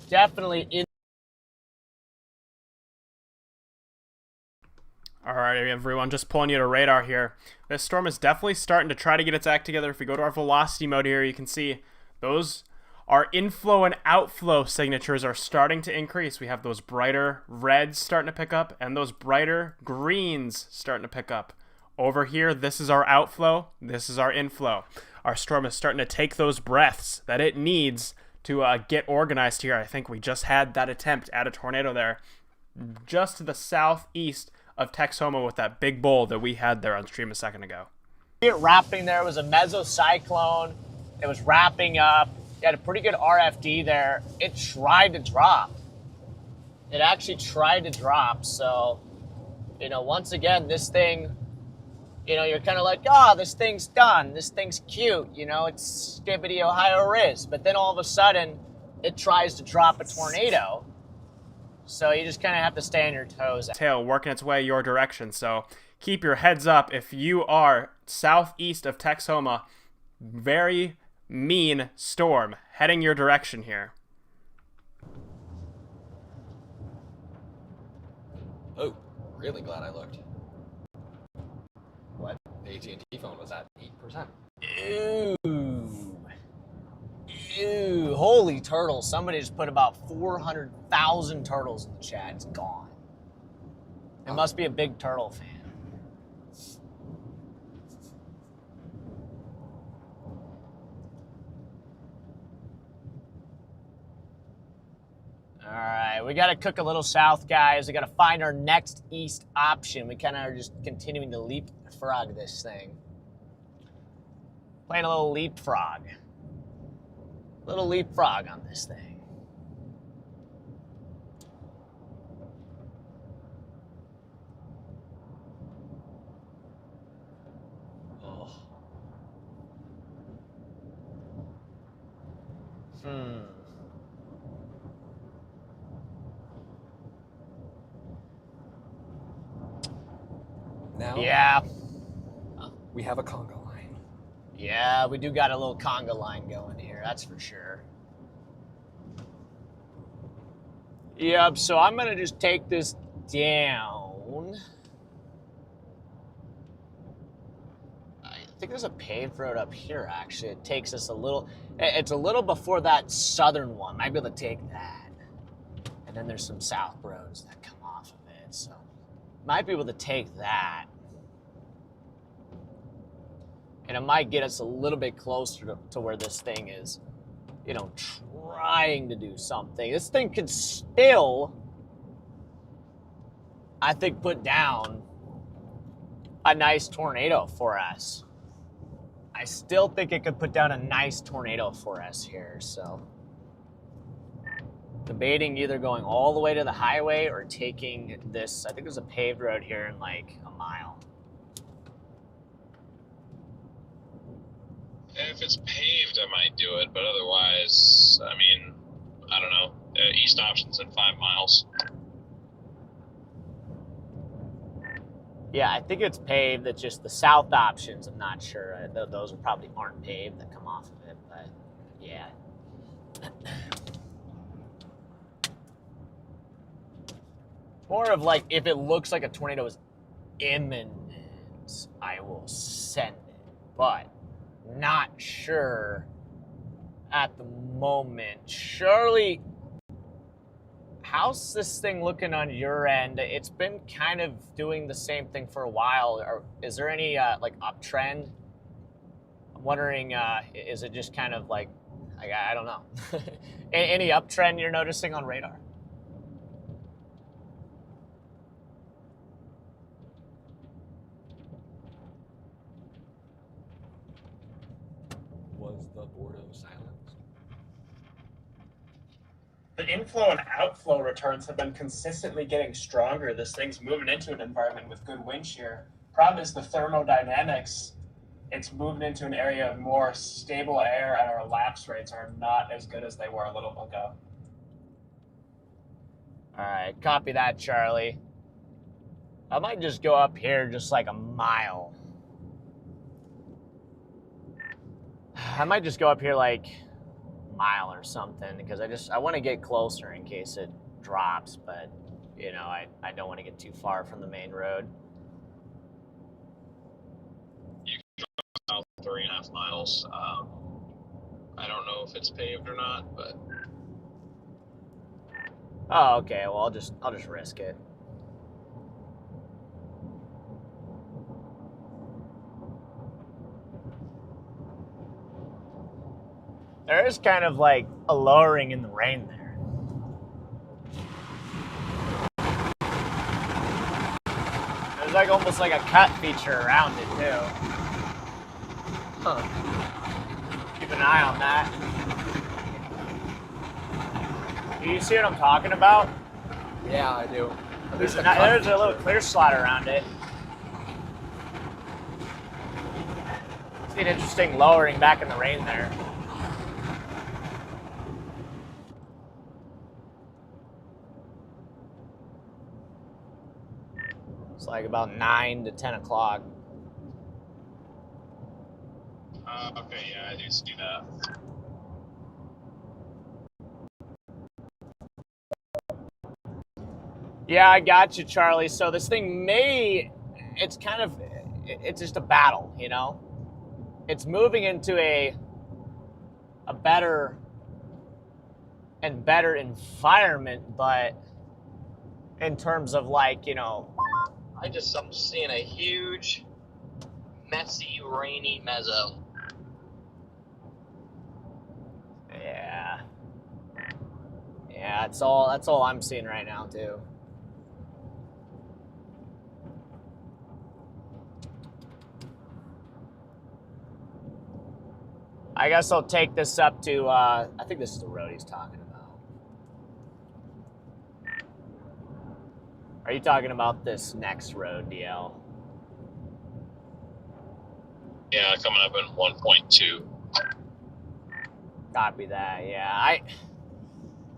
definitely in. All right, everyone, just pulling you to radar here. This storm is definitely starting to try to get its act together. If we go to our velocity mode here, you can see those our inflow and outflow signatures are starting to increase. We have those brighter reds starting to pick up and those brighter greens starting to pick up. Over here, this is our outflow. This is our inflow. Our storm is starting to take those breaths that it needs to get organized here. I think we just had that attempt at a tornado there just to the southeast of Texoma with that big bowl that we had there on stream a second ago. Wrapping there was a mesocyclone. It was wrapping up. You had a pretty good RFD there. It tried to drop. It actually tried to drop. So, once again, this thing, you're kind of like, oh, this thing's done. This thing's cute. It's Skibbity Ohio Riz. But then all of a sudden, it tries to drop a tornado. So you just kind of have to stay on your toes. Tail working its way your direction. So keep your heads up if you are southeast of Texoma. Very mean storm heading your direction here. Oh, really glad I looked. What? The AT&T phone was at 8%. Ew, holy turtle. Somebody just put about 400,000 turtles in the chat. It's gone. It must be a big turtle fan. All right, we got to cook a little south, guys. We got to find our next east option. We kind of are just continuing to leapfrog this thing. Playing a little leapfrog. Little leapfrog on this thing. Oh. Now, Yeah. we have a conga line. Yeah, we do got a little conga line going here, that's for sure. Yep, so I'm going to just take this down. I think there's a paved road up here, actually. It takes us it's a little before that southern one. Might be able to take that. And then there's some south roads that come off of it, so might be able to take that. And it might get us a little bit closer to where this thing is, trying to do something. This thing could still I think, put down a nice tornado for us. I still think it could put down a nice tornado for us here, so. Debating either going all the way to the highway or taking this, I think there's a paved road here in like a mile. If it's paved, I might do it, but otherwise, I mean, I don't know. East option's in 5 miles. Yeah, I think it's paved. It's just the south options, I'm not sure. Those probably aren't paved that come off of it, but yeah. More of like, if it looks like a tornado is imminent, I will send it. But not sure at the moment. Charlie, how's this thing looking on your end? It's been kind of doing the same thing for a while. Is there any like uptrend? I'm wondering, is it just kind of like, I don't know. Any uptrend you're noticing on radar? Was the Bordeaux silenced? The inflow and outflow returns have been consistently getting stronger. This thing's moving into an environment with good wind shear. Problem is the thermodynamics. It's moving into an area of more stable air, and our lapse rates are not as good as they were a little ago. All right, copy that, Charlie. I might just go up here just like a mile. I might just go up here like a mile or something because I want to get closer in case it drops, but you know, I don't want to get too far from the main road. You can drop about 3.5 miles. I don't know if it's paved or not, but. Oh, okay. Well, I'll just risk it. There is kind of like a lowering in the rain there. There's like almost like a cut feature around it too. Huh. Keep an eye on that. Do you see what I'm talking about? Yeah, I do. There's a little clear slot around it. See an interesting lowering back in the rain there. It's like about 9 to 10 o'clock. Okay, yeah, I do see that. Yeah, I got you, Charlie. So this thing it's just a battle, you know? It's moving into a better and better environment, but in terms of like, you know... I'm seeing a huge, messy, rainy mezzo. Yeah. Yeah, that's all I'm seeing right now, too. I guess I'll take this up to, I think this is the road he's talking about. Are you talking about this next road, DL? Yeah, coming up in 1.2. Copy that, yeah.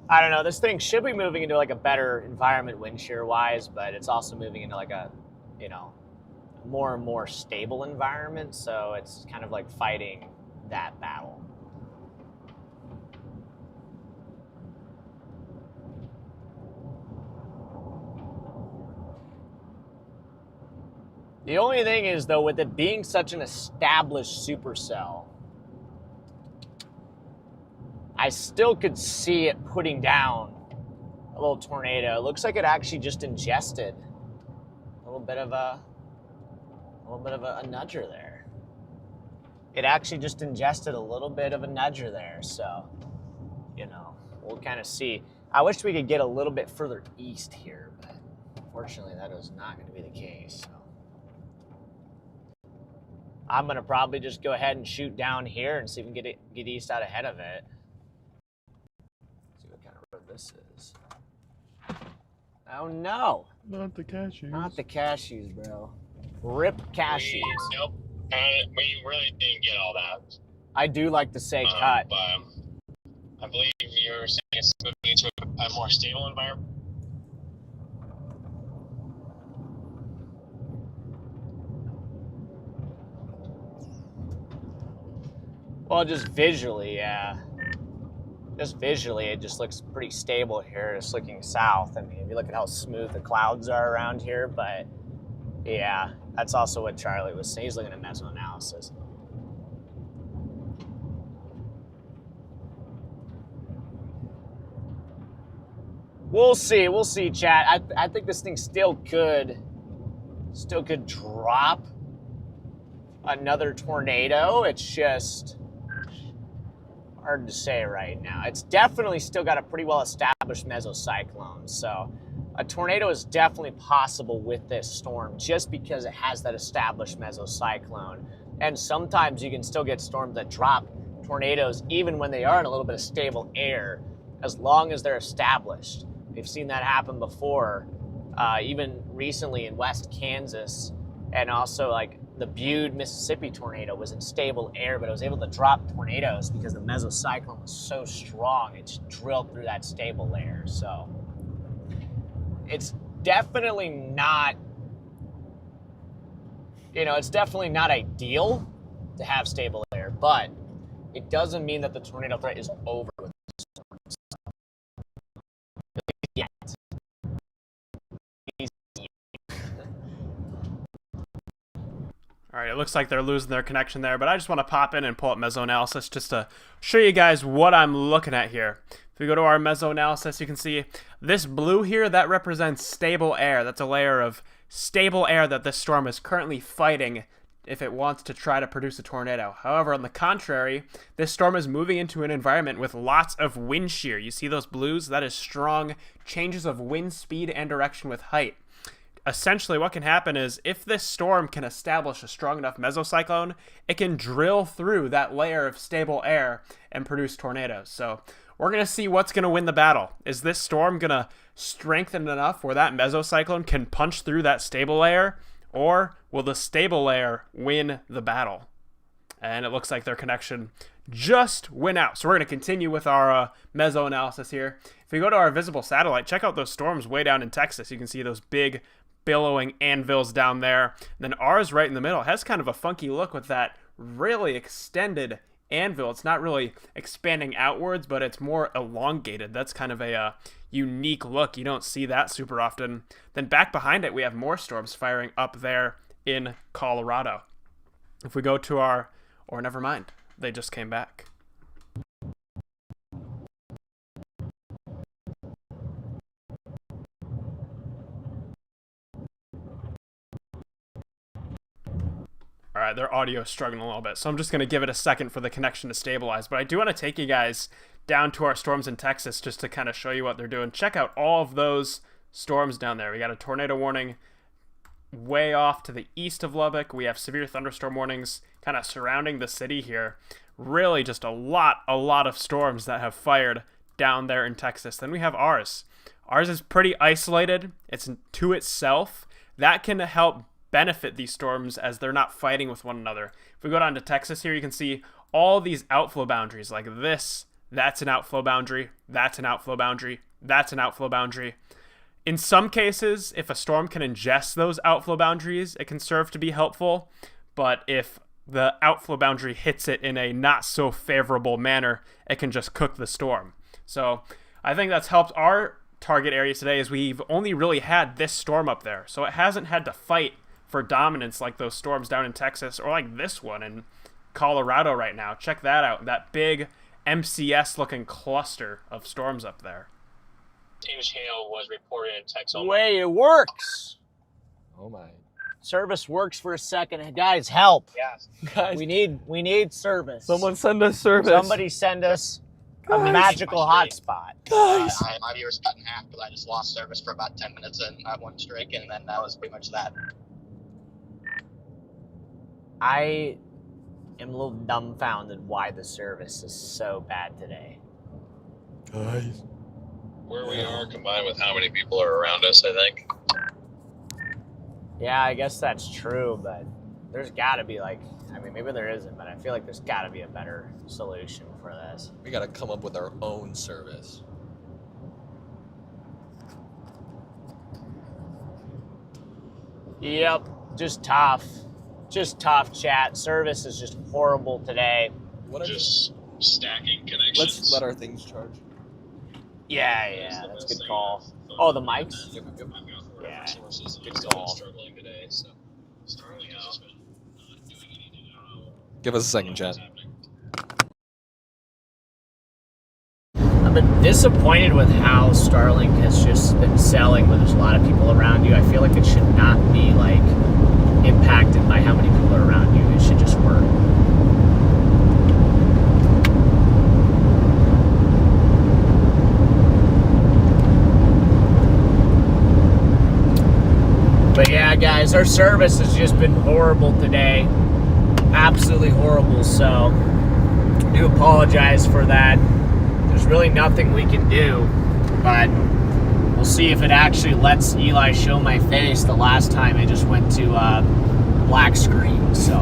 I don't know, this thing should be moving into like a better environment wind shear wise, but it's also moving into like a, you know, more and more stable environment, so it's kind of like fighting that battle. The only thing is, though, with it being such an established supercell, I still could see it putting down a little tornado. It looks like it actually just ingested a little bit of a nudger there. It actually just ingested a little bit of a nudger there, so, you know, we'll kind of see. I wish we could get a little bit further east here, but Fortunately, that is not going to be the case. So. I'm going to probably just go ahead and shoot down here and see if we can get east out ahead of it. See what kind of road this is. Oh, no. Not the cashews. Not the cashews, bro. Rip cashews. Nope. We really didn't get all that. I do like to say cut. But I believe you're saying it's moving into a more stable environment. Well, just visually, yeah. Just visually, it just looks pretty stable here. It's looking south. I mean, if you look at how smooth the clouds are around here, but yeah, that's also what Charlie was saying. He's looking at mesoanalysis. We'll see, chat. I think this thing still could drop another tornado. It's just hard to say right now. It's definitely still got a pretty well-established mesocyclone, so a tornado is definitely possible with this storm just because it has that established mesocyclone. And sometimes you can still get storms that drop tornadoes even when they are in a little bit of stable air, as long as they're established. We've seen that happen before, even recently in West Kansas, and also like the Butte, Mississippi tornado was in stable air, but it was able to drop tornadoes because the mesocyclone was so strong, it just drilled through that stable air. So it's definitely not, it's definitely not ideal to have stable air, but it doesn't mean that the tornado threat is over with this storm. Yet. All right, it looks like they're losing their connection there, but I just want to pop in and pull up mesoanalysis just to show you guys what I'm looking at here. If we go to our mesoanalysis, you can see this blue here, that represents stable air. That's a layer of stable air that this storm is currently fighting if it wants to try to produce a tornado. However, on the contrary, this storm is moving into an environment with lots of wind shear. You see those blues? That is strong changes of wind speed and direction with height. Essentially, what can happen is if this storm can establish a strong enough mesocyclone, it can drill through that layer of stable air and produce tornadoes. So we're going to see what's going to win the battle. Is this storm going to strengthen enough where that mesocyclone can punch through that stable layer, or will the stable layer win the battle? And it looks like their connection just went out. So we're going to continue with our mesoanalysis here. If we go to our visible satellite, check out those storms way down in Texas. You can see those big billowing anvils down there. And then ours right in the middle has kind of a funky look with that really extended anvil. It's not really expanding outwards, but it's more elongated. That's kind of a unique look. You don't see that super often. Then back behind it, we have more storms firing up there in Colorado. If we go to our, or never mind, they just came back. All right, their audio is struggling a little bit, so I'm just going to give it a second for the connection to stabilize. But I do want to take you guys down to our storms in Texas just to kind of show you what they're doing. Check out all of those storms down there. We got a tornado warning way off to the east of Lubbock. We have severe thunderstorm warnings kind of surrounding the city here. Really just a lot of storms that have fired down there in Texas. Then we have ours. Ours is pretty isolated. It's to itself. That can help benefit these storms as they're not fighting with one another. If we go down to Texas here, you can see all these outflow boundaries like this. That's an outflow boundary. That's an outflow boundary. That's an outflow boundary. In some cases, if a storm can ingest those outflow boundaries, it can serve to be helpful. But if the outflow boundary hits it in a not so favorable manner, it can just cook the storm. So I think that's helped our target area today, is we've only really had this storm up there. So it hasn't had to fight for dominance like those storms down in Texas, or like this one in Colorado right now. Check that out. That big MCS looking cluster of storms up there. Huge hail was reported in Texas. The way it works. Oh my. Service works for a second. Guys, help. Yes. Guys, we need service. someone send us service. Somebody send us a magical hotspot. My viewers cut in half because I just lost service for about 10 minutes in that one streak, and then that was pretty much that. I am a little dumbfounded why the service is so bad today. Guys. Where we are combined with how many people are around us, I think. Yeah, I guess that's true, but there's got to be like, I mean, maybe there isn't, but I feel like there's got to be a better solution for this. We gotta come up with our own service. Yep, just tough. Just tough, chat. Service is just horrible today. Just stacking connections. Let's let our things charge. Yeah, that's a good call. Oh, the mics? Yep. Yeah, Good call. Struggling today, so Starlink has just been not doing anything. I don't know. Give us a second, chat. I've been disappointed with how Starlink has just been selling when there's a lot of people around you. I feel like it should not be like impacted by how many people are around you. It should just work. But yeah, guys, our service has just been horrible today. Absolutely horrible, so I do apologize for that. There's really nothing we can do, but we'll see if it actually lets Eli show my face. The last time it just went to black screen, so.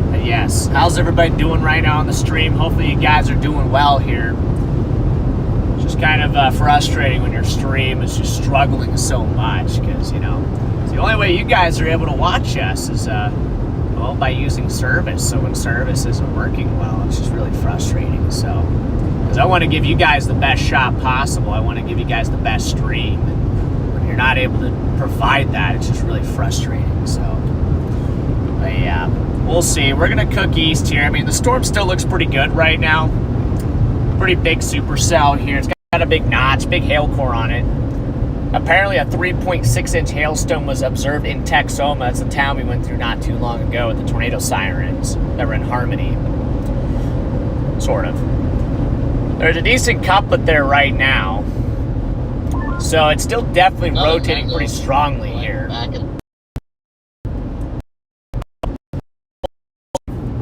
But yes, how's everybody doing right now on the stream? Hopefully you guys are doing well here. It's just kind of frustrating when your stream is just struggling so much, because, you know, the only way you guys are able to watch us is, well, by using service. So when service isn't working well, it's just really frustrating, so. Because I want to give you guys the best shot possible. I want to give you guys the best stream. And when you're not able to provide that, it's just really frustrating. So, but yeah, we'll see. We're going to cook east here. I mean, the storm still looks pretty good right now. Pretty big supercell here. It's got a big notch, big hail core on it. Apparently a 3.6-inch hailstone was observed in Texoma. That's the town we went through not too long ago with the tornado sirens that were in Harmony. Sort of. There's a decent couplet there right now. So it's still definitely rotating pretty strongly here.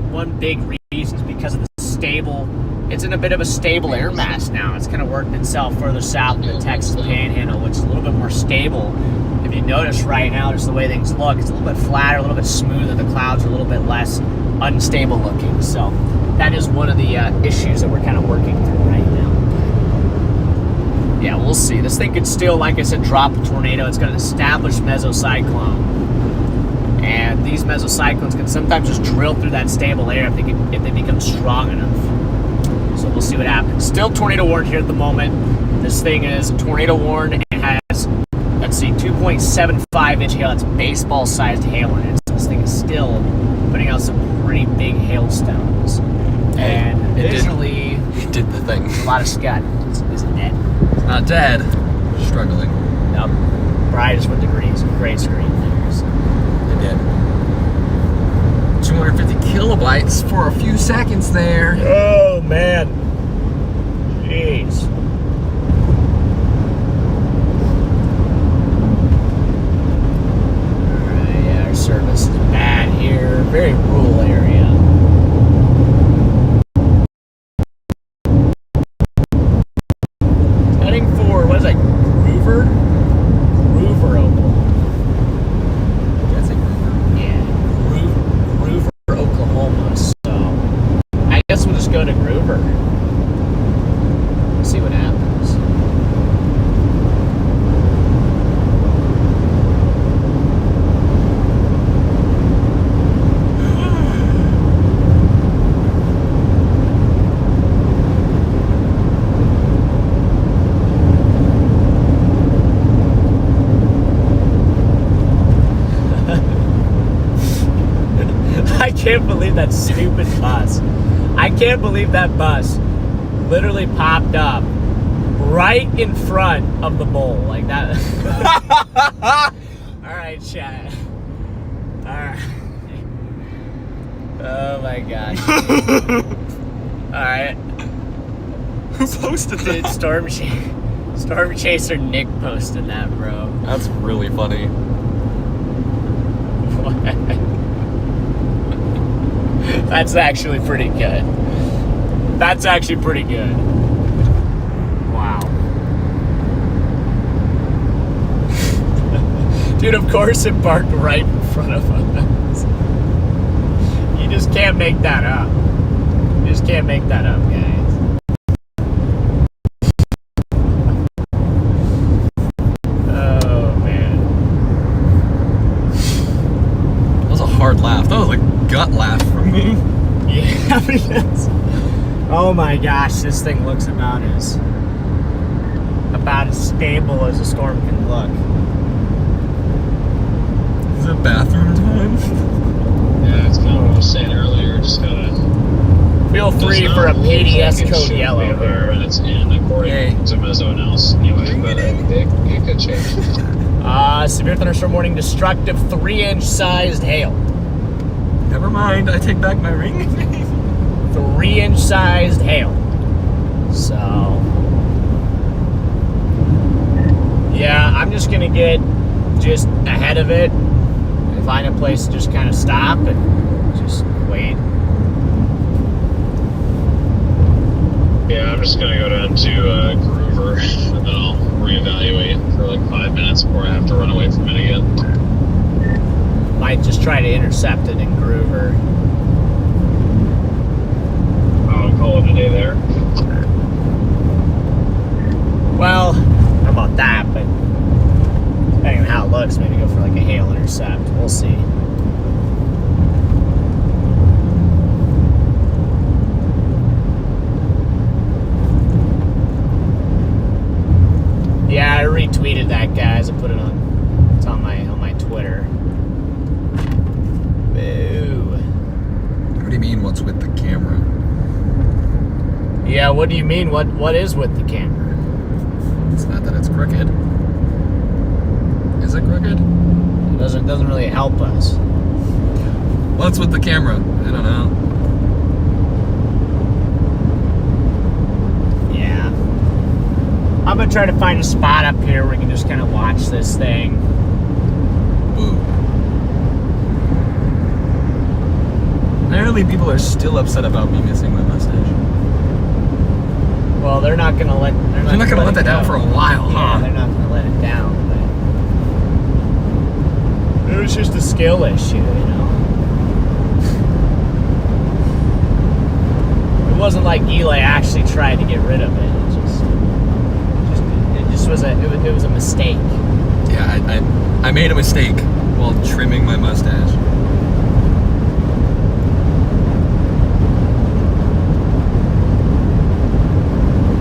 One big reason is because of the stable, it's in a bit of a stable air mass now. It's kind of worked itself further south in the Texas Panhandle, which is a little bit more stable. If you notice right now, just the way things look, it's a little bit flatter, a little bit smoother. The clouds are a little bit less unstable looking. So that is one of the issues that we're kind of working through right now. Yeah, we'll see. This thing could still, like I said, drop a tornado. It's got an established mesocyclone. And these mesocyclones can sometimes just drill through that stable air if they become strong enough. So we'll see what happens. Still tornado warned here at the moment. This thing is tornado warned and has, let's see, 2.75-inch hail. That's baseball-sized hail in it. So this thing is still putting out some pretty big hailstones. And additionally, it did the thing. A lot of scud. Is it dead? It's not dead. Struggling. Nope. Brightest with degrees. Great screen there. So. It did. 250 kilobytes for a few seconds there. Oh, man. Jeez. Alright, yeah, our service is bad here. Very rural area. Heading for, what is that, Groover, Oklahoma. Did I say Groover? Yeah, Groover, Oklahoma. So, I guess we'll just go to Groover. See what happens. I can't believe that stupid bus. I can't believe that bus literally popped up right in front of the bowl like that. All right, chat. All right. Oh my gosh. All right. posted that. Dude, Storm Chaser Nick posted that, bro. That's really funny. That's actually pretty good. That's actually pretty good. Wow. Dude, of course it parked right in front of us. You just can't make that up. You just can't make that up, guys. Oh, man. That was a hard laugh. That was a gut laugh from me. Yeah, because... Oh my gosh, this thing looks about as stable as a storm can look. Is it bathroom time? Yeah, that's kind of what I was saying earlier. Just gotta feel free for a PDS code yellow there, and it's in according to Mezzo and else anyway. But it could change. Severe thunderstorm warning, destructive 3-inch sized hail. Never mind, I take back my ring. 3-inch sized hail. So, yeah, I'm just gonna get just ahead of it and find a place to just kind of stop and just wait. Yeah, I'm just gonna go down to Groover and then I'll reevaluate for like 5 minutes before I have to run away from it again. Might just try to intercept it in Groover. I'll call it a day there. Well, how about that, but depending on how it looks, maybe go for like a hail intercept. We'll see. Yeah, I retweeted that, guys. I put it on. It's on my Twitter. Boo. What do you mean? What's with the camera? Yeah, what do you mean? What is with the camera? It's not that it's crooked. Is it crooked? It doesn't really help us. What's with the camera? I don't know. Yeah. I'm gonna try to find a spot up here where we can just kind of watch this thing. Boo. Apparently people are still upset about me missing my mustache. Well, they're not gonna let that down for a while, yeah, huh? They're not gonna let it down. But it was just a skill issue, you know. It wasn't like Eli actually tried to get rid of it. It was a mistake. Yeah, I made a mistake while trimming my mustache.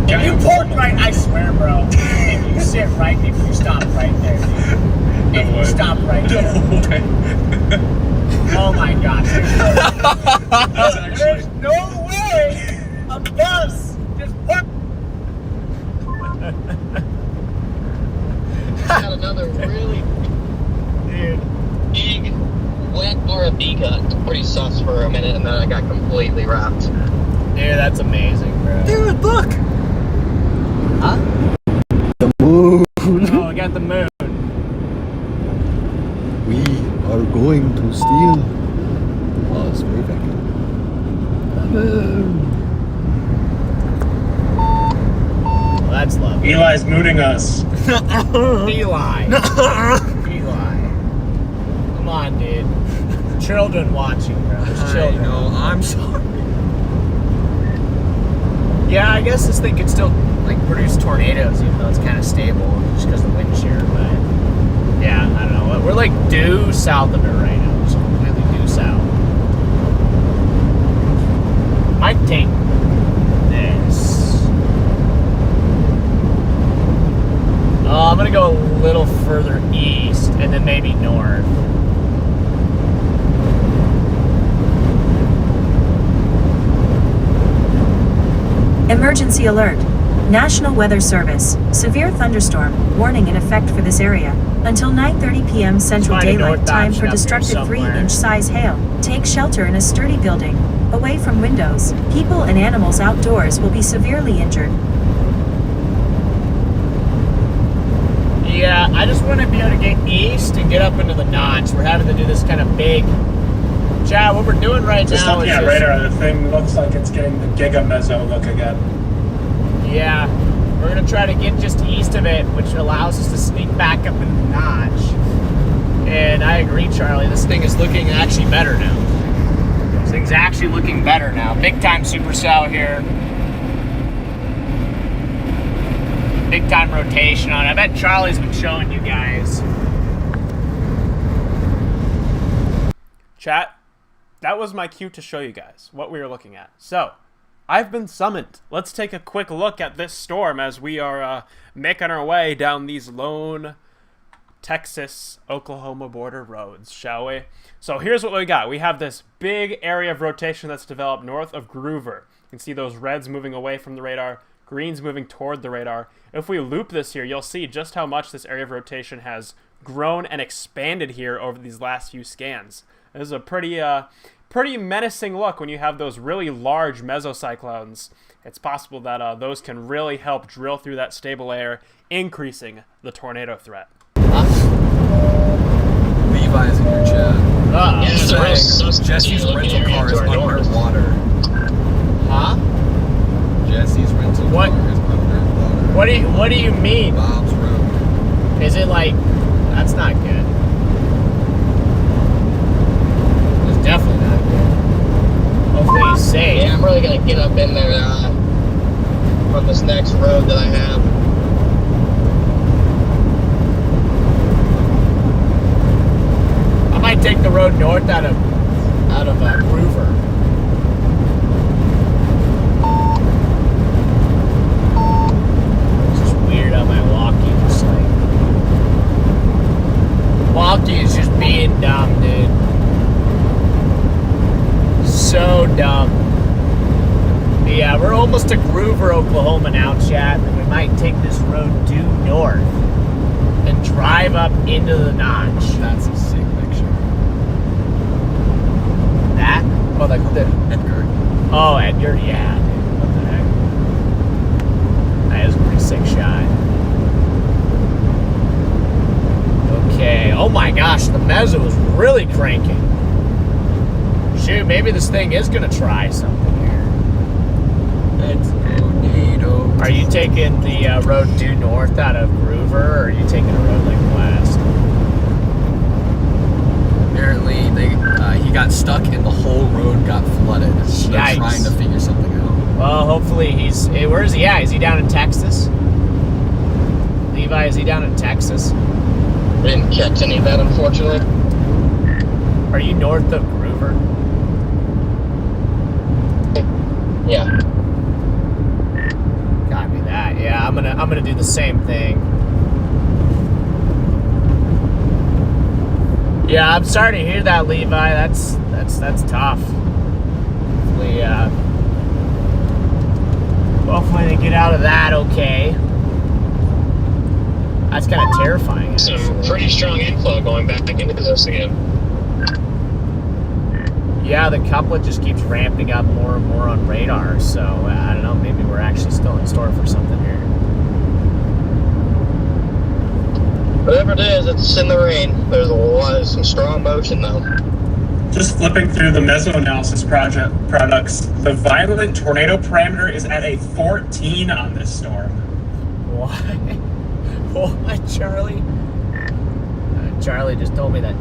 If you park right, I swear, bro. If you sit right, if you stop right there, dude. If you stop right there. Oh my gosh. There's no way a bus just park. Got another really big wet R&B cut. Pretty sus for a minute, and then I got completely wrapped. Dude, that's amazing, bro. Dude, look! Huh? The moon. Oh, I got the moon. We are going to steal Las Vegas. The moon. Well, that's lovely. Eli's mooning us. Eli. Eli. Come on, dude. Children watching, bro. There's children. I know, I'm sorry. Yeah, I guess this thing could still like produce tornadoes, even though it's kind of stable just because of the wind shear. But yeah, I don't know. We're like due south of it right now. Just completely due south. Might take this. I'm gonna go a little further east and then maybe north. Emergency alert. National Weather Service. Severe thunderstorm. Warning in effect for this area. Until 9:30 p.m. Central Find a Daylight north Time option for up here destructive somewhere. 3-inch size hail. Take shelter in a sturdy building. Away from windows. People and animals outdoors will be severely injured. Yeah, I just want to be able to get east and get up into the notch. We're having to do this kind of big... Chad, what we're doing right Just now looking is at radar, the thing looks like it's getting the Giga Mezzo look again. Yeah, we're going to try to get just east of it, which allows us to sneak back up into the notch. And I agree, Charlie, this thing is looking actually better now. This thing's actually looking better now. Big time supercell here. Big time rotation on it. I bet Charlie's been showing you guys. Chat, that was my cue to show you guys what we were looking at. So, I've been summoned. Let's take a quick look at this storm as we are making our way down these lone Texas-Oklahoma border roads, shall we? So here's what we got. We have this big area of rotation that's developed north of Groover. You can see those reds moving away from the radar, greens moving toward the radar. If we loop this here, you'll see just how much this area of rotation has grown and expanded here over these last few scans. This is a pretty menacing look when you have those really large mesocyclones. It's possible that those can really help drill through that stable air, increasing the tornado threat. Levi's in your chat. Yeah, Jesse's rental car is underwater. Huh? Jesse's rental car is underwater. What do you mean? Bob's Road. Is it like... That's not good. It's definitely not good. Hopefully he's safe. Yeah, I'm really gonna get up in there on this next road that I have. I might take the road north out of Groover. It's just weird how my walkie just like... Walkie is just being dumb, dude. So dumb. But yeah, we're almost to Groover, Oklahoma now, chat, and we might take this road due north and drive up into the notch. That's a sick picture. That? Oh, like the Edgar. Oh, Edgar, yeah, dude. What the heck? That is a pretty sick shot. Okay. Oh my gosh, the mezzo is really cranking. Shoot, maybe this thing is gonna try something here. It's tornado. Are you taking the road due north out of Groover, or are you taking a road like west? Apparently, he got stuck and the whole road got flooded. So they're trying to figure something out. Well, hopefully he's... Where is he at? Is he down in Texas? Levi, is he down in Texas? Didn't catch any of that, unfortunately. Are you north of Groover? Yeah. Copy that. Yeah, I'm gonna do the same thing. Yeah, I'm sorry to hear that, Levi. That's tough. Hopefully they get out of that okay. That's kind of terrifying. Some pretty strong inflow going back into this again. Yeah, the couplet just keeps ramping up more and more on radar, so I don't know, maybe we're actually still in store for something here. Whatever it is, it's in the rain. There's some strong motion though. Just flipping through the meso-analysis products, the violent tornado parameter is at a 14 on this storm. Why? Why, Charlie? Charlie just told me that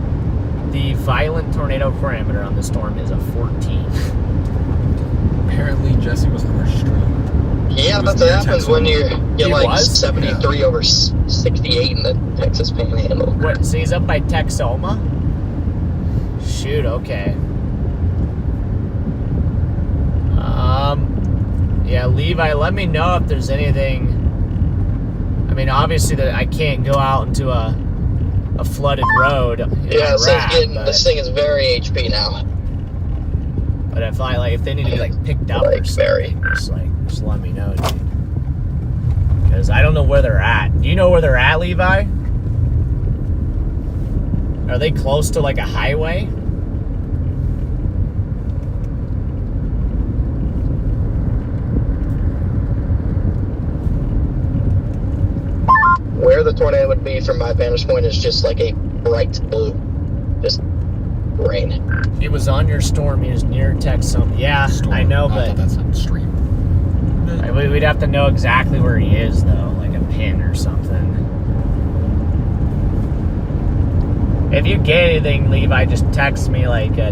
the violent tornado parameter on the storm is a 14. Apparently, Jesse was on our stream. Yeah, that's what happens when you get like was? 73 over 68 in the Texas Panhandle. What? So he's up by Texoma? Shoot. Okay. Yeah, Levi, let me know if there's anything. I mean, obviously that I can't go out into a flooded road. Yeah, this thing is very HP now. But if they need to be like picked up or something, just let me know, dude. Because I don't know where they're at. Do you know where they're at, Levi? Are they close to like a highway? Where the tornado would be from my vantage point is just like a bright blue. Just rain. He was on your storm. He was near Texas. Yeah, Storm. I know, I but thought that's a stream. we'd have to know exactly where he is, though, like a pin or something. If you get anything, Levi, just text me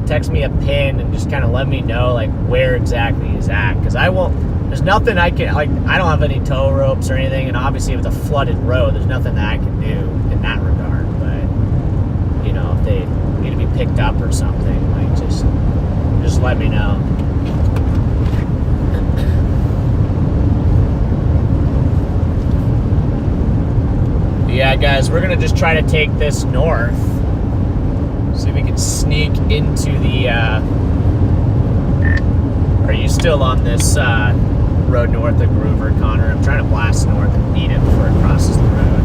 text me a pin and just kind of let me know like where exactly he's at, because I won't. There's nothing I can I don't have any tow ropes or anything, and obviously if it's a flooded road, there's nothing that I can do in that regard. But you know, if they need to be picked up or something, like just let me know. Yeah, guys, we're gonna just try to take this north. See if we can sneak into the. Are you still on this road north of Groover, Connor? I'm trying to blast north and beat it before it crosses the road.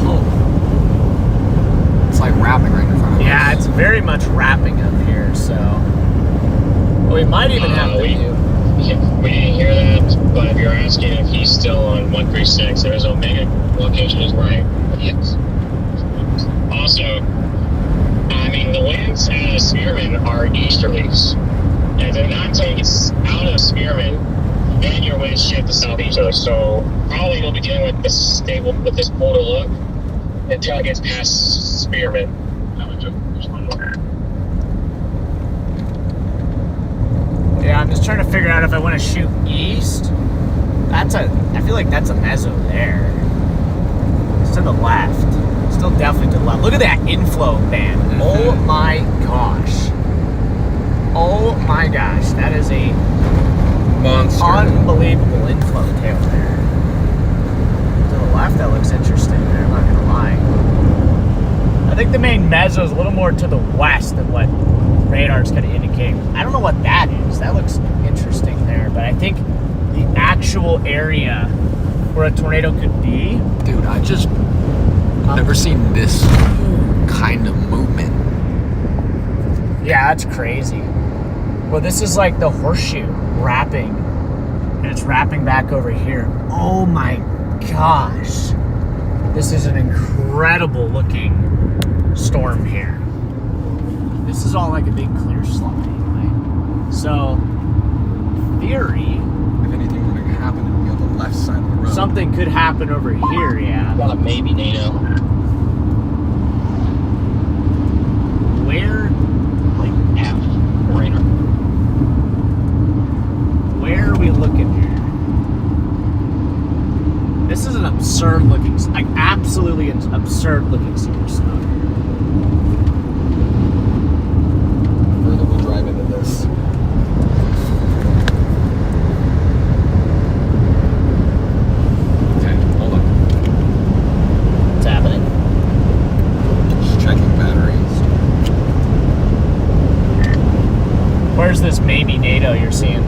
Oh. It's like wrapping right in front of us. Yeah, it's very much wrapping up here, so. Well, we might even have to do. We didn't hear that, but if you're asking if he's still on 136, there's Omega location is right. Yes. Also, I mean, the winds out of Spearman are easterlies. And if not take us out of Spearman, then your winds shift to southeasterly. So probably you'll be dealing with this stable, with this polar look until it gets past Spearman. Yeah, I'm just trying to figure out if I want to shoot east. I feel like that's a mezzo there. It's to the left. Still definitely to the left. Look at that inflow band. Oh my gosh. Oh my gosh. That is a monster. Unbelievable inflow tail there. To the left, that looks interesting there. I'm not going to lie. I think the main mezzo is a little more to the west than what radar's going to indicate. I don't know what that is. That looks interesting there, but I think the actual area where a tornado could be. Dude, I've never seen this kind of movement. Yeah, that's crazy. Well, this is like the horseshoe wrapping, and it's wrapping back over here. Oh my gosh. This is an incredible looking storm here. This is all like a big clear slide anyway. So, theory. If anything were to happen, it would be on the left side of the road. Something could happen over here, yeah. Got a maybe NATO. Where? Like half radar. Where are we looking here? This is an absurd looking, like absolutely an absurd looking supercell. Further we'll drive into this. Okay, hold on. What's happening? Just checking batteries. Where's this maybe NATO you're seeing?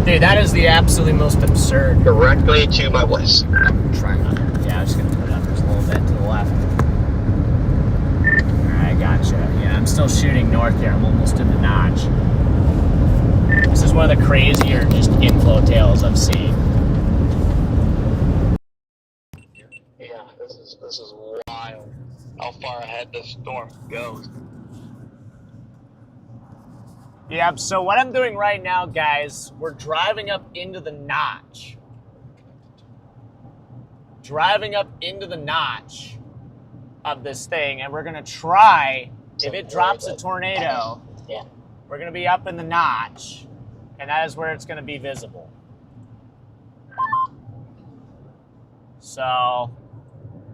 Dude, that is the absolutely most absurd. Directly to my west. I'm trying to. Yeah, I'm just gonna put it up just a little bit to the left. I gotcha. Yeah, I'm still shooting north here. I'm almost in the notch. This is one of the crazier just inflow tails I've seen. Yeah, this is wild. How far ahead the storm goes. Yeah, so what I'm doing right now, guys, we're driving up into the notch. Driving up into the notch of this thing, and we're gonna try, if it drops a tornado, yeah, we're gonna be up in the notch, and that is where it's gonna be visible. So,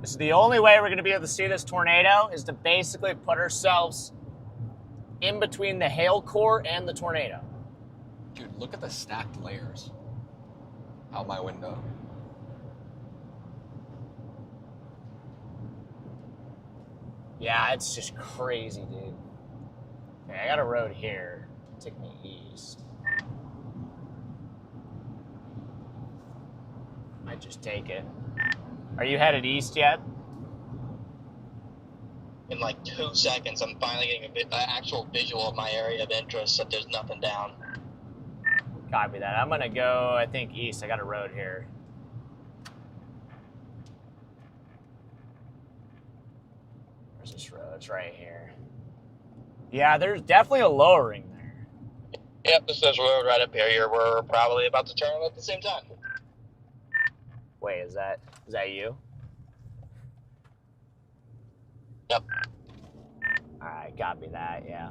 this is the only way we're gonna be able to see this tornado, is to basically put ourselves in between the hail core and the tornado. Dude, look at the stacked layers out my window. Yeah, it's just crazy, dude. Okay, I got a road here. Take me east. Might just take it. Are you headed east yet? in like 2 seconds, I'm finally getting an actual visual of my area of interest that there's nothing down. Copy that. I'm gonna go, I think, east. I got a road here. Where's this road? It's right here. Yeah, there's definitely a lowering there. Yep, this is road right up here. We're probably about to turn at the same time. Wait, is that you? Yep. Alright, copy that, yeah.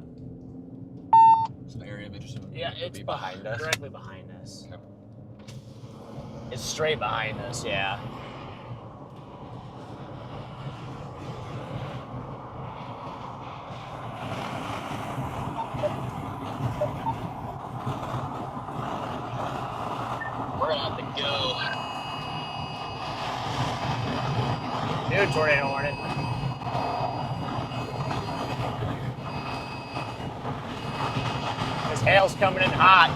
It's an area of interest. Yeah, it's behind us. Directly behind us. Okay. It's straight behind us, yeah. We're gonna have to go. New tornado warning. This hail's coming in hot.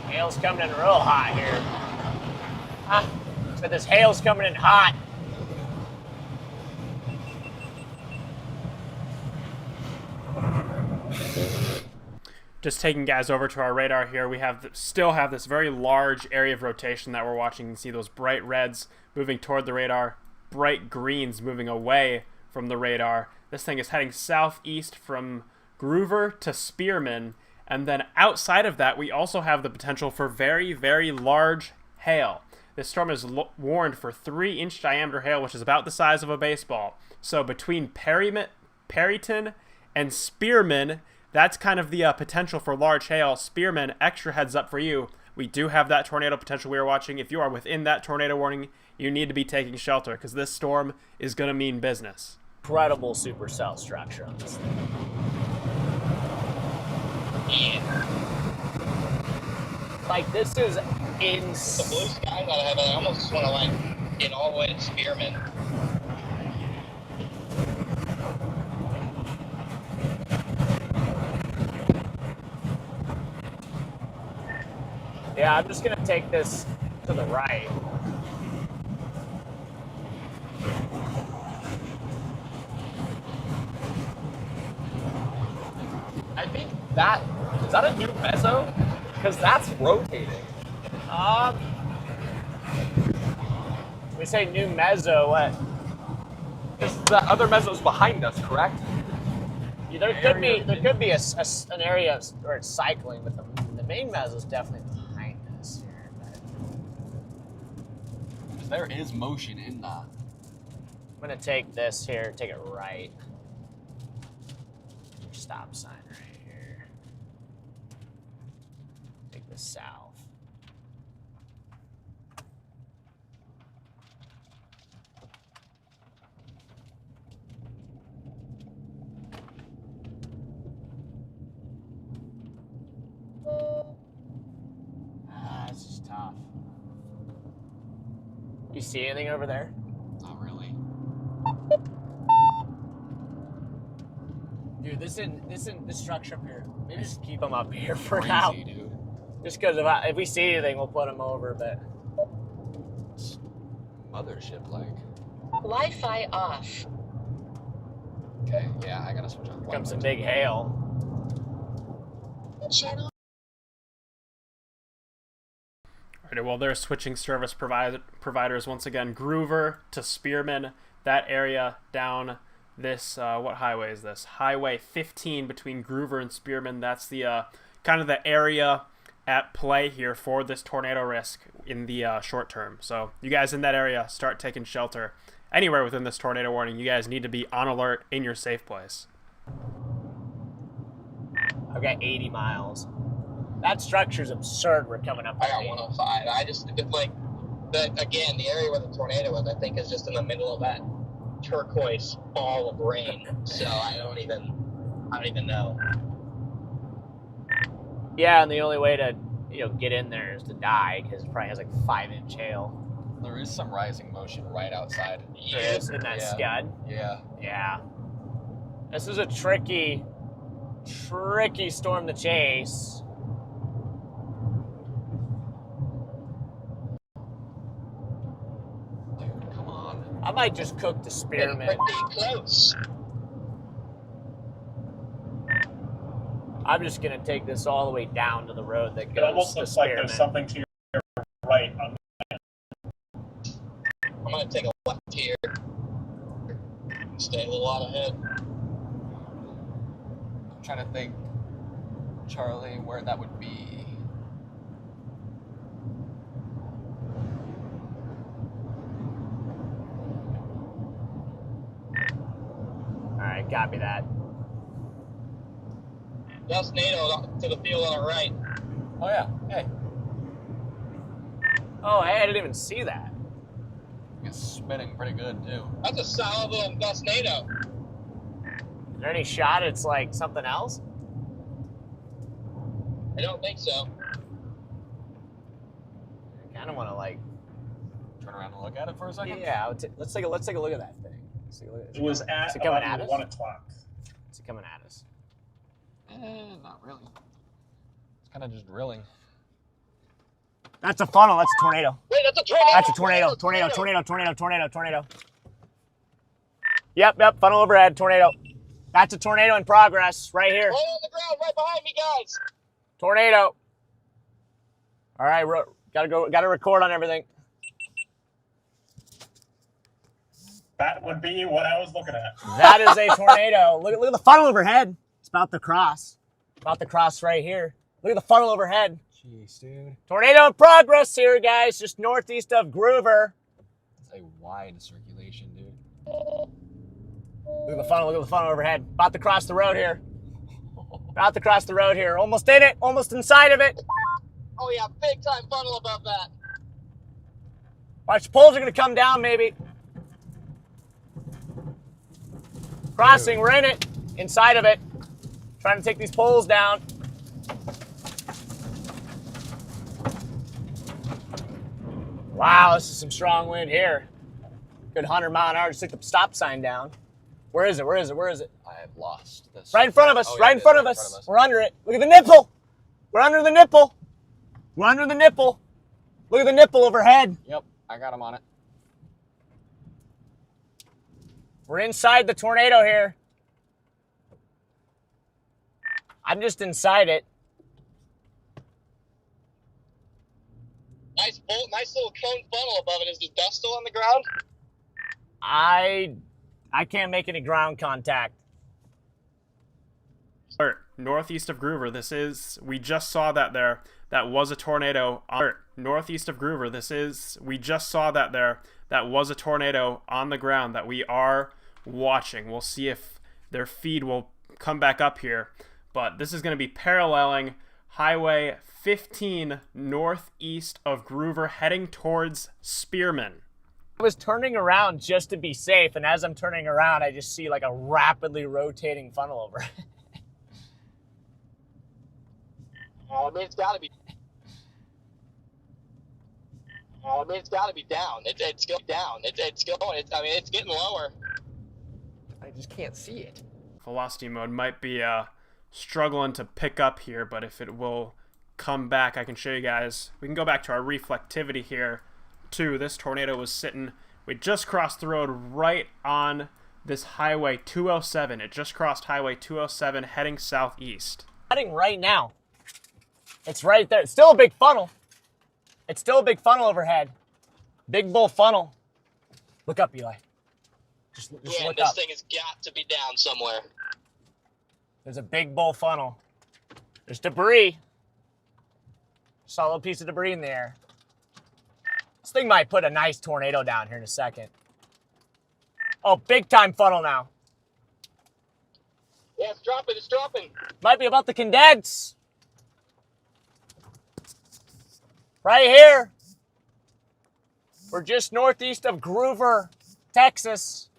Hail's coming in real hot here. But this hail's coming in hot. Just taking guys over to our radar here, we still have this very large area of rotation that we're watching. You can see those bright reds moving toward the radar, bright greens moving away from the radar. This thing is heading southeast from Groover to Spearman, and then outside of that, we also have the potential for very, very large hail. This storm is warned for 3-inch diameter hail, which is about the size of a baseball. So between Perryton and Spearman, that's kind of the potential for large hail. Spearman, extra heads up for you. We do have that tornado potential we are watching. If you are within that tornado warning, you need to be taking shelter because this storm is going to mean business. Incredible supercell structure on this thing. Yeah. Like, this is insane. The blue skies out of heaven, I almost just want to like get all the way to Spearman. Yeah, I'm just gonna take this to the right. I think that is that a new mezzo? Because that's rotating. We say new mezzo, what? Because the other mezzo's behind us, correct? Yeah, there could be an area where it's cycling, but the main mezzo's definitely behind us here. Because there is motion in that. I'm gonna take this here, take it right. Stop sign right here. Take this south. This is tough. You see anything over there? Not really. Dude, this structure up here. Maybe just keep them up here for Crazy, now. dude. Just because if we see anything, we'll put them over. But Mothership like. Wi-Fi off. Okay, yeah, I gotta switch on. here comes some big hail. Channel. All right, well, they're switching service providers once again. Groover to Spearman. That area down this, what highway is this? Highway 15 between Groover and Spearman. That's the kind of the area at play here for this tornado risk in the short term. So you guys in that area, start taking shelter. Anywhere within this tornado warning, you guys need to be on alert in your safe place. I've got 80 miles. That structure's absurd. We're coming up. I got 105. I just like again, the area where the tornado was, I think, is just in the middle of that turquoise ball of rain. So I don't even know. Yeah, and the only way to get in there is to die because it probably has like 5-inch hail. There is some rising motion right outside. There is in that scud. Yeah. Yeah. This is a tricky storm to chase. I might just cook the spearmint. Pretty close. I'm just gonna take this all the way down to the road that It goes almost to looks like spearmint. there's something to your right. I'm gonna take a left here. Stay a little out ahead. I'm trying to think, Charlie, where that would be. Alright, copy that. Just NATO to the field on the right. Oh yeah, hey. Oh, hey, I didn't even see that. It's spinning pretty good too. That's a solid little Gus NATO. Is there any shot it's like something else? I don't think so. I kind of want to like turn around and look at it for a second. Yeah, let's take a look at that thing. Let's take a look at it. It was at Is it coming at us? 1 o'clock. Is it coming at us? Not really. It's kind of just drilling. That's a funnel. That's a tornado. Wait, that's a tornado. That's a tornado. Tornado. Yep. Funnel overhead. Tornado. That's a tornado in progress. Right here. Right on the ground, right behind me, guys. Tornado. All right, gotta record on everything. That would be what I was looking at. That is a tornado. Look at the funnel overhead. It's about to cross. About to cross right here. Look at the funnel overhead. Jeez, dude. Tornado in progress here, guys. Just northeast of Groover. It's a wide circulation, dude. Look at the funnel overhead. About to cross the road here. Almost in it. Almost inside of it. Oh yeah, big time funnel above that. Watch, the poles are going to come down maybe. Crossing, we're in it. Inside of it. Trying to take these poles down. Wow, this is some strong wind here. Good 100 mile an hour. Just took the stop sign down. Where is it? I have lost this. Right in front of us. Oh, yeah, right in front of us. We're under it. Look at the nipple. We're under the nipple. Look at the nipple overhead. Yep, I got him on it. We're inside the tornado here. I'm just inside it. Nice little cone funnel above it. Is the dust still on the ground? I can't make any ground contact. Northeast of Groover, we just saw that there. That was a tornado. Northeast of Groover, we just saw that there. That was a tornado on the ground that we are watching. We'll see if their feed will come back up here. But this is going to be paralleling Highway 15 northeast of Groover heading towards Spearman. I was turning around just to be safe, and as I'm turning around, I just see like a rapidly rotating funnel over. I mean, it's got to be. It's got to be down. It's going down. It's going. It's getting lower. I just can't see it. Velocity mode might be struggling to pick up here, but if it will come back, I can show you guys. We can go back to our reflectivity here too. This tornado was sitting. We just crossed the road right on this Highway 207. It just crossed Highway 207 heading southeast. Heading right now. It's right there. It's still a big funnel. It's still a big funnel overhead. Big bull funnel. Look up, Eli. Just Yeah, look this up. thing has got to be down somewhere. There's a big bull funnel. There's debris. Saw a little piece of debris in the air. This thing might put a nice tornado down here in a second. Oh, big time funnel now. Yeah, it's dropping. It's dropping. Might be about to condense. Right here. We're just northeast of Groover, Texas.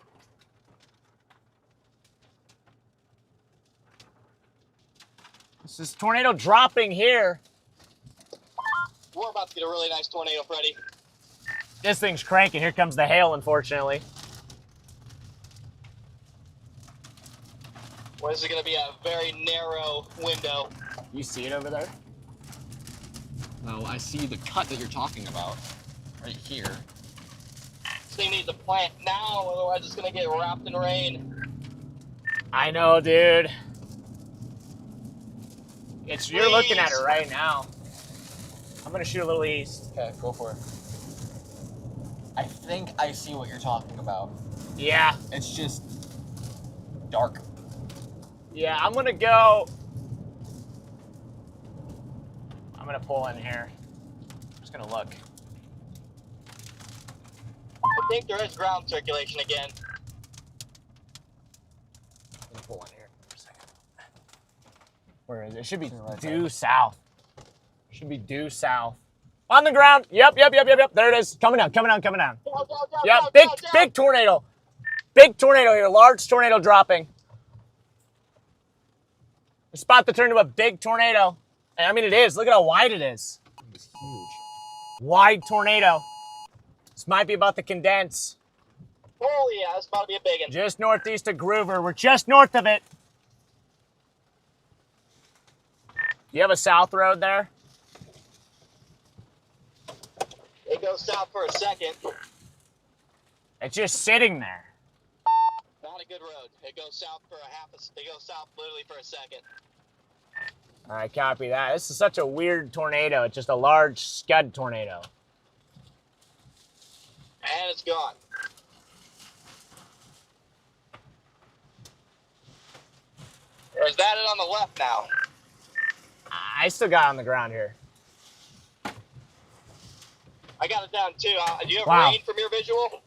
This is tornado dropping here. We're about to get a really nice tornado, Freddy. This thing's cranking. Here comes the hail, unfortunately. Well, this is going to be a very narrow window. You see it over there? Well, I see the cut that you're talking about right here. thing needs to plant now, otherwise it's gonna get wrapped in rain. I know, dude. You're looking at it right now. I'm gonna shoot a little east. Okay, go for it. I think I see what you're talking about. Yeah. It's just dark. Yeah, I'm gonna go. I'm gonna pull in here. Just gonna look. I think there is ground circulation again. Let me pull in here for a second. Where is it? It should be Right due south. Should be due south. On the ground. Yep. There it is. Coming down. Yep. Big tornado. Big tornado here. Large tornado dropping. It's about to turn into a big tornado. And I mean, it is. Look at how wide it is. It's huge. Wide tornado. This might be about to condense. Oh yeah, it's about to be a big one. Just northeast of Groover. We're just north of it. You have a south road there? It goes south for a second. It's just sitting there. Not a good road. It goes south for it goes south literally for a second. All right, copy that. This is such a weird tornado. It's just a large scud tornado. And it's gone. Or is that it on the left now? I still got it on the ground here. I got it down too. Do you have Wow. rain from your visual?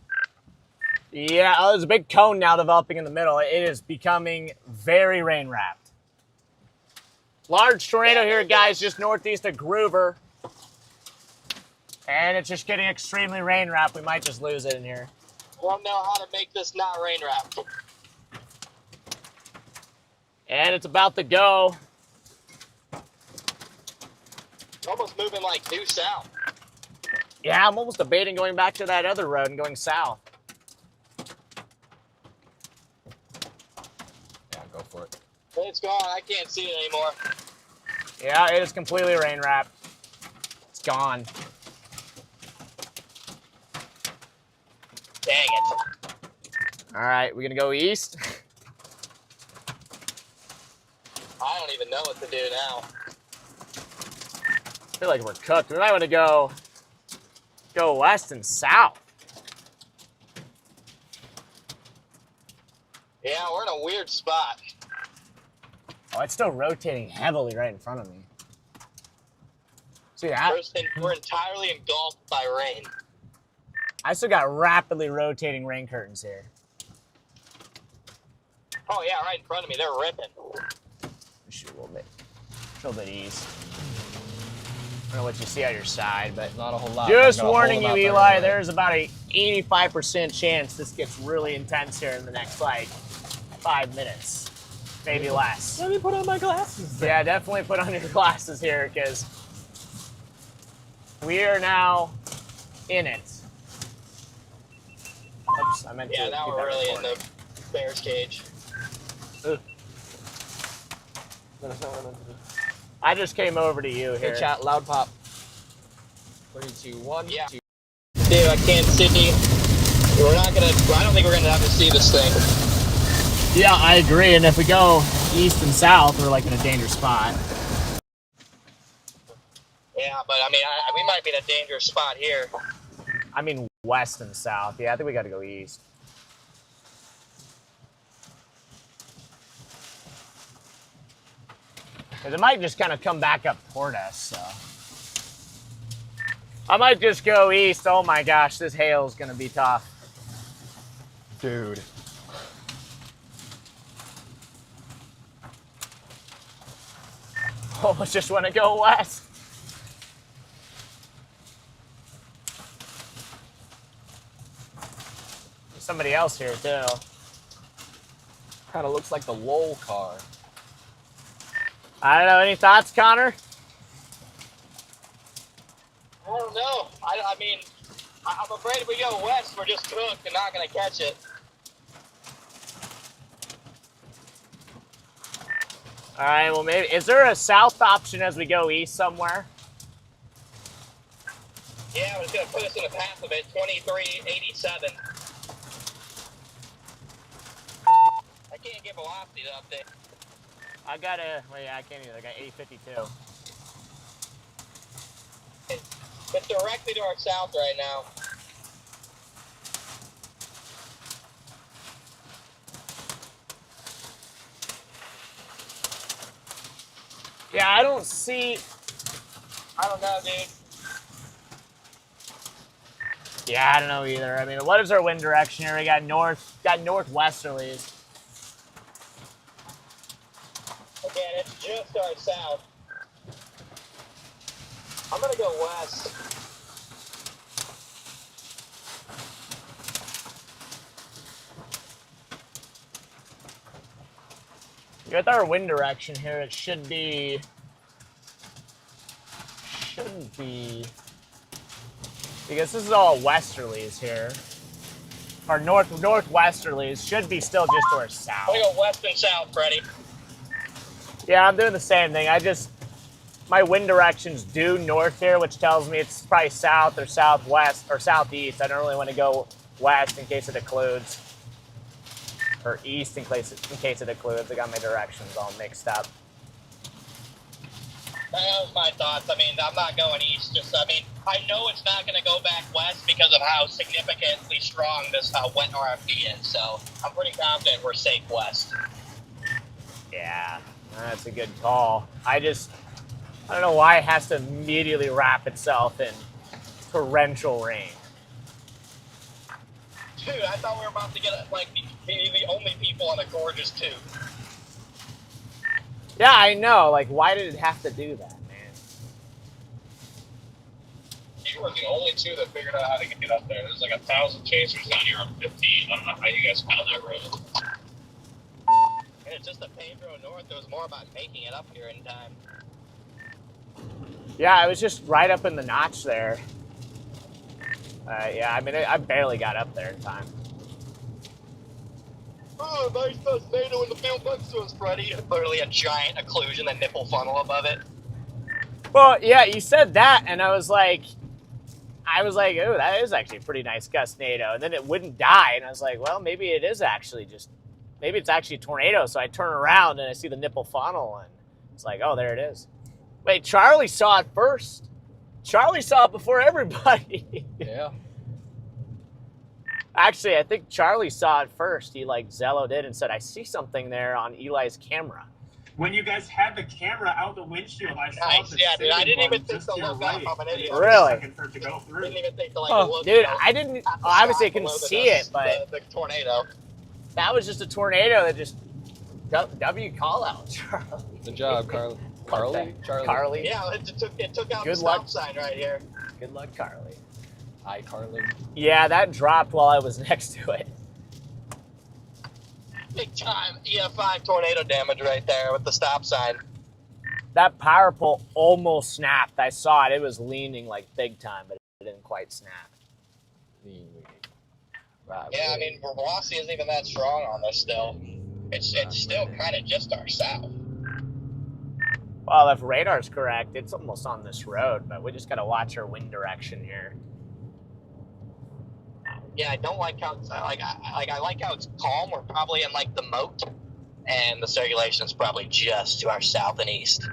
Yeah, there's a big cone now developing in the middle. It is becoming very rain wrapped. Large tornado here, guys, just northeast of Groover. And it's just getting extremely rain wrapped. We might just lose it in here. I don't know how to make this not rain wrapped. And it's about to go. It's almost moving like due south. Yeah, I'm almost debating going back to that other road and going south. Yeah, go for it. It's gone. I can't see it anymore. Yeah, it is completely rain wrapped. It's gone. Dang it. All right, we're going to go east. I don't even know what to do now. I feel like we're cooked. We might want to go west and south. Yeah, we're in a weird spot. Oh, it's still rotating heavily right in front of me. See that? We're entirely engulfed by rain. I still got rapidly rotating rain curtains here. Oh yeah, right in front of me. They're ripping. Shoot a little bit east. I don't know what you see on your side, but Not a whole lot. just I'm gonna warning hold you, them out there Eli, anyway. there's about a 85% chance this gets really intense here in the next, like, 5 minutes. Maybe less. Let me put on my glasses. Yeah, definitely put on your glasses here, because we are now in it. Oops, I meant to. Yeah, now keep we're that really in recording. the bear's cage. Ugh. I just came over to you here. Hey, chat, loud pop. 3, 2, 1. Yeah. 2. Dude, I can't see. We're not gonna. I don't think we're gonna have to see this thing. Yeah, I agree. And if we go east and south, we're like in a dangerous spot. Yeah, but I mean, we might be in a dangerous spot here. I mean, west and south. Yeah, I think we got to go east. Because it might just kind of come back up toward us, so. I might just go east. Oh my gosh, this hail's going to be tough. Dude. Almost just want to go west. There's somebody else here, too. Kind of looks like the LOL car. I don't know. Any thoughts, Connor? I don't know. I mean, I'm afraid if we go west, we're just cooked and not gonna catch it. All right, well, maybe. Is there a south option as we go east somewhere? Yeah, I was going to put us in the path of it, 2387. I can't get velocity update. I got a, wait, I can't either. I got 852. It's directly to our south right now. Yeah, I don't see. I don't know, dude. Yeah, I don't know either. I mean, what is our wind direction here? We got northwesterlies. Again, it's just our south. I'm gonna go west. With our wind direction here, it shouldn't be, because this is all westerlies here. Our northwesterlies should be still just to our south. I'm gonna go west and south, Freddy. Yeah, I'm doing the same thing. My wind direction's due north here, which tells me it's probably south or southwest or southeast. I don't really want to go west in case it occludes. Or east in case it occludes. I got my directions all mixed up. That was my thoughts. I mean, I'm not going east. I know it's not going to go back west because of how significantly strong this wet RFP is. So I'm pretty confident we're safe west. Yeah, that's a good call. I don't know why it has to immediately wrap itself in torrential rain. Dude, I thought we were about to get be the only people on the gorgeous too. Yeah, I know. Like, why did it have to do that, man? You were the only two that figured out how to get up there. There's like 1,000 chasers down here on 15. I don't know how you guys found that road. And it's just a paved road north. It was more about making it up here in time. Yeah, I was just right up in the notch there. Yeah, I mean, I barely got up there in time. Oh, nice tornado in the field next to us, Freddy. Literally a giant occlusion, the nipple funnel above it. Well, yeah, you said that, and I was like, oh, that is actually a pretty nice gustnado. And then it wouldn't die, and I was like, well, maybe it is actually maybe it's actually a tornado. So I turn around and I see the nipple funnel, and it's like, oh, there it is. Wait, Charlie saw it first. Charlie saw it before everybody. Yeah. Actually, I think Charlie saw it first. He Zello'd it and said, I see something there on Eli's camera. When you guys had the camera out the windshield, I saw Nice, the yeah, dude. I didn't even think just to to your look up. right. I'm an idiot. Really? For it to go through. Didn't even think to look. Dude, I didn't. Obviously, I couldn't below see it, but the tornado. that was just a tornado that just W call out, Charlie. Good job, Carly. Carly. Yeah, it took out Good the stop luck. sign right here. Good luck, Carly. Hi, Carly. Yeah, that dropped while I was next to it. Big time EF5 tornado damage right there with the stop sign. That power pole almost snapped. I saw it. It was leaning big time, but it didn't quite snap. Yeah, I mean, velocity isn't even that strong on this still. It's still kind of just our south. Well, if radar's correct, it's almost on this road, but we just got to watch our wind direction here. Yeah, I don't like how I like how it's calm. We're probably in the moat, and the circulation is probably just to our south and east.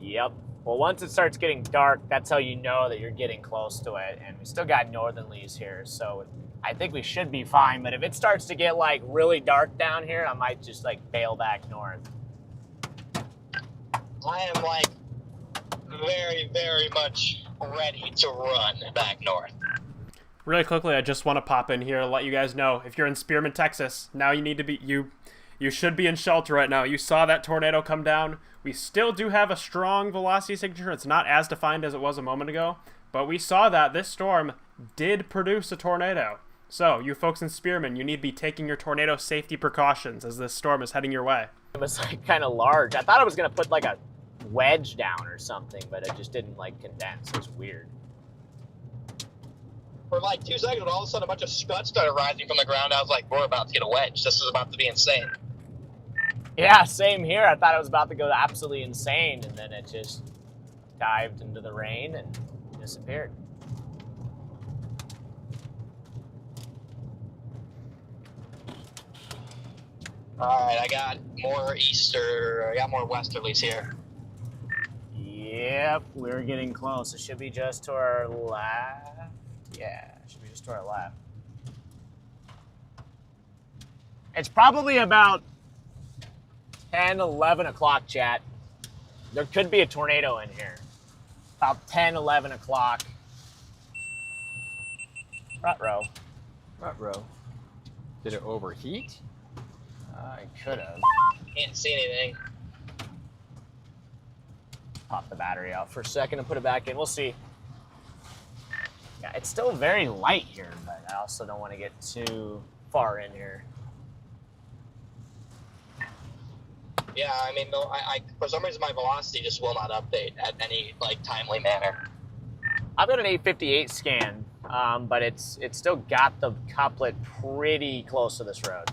Yep. Well, once it starts getting dark, that's how you know that you're getting close to it. And we still got northerlies here, so I think we should be fine. But if it starts to get really dark down here, I might just bail back north. I am very, very much ready to run back north. Really quickly, I just want to pop in here and let you guys know, if you're in Spearman, Texas, now you need to be, you should be in shelter right now. You saw that tornado come down. We still do have a strong velocity signature. It's not as defined as it was a moment ago, but we saw that this storm did produce a tornado. So, you folks in Spearman, you need to be taking your tornado safety precautions as this storm is heading your way. It was kind of large. I thought I was going to put a wedge down or something, but it just didn't condense. It was weird. For 2 seconds, all of a sudden a bunch of scud started rising from the ground. I was like, we're about to get a wedge. This is about to be insane. Yeah, same here. I thought it was about to go absolutely insane, and then it just dived into the rain, and disappeared. Alright, I got more westerlies here. Yep, we're getting close. It should be just to our left. Yeah, it should be just to our left. It's probably about 10, 11 o'clock, chat. There could be a tornado in here. About 10, 11 o'clock. Ruh-roh. Ruh-roh. Did it overheat? I could have. Can't see anything. Pop the battery out for a second and put it back in. We'll see. Yeah, it's still very light here, but I also don't want to get too far in here. Yeah, I mean, no, I for some reason my velocity just will not update at any like timely manner. I've got an 858 scan, but it's still got the couplet pretty close to this road.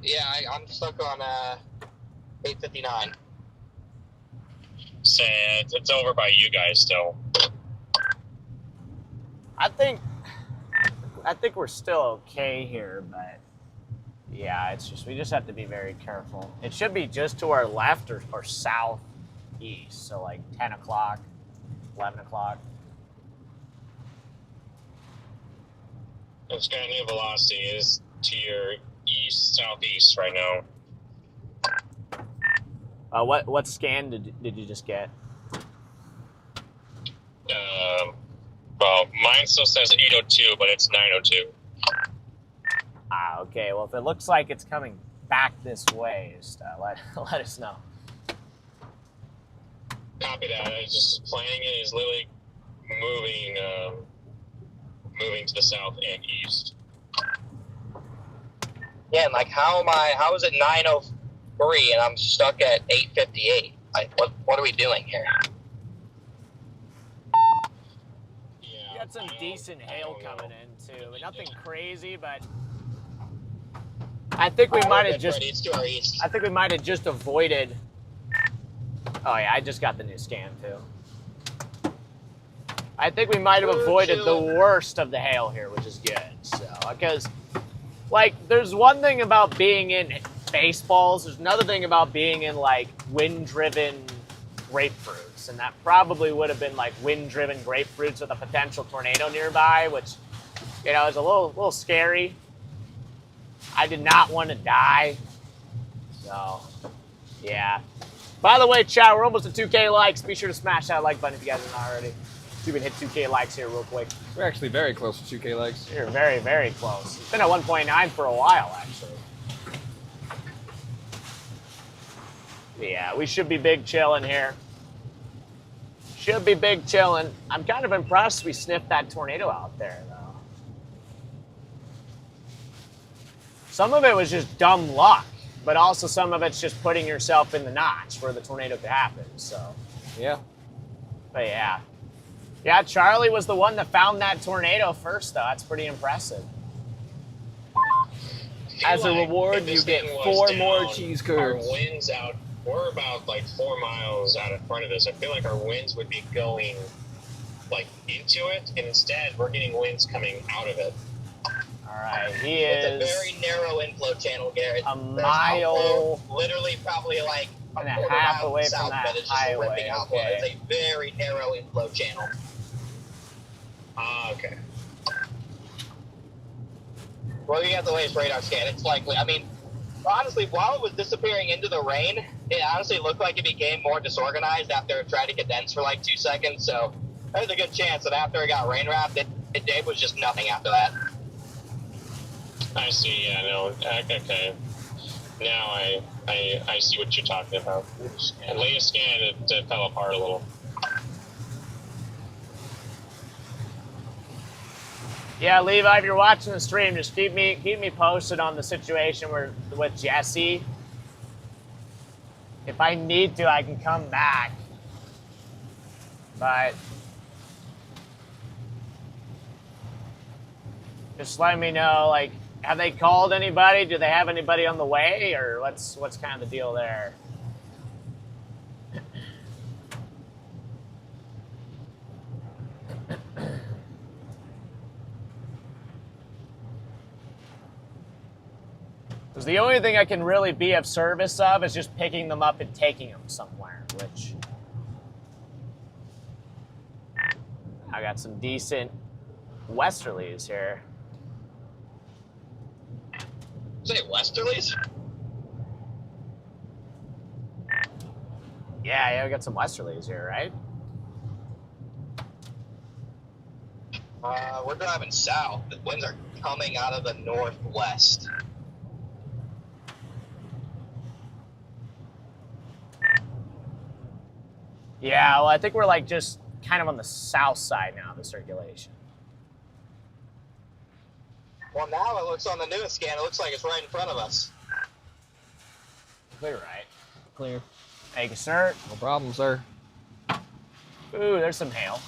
Yeah, I'm stuck on 859. Say it's over by you guys still. I think we're still okay here, but yeah, it's just we just have to be very careful. It should be just to our left or southeast, so like 10 o'clock, 11 o'clock. It's got a new velocity is to your southeast right now. What scan did you just get? Well, mine still says 802, but it's 902. Ah, okay. Well, if it looks like it's coming back this way, just let us know. Copy that. It's just planning it is literally moving to the south and east. Yeah, and like how is it 903 and I'm stuck at 858? Like what are we doing here? We got some decent hail coming in too. Nothing crazy, but I think we might have just. It's to our east. I think we might have just avoided. Oh yeah, I just got the new scan too. I think we might have avoided the worst of the hail here, which is good. So because, like, there's one thing about being in baseballs. There's another thing about being in like wind-driven grapefruits, and that probably would have been like wind-driven grapefruits with a potential tornado nearby, which, you know, is a little scary. I did not want to die, so yeah. By the way, chat, we're almost at 2K likes. Be sure to smash that like button if you guys haven't already. See if we can hit 2K likes here real quick. We're actually very close to 2K likes. You're very, very close. It's been at 1.9 for a while, actually. Yeah, we should be big chilling here. Should be big chilling. I'm kind of impressed we sniffed that tornado out there, though. Some of it was just dumb luck, but also some of it's just putting yourself in the notch where the tornado could happen, so. Yeah. But yeah. Yeah, Charlie was the one that found that tornado first, though. That's pretty impressive. As a reward, you get 4 more cheese curds. Our winds out. We're about like 4 miles out in front of this. I feel like our winds would be going like into it, and instead we're getting winds coming out of it. All right, he It's is a very narrow inflow channel, Garrett. a mile literally probably like and a half away from that highway. Okay. It's a very narrow inflow channel. Okay. Well, you have the latest radar scan. It's likely. I mean, honestly, while it was disappearing into the rain, it honestly looked like it became more disorganized after it tried to condense for like 2 seconds. So there's a good chance that after it got rain wrapped, it was just nothing after that. I see. Yeah. No. Okay. Now I see what you're talking about. And latest scan, it fell apart a little. Yeah, Levi, if you're watching the stream, just keep me posted on the situation with Jesse. If I need to, I can come back. But just let me know, like, have they called anybody? Do they have anybody on the way? Or what's kind of the deal there? Because the only thing I can really be of service of is just picking them up and taking them somewhere, which... I got some decent westerlies here. Say westerlies? Yeah, we got some westerlies here, right? We're driving south. The winds are coming out of the northwest. Yeah, well, I think we're like just kind of on the south side now of the circulation. Well, now it looks on the newest scan, it looks like it's right in front of us. Clear, right? Clear. Thank you, sir. No problem, sir. Ooh, there's some hail.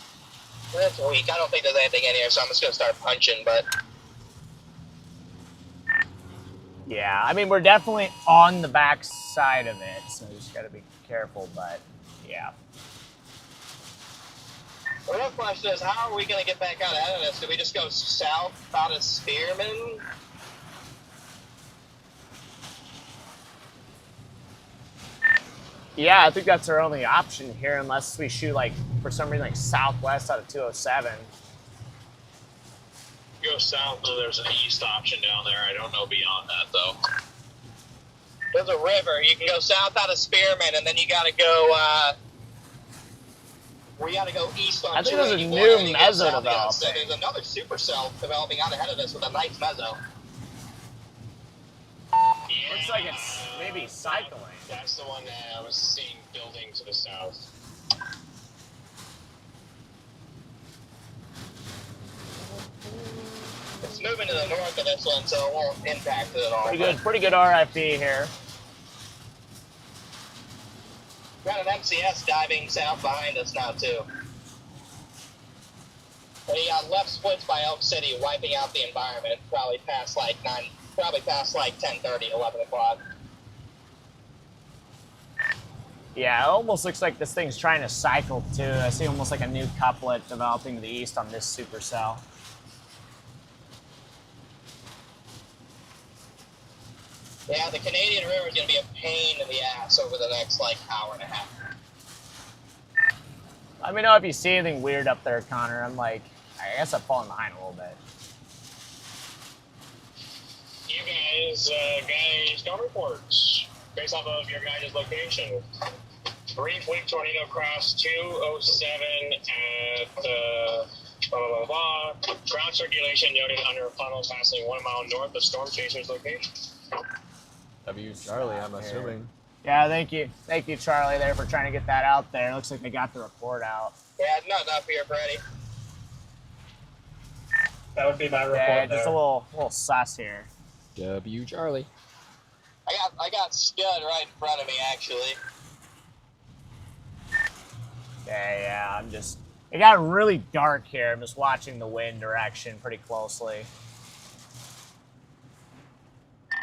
That's weak. I don't think there's anything in here, so I'm just gonna start punching, but... Yeah, I mean, we're definitely on the back side of it, so you just gotta be careful, but yeah. The real question is, how are we going to get back out of this? Do we just go south out of Spearman? Yeah, I think that's our only option here, unless we shoot, like, for some reason, like, southwest out of 207. Go south, though there's an east option down there. I don't know beyond that, though. There's a river. You can go south out of Spearman, and then you got to go, we got to go east on I think there's a 281, new and you go meso south, developing. There's another supercell developing out ahead of this with a nice meso. Yeah, Looks like it's maybe cycling. That's the one that I was seeing building to the south. It's moving to the north of this one, so it won't impact it at all. Pretty good RFD here. Got an MCS diving south behind us now, too. And he left splits by Elk City, wiping out the environment, probably past like 10:30, 11 o'clock. Yeah, it almost looks like this thing's trying to cycle, too. I see almost like a new couplet developing to the east on this supercell. Yeah, the Canadian River is going to be a pain in the ass over the next, like, hour and a half. Let me know if you see anything weird up there, Connor. I'm like, I guess I'm falling behind a little bit. You guys got any storm reports based off of your guys' location? Brief weak tornado cross 207 at blah, blah, blah, blah. Ground circulation noted under a funnel passing 1 mile north of storm chaser's location. W Charlie, I'm assuming. Yeah, thank you. Thank you, Charlie, there for trying to get that out there. It looks like they got the report out. Yeah, nothing up here, Freddy. That would be my report. Yeah, just there. a little sus here. W Charlie. I got Scud right in front of me, actually. Yeah, I'm just... It got really dark here. I'm just watching the wind direction pretty closely.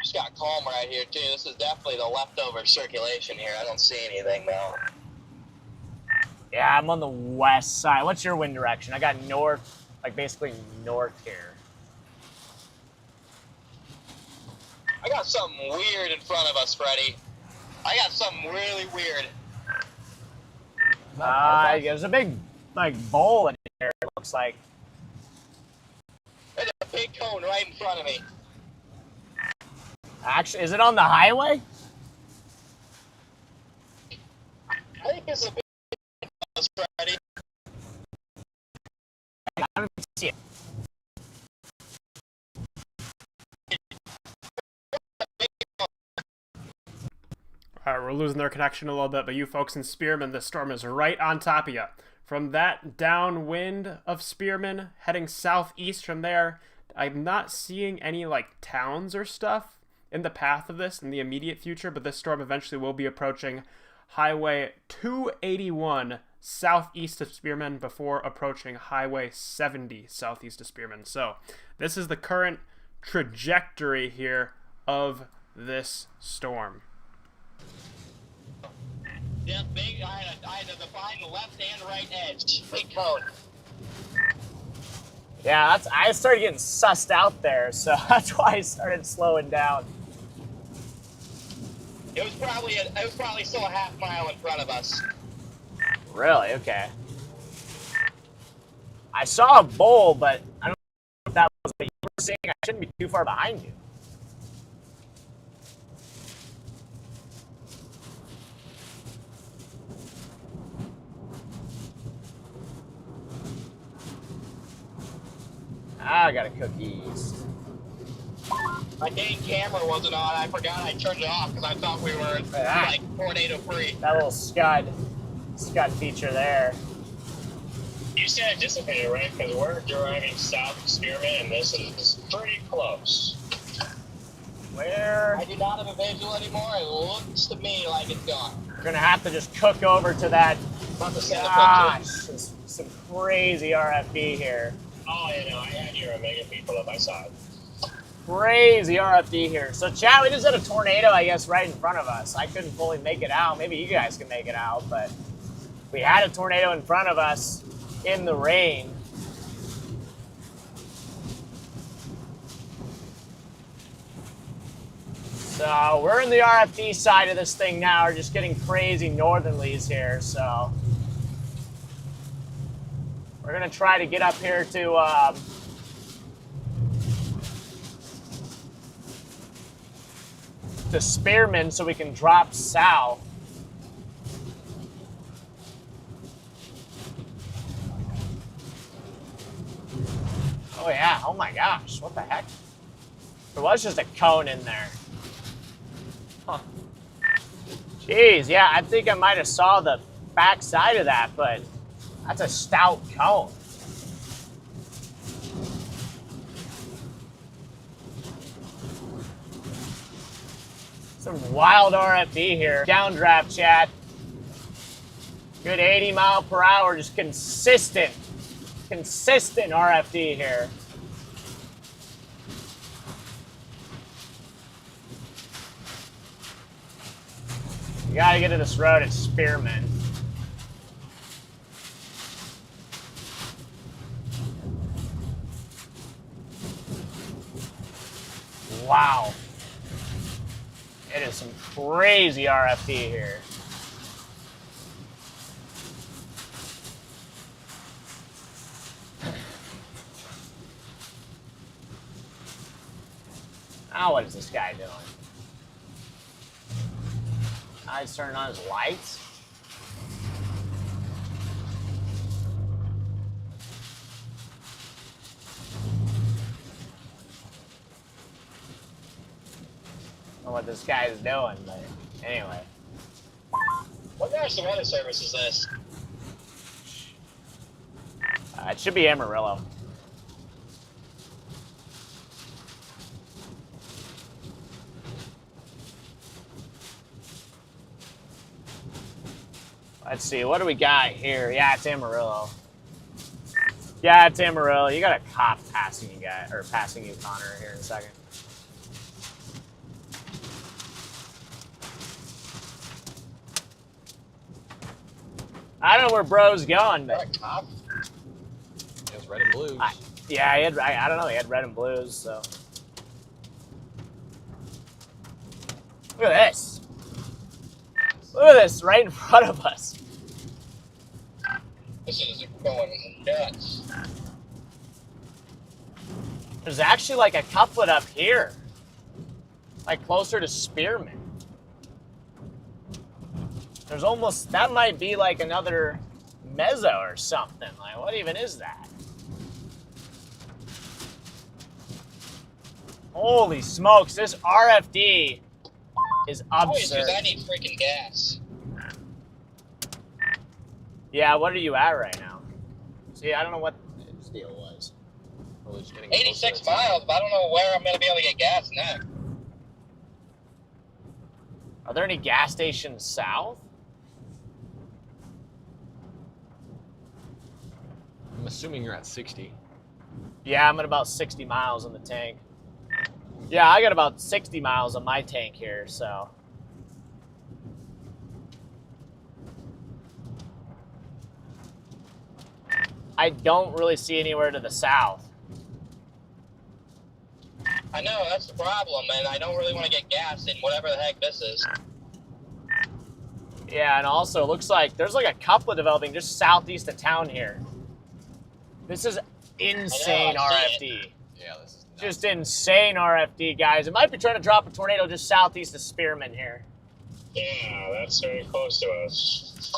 Just got calm right here, too. This is definitely the leftover circulation here. I don't see anything, though. Yeah, I'm on the west side. What's your wind direction? I got north, like basically north here. I got something weird in front of us, Freddy. I got something really weird. There's a big, like, bowl in here, it looks like. There's a big cone right in front of me. Actually, is it on the highway? I think it's a big cone, Freddy. I don't see it. All right, we're losing their connection a little bit, but you folks in Spearman, the storm is right on top of you. From that downwind of Spearman, heading southeast from there, I'm not seeing any, like, towns or stuff in the path of this in the immediate future, but this storm eventually will be approaching Highway 281 southeast of Spearman before approaching Highway 70 southeast of Spearman. So this is the current trajectory here of this storm. Yeah, big. I had to define the left and right edge. Big cone. Yeah, I started getting sussed out there, so that's why I started slowing down. It was probably still a half mile in front of us. Really? Okay. I saw a bull, but I don't know if that was what you were seeing. I shouldn't be too far behind you. I got a cookies. My dang camera wasn't on. I forgot I turned it off because I thought we were like tornado free. That little scud feature there. You said dissipated, right? Because we're driving south of Spearman, and this is pretty close. Where? I do not have a visual anymore. It looks to me like it's gone. We're gonna have to just cook over to that. Gosh, some crazy RFD here. Oh, yeah, no, I had your Omega people on my side. Crazy RFD here. So, chat, we just had a tornado, I guess, right in front of us. I couldn't fully make it out. Maybe you guys can make it out, but we had a tornado in front of us in the rain. So, we're in the RFD side of this thing now. We're just getting crazy northerlies here, so we're going to try to get up here to Spearman so we can drop south. Oh yeah, oh my gosh, what the heck? There was just a cone in there. Huh. Jeez, yeah, I think I might have saw the back side of that, but that's a stout cone. Some wild RFD here. Downdraft, chat. Good 80 mile per hour, just consistent RFD here. You gotta get to this road at Spearman. Wow. It is some crazy RFD here. Now what is this guy doing? Now he's turning on his lights? I don't know what this guy is doing, but anyway. What national weather service is this? It should be Amarillo. Let's see, what do we got here? Yeah, it's Amarillo. Yeah, it's Amarillo. You got a cop passing you guys, or passing you, Connor, here in a second. I don't know where bro's going, but It was red and blues. yeah, he had. I don't know. He had red and blues. So look at this. Look at this right in front of us. This is going nuts. There's actually like a couplet up here, like closer to Spearman. There's almost, that might be like another mezzo or something. Like, what even is that? Holy smokes, this RFD is absurd. I need freaking gas. Yeah, what are you at right now? See, I don't know what this deal was. 86 miles, but I don't know where I'm going to be able to get gas now. Are there any gas stations south? I'm assuming you're at 60. Yeah, I'm at about 60 miles in the tank. Yeah, I got about 60 miles on my tank here, so. I don't really see anywhere to the south. I know, that's the problem, and I don't really want to get gas in whatever the heck this is. Yeah, and also it looks like there's like a couple developing just southeast of town here. This is insane RFD. Yeah, this is nuts. Just insane RFD, guys. It might be trying to drop a tornado just southeast of Spearman here. Yeah, that's very close to us.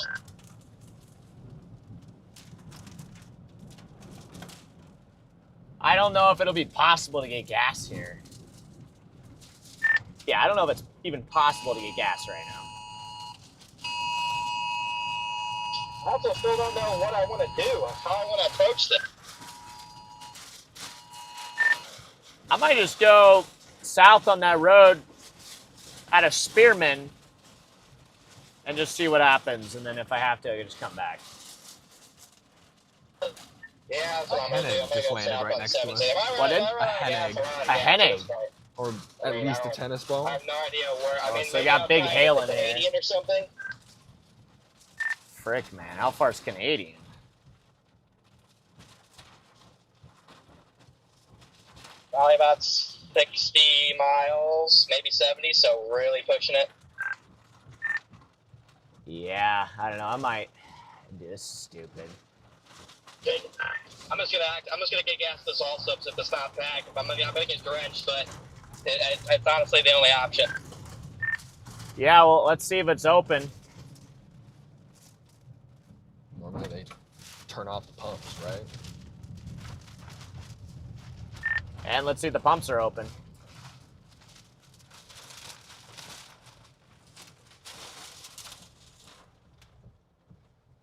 I don't know if it'll be possible to get gas here. Yeah, I don't know if it's even possible to get gas right now. I also still don't know what I want to do, how I want to approach this. I might just go south on that road out of Spearman and just see what happens. And then if I have to, I can just come back. Yeah, that's what I'm going to do. I'm going to go south on 17. What did? A hen egg. A hen egg? Or at least a tennis ball. I have no idea where. I mean, So you got big hail in here. Canadian or something. Frick, man. How far's Canadian? Probably about 60 miles, maybe 70, so really pushing it. Yeah, I don't know. I might do this stupid. I'm just gonna get gas this also if it's not packed. I'm gonna get drenched, but it's honestly the only option. Yeah, well, let's see if it's open. Normally they turn off the pumps, right? And let's see if the pumps are open.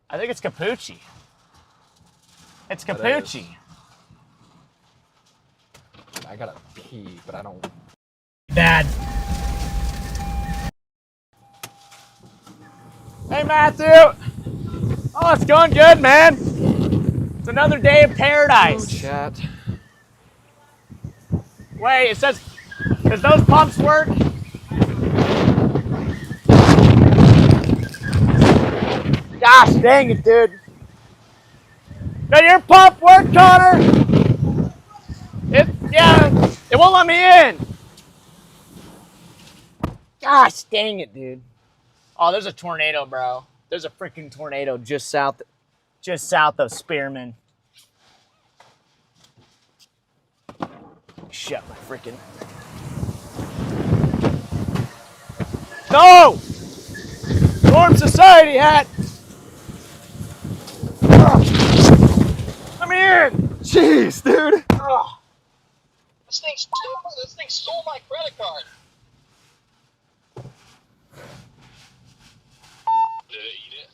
I think it's Capucci. It's Capucci. I gotta pee, but I don't. Bad. Hey, Matthew. Oh, it's going good, man. It's another day of paradise. Oh, chat. Wait, it says, does those pumps work? Gosh dang it, dude. Does your pump work, Connor? It won't let me in. Gosh dang it, dude. Oh, there's a tornado, bro. There's a freaking tornado just south of Spearman. Shut my freaking. No! Storm Society hat! Let me in! Jeez, dude! Oh, this thing stole my credit card. Did it eat it?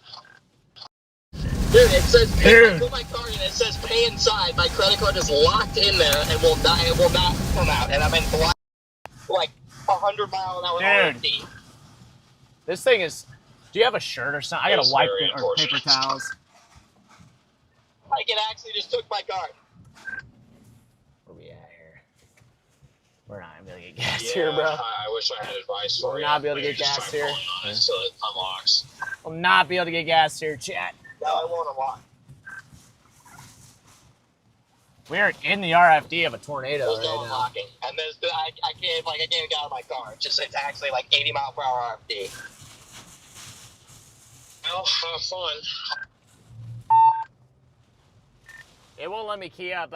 Dude, it says pay. I put my card in. It says pay inside. My credit card is locked in there and will not come out. And I'm in like 100-mile-an-hour RFD. This thing is. Do you have a shirt or something? I gotta wipe it or paper towels. Like it actually just took my card. Where we at here? We're not gonna be able to get gas here, bro. I wish I had advice for you. We'll not be able to get gas here. So it unlocks. We'll not be able to get gas here, chat. No, I won't unlock. We're in the RFD of a tornado There's right no now. unlocking. And I can't even get out of my car. It's actually like 80-mile-per-hour RFD. Well, have fun. It won't let me key up.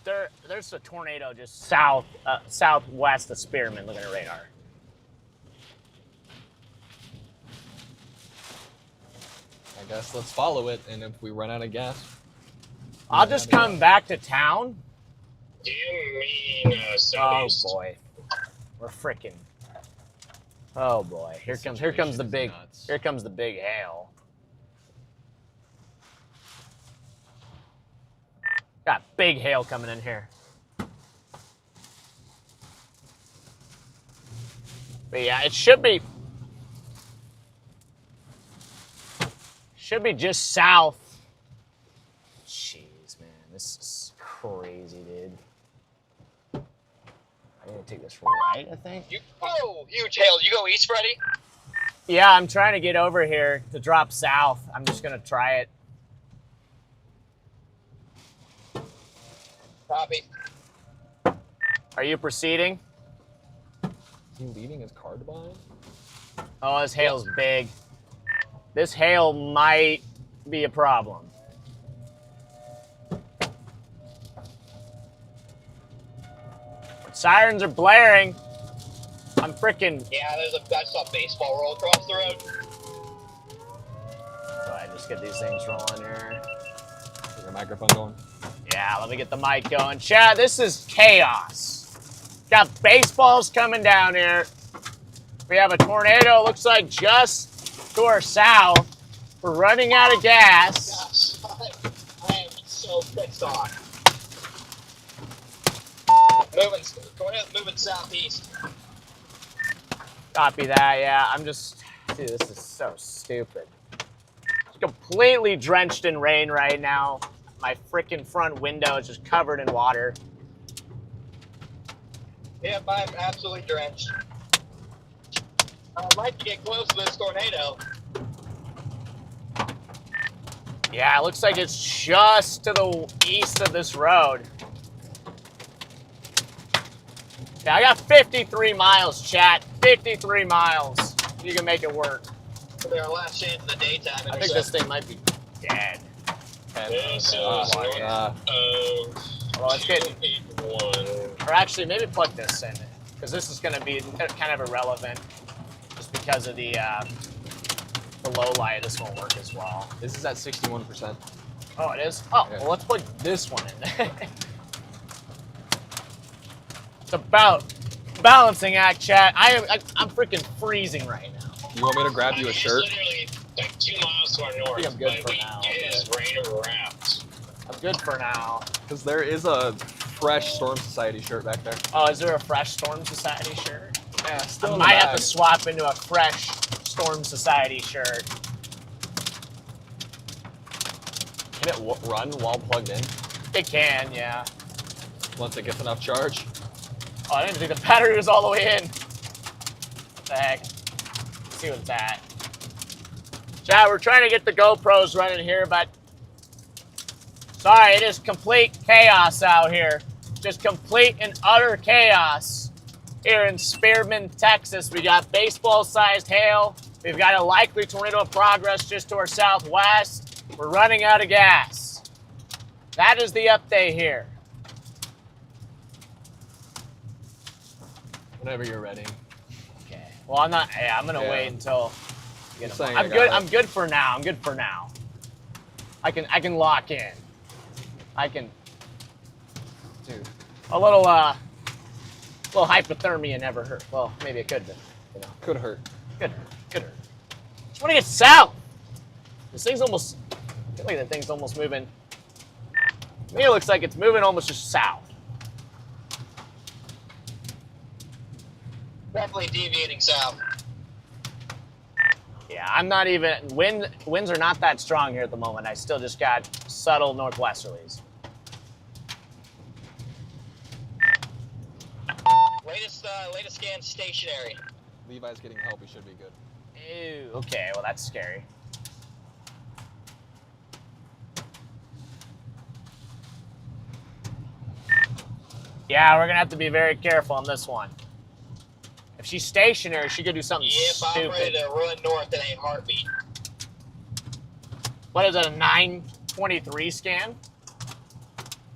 There's a tornado just southwest of Spearman. Look at the radar. I guess let's follow it, and if we run out of gas, I'll just come back to town. Do you mean southeast? Oh boy, we're freaking. Oh boy, here comes the big hail. Got big hail coming in here. But yeah, it should be just south. Jeez, man, this is crazy, dude. I'm gonna take this right, I think. Huge hail. You go east, Freddy? Yeah, I'm trying to get over here to drop south. I'm just gonna try it. Copy. Are you proceeding? is he leaving his card behind? Oh, this hail's big. This hail might be a problem. Sirens are blaring. I'm freaking. Yeah, I saw a baseball roll across the road. So I just get these things rolling here. Is your microphone going? Yeah, let me get the mic going. Chad, this is chaos. Got baseballs coming down here. We have a tornado, looks like just to our south. We're running out of gas. Gosh, I am so pissed off. Moving southeast. Copy that, yeah. I'm just, dude, this is so stupid. Completely drenched in rain right now. My freaking front window is just covered in water. Yep, I'm absolutely drenched. I'd like to get close to this tornado. Yeah, it looks like it's just to the east of this road. Yeah, I got 53 miles, chat. 53 miles. You can make it work. For our last chance in the daytime. I think this thing might be dead. Well, let's get. Or actually, maybe plug this in, because this is going to be kind of irrelevant, just because of the low light. This won't work as well. This is at 61%. Oh, it is? Oh, Yeah. well, let's plug this one in. It's about balancing act, chat. I'm freaking freezing right now. You want me to grab you a shirt? It's literally like 2 miles to our north. I think I'm good but for now. It is rain around. I'm good for now. Because there is a fresh Storm Society shirt back there. Oh, is there a fresh Storm Society shirt? Yeah, still I in the might have bag. to swap into a fresh Storm Society shirt. Can it run while plugged in? It can, yeah. Once it gets enough charge? Oh, I didn't think the battery was all the way in. What the heck? Let's see what it's at. Chat, we're trying to get the GoPros running here, but sorry, it is complete chaos out here. Just complete and utter chaos here in Spearman, Texas. We got baseball-sized hail. We've got a likely tornado of progress just to our southwest. We're running out of gas. That is the update here. Whenever you're ready. Okay. Well, I'm not. Yeah, I'm gonna wait until. You're saying I'm I good. got it. I'm good for now. I'm good for now. I can lock in. I can. Dude. A little hypothermia never hurt. Well, maybe it could have. You know. Could hurt. Could hurt. Could hurt. Just want to get south. This thing's almost. I feel like that thing's almost moving. To me, it looks like it's moving almost just south. Definitely deviating south. Yeah, I'm not even. Winds are not that strong here at the moment. I still just got subtle northwesterlies. Latest scan stationary. Levi's getting help. He should be good. Ew. Okay, well that's scary. Yeah, we're gonna have to be very careful on this one. If she's stationary, she could do something stupid. I'm ready to run north in a heartbeat. What is it, a 923 scan?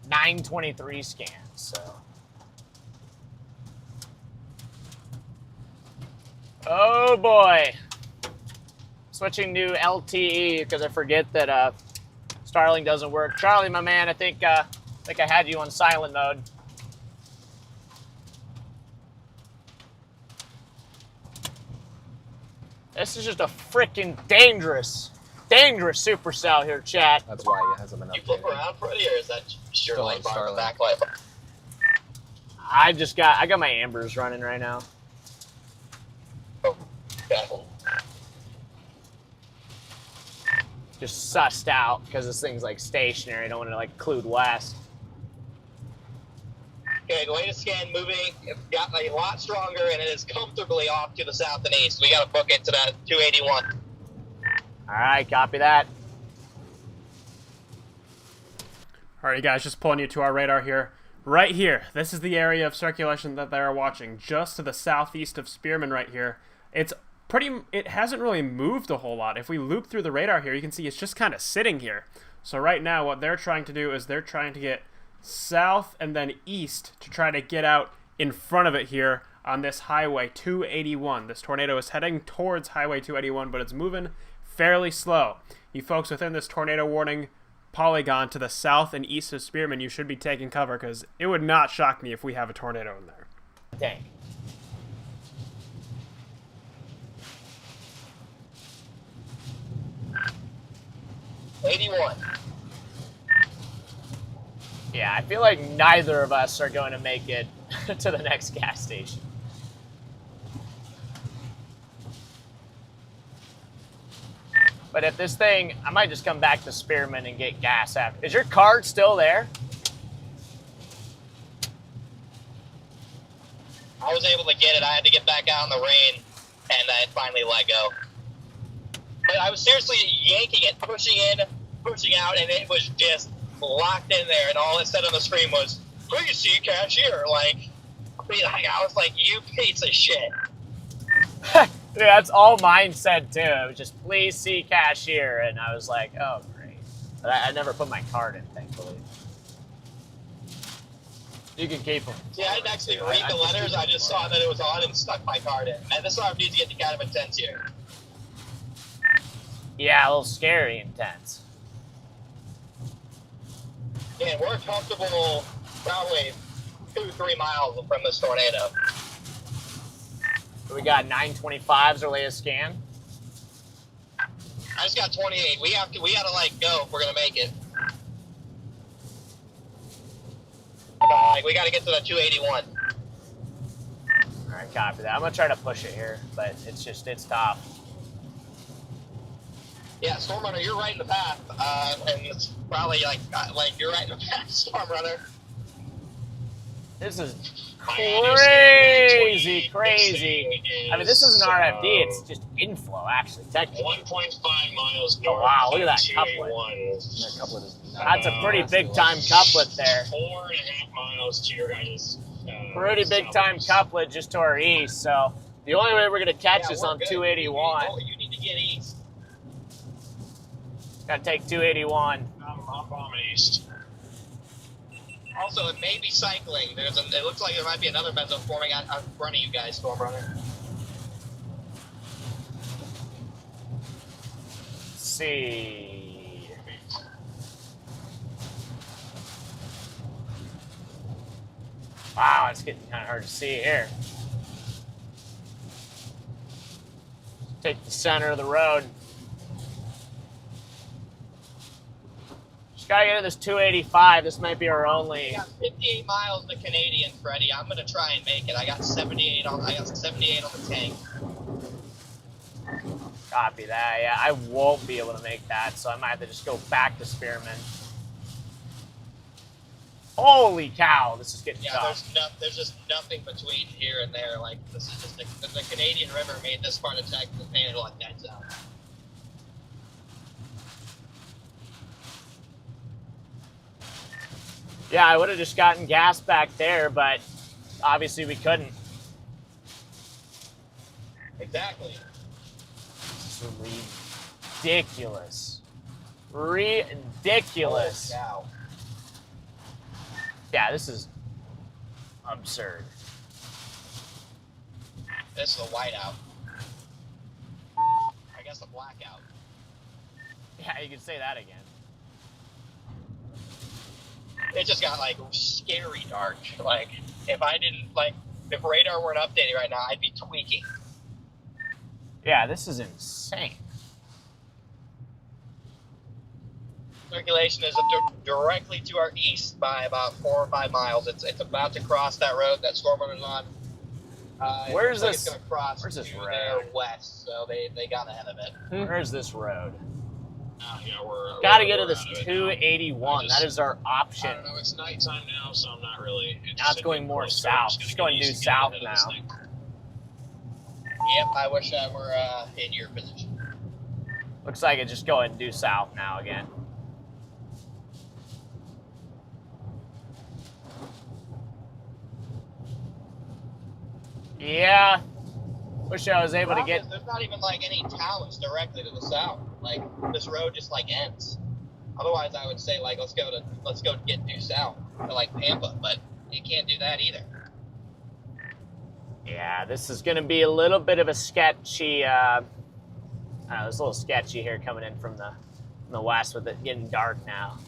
923 scan, so. Oh boy. Switching to LTE because I forget that Starlink doesn't work. Charlie, my man, I think I had you on silent mode. This is just a freaking dangerous supercell here, chat. That's why he hasn't been You flip around, Freddy, or is that your Still light on bar in the Starlink. backlight? I got my ambers running right now. Okay. Just sussed out because this thing's like stationary. I don't want to like include west. Okay, the latest scan moving, it's got a lot stronger, and it is comfortably off to the south and east. We got to book it to that 281. All right, copy that. All right, guys, just pulling you to our radar here. Right here, this is the area of circulation that they're watching, just to the southeast of Spearman right here. It's it hasn't really moved a whole lot. If we loop through the radar here, you can see it's just kind of sitting here. So right now what they're trying to do is they're trying to get south and then east to try to get out in front of it here on this highway 281. This tornado is heading towards highway 281, but it's moving fairly slow. You folks within this tornado warning polygon to the south and east of Spearman, you should be taking cover, because it would not shock me if we have a tornado in there. Dang. '81. Yeah, I feel like neither of us are going to make it to the next gas station. But if this thing, I might just come back to Spearman and get gas after. Is your card still there? I was able to get it. I had to get back out in the rain, and I finally let go. But I was seriously yanking it, pushing in, pushing out, and it was just locked in there. And all it said on the screen was, "Please see cashier." I was like, "You piece of shit." Dude, that's all mine said too. It was just, "Please see cashier," and I was like, "Oh great." But I never put my card in, thankfully. You can keep them. See, I didn't actually read the letters. I just saw that it was on and stuck my card in. And this one needs to get kind of intense here. Yeah, a little scary intense. Yeah, we're comfortable probably 2-3 miles from this tornado. So we got 925's our latest scan. I just got 28. We gotta go if we're gonna make it. We gotta get to the 281. All right, copy that. I'm gonna try to push it here, but it's tough. Yeah, Stormrunner, you're right in the path, and it's probably like you're right in the path, Stormrunner. This is crazy. I mean, this isn't RFD, it's just inflow, actually, technically. 1.5 miles north. Oh, wow, look at that couplet. That's a pretty big-time couplet there. 4.5 miles to your guys'. Pretty big-time couplet just to our east, so the only way we're going to catch is on good. 281. You need to get east. Gotta take 281. I'm bombing east. Also, it may be cycling. It looks like there might be another meso forming out in front of you guys, Stormrunner. Let's see. Wow, it's getting kind of hard to see here. Take the center of the road. Gotta get to this 285. This might be our only. We got 58 miles to Canadian, Freddy. I'm gonna try and make it. I got 78 on the tank. Copy that. Yeah, I won't be able to make that, so I might have to just go back to Spearman. Holy cow, this is getting tough. There's just nothing between here and there. Like, this is just the Canadian River made this part of Texas painted like that zone. Yeah, I would have just gotten gas back there, but obviously we couldn't. Exactly. This is ridiculous. Ridiculous. Oh, cow. Yeah, this is absurd. This is a whiteout. I guess a blackout. Yeah, you could say that again. It just got scary dark. If radar weren't updated right now, I'd be tweaking. Yeah, this is insane. Circulation is directly to our east by about 4 or 5 miles. It's about to cross that road that Stormrunner's on. Where's this? It's going to cross where's this to road? their west, so they got ahead of it. Where's this road? Yeah, Gotta get to this 281. That is our option. I don't know. It's nighttime now, so I'm not really. Now it's going more south. It's going due south now. Yep, I wish I were in your position. Looks like it's just going due south now again. Yeah. Wish I was able to get. There's not even like any towns directly to the south. Like this road just like ends. Otherwise, I would say like let's go get due south to like Tampa, but you can't do that either. Yeah, this is going to be a little bit of a sketchy. I don't know, it's a little sketchy here coming in from the west with it getting dark now.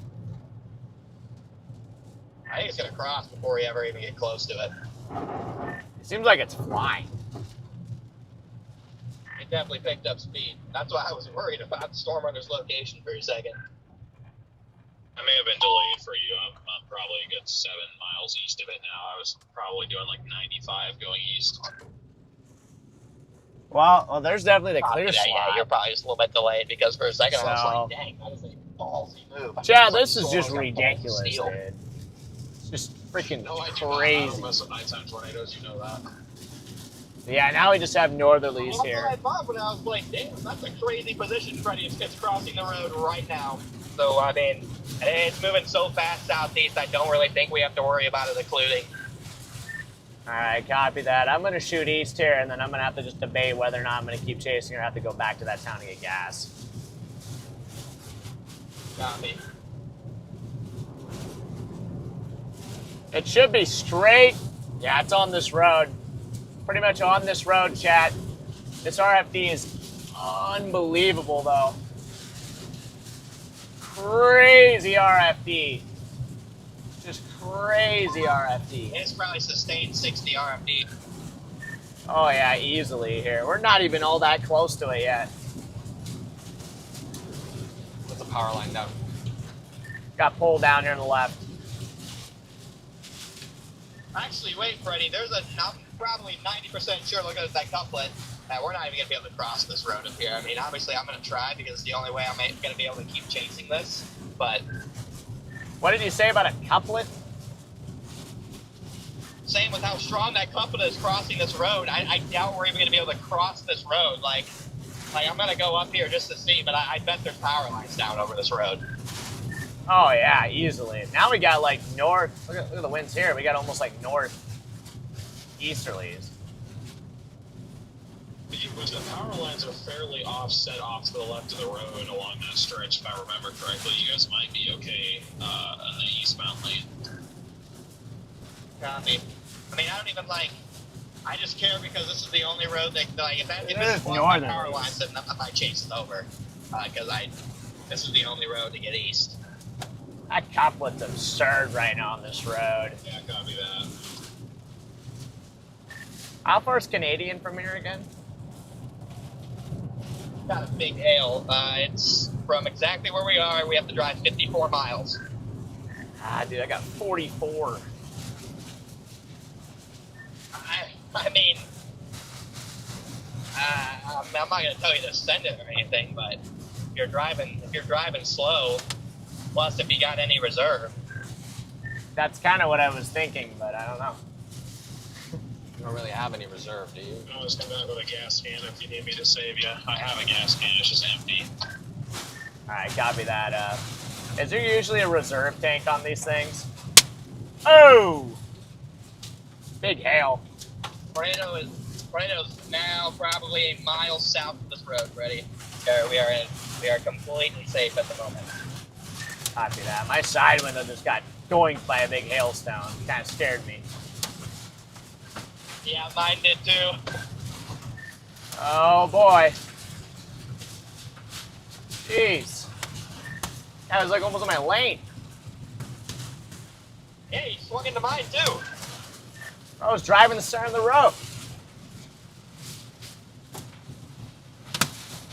I think it's gonna cross before we ever even get close to it. It seems like it's flying. It definitely picked up speed. That's why I was worried about Stormrunner's location for a second. I may have been delayed for you. I'm probably a good 7 miles east of it now. I was probably doing like 95 going east. Well, there's definitely the clear slot. Yeah, you're probably just a little bit delayed because for a second I was like, dang, that is a ballsy move. Chad, this is just ridiculous, dude. It's just freaking crazy. Most of nighttime tornadoes, you know that. Yeah, now we just have northerlies That's here. what I thought when I was like, damn, that's a crazy position, Freddy. It's crossing the road right now. So, I mean, it's moving so fast southeast, I don't really think we have to worry about it occluding. All right, copy that. I'm going to shoot east here, and then I'm going to have to just debate whether or not I'm going to keep chasing or have to go back to that town to get gas. Copy. It should be straight. Yeah, it's on this road. Pretty much on this road, chat. This RFD is unbelievable, though. Crazy RFD. Just crazy RFD. It's probably sustained 60 RFD. Oh, yeah, easily here. We're not even all that close to it yet. What's the power line down? Got pulled down here on the left. Actually, wait, Freddy. I'm probably 90% sure looking at that couplet that we're not even going to be able to cross this road up here. I mean, obviously, I'm going to try because it's the only way I'm going to be able to keep chasing this. But what did you say about a couplet? Same with how strong that couplet is crossing this road. I doubt we're even going to be able to cross this road. Like I'm going to go up here just to see, but I bet there's power lines down over this road. Oh, yeah, easily. Now we got, like, north. Look at the winds here. We got almost, like, north easterlies. The power lines are fairly offset off to the left of the road along that stretch, if I remember correctly. You guys might be okay on the eastbound lane. Copy. I mean, I don't even, I just care because this is the only road that, if it's one of my power lines, then my chase is over. Because this is the only road to get east. That couplet's absurd right now on this road. Yeah, copy that. How far is Canadian from here again? Got a big hail. It's from exactly where we are. We have to drive 54 miles. Ah, dude, I got 44. I mean, I'm not going to tell you to send it or anything, but if you're driving slow, plus if you got any reserve. That's kind of what I was thinking, but I don't know. You don't really have any reserve, do you? I always come back with a gas can if you need me to save you. I have a gas can, it's just empty. Alright, copy that. Is there usually a reserve tank on these things? Oh! Big hail. Tornado's now probably a mile south of this road, Freddy. We are completely safe at the moment. Copy that. My side window just got doinked by a big hailstone. Kind of scared me. Yeah, mine did too. Oh boy. Jeez. That was like almost in my lane. Yeah, he swung into mine too. I was driving the center of the road.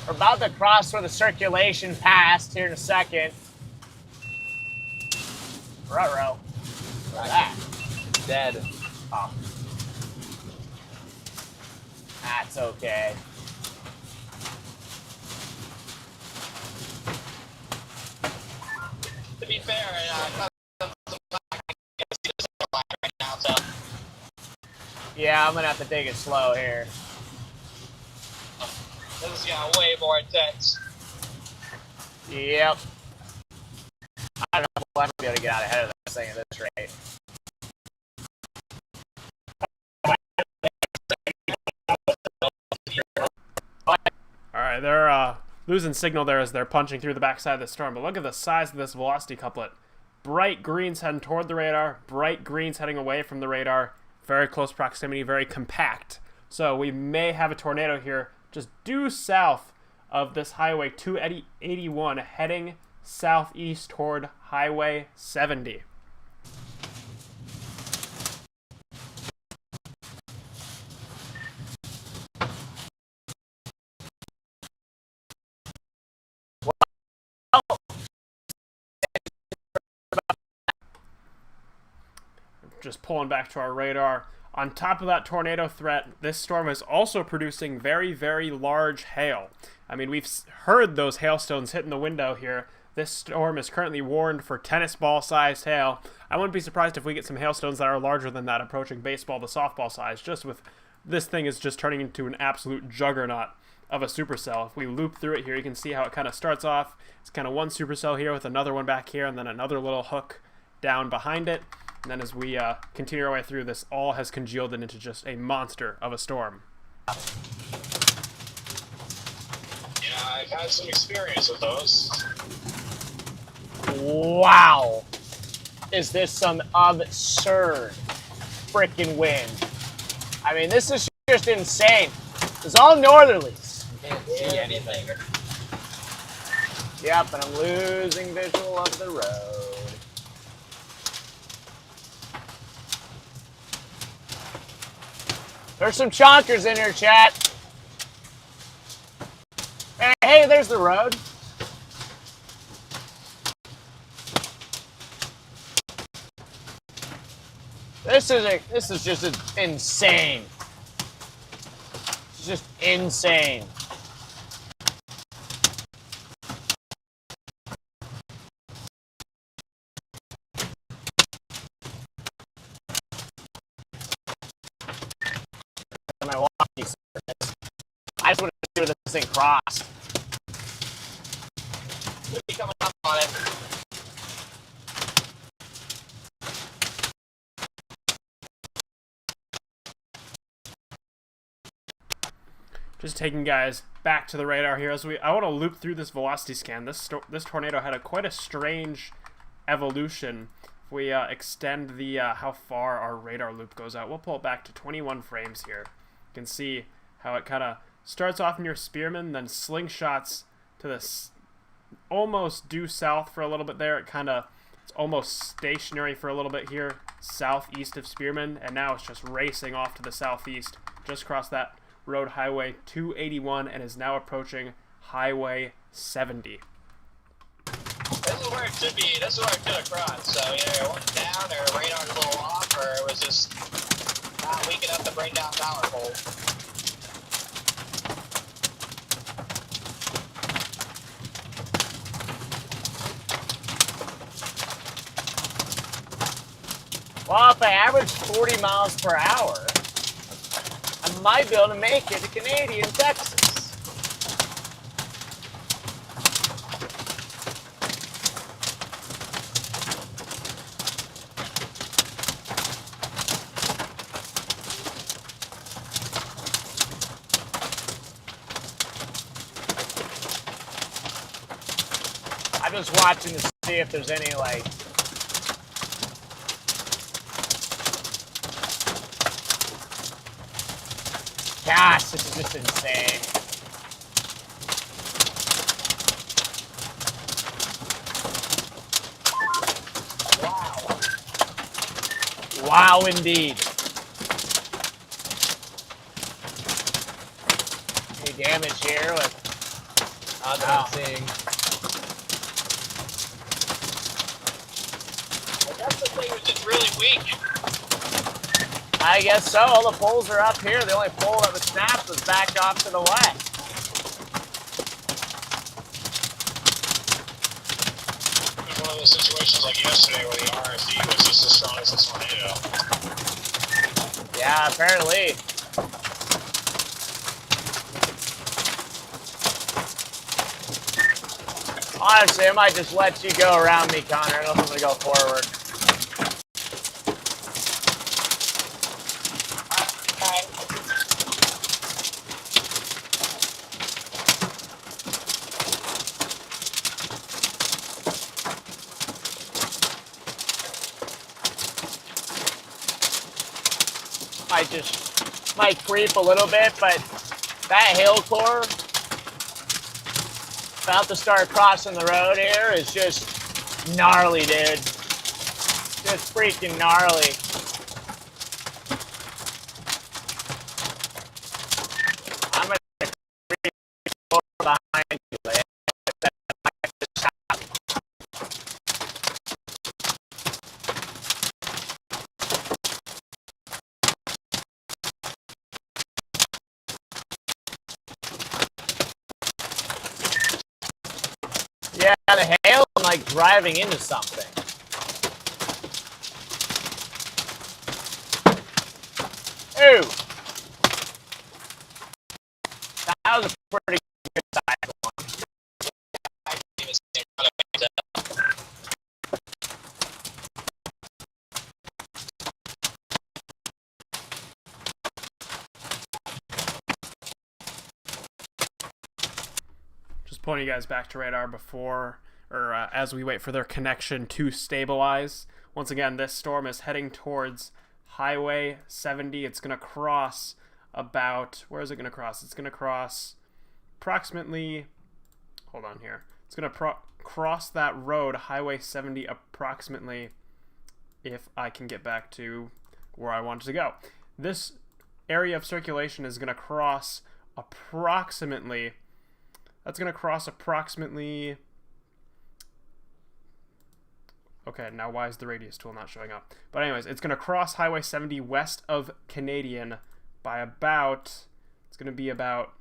We're about to cross where the circulation passed here in a second. Ruh-roh. Look at that. Dead. Oh. That's okay. To be fair, right now, so. Yeah, I'm gonna have to take it slow here. This is getting way more intense. Yep. I don't know if we'll ever be able to get out ahead of this thing at this rate. Okay, they're losing signal there as they're punching through the backside of the storm. But look at the size of this velocity couplet. Bright greens heading toward the radar, bright greens heading away from the radar. Very close proximity, very compact. So we may have a tornado here just due south of this Highway 281 heading southeast toward Highway 70. Just pulling back to our radar. On top of that tornado threat, this storm is also producing very, very large hail. I mean, we've heard those hailstones hitting the window here. This storm is currently warned for tennis ball sized hail. I wouldn't be surprised if we get some hailstones that are larger than that, approaching baseball to softball size. Just with this thing is just turning into an absolute juggernaut of a supercell. If we loop through it here, you can see how it kind of starts off. It's kind of one supercell here with another one back here, and then another little hook down behind it. And then as we continue our way through, this all has congealed into just a monster of a storm. Yeah, I've had some experience with those. Wow. Is this some absurd freaking wind? I mean, this is just insane. It's all northerlies. Can't see anything. Yep, and I'm losing visual of the road. There's some chonkers in here, chat. Hey, there's the road. This is just insane. It's just insane. My walkie surface. I just want to see where this thing crossed. Could be coming up on it. Just taking guys back to the radar here as I want to loop through this velocity scan. This tornado had quite a strange evolution. If we extend the how far our radar loop goes out, we'll pull it back to 21 frames here. You can see how it kind of starts off near Spearman, then slingshots to this almost due south for a little bit there. It's almost stationary for a little bit here, southeast of Spearman, and now it's just racing off to the southeast, just across that road, Highway 281, and is now approaching Highway 70. This is where it should be. This is where it could have crossed. So either it went down, or radar's a little off, or it was just not weak enough to bring down power pole. Well, if I average 40 miles per hour, I might be able to make it to Canadian Texas. I'm just watching to see if there's any, like, gosh, this is just insane. Wow. Wow, indeed. Any damage here with... I'm not seeing. I guess the thing was just really weak. I guess so. All the poles are up here. The only pole that was snapped was back off to the west. One of those situations like yesterday where the RFD was just as strong as the tornado. Yeah, apparently. Honestly, I might just let you go around me, Connor. I don't think I'm going to go forward. might creep a little bit, but that hail core about to start crossing the road here is just gnarly, dude. Just freaking gnarly. I'm gonna creep behind you, man. Yeah, the hail, I'm like driving into something. Ooh! That was a pretty good size one. Just pointing you guys back to radar before, or as we wait for their connection to stabilize. Once again, this storm is heading towards Highway 70. It's going to cross about, where is it going to cross? It's going to cross approximately, hold on here. It's going to cross that road, Highway 70, approximately, if I can get back to where I wanted to go. This area of circulation is going to cross approximately, that's going to cross approximately, okay, now why is the radius tool not showing up? But anyways, it's going to cross Highway 70 west of Canadian by about, it's going to be about,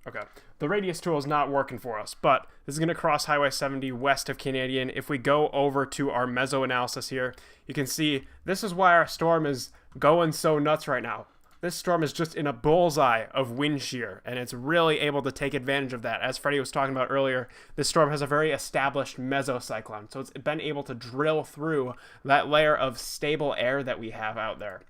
okay, the radius tool is not working for us, but this is going to cross Highway 70 west of Canadian. If we go over to our meso analysis here, you can see this is why our storm is going so nuts right now. This storm is just in a bullseye of wind shear, and it's really able to take advantage of that. As Freddy was talking about earlier, this storm has a very established mesocyclone, so it's been able to drill through that layer of stable air that we have out there.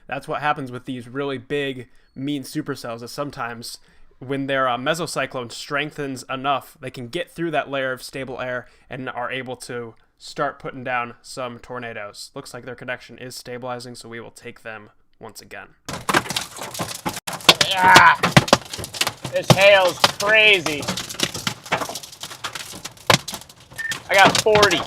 That's what happens with these really big, mean supercells, is sometimes when their mesocyclone strengthens enough, they can get through that layer of stable air and are able to start putting down some tornadoes. Looks like their connection is stabilizing, so we will take them once again. Ah, this hail's crazy. I got 40.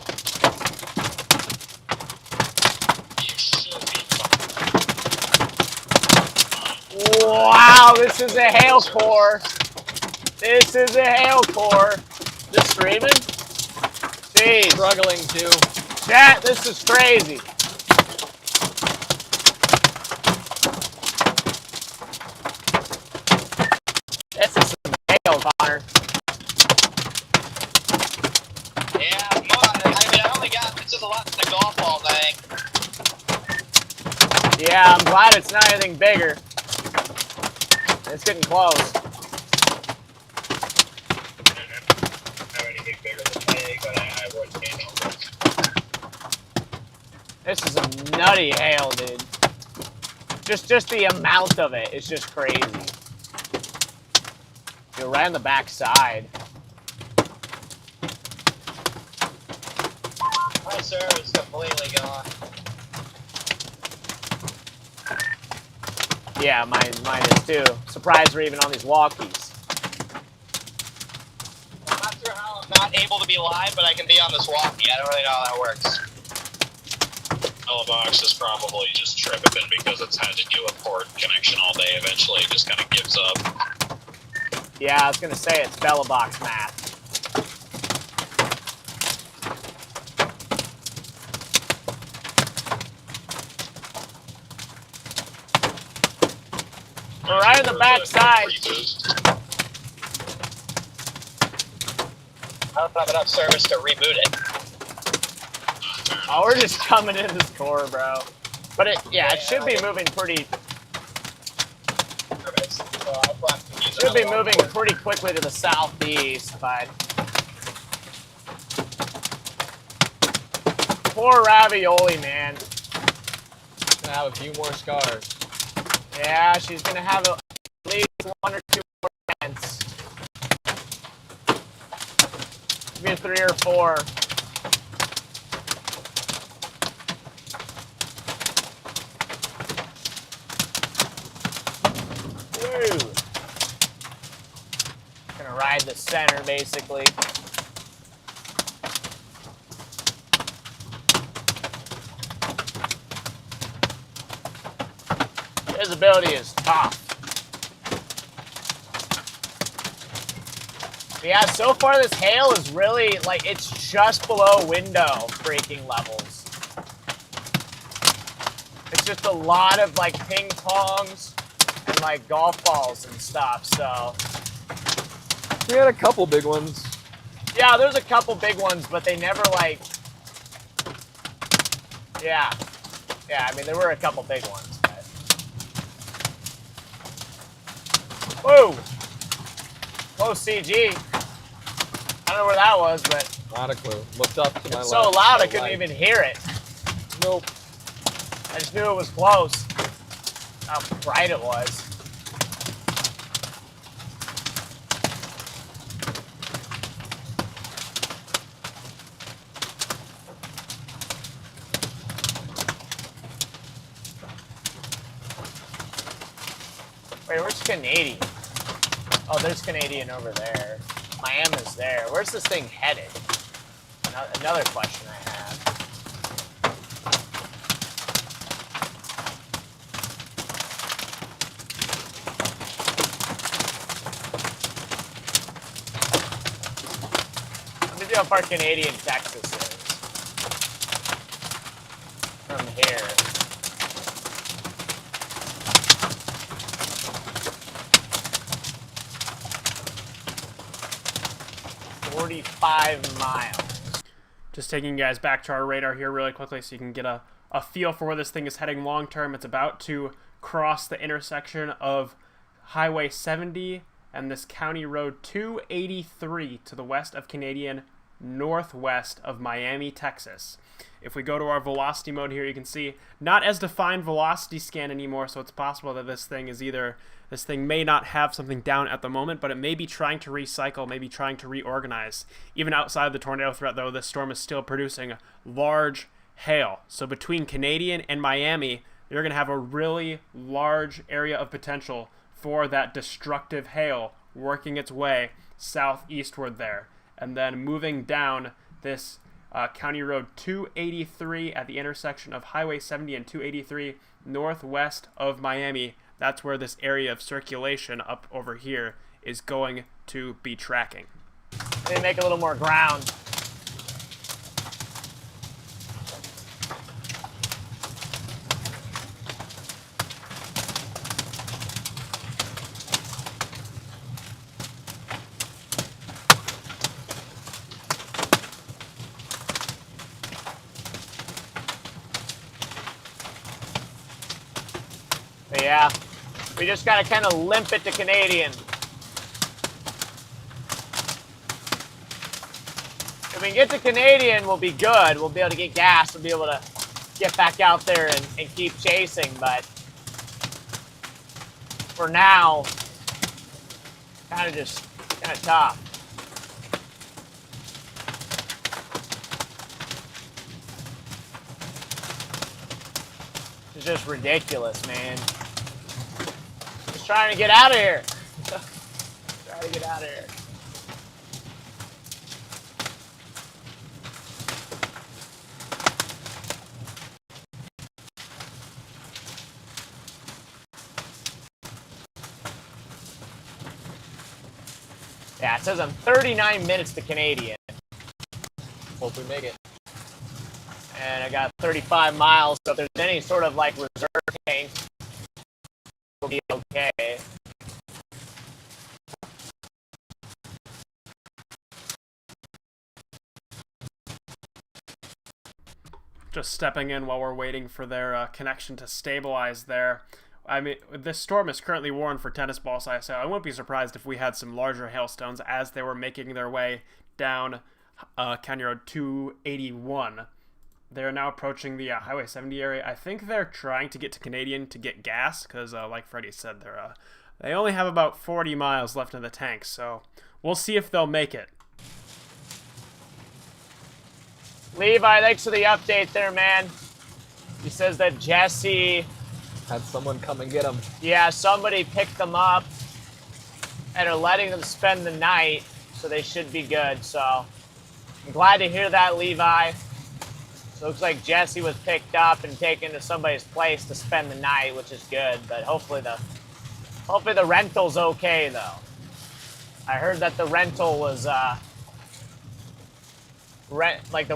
Wow, this is a hail core. This is a hail core. Just streaming? Jeez. Struggling to. Chat, this is crazy. This is some hail, Connor. Yeah, I only got, this is a lot of the golf ball thing. Yeah, I'm glad it's not anything bigger. It's getting close. This is a nutty hail, dude. Just the amount of it is just crazy. You're right on the back side. My server is completely gone. Yeah, mine is too. Surprised we're even on these walkies. I'm not sure how I'm not able to be live, but I can be on this walkie. I don't really know how that works. Box is probably just tripping because it's had to do a port connection all day. Eventually, it just kind of gives up. Yeah, I was gonna say it's Bella Box math. We're right on the back side. I don't have enough service to reboot it. Oh, we're just coming in this core, bro. But it should be moving pretty. Should be moving pretty quickly to the southeast, but poor Ravioli, man. Gonna have a few more scars. Yeah, she's gonna have at least 1 or 2 more events. Maybe 3 or 4. inside the center, basically. Visibility is tough. But yeah, so far this hail is really, like, it's just below window braking levels. It's just a lot of, like, ping pongs and, like, golf balls and stuff, so. We had a couple big ones. Yeah, there's a couple big ones, but they never, like, yeah. Yeah, I mean, there were a couple big ones, but. Whoa! Close CG. I don't know where that was, but. Not a clue. Looked up to my left. It's so loud I couldn't even hear it. Nope. I just knew it was close. How bright it was. Wait, where's Canadian? Oh, there's Canadian over there. Miami's there. Where's this thing headed? Another question I have. Let me see how far Canadian Texas is from here. .45 miles. Just taking you guys back to our radar here really quickly so you can get a feel for where this thing is heading long term. It's about to cross the intersection of Highway 70 and this County Road 283 to the west of Canadian, northwest of Miami, Texas. If we go to our velocity mode here, you can see not as defined velocity scan anymore, so it's possible that this thing is either, this thing may not have something down at the moment, but it may be trying to recycle, maybe trying to reorganize. Even outside of the tornado threat, though, this storm is still producing large hail. So between Canadian and Miami, you're going to have a really large area of potential for that destructive hail working its way southeastward there. And then moving down this County Road 283 at the intersection of Highway 70 and 283 northwest of Miami. That's where this area of circulation up over here is going to be tracking. Let me make a little more ground. But yeah, we just gotta kind of limp it to Canadian. If we can get to Canadian, we'll be good. We'll be able to get gas. We'll be able to get back out there and keep chasing. But for now, kind of tough. It's just ridiculous, man. Just trying to get out of here. Trying to get out of here. Yeah, it says I'm 39 minutes to Canadian. Hope we make it. And I got 35 miles, so if there's any sort of like reserve tank, we'll be okay. Just stepping in while we're waiting for their connection to stabilize there. I mean, this storm is currently warned for tennis ball size, so I wouldn't be surprised if we had some larger hailstones as they were making their way down County Road 281. They're now approaching the Highway 70 area. I think they're trying to get to Canadian to get gas, because like Freddy said, they only have about 40 miles left in the tank, so we'll see if they'll make it. Levi, thanks for the update there, man. He says that Jesse had someone come and get him. Yeah, somebody picked them up. and are letting them spend the night, so they should be good. So I'm glad to hear that, Levi. So it looks like Jesse was picked up and taken to somebody's place to spend the night, which is good. But hopefully the rental's okay though. I heard that the rental was the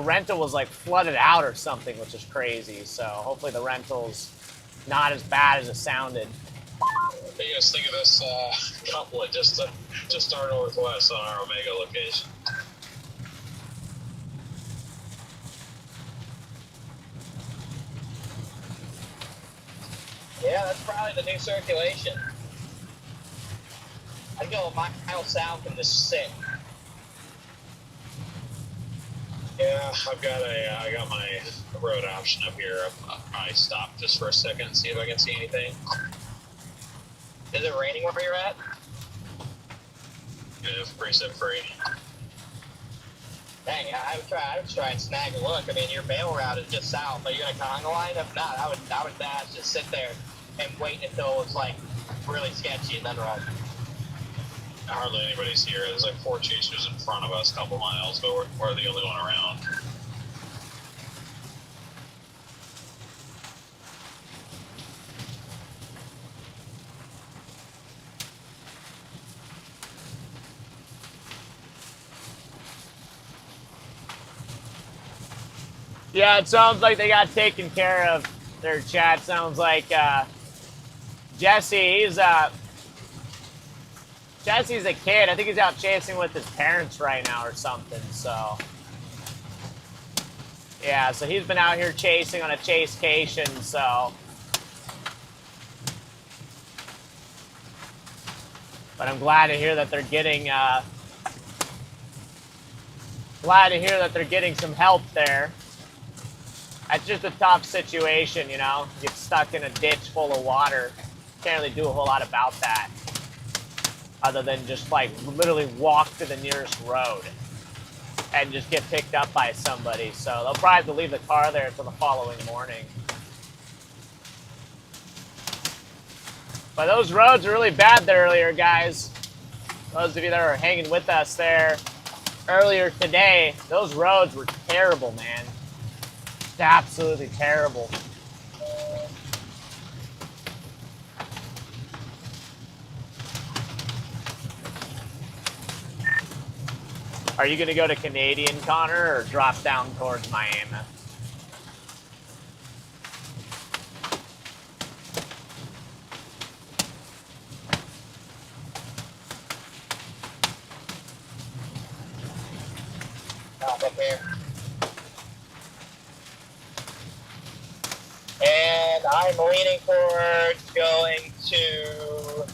rental was like flooded out or something, which is crazy. So hopefully the rental's not as bad as it sounded. What do you guys think of this couplet just our northwest on our Omega location? Yeah, that's probably the new circulation. I'd go a mile south and just sit. Yeah, I got my road option up here. I'll probably stop just for a second and see if I can see anything. Is it raining where you're at? Yeah, precip free. Dang, I would try and snag a look. I mean, your mail route is just south. Are you gonna conga line? If not, I would dash, just sit there and wait until it's like really sketchy and then run. Hardly anybody's here. There's like 4 chasers in front of us, a couple miles, but we're the only one around. Yeah, it sounds like they got taken care of. Their chat sounds like Jesse, Jesse's a kid. I think he's out chasing with his parents right now or something, so. Yeah, so he's been out here chasing on a chasecation, so. But I'm glad to hear that they're getting, some help there. It's just a tough situation, you know? You get stuck in a ditch full of water. Can't really do a whole lot about that. Other than just like literally walk to the nearest road and just get picked up by somebody. So they'll probably have to leave the car there until the following morning. But those roads were really bad there earlier, guys. Those of you that are hanging with us there earlier today, those roads were terrible, man. Just absolutely terrible. Are you going to go to Canadian, Connor, or drop down towards Miami? Up here. And I'm leaning towards going to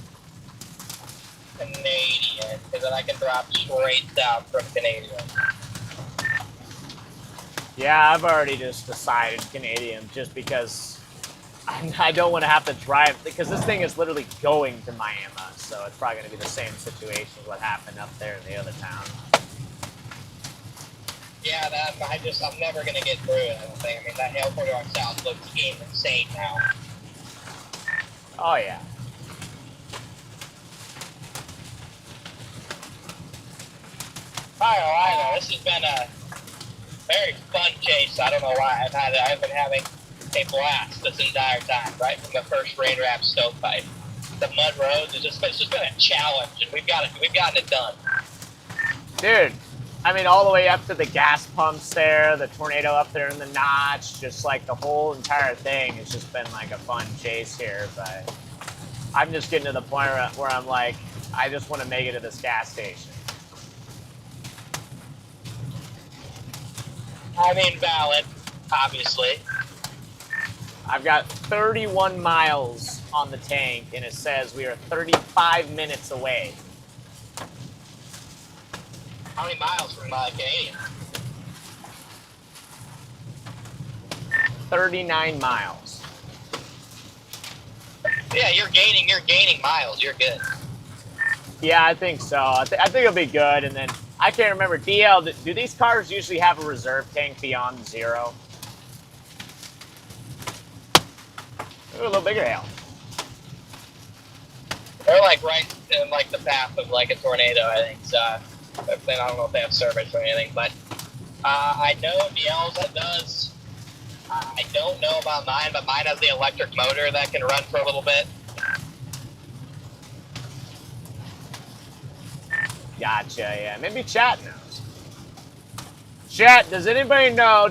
Canadian, because then I can drop straight south from Canadian. Yeah, I've already just decided Canadian, just because I don't want to have to drive, because this thing is literally going to Miami, so it's probably going to be the same situation as what happened up there in the other town. Yeah, I'm never going to get through it, I don't think. I mean, that airport on south looks insane now. Oh, yeah. I know. This has been a very fun chase. I don't know why. I've been having a blast this entire time, right from the first rain wrap stovepipe. The mud roads, it's just been a challenge, and we've gotten it done. Dude, I mean, all the way up to the gas pumps there, the tornado up there in the notch, just like the whole entire thing has just been like a fun chase here. But I'm just getting to the point where I'm like, I just want to make it to this gas station. I mean, valid, obviously. I've got 31 miles on the tank, and it says we are 35 minutes away. How many miles from Canadian? 39 miles. Yeah, you're gaining miles. You're good. Yeah, I think so. I think it'll be good. And then I can't remember, DL, do these cars usually have a reserve tank beyond 0? Ooh, a little bigger hail. They're like right in like the path of like a tornado, I think. So I don't know if they have service or anything, but I know DL's that does. I don't know about mine, but mine has the electric motor that can run for a little bit. Gotcha, yeah. Maybe chat knows. Chat, does anybody know,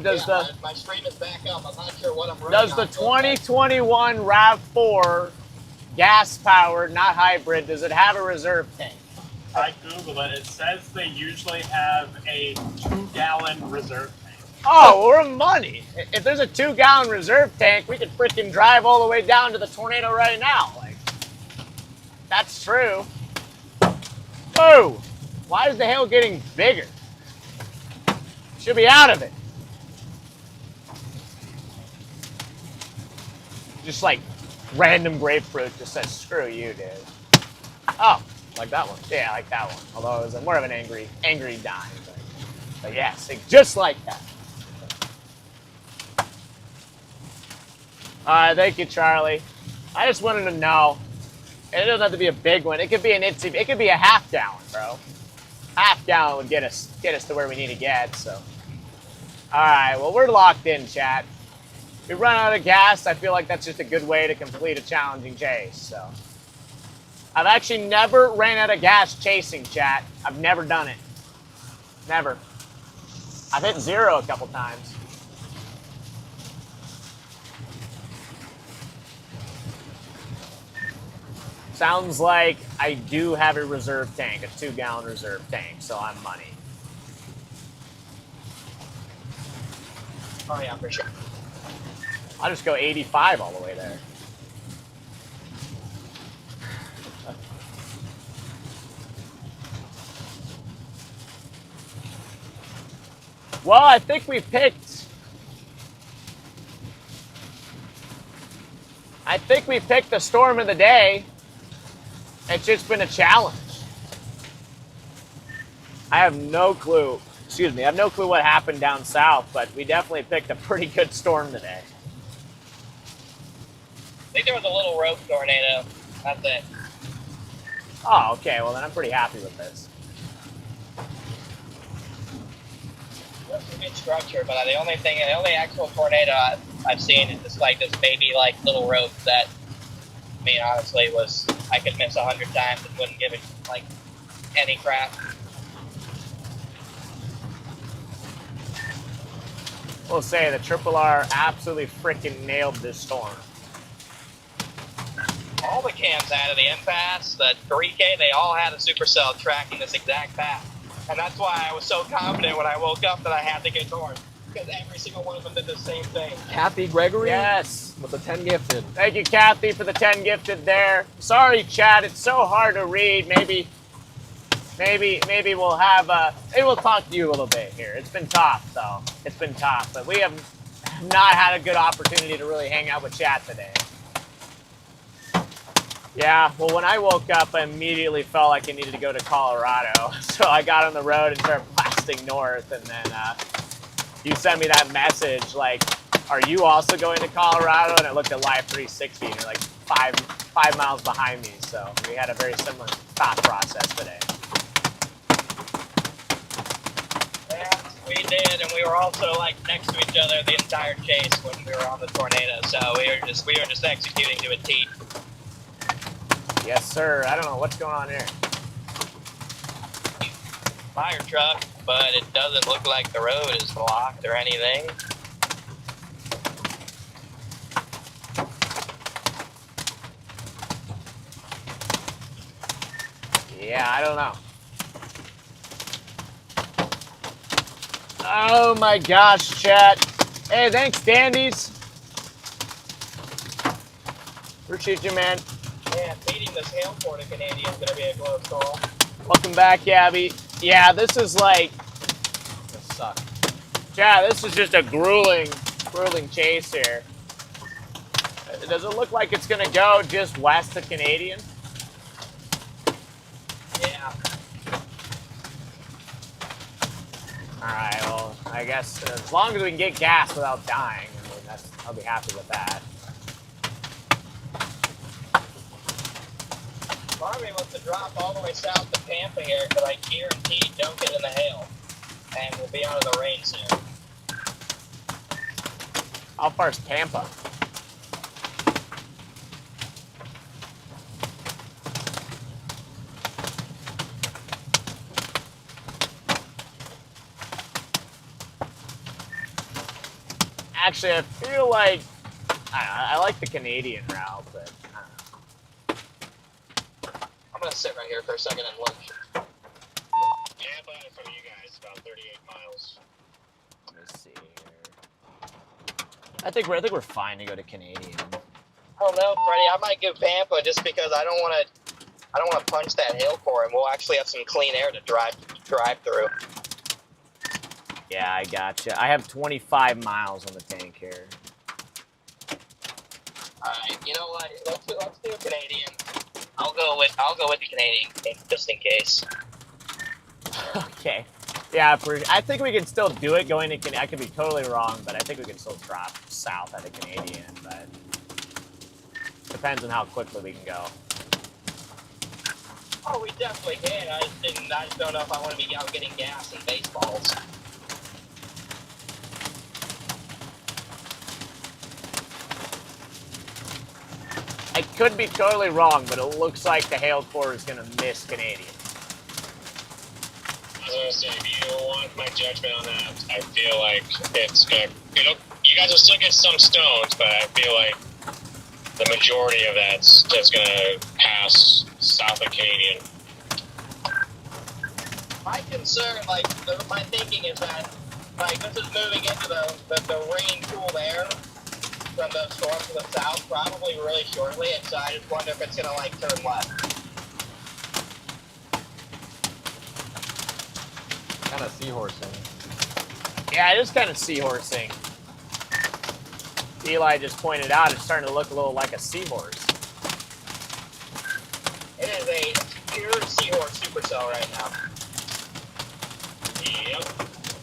My stream is back up. I'm not sure what I'm running does the 2021 RAV4 gas-powered, not hybrid, does it have a reserve tank? I Googled it. It says they usually have a 2-gallon reserve tank. Oh, we're money. If there's a 2-gallon reserve tank, we could freaking drive all the way down to the tornado right now. Like, that's true. Oh, why is the hail getting bigger? Should be out of it. Just like random grapefruit just says, screw you, dude. Oh, like that one. Yeah, I like that one. Although it was more of an angry dime. But yes, just like that. All right, thank you, Charlie. I just wanted to know. It doesn't have to be a big one. It could be it could be a half gallon, bro. Half gallon would get us to where we need to get. So, all right. Well, we're locked in, chat. If we run out of gas, I feel like that's just a good way to complete a challenging chase. So, I've actually never ran out of gas chasing, chat. I've never done it. Never. I've hit 0 a couple times. Sounds like I do have a reserve tank, a 2-gallon reserve tank, so I'm money. Oh yeah, for sure. I'll just go 85 all the way there. Well, I think we picked the storm of the day. It's just been a challenge. I have no clue. Excuse me. I have no clue what happened down south, but we definitely picked a pretty good storm today. I think there was a little rope tornado. That's it. Oh, okay. Well, then I'm pretty happy with this. That's a good structure, but the only actual tornado I've seen is just like this baby like little rope that, I mean, honestly, I could miss 100 times and wouldn't give it like any crap. We'll say the Triple R absolutely freaking nailed this storm. All the cams out of the impasse, the 3K, they all had a supercell tracking this exact path. And that's why I was so confident when I woke up that I had to get north. Because every single one of them did the same thing. Kathy Gregory? Yes. With the 10 gifted. Thank you, Kathy, for the 10 gifted there. Sorry, chat. It's so hard to read. Maybe we'll have maybe we'll talk to you a little bit here. It's been tough, though. It's been tough. But we have not had a good opportunity to really hang out with chat today. Yeah, well, when I woke up, I immediately felt like I needed to go to Colorado. So I got on the road and started blasting north, and then you sent me that message, like, are you also going to Colorado? And I looked at Live 360, and you're like 5 miles behind me. So we had a very similar thought process today. Yeah, we did, and we were also like next to each other the entire chase when we were on the tornado. So we were just executing to a T. Yes, sir. I don't know what's going on here. Fire truck, but it doesn't look like the road is blocked or anything. Yeah, I don't know. Oh my gosh, chat. Hey, thanks, Dandies. Appreciate you, man. Yeah, beating this hail for the Canadian is going to be a close call. Welcome back, Gabby. Yeah, this is like... This sucks. Yeah, this is just a grueling chase here. Does it look like it's going to go just west of Canadian? Yeah. Alright, well, I guess as long as we can get gas without dying, I mean, I'll be happy with that. Harvey wants to drop all the way south to Tampa here because I guarantee don't get in the hail. And we'll be out of the rain soon. How far is Tampa? Actually, I feel like I like the Canadian route, but I don't know. I'm gonna sit right here for a second and look. Tampa from you guys about 38 miles. Let's see here. I think we're fine to go to Canadian. I don't know, Freddie. I might go Tampa just because I don't want to punch that hail core, and we'll actually have some clean air to drive through. Yeah, I gotcha. I have 25 miles on the tank here. Alright, you know what? Let's do a Canadian. I'll go with the Canadian just in case. Okay. Yeah, I think we can still do it going to Canadian. I could be totally wrong, but I think we can still drop south at a Canadian, but depends on how quickly we can go. Oh, we definitely can. I just don't know if I want to be out getting gas and baseballs. I could be totally wrong, but it looks like the hail core is going to miss Canadian. I was gonna say, if you want my judgment on that, I feel like it's gonna, you guys will still get some stones, but I feel like the majority of that's just gonna pass south of Canadian. My concern, my thinking is that, this is moving into the rain-cooled air from the storm to the south, probably really shortly, and so I just wonder if it's gonna, turn left. Kind of seahorsing. Yeah, it is kind of seahorsing. Eli just pointed out it's starting to look a little like a seahorse. It is a pure seahorse supercell right now. Yep.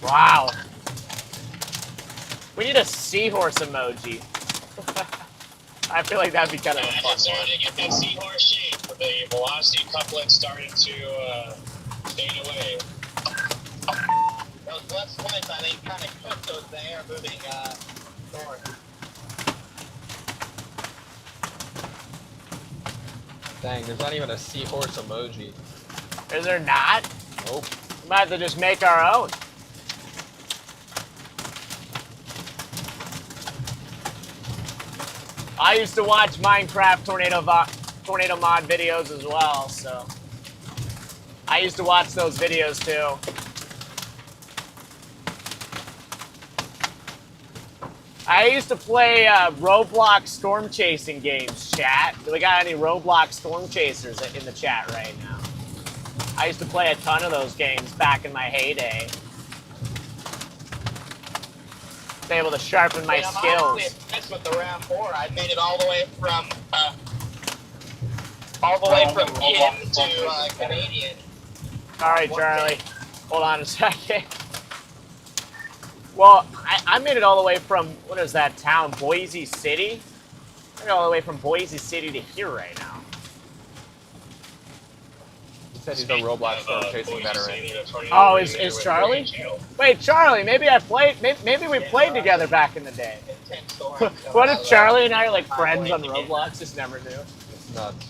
Wow. We need a seahorse emoji. I feel like that'd be kind of a fun one. Starting to get that seahorse shape with the velocity couplet starting to fade away. Those left splits, I think, kind of cooked those there, moving north. Dang, there's not even a seahorse emoji. Is there not? Nope. We might have to just make our own. I used to watch Minecraft tornado mod videos as well, so I used to watch those videos too. I used to play Roblox storm chasing games, chat. Do we got any Roblox storm chasers in the chat right now? I used to play a ton of those games back in my heyday. Was able to sharpen my skills. I'm actually impressed with the RAV4. I made it all the way from Kim to Canadian. All right, Charlie. Hold on a second. Well, I made it all the way from, what is that town, Boise City? I made it all the way from Boise City to here right now. He said he's a Roblox storm chasing veteran. Oh, is Charlie? Wait, Charlie, maybe we played together back in the day. What if Charlie and I are like friends on Roblox? Just never knew. It's nuts.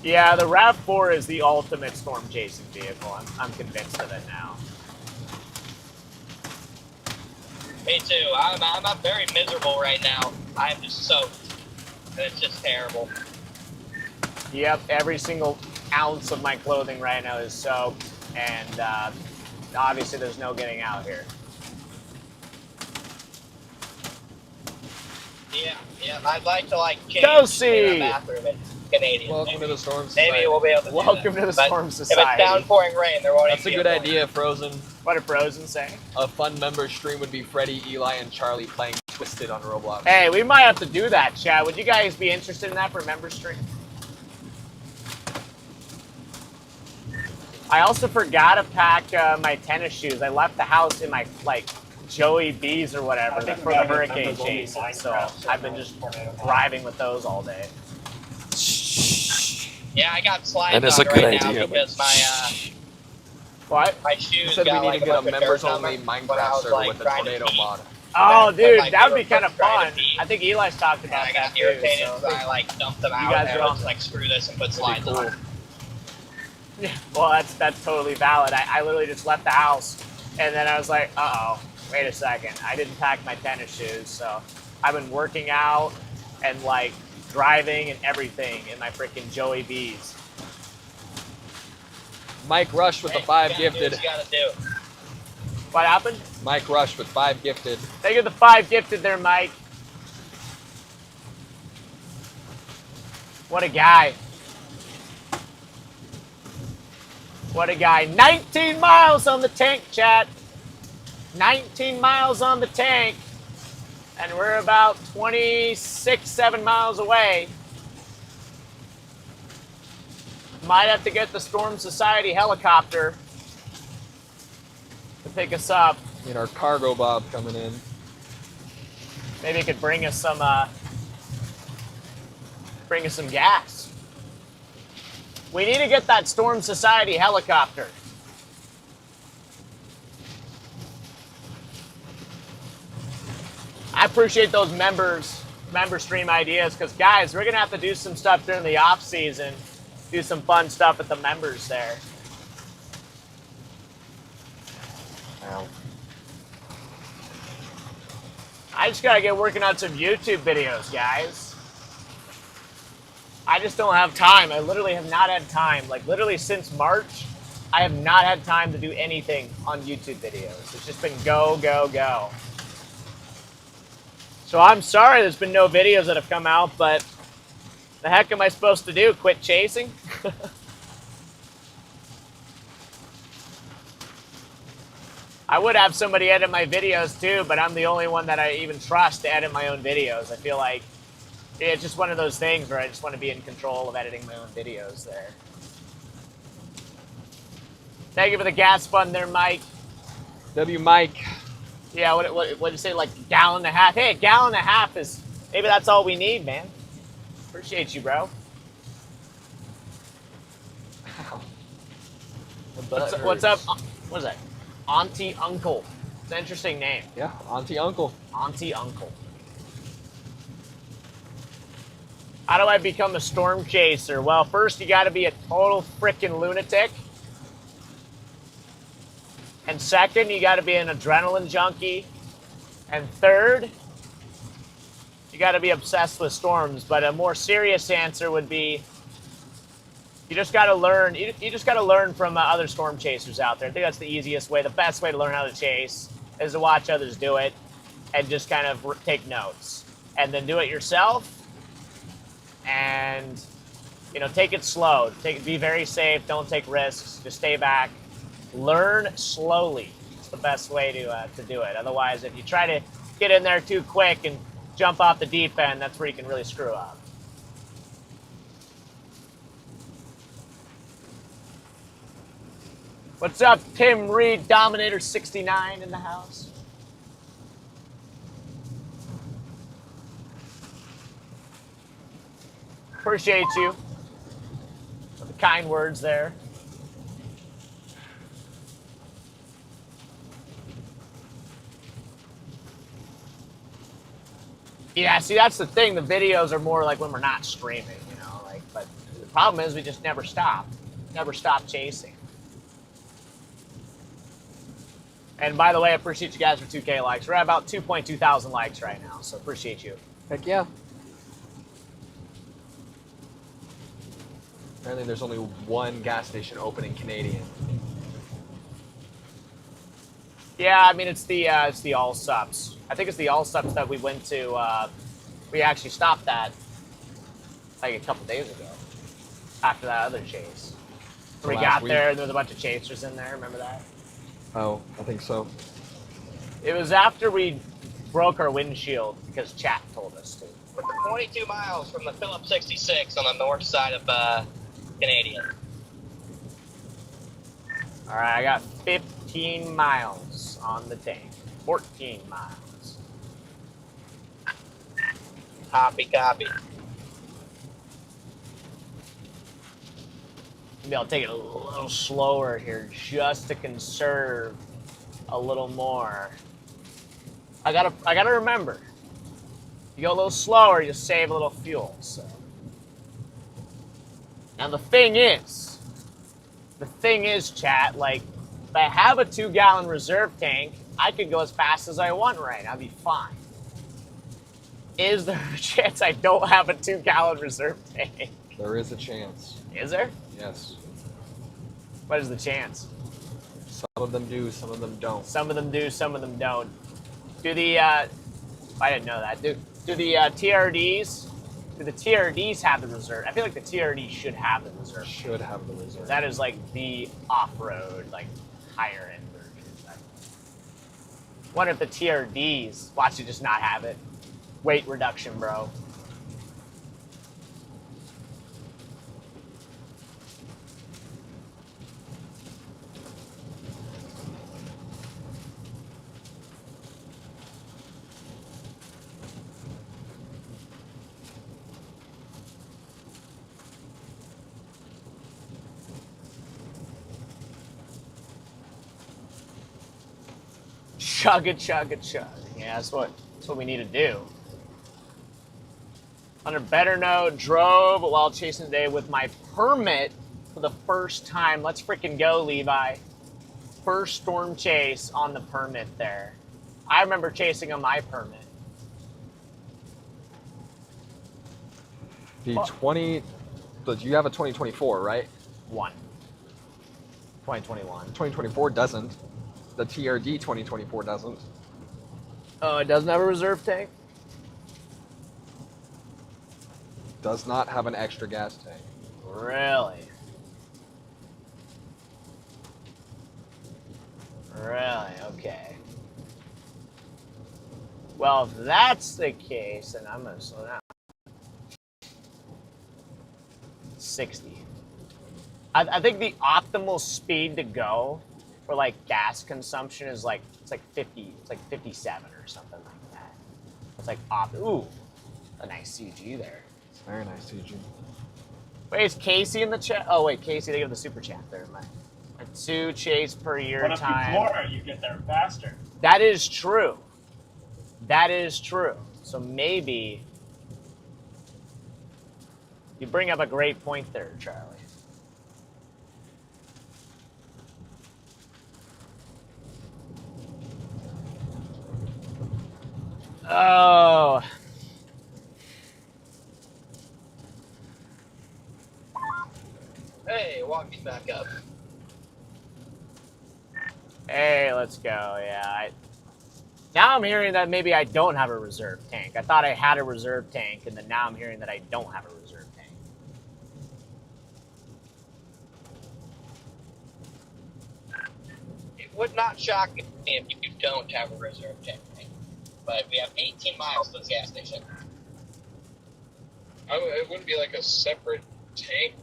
Yeah, the RAV4 is the ultimate storm chasing vehicle. I'm convinced of it now. Me too. I'm very miserable right now. I am just soaked. And it's just terrible. Yep, every single ounce of my clothing right now is soaked, and obviously there's no getting out here. Yeah, I'd like to change Josie! the bathroom in Canadian. Welcome to the storm society. Maybe we'll be able to Welcome to the storm society. If it's downpouring rain, there won't That's a even good be a point. idea, Frozen. What did Frozen say? A fun member stream would be Freddy, Eli, and Charlie playing Twisted on Roblox. Hey, we might have to do that, Chad. Would you guys be interested in that for member stream? I also forgot to pack my tennis shoes. I left the house in my, Joey B's or whatever for the hurricane chase. So I've been just driving with those all day. Yeah, I got slides That is on a good right idea, now because What? my You shoes said we got need like to get a bunch of members dirt on only them when I Minecraft was server like with the trying to tornado pee. mod. Oh, When dude, my that would be foot kind of was trying fun. to pee, I think Eli's talked and about I that got too. irritated, So so I like dumped them you out guys and are I on. was like, screw this and put That'd be slides cool. on. Yeah, well, that's totally valid. I literally just left the house, and then I was like, uh-oh, wait a second. I didn't pack my tennis shoes, so I've been working out and, like, driving and everything in my freaking Joey B's. Mike Rush with the 5 gifted. You gotta do. What happened? Mike Rush with 5 gifted. Thank you for the 5 gifted there, Mike. What a guy. What a guy. 19 miles on the tank, chat. 19 miles on the tank. And we're about 7 miles away. Might have to get the Storm Society helicopter to pick us up. Need our cargo bob coming in. Maybe it could bring us some gas. We need to get that Storm Society helicopter. I appreciate those member stream ideas because, guys, we're going to have to do some stuff during the off season. Do some fun stuff with the members there. Ow. I just got to get working on some YouTube videos, guys. I just don't have time. I literally have not had time. Like, literally since March, I have not had time to do anything on YouTube videos. It's just been go, go, go. So I'm sorry there's been no videos that have come out, but the heck am I supposed to do? Quit chasing? I would have somebody edit my videos too, but I'm the only one that I even trust to edit my own videos. I feel like it's just one of those things where I just want to be in control of editing my own videos there. Thank you for the gas fund there, Mike. W Mike. Yeah, what did you say, like $1.5 gallon? Hey, $1.5 gallon is, maybe that's all we need, man. Appreciate you, bro. What's up? What is that? Auntie Uncle. It's an interesting name. Yeah, Auntie Uncle. Auntie Uncle. How do I become a storm chaser? Well, first you got to be a total freaking lunatic. And second, you got to be an adrenaline junkie. And third, you got to be obsessed with storms. But a more serious answer would be, you just got to learn. You just got to learn from other storm chasers out there. I think that's the easiest way. The best way to learn how to chase is to watch others do it and just kind of take notes. And then do it yourself. And, you know, take it slow. Be very safe. Don't take risks. Just stay back. Learn slowly. It's the best way to do it. Otherwise, if you try to get in there too quick and jump off the deep end, that's where you can really screw up. What's up, Tim Reed, Dominator 69 in the house? Appreciate you for the kind words there. Yeah, see, that's the thing. The videos are more like when we're not streaming, you know. Like, but the problem is we just never stop chasing. And by the way, I appreciate you guys for 2K likes. We're at about 2.2 thousand likes right now, so appreciate you. Heck yeah. Apparently there's only one gas station open in Canadian. Yeah, I mean, it's the all subs. I think it's the all subs that we went to. We actually stopped that like a couple days ago after that other chase. So we got there and there was a bunch of chasers in there. Remember that? Oh, I think so. It was after we broke our windshield because chat told us to. We're 22 miles from the Phillips 66 on the north side of Canadian. All right, I got 15 miles on the tank. 14 miles. Copy, copy. Maybe I'll take it a little slower here just to conserve a little more. I gotta remember. You go a little slower, you save a little fuel. So. Now the thing is, chat, like, if I have a 2-gallon reserve tank, I could go as fast as I want right now. I'd be fine. Is there a chance I don't have a 2-gallon reserve tank? There is a chance. Is there? Yes. What is the chance? Some of them do, some of them don't. Some of them do, some of them don't. Do the, I didn't know that. Do the TRDs, do the TRDs have the reserve? I feel like the TRD should have the reserve. Should have the reserve. That is like the off-road, like, higher end version. I wonder if the TRDs, watch it just not have it. Weight reduction, bro. Chug it, chug it, chug. Yeah, that's what we need to do. On a better note, drove while chasing today with my permit for the first time. Let's freaking go, Levi. First storm chase on the permit there. I remember chasing on my permit. The 20, but you have a 2024, right? 2021. 2024 doesn't. The TRD 2024 doesn't. Oh, it doesn't have a reserve tank? Does not have an extra gas tank. Really? Really? Okay. Well, if that's the case, then I'm going to slow down. 60. I think the optimal speed to go for like gas consumption is like, it's like 50, it's like 57 or something like that. It's like ooh, a nice CG there. It's a very nice CG. Wait, is Casey in the chat? Oh wait, Casey, they give the super chat there. My 2 chase per year But if time. you floor it, you get there faster. That is true. That is true. So maybe you bring up a great point there, Charlie. Oh. Hey, walk me back up. Hey, let's go. Yeah. Now I'm hearing that maybe I don't have a reserve tank. I thought I had a reserve tank, and then now I'm hearing that I don't have a reserve tank. It would not shock me if you don't have a reserve tank. But we have 18 miles to this gas station. It wouldn't be like a separate tank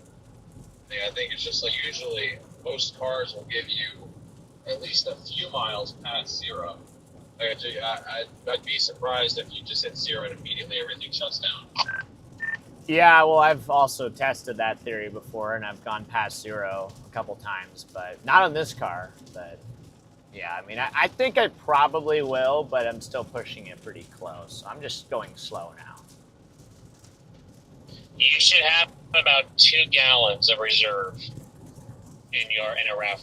thing. I think it's just like usually most cars will give you at least a few miles past zero. Like I'd be surprised if you just hit zero and immediately everything shuts down. Yeah, well, I've also tested that theory before, and I've gone past zero a couple times, but not on this car. But yeah, I mean, I think I probably will, but I'm still pushing it pretty close. I'm just going slow now. You should have about 2 gallons of reserve in a RAV.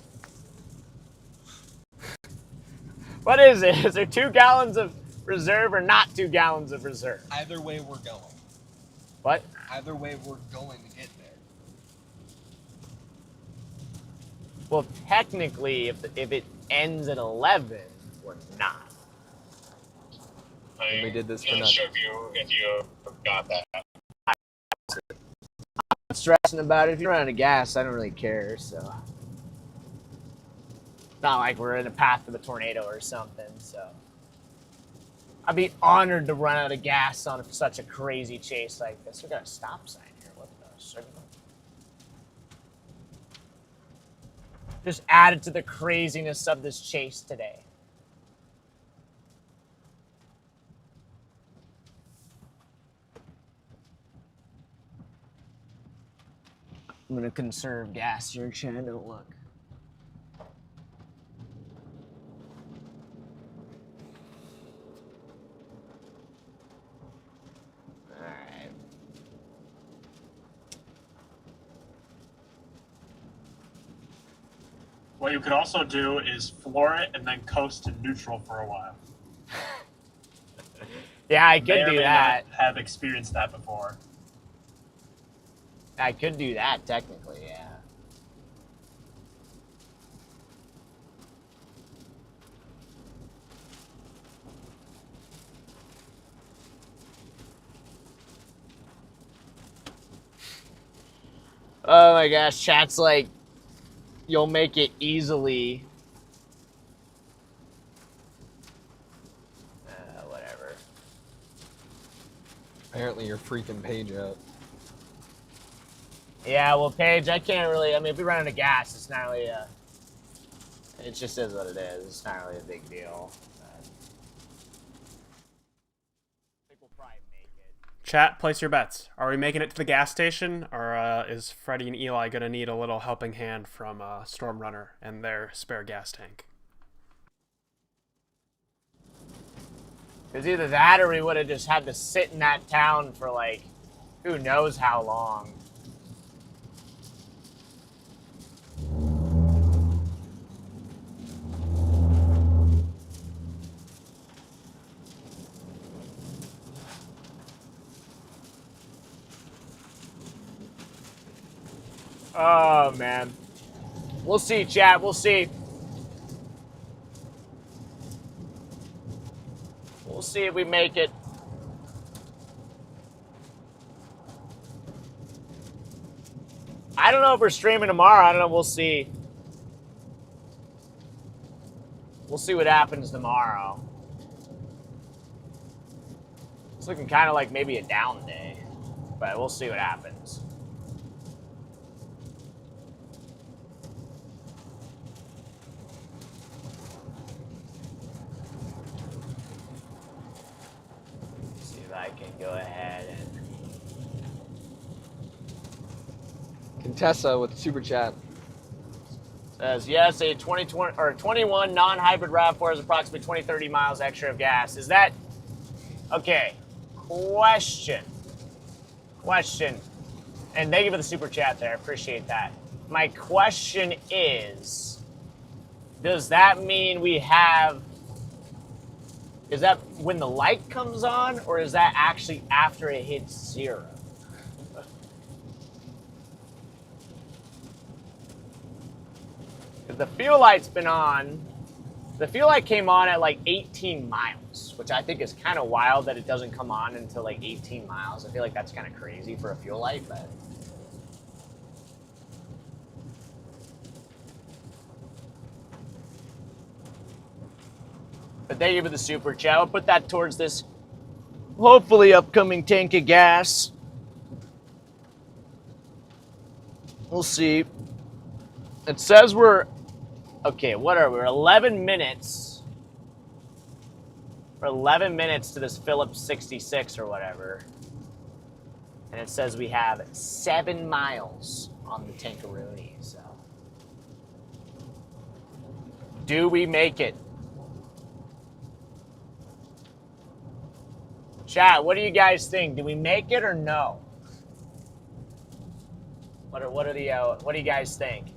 What is it? Is there 2 gallons of reserve or not 2 gallons of reserve? Either way, we're going. What? Either way, we're going to get there. Well, technically, if it ends at 11, we're not. And we did this for I'm not nothing. sure if you got that. I'm not stressing about it. If you're out of gas, I don't really care. So, not like we're in the path of a tornado or something. So, I'd be honored to run out of gas on such a crazy chase like this. We got a stop sign here. What the signal? Just added to the craziness of this chase today. I'm gonna conserve gas here, Chad. Don't look. Alright. What you could also do is floor it and then coast to neutral for a while. Yeah, I May could or do may that. not have experienced that before. I could do that, technically, yeah. Oh my gosh, chat's like, you'll make it easily. Whatever. Apparently you're freaking Paige out. Yeah, well, Paige, I can't really, I mean, if we run out of gas, it's not really it just is what it is. It's not really a big deal. But I think we'll probably make it. Chat, place your bets. Are we making it to the gas station, or is Freddy and Eli going to need a little helping hand from Storm Runner and their spare gas tank? Because either that or we would have just had to sit in that town for, like, who knows how long. Oh, man. We'll see, chat. We'll see. We'll see if we make it. I don't know if we're streaming tomorrow. I don't know. We'll see. We'll see what happens tomorrow. It's looking kind of like maybe a down day, but we'll see what happens. See if I can go ahead and... Contessa with super chat. Says, yes, a 2020 or 21 non-hybrid RAV4 is approximately 20-30 miles extra of gas. Is that... Okay. Question. And thank you for the super chat there. Appreciate that. My question is, does that mean we have... Is that when the light comes on, or is that actually after it hits 0? The fuel light's been on. The fuel light came on at like 18 miles, which I think is kind of wild that it doesn't come on until like 18 miles. I feel like that's kind of crazy for a fuel light, but... But thank you for the super chat. I'll put that towards this hopefully upcoming tank of gas. We'll see. It says we're... Okay, what are we? We're 11 minutes. We're 11 minutes to this Phillips 66 or whatever. And it says we have 7 miles on the Tankaroonie, so. Do we make it? Chat, what do you guys think? Do we make it or no? What do you guys think?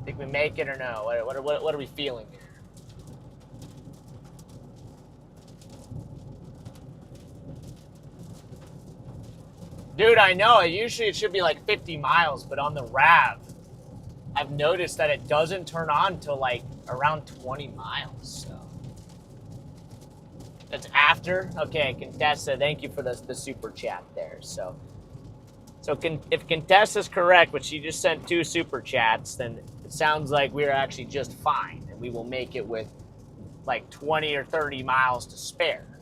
Think we make it or no? What are we feeling here? Dude, I know. Usually it should be like 50 miles, but on the RAV, I've noticed that it doesn't turn on till like around 20 miles. So that's after. Okay, Contessa, thank you for the super chat there. So if Contessa's correct, but she just sent 2 super chats, then it sounds like we're actually just fine, and we will make it with like 20 or 30 miles to spare.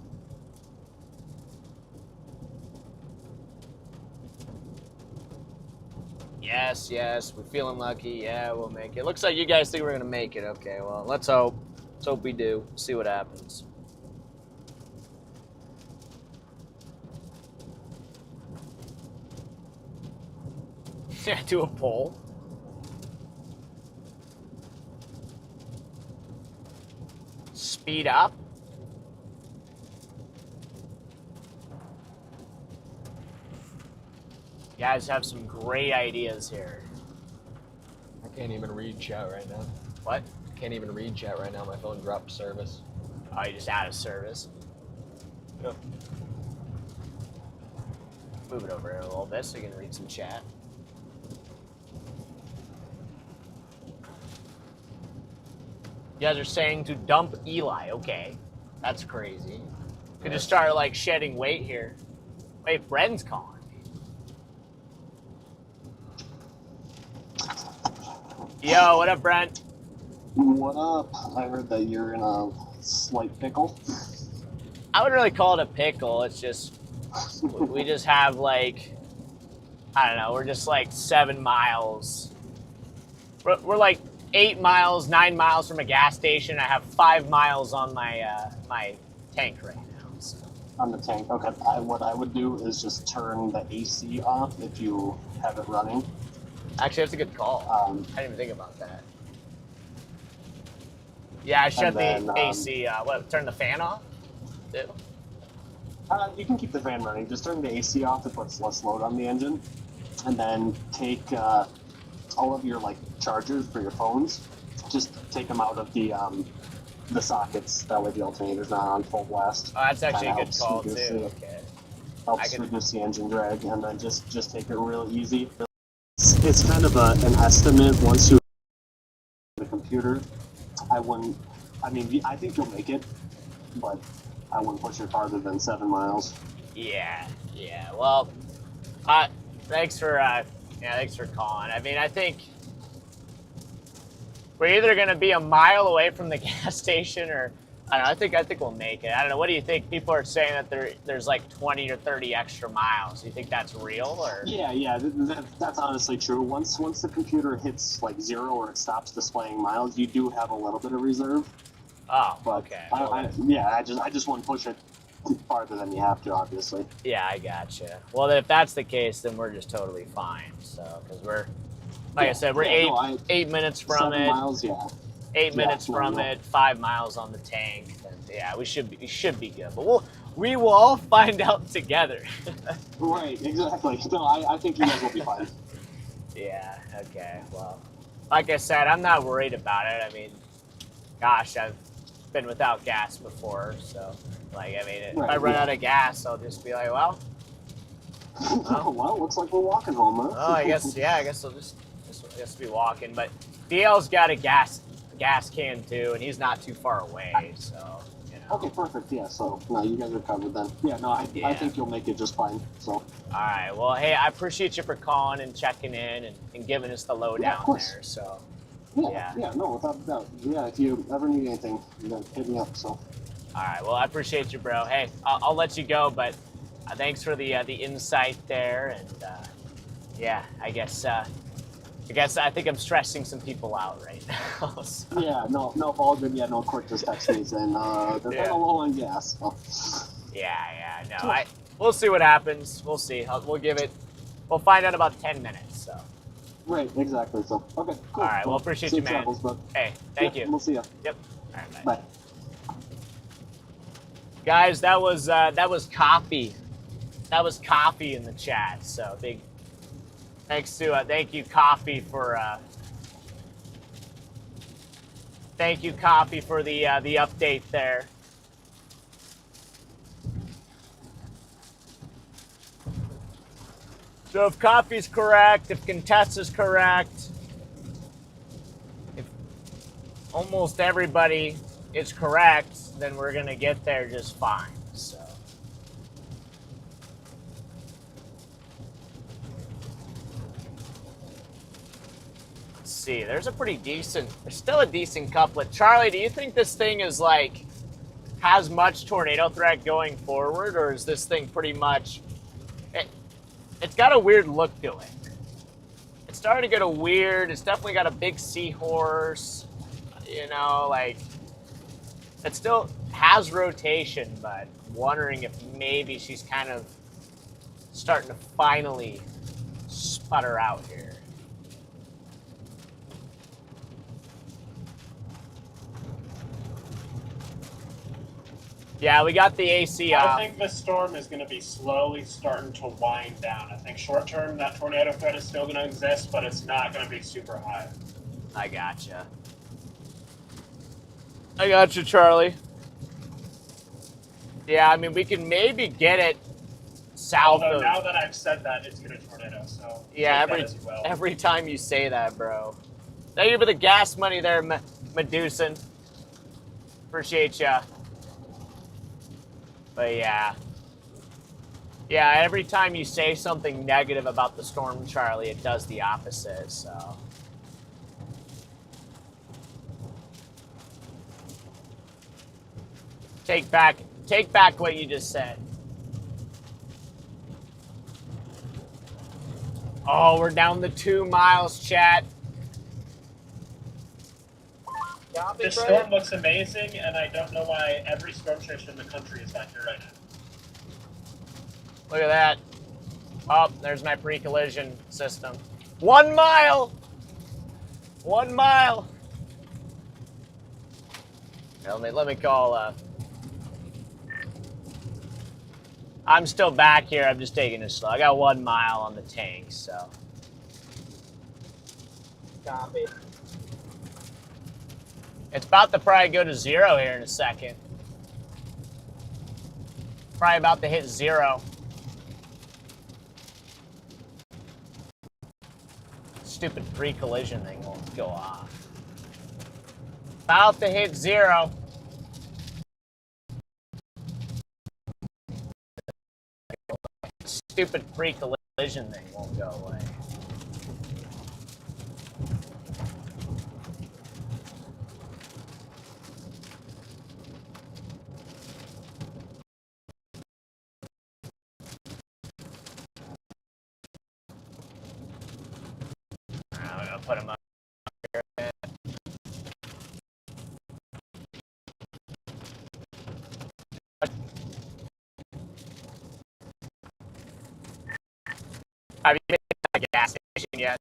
Yes, we're feeling lucky. Yeah, we'll make it. Looks like you guys think we're gonna make it. Okay, well, let's hope. Let's hope we do. See what happens. To a pole. Speed up. You guys have some great ideas here. I can't even read chat right now. What? Can't even read chat right now. My phone dropped service. Oh, you're just out of service. Yep. Move it over here a little bit so you can read some chat. You guys are saying to dump Eli. Okay. That's crazy. Could just start like shedding weight here. Wait, Bren's calling. Yo, what up, Brent? What up? I heard that you're in a slight pickle. I wouldn't really call it a pickle. It's just, we just have like, I don't know, we're just like 7 miles. We're like 8 miles, 9 miles from a gas station. I have 5 miles on my my tank right now. So. On the tank, okay. What I would do is just turn the AC off if you have it running. Actually, that's a good call. I didn't even think about that. Yeah, I shut the AC. What? Turn the fan off? Too? You can keep the fan running. Just turn the AC off. It puts less load on the engine, and then take all of your like chargers for your phones. Just take them out of the sockets. That way the alternator's not on full blast. Oh, that's actually a good call too. Okay. Helps reduce the engine drag, and then just take it real easy. It's kind of an estimate once you the computer. I think you'll make it, but I wouldn't push it farther than 7 miles. Yeah. Well, thanks for calling. I mean, I think we're either gonna be a mile away from the gas station, or I don't know. I think we'll make it. I don't know. What do you think? People are saying that there's like 20 or 30 extra miles. Do you think that's real, or? Yeah. That's honestly true. Once the computer hits like 0 or it stops displaying miles, you do have a little bit of reserve. Oh, but okay. I just wouldn't push it farther than you have to, obviously. Yeah, I gotcha. Well, if that's the case, then we're just totally fine. So, because we're, like I said, we're 8 minutes from 7 it. miles, yeah. 8 minutes from it, 5 miles on the tank. And yeah, we should be good. But we will all find out together. Right, exactly. No, I think you guys will be fine. Yeah. Okay. Well, like I said, I'm not worried about it. I mean, gosh, I've been without gas before, so like, I mean, if I run out of gas, I'll just be like, well, looks like we're walking home, huh? Oh, I guess I'll just be walking. But DL's got a gas can too, and he's not too far away, so. Okay, perfect. Yeah, so no, you guys are covered then. Yeah, no, I think you'll make it just fine. So. All right. Well, hey, I appreciate you for calling and checking in and giving us the lowdown there. So. Yeah, no, without a doubt. Yeah, if you ever need anything, hit me up. So. All right. Well, I appreciate you, bro. Hey, I'll let you go, but thanks for the insight there, and yeah, I think I'm stressing some people out right now. So. Yeah, no, all good. Yeah, no, Court just texted me saying they're kind of low on gas. So. Yeah, no, we'll see what happens. We'll see. We'll find out about 10 minutes. So. Right, exactly. So, okay, cool. All right, well, appreciate you, man. Travels, but hey, thank you. We'll see you. Yep. All right, bye. Guys, that was coffee. That was coffee in the chat. So big. Thank you, Coffee, for the update there. So if Coffee's correct, if Contessa's correct, if almost everybody is correct, then we're gonna get there just fine. So. See, there's still a decent couplet. Charlie, do you think this thing is like, has much tornado threat going forward, or is this thing pretty much, it's got a weird look to it. It's starting to get it's definitely got a big seahorse, like, it still has rotation, but wondering if maybe she's kind of starting to finally sputter out here. Yeah, we got the AC I off. think the storm is going to be slowly starting to wind down. I think short term that tornado threat is still going to exist, but it's not going to be super high. I gotcha. I gotcha, Charlie. Yeah, I mean, we can maybe get it south Although of... now that I've said that, it's going to tornado, so Yeah, take that as well. every time you say that, bro. Thank you for the gas money there, Medusan. Appreciate ya. But yeah. Yeah, every time you say something negative about the storm, Charlie, it does the opposite, so... Take back what you just said. Oh, we're down to 2 miles, chat. This storm looks amazing, and I don't know why every storm chaser in the country is not here right now. Look at that. Oh, there's my pre-collision system. 1 mile! 1 mile! Let me call, I'm still back here. I'm just taking it slow. I got 1 mile on the tank, so. Copy. It's about to probably go to 0 here in a second. Probably about to hit 0. Stupid pre-collision thing won't go off. About to hit 0. Stupid pre-collision thing won't go away. I'm gonna put him up here. Have you been to the gas station yet?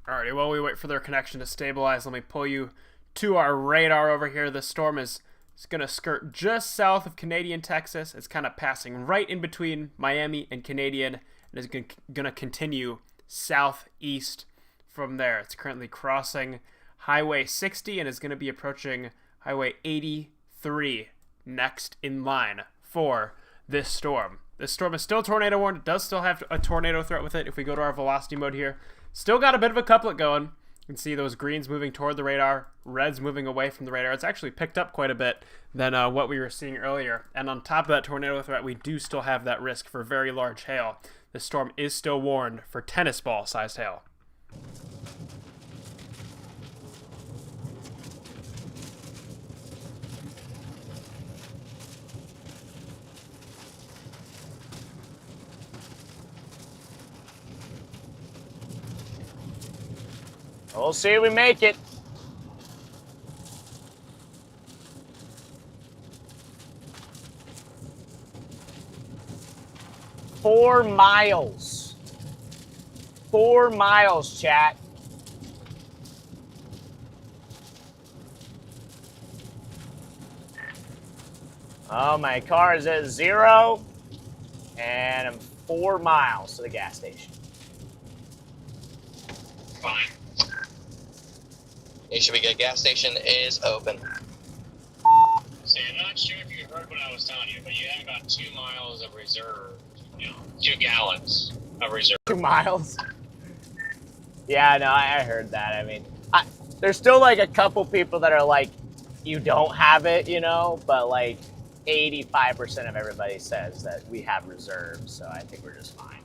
Alrighty, while we wait for their connection to stabilize, let me pull you to our radar over here. The storm is going to skirt just south of Canadian Texas. It's kind of passing right in between Miami and Canadian, and is going to continue southeast from there. It's currently crossing Highway 60 and is going to be approaching Highway 83 next in line for this storm. This storm is still tornado warned. It does still have a tornado threat with it. If we go to our velocity mode here, still got a bit of a couplet going. You can see those greens moving toward the radar, reds moving away from the radar. It's actually picked up quite a bit than what we were seeing earlier. And on top of that tornado threat, we do still have that risk for very large hail. This storm is still warned for tennis ball sized hail. We'll see if we make it. Four miles. 4 miles, chat. Oh, my car is at 0, and I'm 4 miles to the gas station. Fine. You should be good. Gas station is open. See, I'm not sure if you heard what I was telling you, but you have about 2 miles of reserve. 2 gallons of reserve. 2 miles? Yeah, no, I heard that. I mean, there's still like a couple people that are like, you don't have it, you know, but like 85% of everybody says that we have reserves, so I think we're just fine.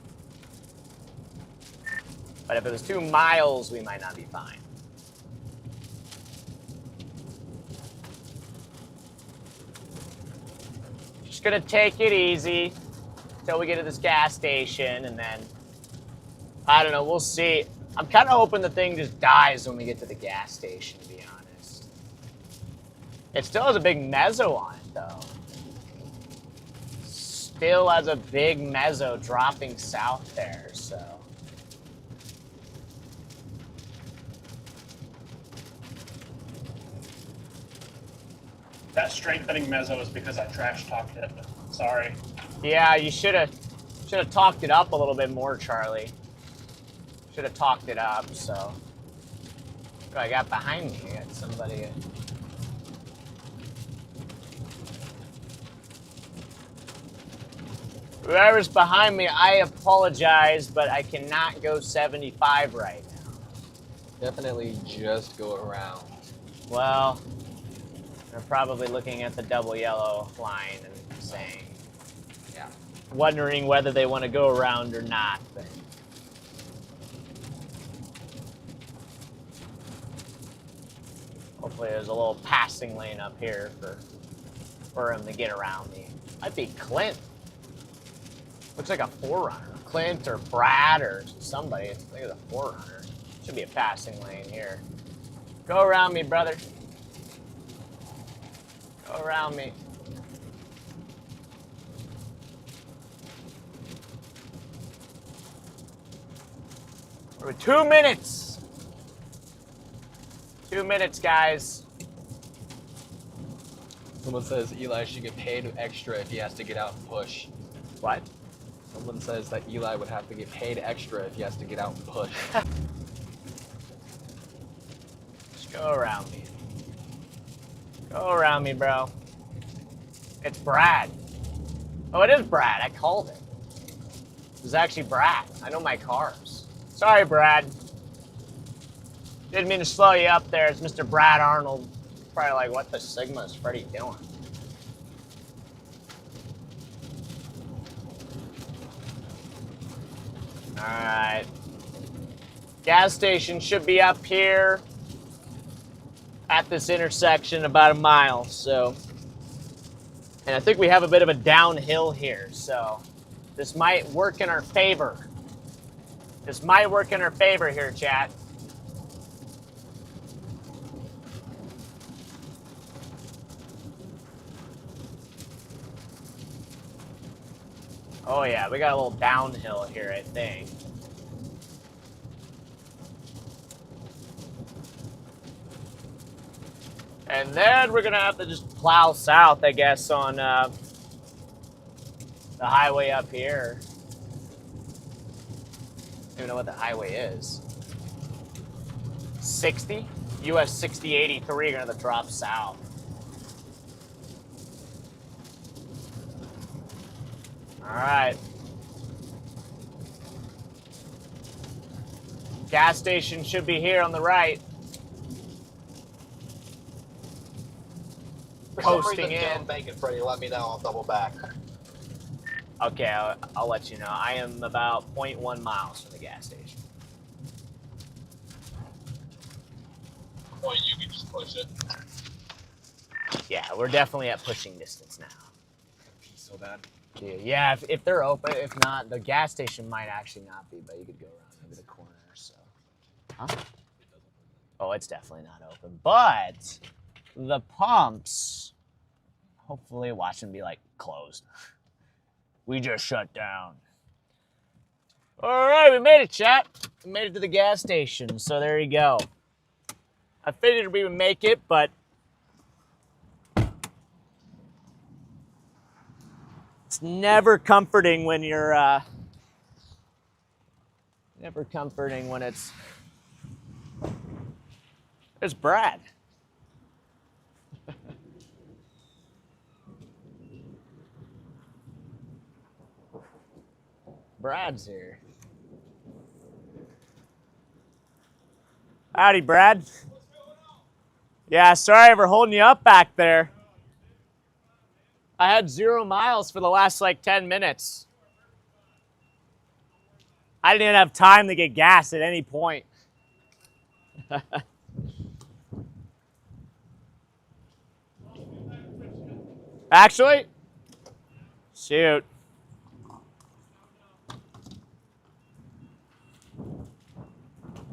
But if it was 2 miles, we might not be fine. Just gonna take it easy until we get to this gas station, and then, I don't know, we'll see. I'm kind of hoping the thing just dies when we get to the gas station, to be honest. It still has a big mezzo on it, though. Still has a big mezzo dropping south there, so. That strengthening mezzo is because I trash talked it. Sorry. Yeah, you should have talked it up a little bit more, Charlie. Should have talked it up. So, what I got behind me? I got somebody. Whoever's behind me, I apologize, but I cannot go 75 right now. Definitely just go around. Well, they're probably looking at the double yellow line and saying, yeah, wondering whether they want to go around or not. But hopefully there's a little passing lane up here for him to get around me. Might be Clint. Looks like a forerunner. Clint or Brad or somebody. I think it's a forerunner. Should be a passing lane here. Go around me, brother. Go around me. We're 2 minutes. 2 minutes, guys. Someone says Eli should get paid extra if he has to get out and push. What? Someone says that Eli would have to get paid extra if he has to get out and push. Just go around me. Go around me, bro. It's Brad. Oh, it is Brad. I called it. It was actually Brad. I know my cars. Sorry, Brad. Didn't mean to slow you up there. It's Mr. Brad Arnold. Probably like, what the Sigma is Freddy doing? Alright. Gas station should be up here at this intersection about a mile, so. And I think we have a bit of a downhill here, so this might work in our favor. This might work in our favor here, chat. Oh yeah, we got a little downhill here, I think. And then we're gonna have to just plow south, I guess, on the highway up here. I don't even know what the highway is. 60? US 6083 gonna drop south. Alright. Gas station should be here on the right. Posting in. Bacon, Freddy, let me know. I'll double back. Okay, I'll let you know. I am about 0.1 miles from the gas station. Point, you can just push it. Yeah, we're definitely at pushing distance now. So bad. Yeah, if they're open, if not, the gas station might actually not be, but you could go around maybe the corner, so. Huh? Oh, it's definitely not open. But the pumps, hopefully watch them be like closed. We just shut down. All right, we made it, chat. We made it to the gas station, so there you go. I figured we would make it, but it's never comforting when you're, never comforting when it's, there's Brad. Brad's here. Howdy, Brad. Yeah, sorry for holding you up back there. I had 0 miles for the last like 10 minutes. I didn't even have time to get gas at any point. Actually, shoot.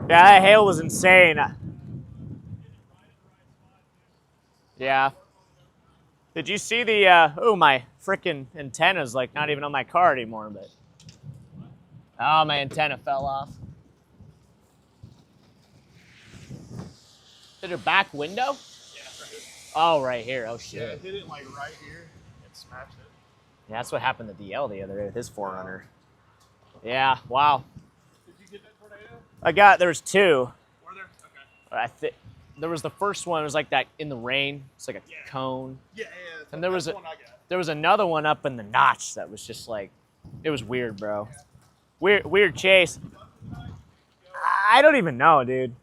Yeah, that hail was insane. Yeah. Did you see the, oh, my freaking antenna's like not even on my car anymore, but. Oh, my antenna fell off. Is it a back window? Oh, right here. Oh, shit. Yeah, it hit it like right here and smashed it. Yeah, that's what happened to DL the other day with his 4Runner. Yeah, wow. Did you get that tornado? There was two. Were there? Okay. There was the first one. It was like that in the rain. It's like a cone. Yeah. And there was another one up in the notch that was just like, it was weird, bro. Weird chase. I don't even know, dude.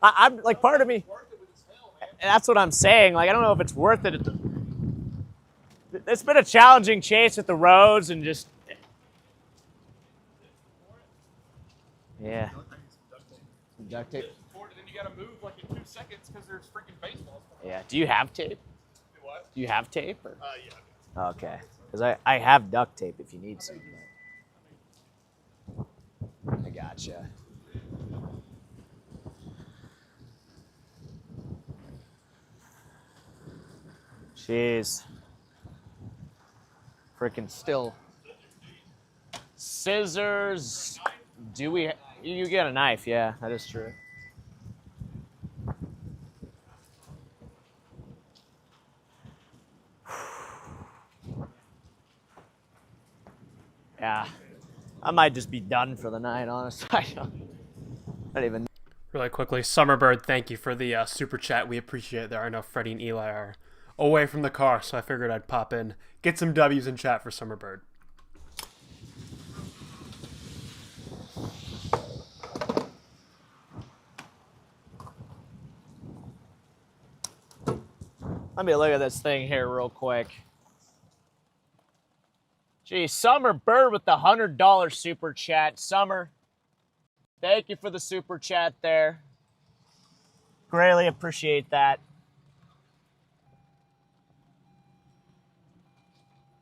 I'm like, part of me. That's what I'm saying. Like, I don't know if it's worth it. It's been a challenging chase with the roads and just. Yeah. Duct tape. Then you gotta move like in 2 seconds because there's freaking baseballs. Yeah. Do you have tape? Do what? Do you have tape? Or? Yeah. Okay. Because I have duct tape if you need some. I gotcha. Jeez. Freaking still. Scissors. Do we? You get a knife, yeah, that is true. Yeah. I might just be done for the night, honestly. I don't even. Really quickly, Summerbird, thank you for the super chat. We appreciate it there. I know Freddie and Eli are away from the car, so I figured I'd pop in, get some W's in chat for Summerbird. Let me look at this thing here real quick. Gee, Summer Bird with the $100 super chat. Summer, thank you for the super chat there. Greatly appreciate that.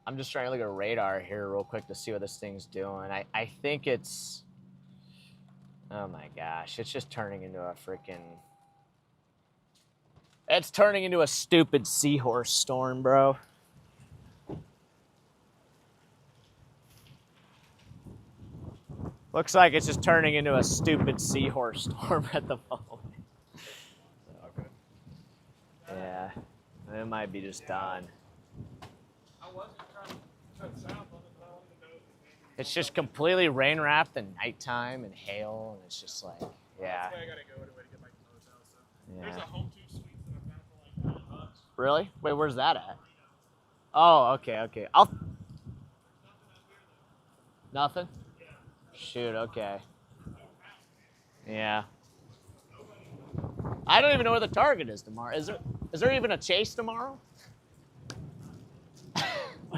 I'm just trying to look at radar here real quick to see what this thing's doing. I think it's... Oh my gosh, it's just turning into a freaking... It's turning into a stupid seahorse storm, bro. Looks like it's just turning into a stupid seahorse storm at the moment. Okay. Yeah, it might be just done. It's just completely rain wrapped and nighttime and hail, and it's just like, yeah. That's why I gotta go anyway to get back to the hotel. So Yeah. there's a home 2 suites that I found for like $9. Really? Wait, where's that at? Oh, okay. Nothing? Shoot, okay. Yeah. I don't even know where the target is tomorrow. Is there even a chase tomorrow?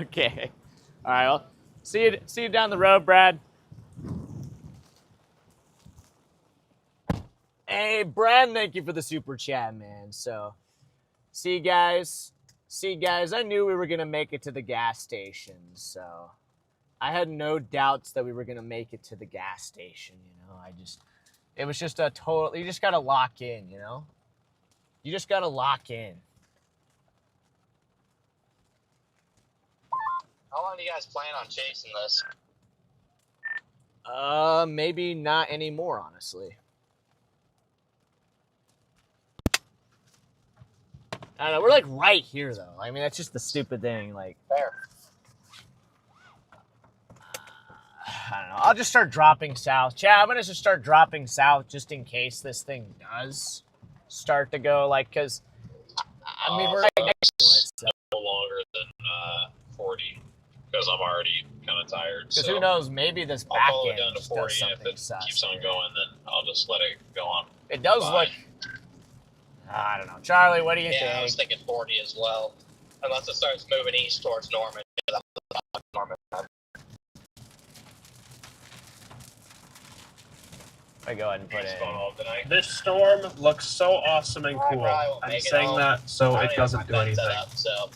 Okay. All right, well, see you down the road, Brad. Hey, Brad, thank you for the super chat, man. So, see you guys. I knew we were going to make it to the gas station, so I had no doubts that we were going to make it to the gas station, you know. It was just a total, you just got to lock in, you know. You just got to lock in. How long do you guys plan on chasing this? Maybe not anymore, honestly. I don't know, we're like right here, though. I mean, that's just the stupid thing, like. Fair. I don't know. I'll just start dropping south. Chad, I'm going to just start dropping south just in case this thing does start to go, like, because, I mean, we're right next to it. So. No longer than 40, because I'm already kind of tired. Because so who knows, maybe this back I'll follow end it down to 40, does and something if it sus. keeps on going, then I'll just let it go on. It does Bye. look... I don't know. Charlie, what do you think? Yeah, I was thinking 40 as well. Unless it starts moving east towards Norman. I go ahead and put in. This storm looks so awesome and cool. I'm saying that so it doesn't do anything. So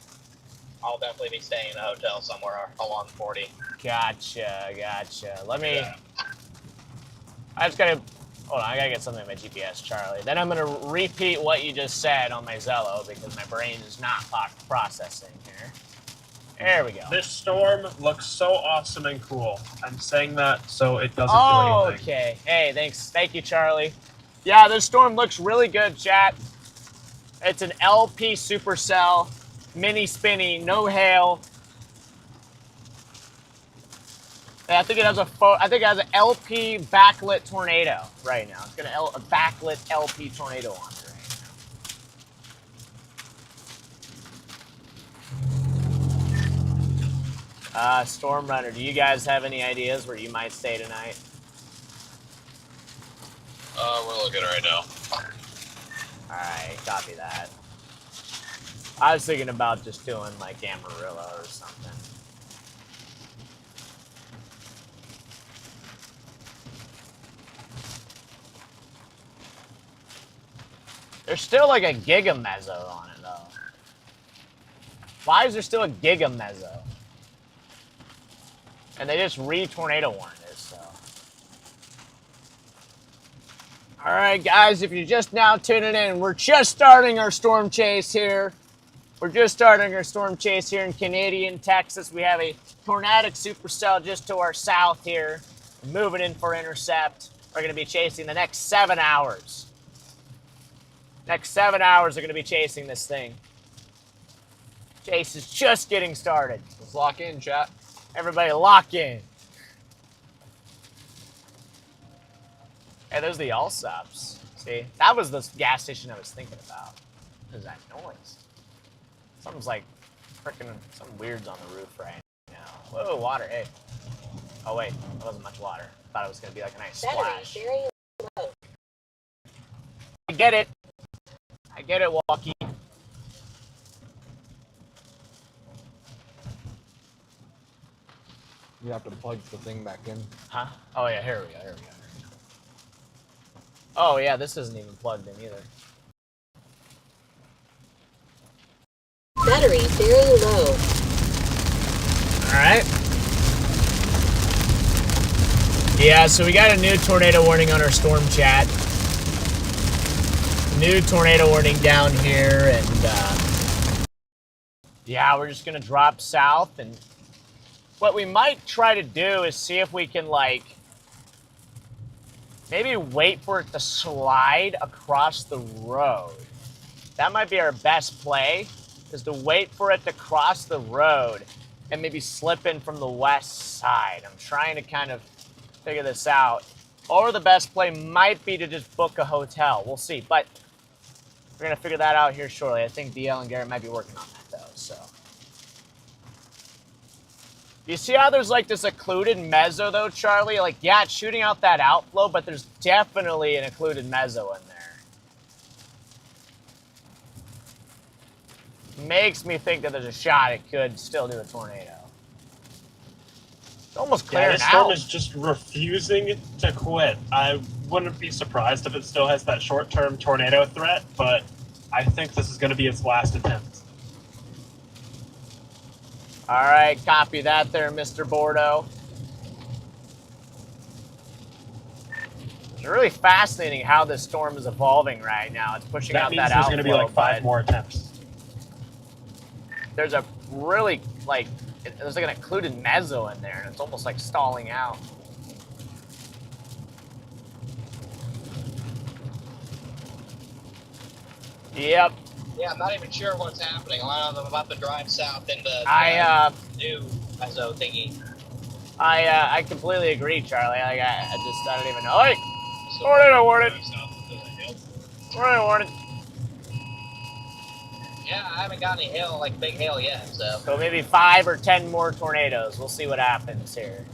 I'll definitely be staying in a hotel somewhere along 40. Gotcha. Let me... I just gotta... Hold on, I gotta get something on my GPS, Charlie. Then I'm gonna repeat what you just said on my Zello because my brain is not processing here. There we go. This storm looks so awesome and cool. I'm saying that so it doesn't Oh, do anything. okay. Hey, thanks. Thank you, Charlie. Yeah, this storm looks really good, chat. It's an LP supercell, mini spinny, no hail. And I think it has an LP backlit tornado right now. It's got a backlit LP tornado on it right now. Storm Runner, do you guys have any ideas where you might stay tonight? We're looking right now. Alright, copy that. I was thinking about just doing like Amarillo or something. There's still like a giga mezzo on it though. Why is there still a giga mezzo? And they just re-tornado warned it, so. Alright guys, if you're just now tuning in, we're just starting our storm chase here. We're just starting our storm chase here in Canadian Texas. We have a tornadic supercell just to our south here. Moving in for intercept. We're going to be chasing the next 7 hours. Next 7 hours are going to be chasing this thing. Chase is just getting started. Let's lock in, chat. Everybody lock in. Hey, there's the Allsops. See, that was the gas station I was thinking about. What is that noise? Something's like freaking, something weird's on the roof right now. Whoa, water, hey. Oh wait, that wasn't much water. Thought it was gonna be like a nice splash. I get it. I get it, Walkie. You have to plug the thing back in. Huh? Oh yeah, here we go, here we go. Oh yeah, this isn't even plugged in either. Battery very low. Alright. Yeah, so we got a new tornado warning on our storm chat. New tornado warning down here, and yeah, we're just gonna drop south, and what we might try to do is see if we can like maybe wait for it to slide across the road. That might be our best play, is to wait for it to cross the road and maybe slip in from the west side. I'm trying to kind of figure this out. Or the best play might be to just book a hotel. We'll see, but we're gonna figure that out here shortly. I think DL and Garrett might be working on that though, so. You see how there's like this occluded mezzo though, Charlie? Like, yeah, it's shooting out that outflow, but there's definitely an occluded mezzo in there. Makes me think that there's a shot it could still do a tornado. It's almost clearing this storm out. is just refusing to quit. I wouldn't be surprised if it still has that short-term tornado threat, but I think this is going to be its last attempt. All right, copy that there, Mr. Bordeaux. It's really fascinating how this storm is evolving right now. It's pushing out that outflow. That means there's going to be like 5 more attempts. There's a really, like, there's like an occluded mezzo in there, and it's almost like stalling out. Yep. Yeah, I'm not even sure what's happening. A lot of them about to drive south into new mezzo thingy. I completely agree, Charlie. Like, I don't even know. Hey! Tornado warning! Tornado warning! Yeah, I haven't got any hail, like big hail yet, so. So maybe 5 or 10 more tornadoes. We'll see what happens here.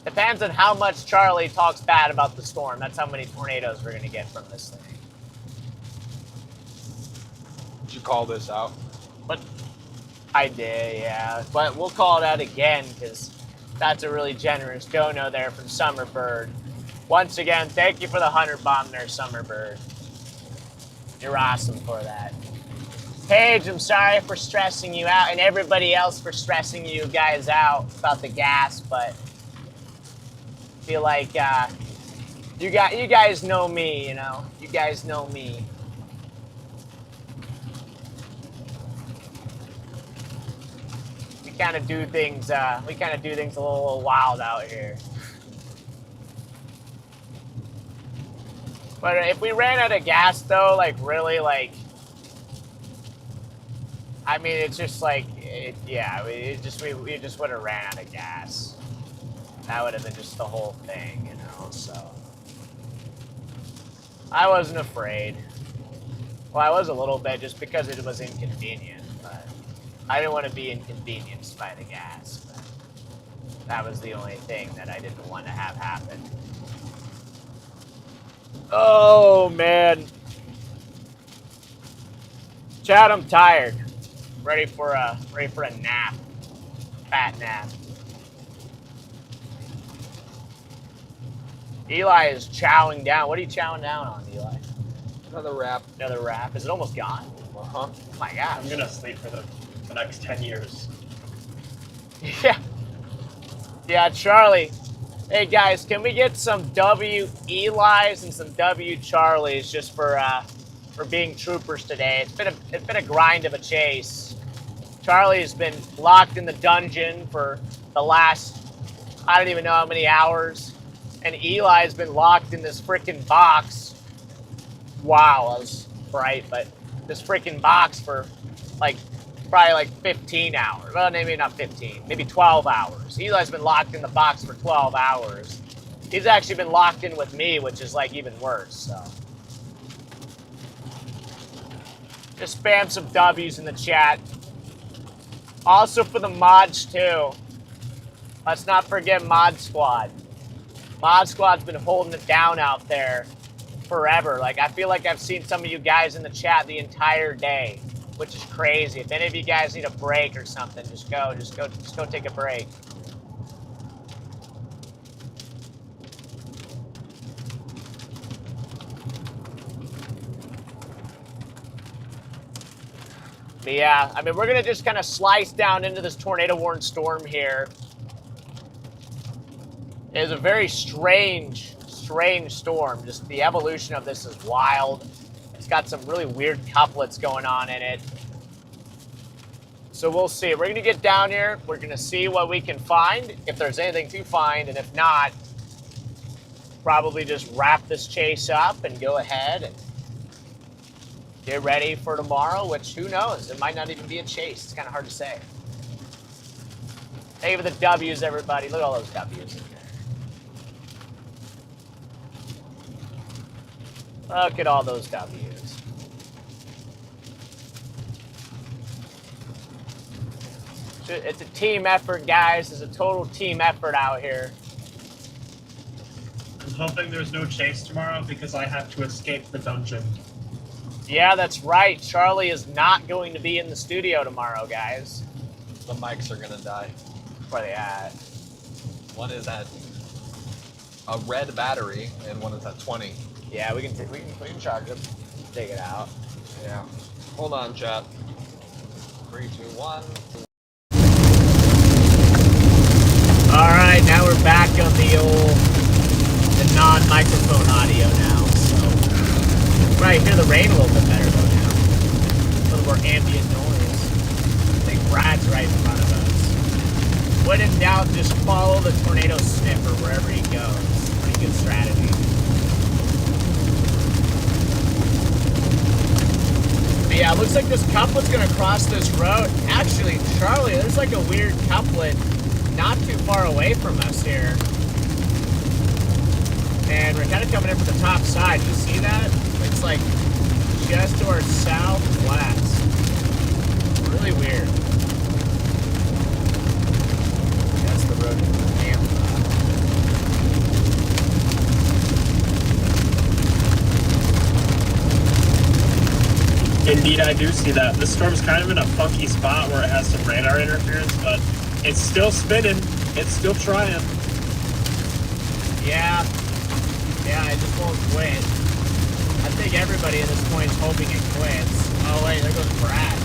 Depends on how much Charlie talks bad about the storm. That's how many tornadoes we're going to get from this thing. Did you call this out? But I did, yeah. But we'll call it out again because that's a really generous dono there from Summerbird. Once again, thank you for the 100 bomb there, Summerbird. You're awesome for that. Paige, I'm sorry for stressing you out, and everybody else for stressing you guys out about the gas, but I feel like you guys know me, you know? You guys know me. We kind of do things a little wild out here. But if we ran out of gas though, like really like I mean, it's just like, yeah, we just would have ran out of gas. That would have been just the whole thing, you know, so. I wasn't afraid. Well, I was a little bit just because it was inconvenient, but I didn't want to be inconvenienced by the gas. But that was the only thing that I didn't want to have happen. Oh, man. Chad, I'm tired. Ready for a nap. Fat nap. Eli is chowing down. What are you chowing down on, Eli? Another wrap. Another wrap. Is it almost gone? Uh-huh. Oh my gosh. I'm gonna sleep for the next 10 years. Yeah. Yeah, Charlie. Hey guys, can we get some W Eli's and some W Charlies just for being troopers today? It's been a grind of a chase. Charlie's been locked in the dungeon for the last, I don't even know how many hours. And Eli's been locked in this freaking box. Wow, I was bright, but this freaking box for probably like 15 hours. Well, maybe not 15, maybe 12 hours. Eli's been locked in the box for 12 hours. He's actually been locked in with me, which is like even worse, so. Just spam some W's in the chat. Also for the mods too. Let's not forget Mod Squad. Mod Squad's been holding it down out there forever. Like, I feel like I've seen some of you guys in the chat the entire day, which is crazy. If any of you guys need a break or something, just go take a break. But yeah, I mean, we're gonna just kind of slice down into this tornado-warned storm here. It is a very strange storm. Just the evolution of this is wild. It's got some really weird couplets going on in it. So we'll see. We're going to get down here. We're going to see what we can find, if there's anything to find. And if not, probably just wrap this chase up and go ahead and get ready for tomorrow, which who knows? It might not even be a chase. It's kind of hard to say. Thank you for the W's, everybody. Look at all those W's in there. Look at all those W's. It's a team effort, guys. It's a total team effort out here. I'm hoping there's no chase tomorrow because I have to escape the dungeon. Yeah, that's right. Charlie is not going to be in the studio tomorrow, guys. The mics are gonna die. Where are they at? One is at a red battery, and one is at 20. Yeah, we can charge them. Take it out. Yeah. Hold on, chat. 3, 2, 1. All right, now we're back on the non-microphone audio now. So, right, hear the rain a little bit better though now. A little more ambient noise. I think Brad's right in front of us. When in doubt, just follow the tornado sniffer wherever he goes. Pretty good strategy. But yeah, it looks like this couplet's gonna cross this road. Actually, Charlie, there's like a weird couplet not too far away from us here. And we're kind of coming in from the top side. You see that? It's like just to our southwest. Really weird. That's the road to the camp. Indeed, I do see that. This storm's kind of in a funky spot where it has some radar interference, but it's still spinning. It's still trying. Yeah. Yeah, it just won't quit. I think everybody at this point is hoping it quits. Oh, wait, there goes Brad.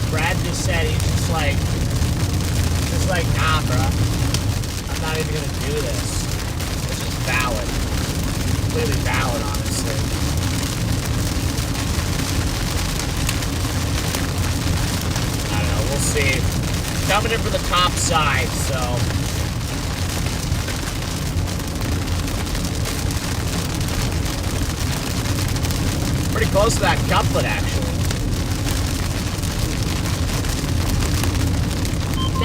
Brad just said he's just like, nah, bruh. I'm not even going to do this. Which is valid. Completely valid, honestly. I don't know, we'll see. Coming in from the top side, so. Pretty close to that couplet, actually.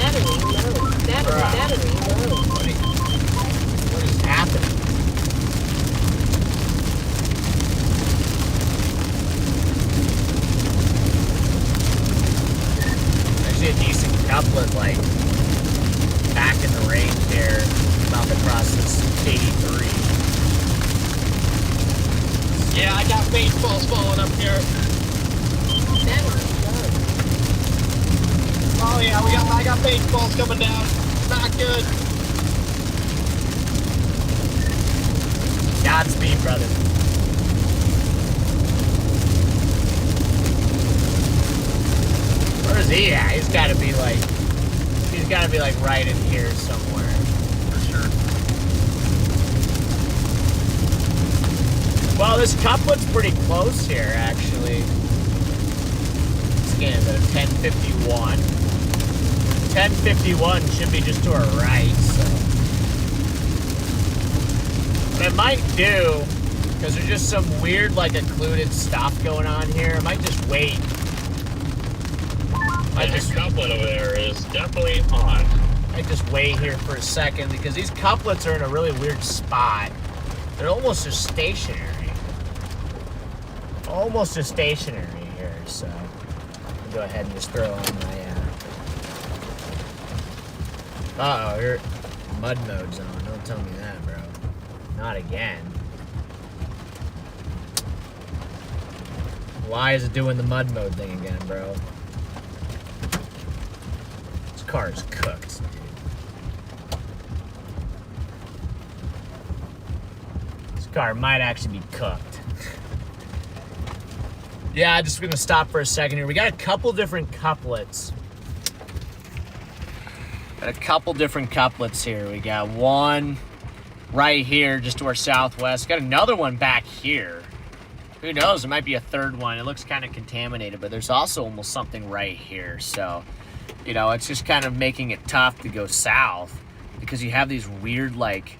Battery low. Battery low. What is happening? Actually a decent couplet, like, back in the range here, about to cross this 83. Yeah, I got baseballs falling up here. Oh yeah, I got baseballs coming down. Not good. Godspeed, brother. Where is he at? He's gotta be like right in here somewhere. For sure. Well, this couplet's pretty close here, actually. Scan the 1051. 1051 should be just to our right, so. What I might do, because there's just some weird, like, occluded stuff going on here, I might just wait. This couplet over there is definitely on. I just wait here for a second because these couplets are in a really weird spot. They're almost just stationary. Almost just stationary here, so I'll go ahead and just throw on my uh-oh, your mud mode's on. Don't tell me that, bro. Not again. Why is it doing the mud mode thing again, bro? Car is cooked, dude. This car might actually be cooked. Yeah, I'm just gonna stop for a second here. We got a couple different couplets. Got a couple different couplets here. We got one right here, just to our southwest. Got another one back here. Who knows? There might be a third one. It looks kind of contaminated, but there's also almost something right here. So, you know, it's just kind of making it tough to go south because you have these weird, like,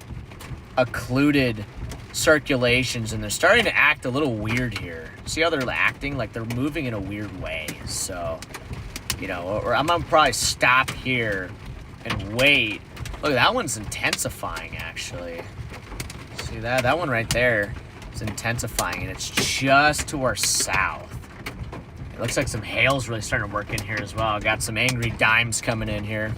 occluded circulations, and they're starting to act a little weird here. See how they're acting? Like, they're moving in a weird way. So, you know, or I'm going to probably stop here and wait. Look, that one's intensifying, actually. See that? That one right there is intensifying, and it's just to our south. It looks like some hail's really starting to work in here as well. Got some angry dimes coming in here.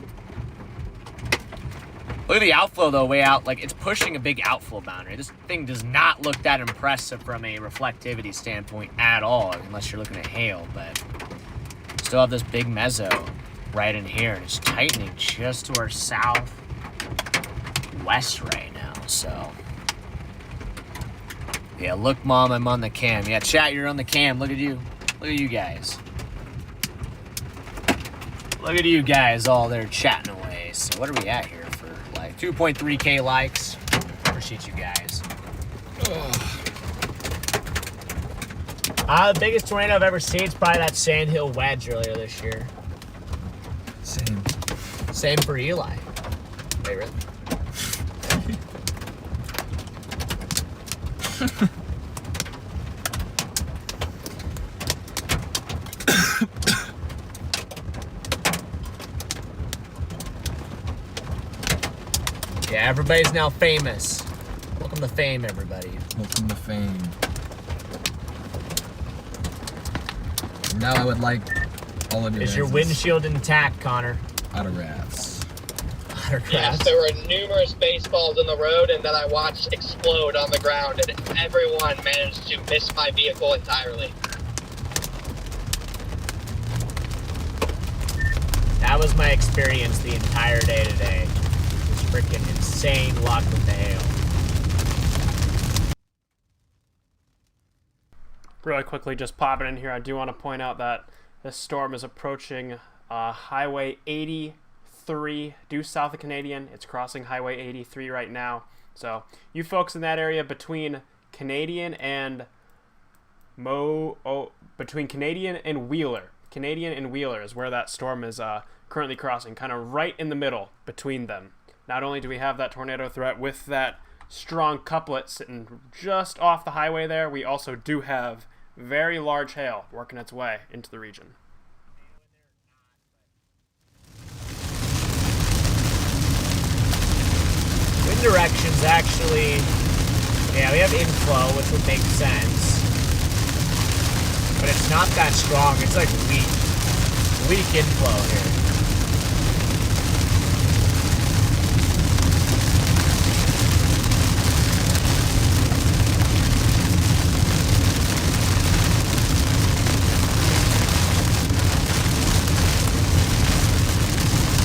Look at the outflow, though, way out. Like, it's pushing a big outflow boundary. This thing does not look that impressive from a reflectivity standpoint at all, unless you're looking at hail, but still have this big mezzo right in here, and it's tightening just to our southwest right now, so. Yeah, look, Mom, I'm on the cam. Yeah, chat, you're on the cam. Look at you. Look at you guys. Look at you guys all there chatting away. So what are we at here for, like, 2.3K likes? Appreciate you guys. The biggest tornado I've ever seen is probably that Sandhill Wedge earlier this year. Same. Same for Eli. Wait, really? Yeah, everybody's now famous. Welcome to fame, everybody. Welcome to fame. Now I would like all of your Is your windshield intact, Connor? autographs. Autographs? Yes, there were numerous baseballs in the road, and then I watched explode on the ground, and everyone managed to miss my vehicle entirely. That was my experience the entire day today. Just freaking insane luck with the hail. Really quickly, just popping in here, I do want to point out that this storm is approaching Highway 83 due south of Canadian. It's crossing Highway 83 right now. So you folks in that area between Canadian and between Canadian and Wheeler. Canadian and Wheeler is where that storm is currently crossing, kind of right in the middle between them. Not only do we have that tornado threat with that strong couplet sitting just off the highway there, we also do have very large hail working its way into the region. wind direction's actually, yeah, we have inflow, which would make sense. But it's not that strong. It's like weak inflow here.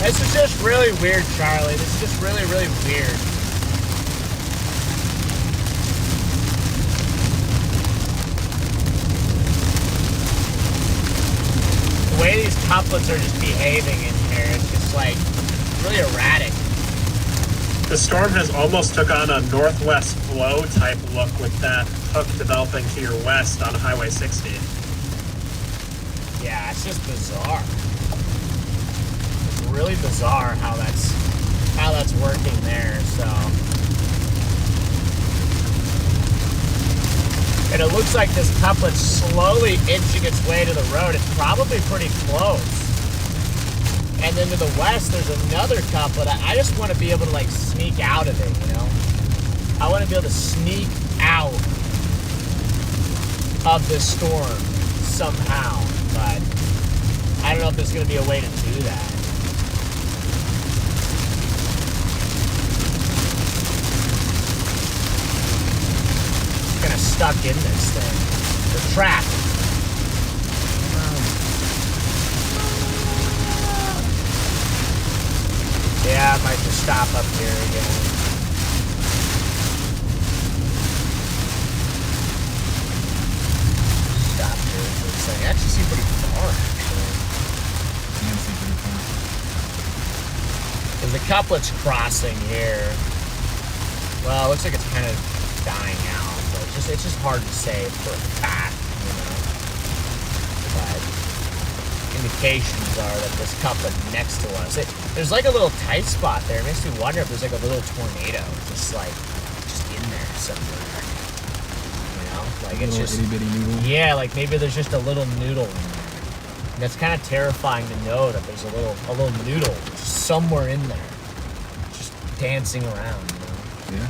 This is just really weird, Charlie. This is just really, really weird. The way these couplets are just behaving in here, it's just like really erratic. The storm has almost took on a northwest flow type look with that hook developing to your west on Highway 60. Yeah, it's just bizarre. It's really bizarre how that's working there, so. And it looks like this couplet's slowly inching its way to the road. It's probably pretty close. And then to the west, there's another couplet. I just want to be able to like sneak out of it, you know? I want to be able to sneak out of this storm somehow, but I don't know if there's going to be a way to do that. Kind of stuck in this thing. We're trapped. Yeah, I might just stop up here again. Stop here for a second. I actually see pretty far, actually. Can see pretty far. There's a couplet's crossing here. Well, it looks like it's kind of dying out, but it's just hard to say for a fact, you know. But indications are that this couplet next to us, there's like a little tight spot there. It makes me wonder if there's like a little tornado just in there somewhere. You know, like it's just itty bitty noodle. Yeah, like maybe there's just a little noodle in there. And that's kind of terrifying to know that there's a little noodle just somewhere in there, just dancing around. You know? Yeah.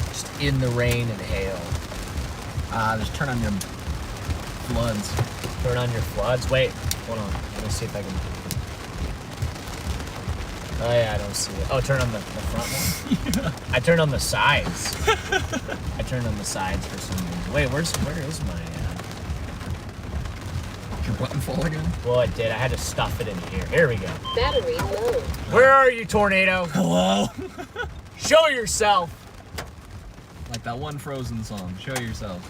Just in the rain and hail. Just turn on your floods. Turn on your floods? Wait, hold on. Let me see if I can. Oh, yeah, I don't see it. Oh, turn on the front one? Yeah. I turned on the sides. I turned on the sides for some reason. Wait, where is my. Did your button fall again? Well, it did. I had to stuff it in here. Here we go. Battery low. Where are you, Tornado? Hello? Show yourself. Like that one Frozen song. Show yourself.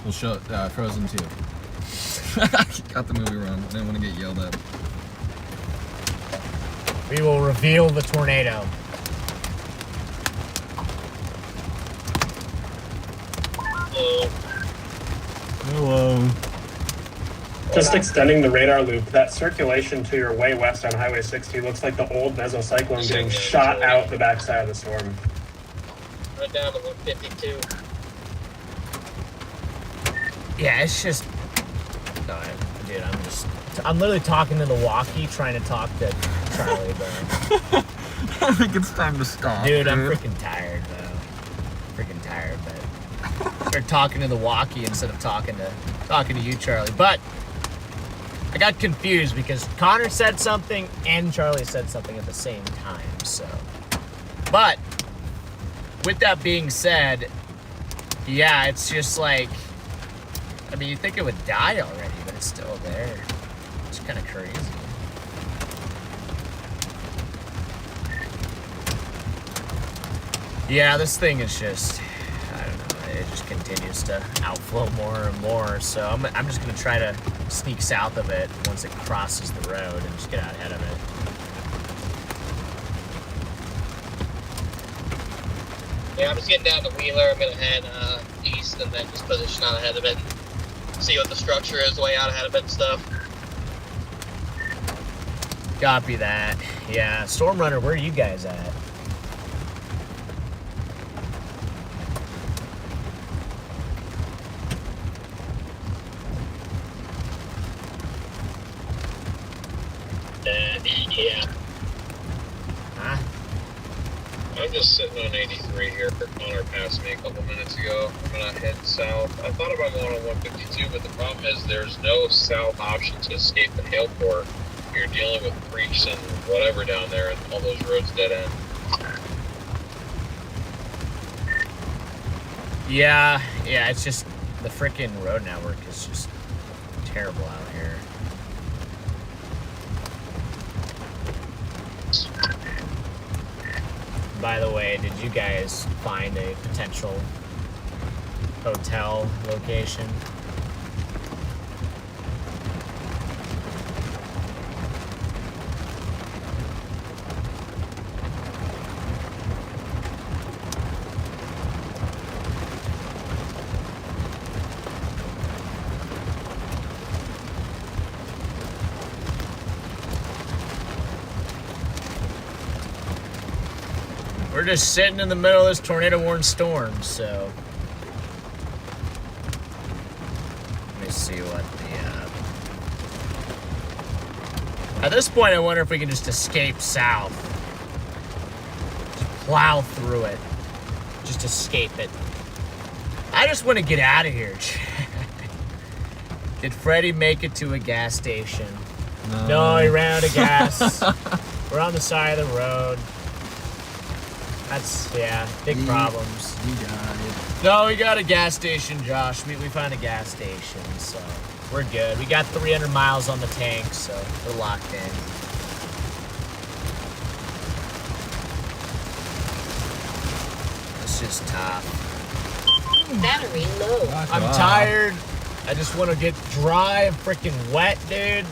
We'll show Frozen 2. Got the movie wrong. I didn't want to get yelled at. We will reveal the tornado. Hello. Just extending the radar loop, that circulation to your way west on Highway 60 looks like the old mesocyclone getting shot out the backside of the storm. Right down to 152. Yeah, it's just. No, dude, I'm literally talking to the walkie, trying to talk to Charlie, but. I think it's time to stop. Dude, I'm freaking tired, though. Freaking tired, but. They're talking to the walkie instead of talking to you, Charlie. But I got confused because Connor said something and Charlie said something at the same time, so. But with that being said, yeah, it's just like, I mean, you think it would die already, but it's still there. It's kind of crazy. Yeah, this thing is just, I don't know, it just continues to outflow more and more, so I'm just going to try to sneak south of it once it crosses the road and just get out ahead of it. Yeah, I'm just getting down to Wheeler. I'm going to head east and then just position out ahead of it. See what the structure is way out ahead of it and stuff. Copy that. Yeah, Stormrunner, where are you guys at? Yeah. Huh? I'm just sitting on 83 here. Connor passed me a couple minutes ago. I'm gonna head south. I thought about going on 152, but the problem is there's no south option to escape the hailport. You're dealing with creeks and whatever down there, and all those roads dead end. Yeah, it's just the freaking road network is just terrible out here. By the way, did you guys find a potential hotel location? We're just sitting in the middle of this tornado-warned storm, so... Let me see what the, At this point, I wonder if we can just escape south. Just plow through it. Just escape it. I just want to get out of here. Did Freddy make it to a gas station? No, he ran out of gas. We're on the side of the road. That's, yeah, big problems. You got it. No, we got a gas station, Josh. We found a gas station, so we're good. We got 300 miles on the tank, so we're locked in. It's just tough. Battery low. I'm tired. I just want to get dry and freaking wet, dude.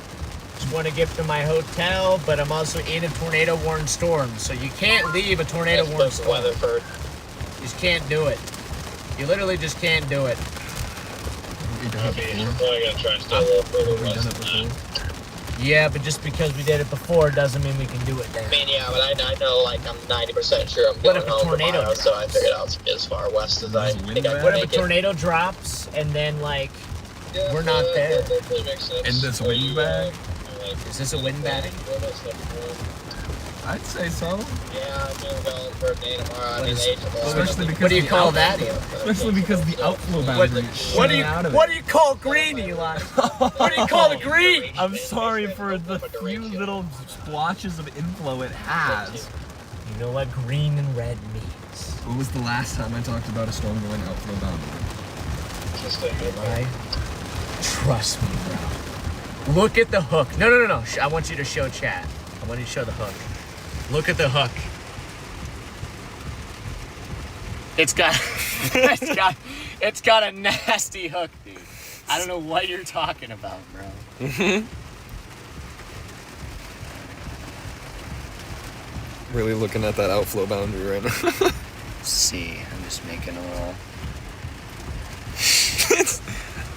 Just want to get to my hotel, but I'm also in a tornado-warned storm, so you can't leave a tornado-warned storm. Weatherford. You just can't do it. You literally just can't do it. You're probably gonna try and stay a little further west than that. Yeah, but just because we did it before doesn't mean we can do it now. I mean, yeah, but I know, like, I'm 90% sure I'm going home tomorrow, so I figured I'll get as far west as I think I can What make if a tornado drops and then, like, we're not there? That definitely makes sense. And this wind bag? Is this a windbag? I'd say so. Yeah, I'm going for a day tomorrow. I mean, 8 tomorrow. Especially because What do you call that? Especially because the outflow boundary is What do you you call green, Eli? What do you call the green? I'm sorry for the few little splotches of inflow it has. You know what green and red means. When was the last time I talked about a storm going outflow boundary? Eli, trust me, bro. Look at the hook. No. I want you to show chat. I want you to show the hook. Look at the hook. It's got a nasty hook, dude. I don't know what you're talking about, bro. Really looking at that outflow boundary right now. Let's see, I'm just making a little.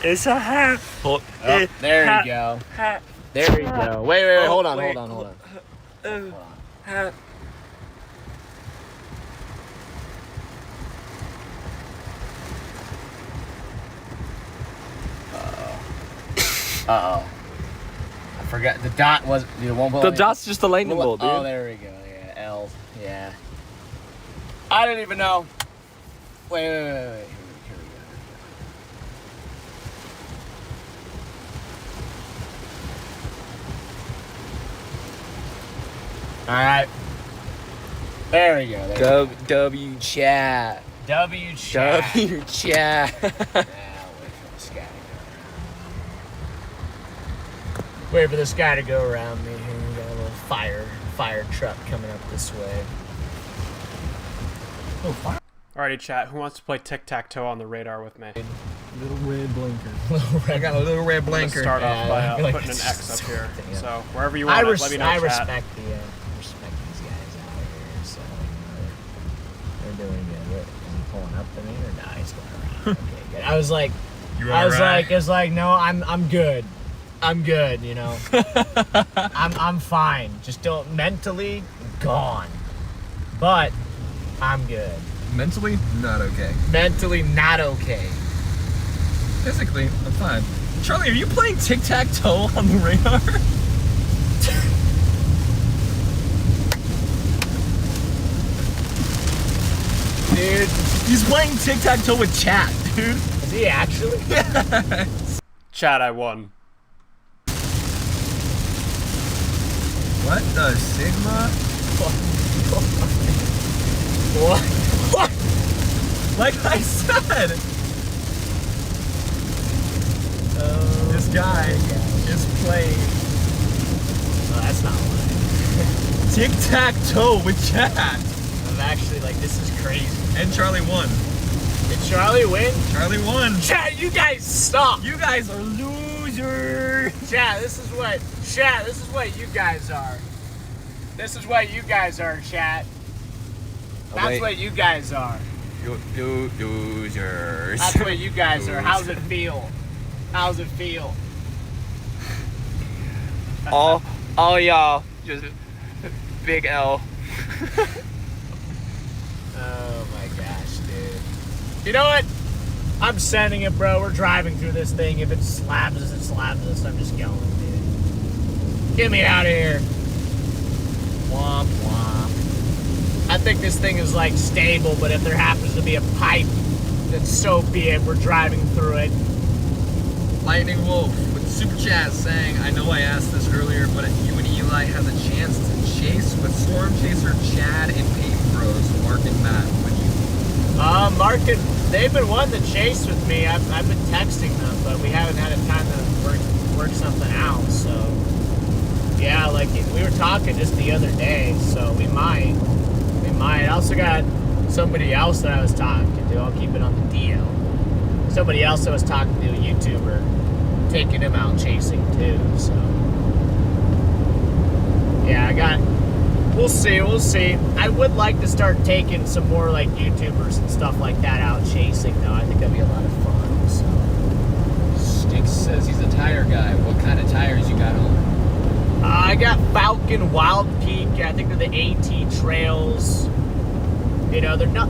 It's a hat. Oh, there you go. Hat. There you go. Wait. Hold on. Hat. Uh-oh. I forgot. The dot was... The dot's just a lightning bolt, dude. Oh, there we go. Yeah, L. Yeah. I didn't even know. Wait. Here we go. All right. There we go. W chat. W chat. W chat. Wait for this guy to go. Wait for this guy to go around me here. We got a little fire truck coming up this way. Oh, fire. Alrighty, chat. Who wants to play tic-tac-toe on the radar with me? Little red blinker. I got a little red blinker. Start off by putting an X up here. So wherever you want, let me know. I chat. respect these guys out here. So they're doing good. Is he pulling up to me or no? He's going around. Okay, good. I was like, no, I'm good. I'm good. You know, I'm fine. Just don't mentally gone, but I'm good. Mentally, not okay. Mentally not okay. Physically, I'm fine. Charlie, are you playing tic-tac-toe on the radar? dude. He's playing tic-tac-toe with chat, dude. Is he actually? Yes. Chat, I won. What the Sigma? What? Like I said. This guy is playing. Oh, that's not lying. Tic-tac-toe with chat. I'm actually like, this is crazy. And Charlie won. Did Charlie win? Charlie won. Chat, you guys stop. You guys are losers. Chat, this is what you guys are. This is what you guys are, chat. That's what you guys are. Losers. That's what you guys are. How's it feel? How's it feel? All y'all just big L. Oh my gosh, dude. You know what? I'm sending it, bro. We're driving through this thing. If it slabs us, it slabs us. I'm just going, dude. Get me out of here. Womp womp. I think this thing is like stable, but if there happens to be a pipe, then so be it. We're driving through it. Lightning Wolf with Super Chat saying, I know I asked this earlier, but if you and Eli has a chance to chase with Storm Chaser, Chad, and Peyton Bros, Mark and Matt, would you? Mark and they've been wanting to chase with me. I've been texting them, but we haven't had a time to work something out. So yeah, like we were talking just the other day, so we might. I also got somebody else that I was talking to. I'll keep it on the DL. Somebody else I was talking to, a YouTuber, taking him out chasing too. So yeah, we'll see. I would like to start taking some more like YouTubers and stuff like that out chasing though. I think that'd be a lot of fun. So Sticks says he's a tire guy. What kind of tires you got on? I got Falcon Wild Peak. I think they're the AT Trails. You know, they're not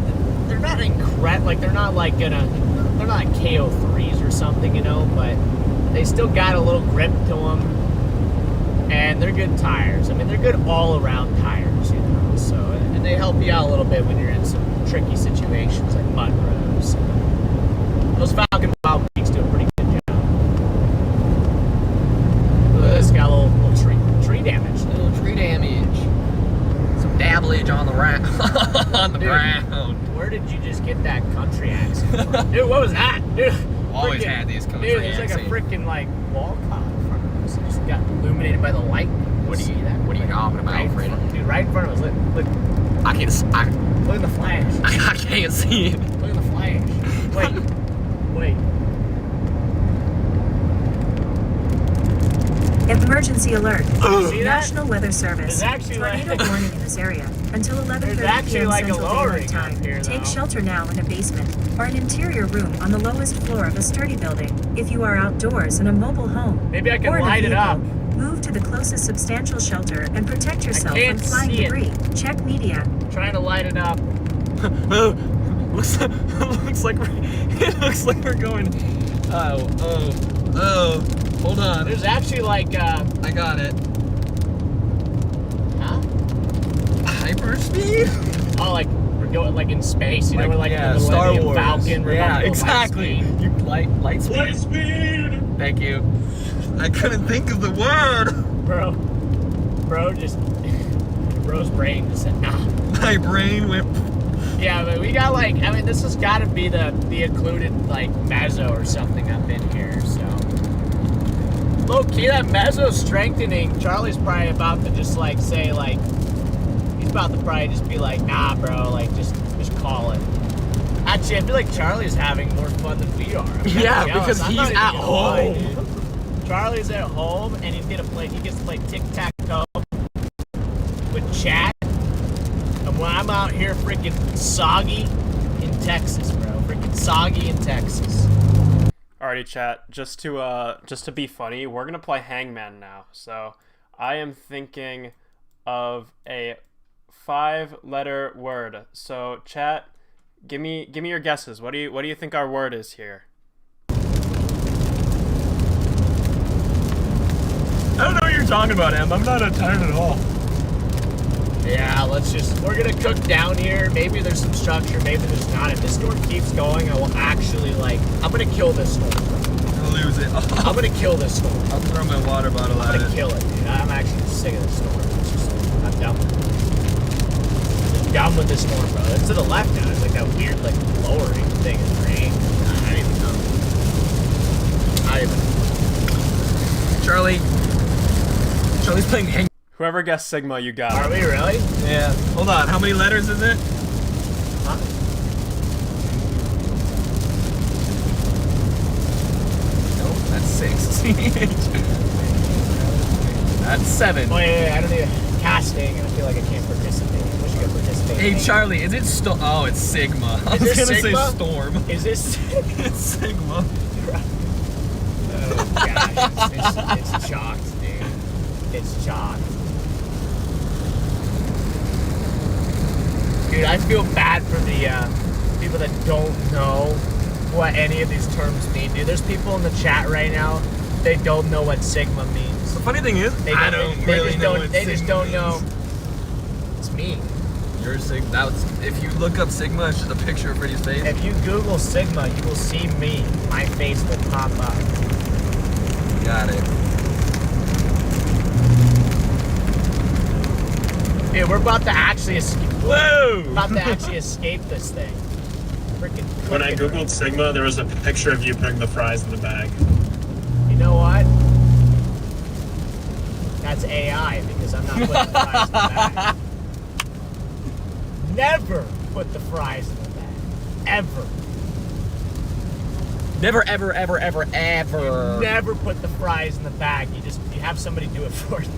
incredible. Like they're not like KO3s or something. You know, but they still got a little grip to them, and they're good tires. I mean, they're good all-around tires. You know, so and they help you out a little bit when you're in some tricky situations like mud roads. Those Falcon Wild Peaks do a pretty good job. Look at this, got a little tree damage. Little tree damage. Some dabblage on the on the ground. Where did you just get that country accent from? Dude, what was that? Dude, Always had these country dude, there's like a freaking like wall clock in front of us. It just got illuminated by the light. What are you talking about, Freddy? Dude, right in front of us. Look. I can't. Look at the flash. I can't see it. Look at the flash. Wait. Emergency alert. See that? National Weather Service. There's actually Tornado warning in this area until 11:30 p.m. like a Central lowering Daylight Time. here, Take though. shelter now in a basement or an interior room on the lowest floor of a sturdy building. If you are outdoors in a mobile home, Maybe I can or in a light it vehicle, up. move to the closest substantial shelter and protect yourself from can't flying see it. debris. Check media. Trying to light it up. looks like we're going. Oh. Hold on. There's actually like I got it. Huh? Hyperspeed? Oh, like we're going like in space. You know, we're like yeah, in the Star Millennium Wars. Falcon. We're Yeah, about to go exactly. light speed. Light speed. Light speed! Thank you. I couldn't think of the word. Bro's brain just said nah. My brain went. Yeah, but we got like, I mean, this has got to be the occluded like mezzo or something up in here. So low key, that mezzo strengthening. Charlie's probably about to just like say like, he's about to probably just be like, nah, bro, like just call it. Actually, I feel like Charlie's having more fun than we are. I'm kinda Yeah, jealous. because I'm he's not even at gonna lie, home. dude. Charlie's at home and he gets to play tic-tac-toe with chat. And when I'm out here freaking soggy in Texas, bro. Freaking soggy in Texas. Alrighty, chat. Just to be funny, we're gonna play Hangman now. So I am thinking of a 5-letter word. So chat, give me your guesses. What do you think our word is here? I don't know what you're talking about, Em. I'm not tired at all. Yeah, we're gonna cook down here. Maybe there's some structure, maybe there's not. If this storm keeps going, I will actually, I'm gonna kill this storm. I'll lose it. I'm gonna kill this storm. I'll throw my water bottle at it. I'm gonna kill it, dude. I'm actually sick of this storm. I'm done with it. I'm done with this storm, bro. It's to the left now. It's like that weird, lowering thing in rain. I don't even know. Charlie's playing hang. Whoever guessed Sigma, you got Are it. we really? Yeah. Hold on. How many letters is it? Huh? Nope, that's 6. That's 7. Wait, I don't need casting, and I feel like I can't participate. I wish I could participate. Hey, Charlie, is it Oh, it's Sigma. I was this gonna Sigma? say Storm. Is this? It's Sigma. Oh gosh, it's chalked, dude. It's chalked. Dude, I feel bad for the people that don't know what any of these terms mean, dude. There's people in the chat right now, they don't know what Sigma means. The funny thing is, They just don't know. It's me. You're Sigma. If you look up Sigma, it's just a picture of Freddy's face. If you Google Sigma, you will see me. My face will pop up. Got it. Dude, we're about to actually escape. Whoa! About to actually escape this thing. Freaking. When I googled Sigma, there was a picture of you putting the fries in the bag. You know what? That's AI because I'm not putting the fries in the bag. Never put the fries in the bag. Ever. Never, ever, ever, ever, ever. Never put the fries in the bag. You have somebody do it for you.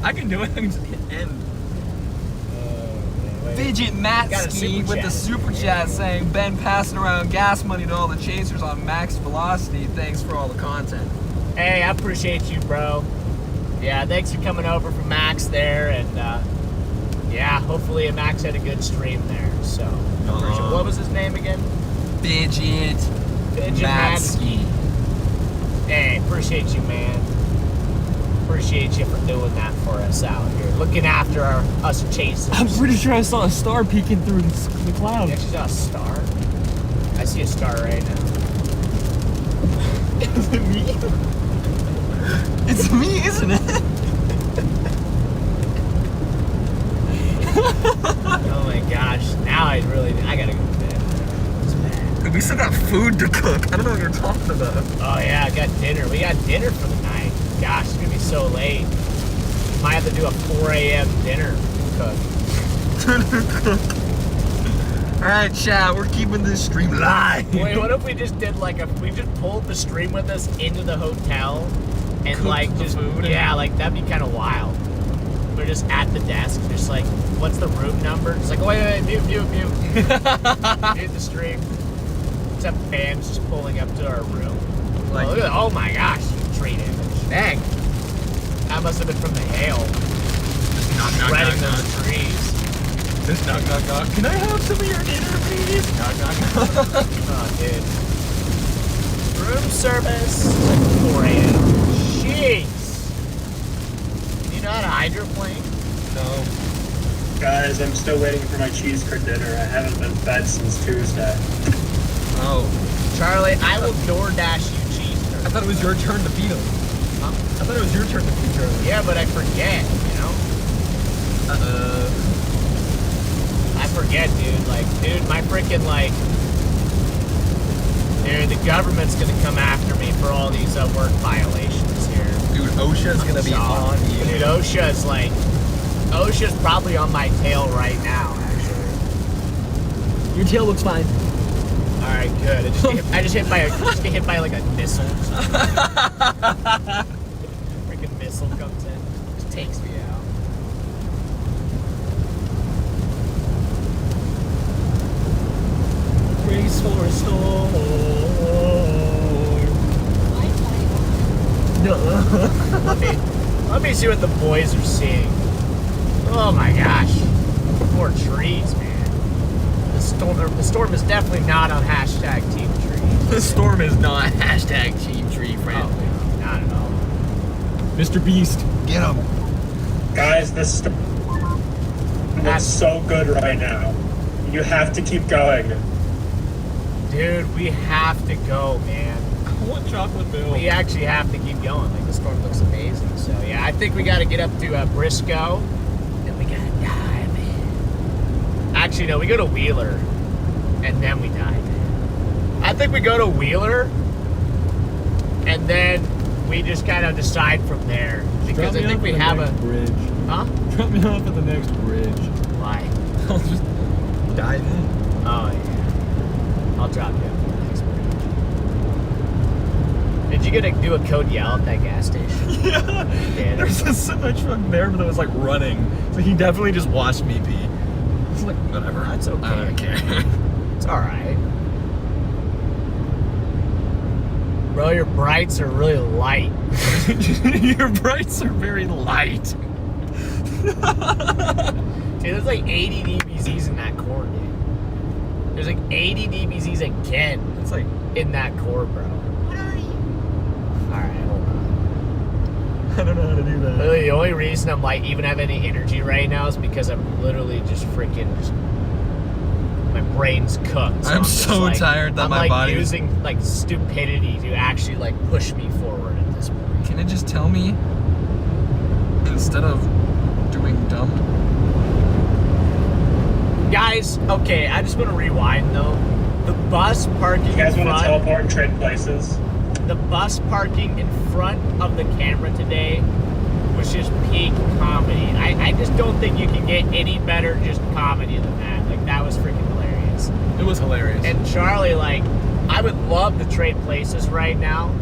I can do it. I can just hit end. Wait. Fidget Matsky with the super chat saying, Ben passing around gas money to all the chasers on max velocity. Thanks for all the content. Hey, I appreciate you, bro. Yeah, thanks for coming over from Max there, and yeah, hopefully Max had a good stream there. So, what was his name again? Fidget Matsky. Hey, appreciate you, man. Appreciate you for doing that for us out here, looking after us chasers. I'm pretty sure I saw a star peeking through the clouds. You actually saw a star? I see a star right now. Is it me? It's me, isn't it? Oh my gosh, now I gotta go to bed. It's bad. We still got food to cook. I don't know what you're talking about. Oh yeah, I got dinner. We got dinner for the night. Gosh, it's gonna be so late. Might have to do a 4 a.m. dinner cook. Alright, chat, we're keeping this stream live. Wait, what if we just did we just pulled the stream with us into the hotel and that'd be kind of wild. We're just at the desk, just what's the room number? It's like, wait, mute. Mute the stream. Except fans just pulling up to our room. Look at oh my gosh, tree damage. Dang. That must have been from the hail. Just shredding those trees. Just knock. Can I have some of your dinner, please? Knock. Oh, dude. Room service. It's like 4 a.m. Jeez. Do you know how to hydroplane? No. Guys, I'm still waiting for my cheese curd dinner. I haven't been fed since Tuesday. Oh. Charlie, I will DoorDash you cheese curd. I thought it was your turn to feed him. Huh? I thought it was your turn to feed Charlie. Yeah, but I forget, you know? I forget, dude. My freaking, dude, the government's gonna come after me for all these work violations here. Dude, OSHA's gonna be on you. Dude, OSHA's probably on my tail right now, actually. Your tail looks fine. Alright, good. I just get hit by like a missile. Freaking missile comes in. Just takes me out. Brace for a storm. Let me see what the boys are seeing. Oh my gosh. Poor trees, man. The storm is definitely not on hashtag Team Tree. The storm is not hashtag Team Tree, friend. Oh, not at all. Mr. Beast, get him. Guys, this looks so good right now. You have to keep going. Dude, we have to go, man. I want chocolate milk. We actually have to keep going. Like, the storm looks amazing. So, yeah, I think we got to get up to Briscoe. And we got to dive in. Actually, no, we go to Wheeler. And then we dive in. I think we go to Wheeler. And then we just kind of decide from there. Because I think we have a bridge. Huh? Drop me off at the next bridge. Why? I'll just dive in. Oh, yeah. I'll drop you at the next bridge. Did you get to do a code yell at that gas station? Yeah. Yeah. There's a semi truck there that was like running. So he definitely just watched me pee. It's like, whatever. That's okay. I don't care. It's alright. Bro, your brights are really light. Your brights are very light. Dude, there's like 80 DBZs in that core, dude. There's like 80 DBZs again. It's like in that core, bro. What are you? Alright, hold on. I don't know how to do that. Literally, the only reason I'm like even have any energy right now is because I'm literally just freaking my brain's cooked. So I'm just so like, tired that I'm my like body using like stupidity to actually like push me forward at this point. Can it just tell me instead of doing dumb? Guys, okay, I just want to rewind though. The bus parking You guys in want to front, teleport and trade places? the bus parking in front of the camera today was just peak comedy. I just don't think you can get any better just comedy than that. Like, that was freaking hilarious. It was hilarious. And Charlie, like, I would love to trade places right now.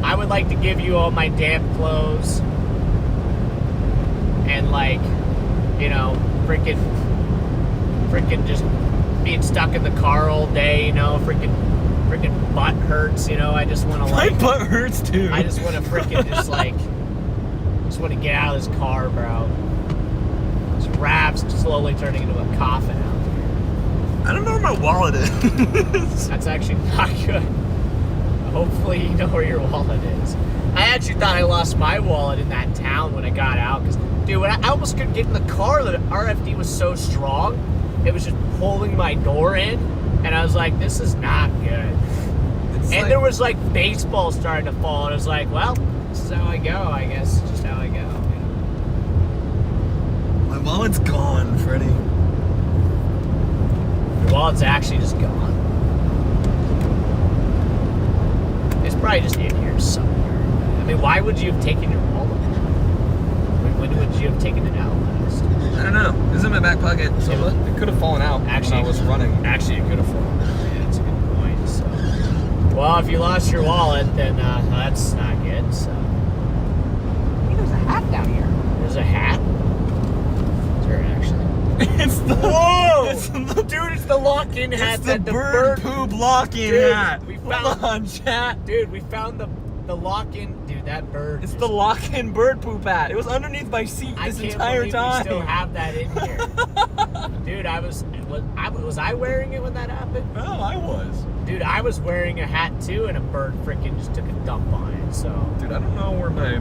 I would like to give you all my damn clothes. And, like, you know, freaking just being stuck in the car all day, you know, freaking butt hurts, you know. I just want to, like, my butt hurts too. I just want to freaking just like, just want to get out of this car, bro. This Rav's slowly turning into a coffin out here. I don't know where my wallet is. That's actually not good. Hopefully you know where your wallet is. I actually thought I lost my wallet in that town when I got out. Because, dude, when I almost couldn't get in the car. The RFD was so strong. It was just pulling my door in. And I was like, this is not good. And there was like baseball starting to fall. And I was like, well, this is how I go, I guess. It's just how I go. You know? My wallet's gone, Freddy. Your wallet's actually just gone. It's probably just in here somewhere. I mean, why would you have taken your wallet? When would you have taken it out last? I don't know. It was in my back pocket, so it could have fallen out actually, when I was running. Actually, it could have fallen out. Yeah, that's a good point. So, well, if you lost your wallet, then that's not good. So, hey, there's a hat down here. There's a hat. Is there actually? It's the Whoa! It's the, Dude, it's the lock-in hat. it's that the bird poop lock-in hat. We Hold found, on, chat. Dude, we found the lock-in. Dude, that bird. It's the lock-in bird poop hat. It was underneath my seat this entire time. We still have that in here. Dude, was I wearing it when that happened? No, I was. Dude, I was wearing a hat too, and a bird freaking just took a dump on it. So, dude, I don't know where my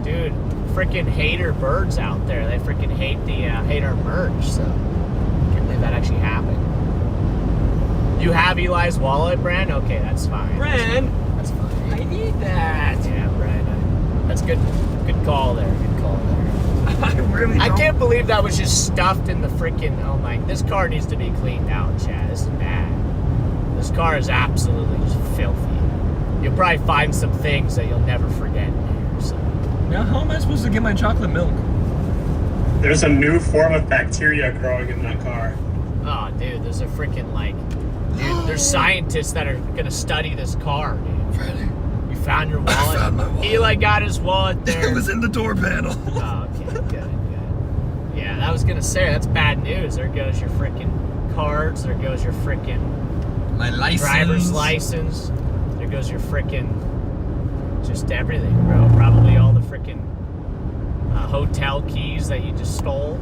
freaking hater birds out there. They freaking hate hate our merch. So, can't believe that actually happened. You have Eli's wallet, Bran? Okay, that's fine. Bran, that's fine. I need that. Yeah, Bran. That's good. Good call there. Good call there. I can't believe that was just stuffed in the freaking. Oh my! This car needs to be cleaned out, Chad. This is bad. This car is absolutely just filthy. You'll probably find some things that you'll never forget in here. So. Now, how am I supposed to get my chocolate milk? There's a new form of bacteria growing in that car. Oh, dude, there's a freaking dude, there's scientists that are gonna study this car, dude. Freddy, you found your wallet? I found my wallet. Eli got his wallet there. It was in the door panel. Oh, okay, good. Yeah, I was gonna say, that's bad news. There goes your freaking cards. There goes your freaking my license. Driver's license. There goes your freaking just everything, bro. Probably all the freaking hotel keys that you just stole.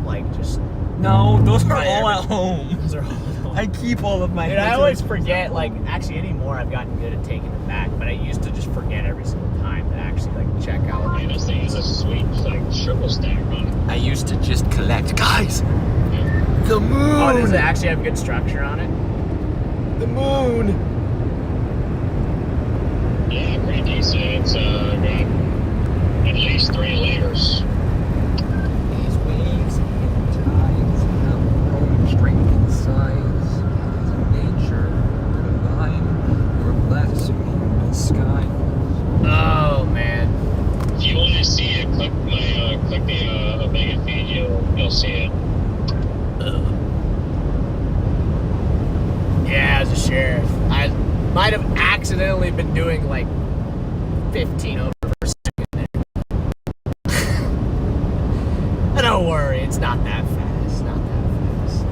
No, those are all at home. Those are all at home. I keep all of my. Dude, I always forget. Actually, anymore I've gotten good at taking them back, but I used to just forget every single time to actually check out. Yeah, this thing is a sweet, like, triple stack on it. I used to just collect. Guys! The moon! Oh, does it actually have good structure on it? The moon! Yeah, pretty decent. It's got at least 3 layers. These waves and tides have grown strength and size as nature divine or blessing in the sky. Oh man. If you want to see it, click the Omega feed. You'll see it. Yeah, as a sheriff, I might have accidentally been doing like 15 over per second there. Don't worry, it's not that fast. Not that fast.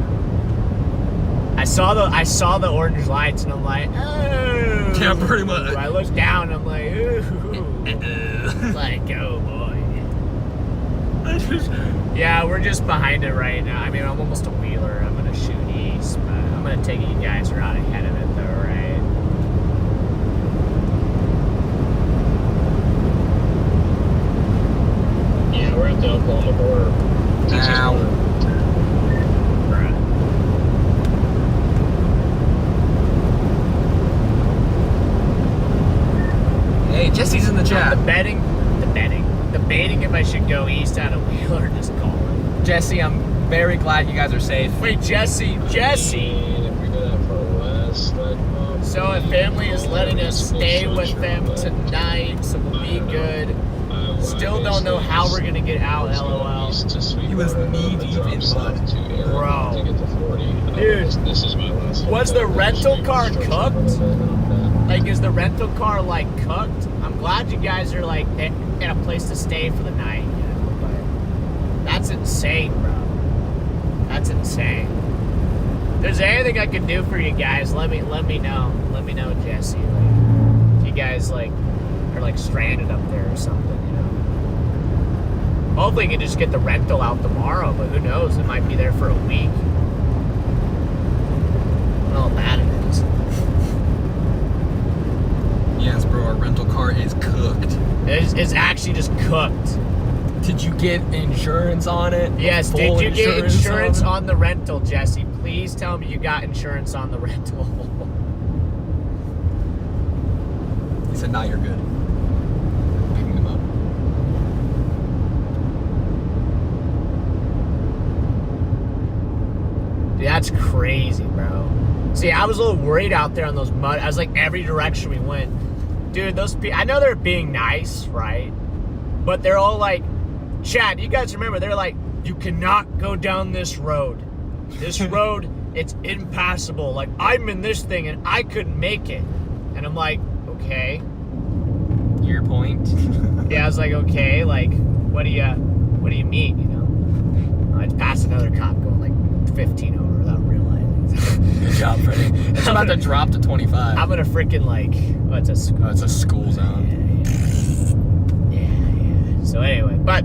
I saw the orange lights and I'm like, oh. Yeah, pretty much. I looked down and I'm like, ooh. Like, oh boy. Yeah, we're just behind it right now. I mean, I'm almost a wheeler. I'm gonna shoot east, but I'm gonna take it. You guys are out ahead of it, though, right? Yeah, we're at the Oklahoma border. Texas border. Hey, Jesse's in the chat. Debating if I should go east out of Wheeler or just call it. Jesse, I'm very glad you guys are safe. Wait, Jesse. So if family is letting us stay with them tonight, so we'll be good. Still don't know how we're gonna get out, LOL. He was knee deep in mud. Bro. Dude, was the rental car cooked? Like, is the rental car, like, cooked? I'm glad you guys are, like, in a place to stay for the night, you know, but that's insane, bro. That's insane. If there's anything I can do for you guys, let me know. Let me know, Jesse. Like, if you guys, like, are, like, stranded up there or something, you know. Hopefully you can just get the rental out tomorrow, but who knows? It might be there for a week. I don't know how bad it is. Yes, bro, our rental car is cooked. It's actually just cooked. Did you get insurance on it? Yes, Full did you get insurance on on the rental, Jesse? Please tell me you got insurance on the rental. He said, nah, you're good. Picking him up. Dude, that's crazy, bro. See, I was a little worried out there on those mud. I was like, every direction we went. Dude, those people, I know they're being nice, right? But they're all like, Chad, you guys remember, they're like, you cannot go down this road. This road, it's impassable. Like, I'm in this thing and I couldn't make it. And I'm like, okay. Your point? Yeah, I was like, okay, like, what do you mean, you know? I'd pass another cop going like 15 over without realizing. Good job, Freddie. It's about to drop to 25. I'm gonna freaking like, what's a school? Oh, it's a school zone. Yeah. So anyway, but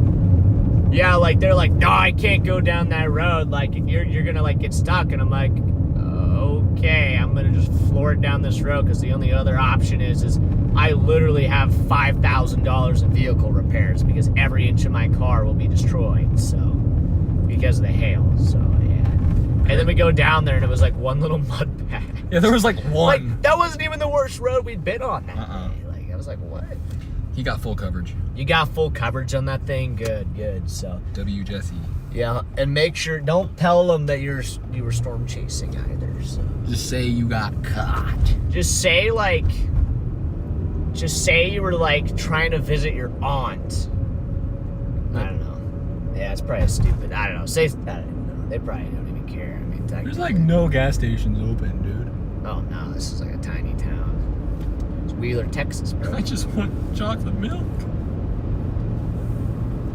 yeah, like they're like, no, I can't go down that road. Like you're gonna like get stuck, and I'm like, okay, I'm gonna just floor it down this road because the only other option is I literally have $5,000 in vehicle repairs because every inch of my car will be destroyed. So because of the hail. So yeah. And then we go down there and it was like one little mud patch. Yeah, there was like one. Like, that wasn't even the worst road we'd been on that day. Like, I was like, what? He got full coverage. You got full coverage on that thing? Good. So W Jesse. Yeah, and make sure, don't tell them that you were storm chasing either. So just say you got caught. Just say you were like trying to visit your aunt. I don't know. Yeah, it's probably stupid. I don't know. Say, I don't know. They probably don't even care. I mean, there's like no gas stations open, dude. Oh no, this is like a tiny town. It's Wheeler, Texas, bro. I just want chocolate milk.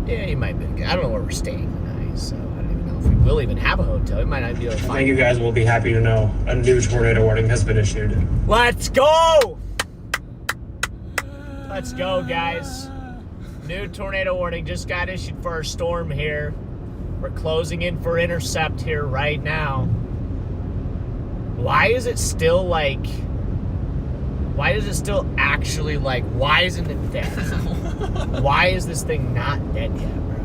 Yeah, you might be good. I don't know where we're staying tonight, so I don't even know if we will even have a hotel. We might not be able to I find think you guys will be happy to know a new tornado warning has been issued. Let's go! Let's go, guys. New tornado warning just got issued for our storm here. We're closing in for intercept here right now. Why is it still like Why is it still actually like? Why isn't it dead? Why is this thing not dead yet, bro?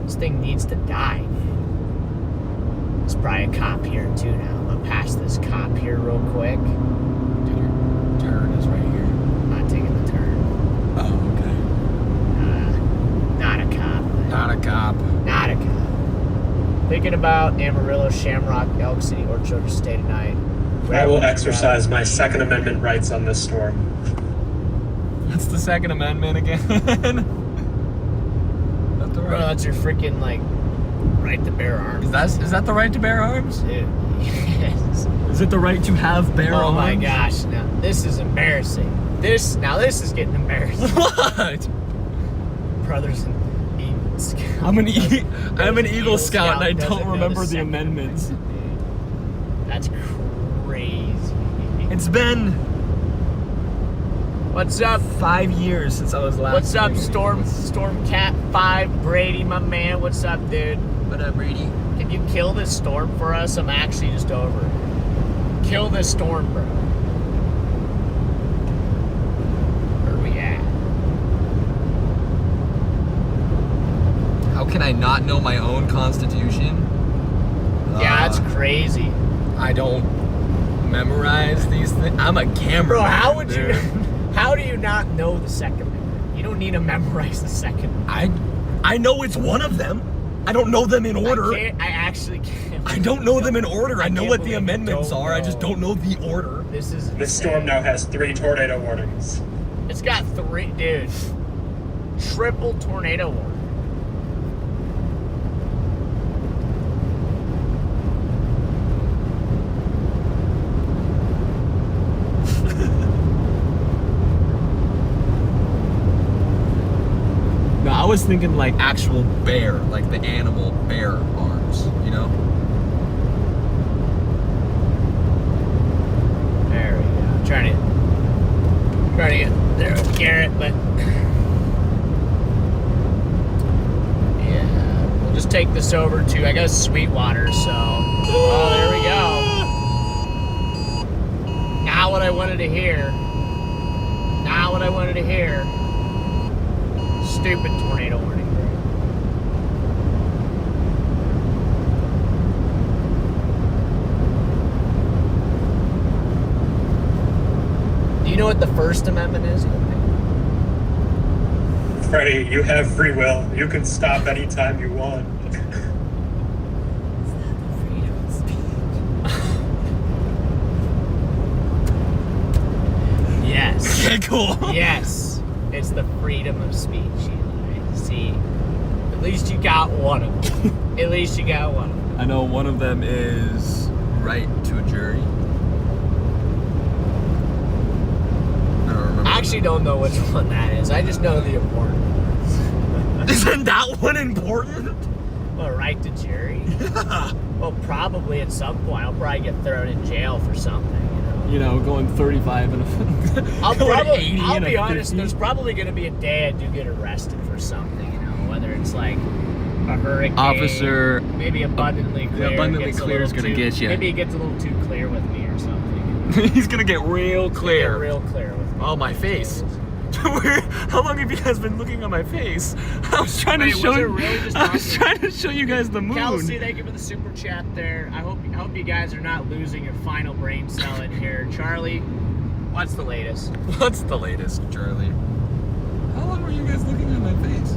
This thing needs to die. There's probably a cop here too now. I'm gonna pass this cop here real quick. Dude, your turn is right here. I'm not taking the turn. Oh, okay. Not a cop. Not a cop. Not a cop. Thinking about Amarillo, Shamrock, Elk City, or Georgia State tonight. I will exercise my Second Amendment rights on this storm. What's the Second Amendment again? Bro, that's your freaking like right to bear arms. Is that the right to bear arms? Dude, yes. Is it the right to have bear arms? Oh my gosh! Now this is embarrassing. This is getting embarrassing. What? Brothers and Eagle Scouts. I'm an Eagle Scout and I don't remember the amendments. That's crazy. It's been. What's up? 5 years since I was last. What's up, Stormcat 5 Brady, my man? What's up, dude? What up, Brady? Can you kill this storm for us? I'm actually just over it. Kill this storm, bro. Where are we at? How can I not know my own constitution? Yeah, that's crazy. I don't memorize these things. I'm a camera. Bro, how would you? How do you not know the Second Amendment? You don't need to memorize the Second Amendment. I know it's one of them. I don't know them in order. I actually can't. I don't know them in order. I know what the believe amendments don't are. I know. just don't know the order. This is This storm now has 3 tornado warnings. It's got 3, dude. Triple tornado warning. No, I was thinking like actual bear, like the animal bear arms, you know? There we go. I'm trying to get there with Garrett, but yeah, we'll just take this over to, I guess, Sweetwater. So, oh, there we go. Now what I wanted to hear. Now what I wanted to hear. Stupid tornado warning, bro. Do you know what the First Amendment is? Freddy, you have free will. You can stop anytime you want. Yes. Okay, cool. Yes. It's the freedom of speech, Eli. See, at least you got one of them. At least you got one of them. I know one of them is right to a jury. I don't remember. I actually don't know which one that is. I just know the important ones. Isn't that one important? Well, right to jury? Well, probably at some point. I'll probably get thrown in jail for something, you know? You know, going 35 and I'll be honest, there's probably going to be a day I do get arrested for something, you know? Whether it's like a hurricane. Officer. Maybe abundantly clear. Abundantly clear is going to get you. Maybe it gets a little too clear with me or something. He's going to get real clear. Get real clear with me. Oh, my face. How long have you guys been looking at my face? I was trying to show you. I was trying to show you guys the moon. Kelsey, thank you for the super chat there. I hope you guys are not losing your final brain cell in here. Charlie, what's the latest? What's the latest, Charlie? How long were you guys looking at my face?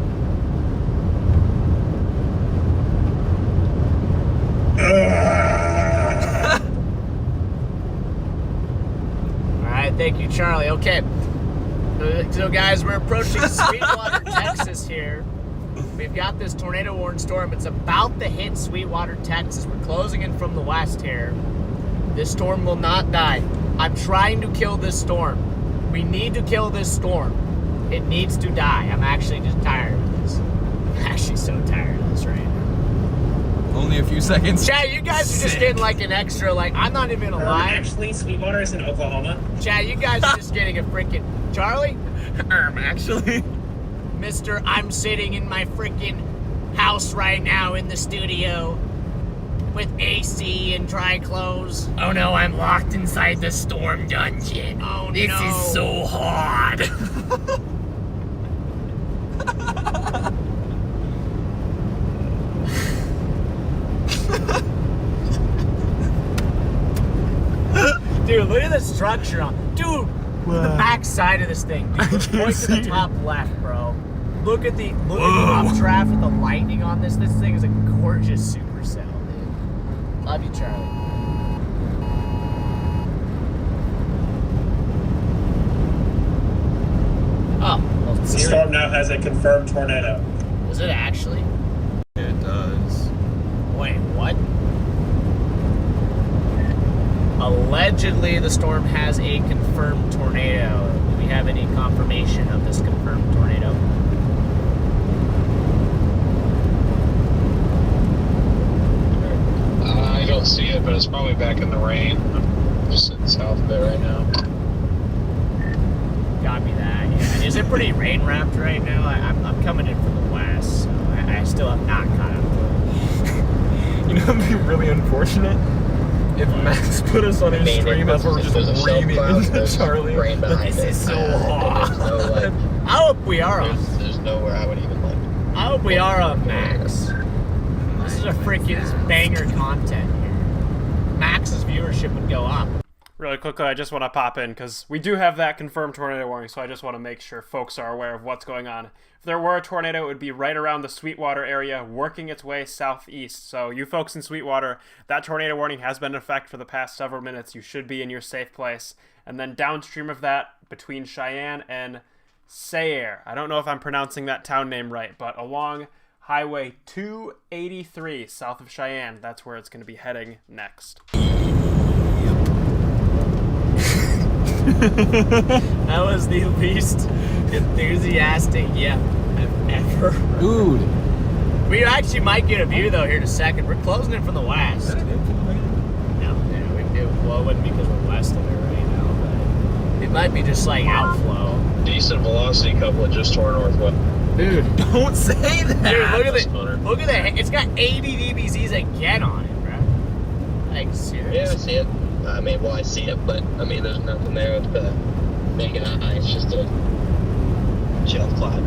All right, thank you, Charlie. Okay. So guys, we're approaching Sweetwater, Texas here. We've got this tornado warning storm. It's about to hit Sweetwater, Texas. We're closing in from the west here. This storm will not die. I'm trying to kill this storm. We need to kill this storm. It needs to die. I'm actually just tired of this. I'm actually so tired of this right now. Only a few seconds. Chad, you guys are just getting like an extra, like, I'm not even gonna lie. Actually, Sweetwater is in Oklahoma. Chad, you guys are just getting a freaking... Charlie? Actually. Mr. I'm sitting in my freaking house right now in the studio. with AC and dry clothes. Oh no, I'm locked inside the storm dungeon. Oh this no. is so hard. Dude, look at the structure on. Dude, the back side of this thing. Dude, point to the top left, bro. Look at the updraft with the lightning on this. This thing is a gorgeous supercell, dude. Love you, Charlie. Oh, well, The storm now has a confirmed tornado. Was it actually? It does. Wait, what? Allegedly, the storm has a confirmed tornado. Do we have any confirmation of this confirmed tornado? I don't see it, but it's probably back in the rain. I'm just sitting south of it right now. Copy that, yeah. And is it pretty rain wrapped right now? I'm coming in from the west, so I still have not caught up. You know, it'd be really unfortunate if Max put us on his stream as we're just reaming into Charlie. This is so hot. I hope we are on. There's nowhere I would even like. I hope we are on Max. This is a freaking banger content here. Max's viewership would go up. Really quickly, I just want to pop in because we do have that confirmed tornado warning, so I just want to make sure folks are aware of what's going on. If there were a tornado, it would be right around the Sweetwater area, working its way southeast. So you folks in Sweetwater, that tornado warning has been in effect for the past several minutes. You should be in your safe place. And then downstream of that, between Cheyenne and Sayre, I don't know if I'm pronouncing that town name right, but along Highway 283 south of Cheyenne, that's where it's going to be heading next. That was the least enthusiastic I've ever heard. Dude. We actually might get a view though here in a second. We're closing in from the west. No, well, it wouldn't be because we're west of it right now, but it might be just like outflow. Decent velocity couple that just tore northwest. Dude, don't say that. Dude, look at that. It's got 80 dBZs again on it, bro. Like, seriously? Yeah, I see it. I mean, well, I see it, but I mean, there's nothing there to make it eye. It's just a gel cloud.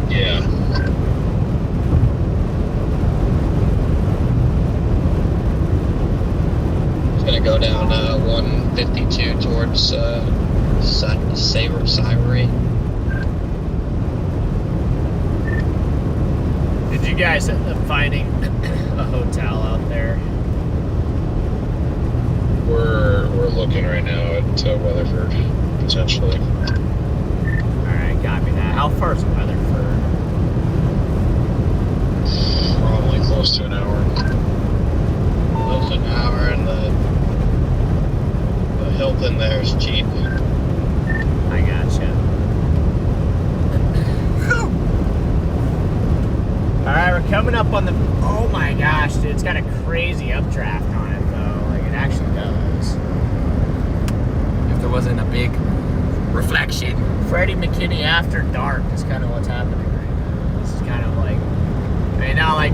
Yeah. It's gonna go down 152 towards Savory. Did you guys end up finding a hotel out there? We're looking right now at Weatherford, potentially. Alright, copy that. How far is Weatherford? Probably close to an hour. Close to an hour, and the Hilton there is cheap. I gotcha. Alright, we're coming up on the... Oh my gosh, dude, it's got a crazy updraft on it, though. Like, it actually does. If there wasn't a big reflection. Freddy McKinney after dark is kind of what's happening right now. This is kind of like... I mean, not like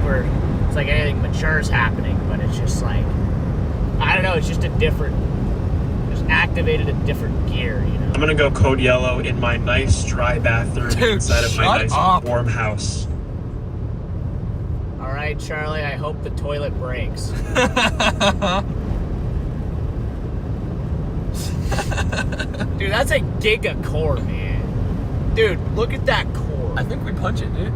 it's like anything mature is happening, but it's just like... I don't know, it's just a different... Just activated a different gear, you know? I'm gonna go code yellow in my nice dry bathroom inside of my nice warm house. All right, Charlie, I hope the toilet breaks. Dude, that's a giga core, man. Dude, look at that core. I think we punch it, dude.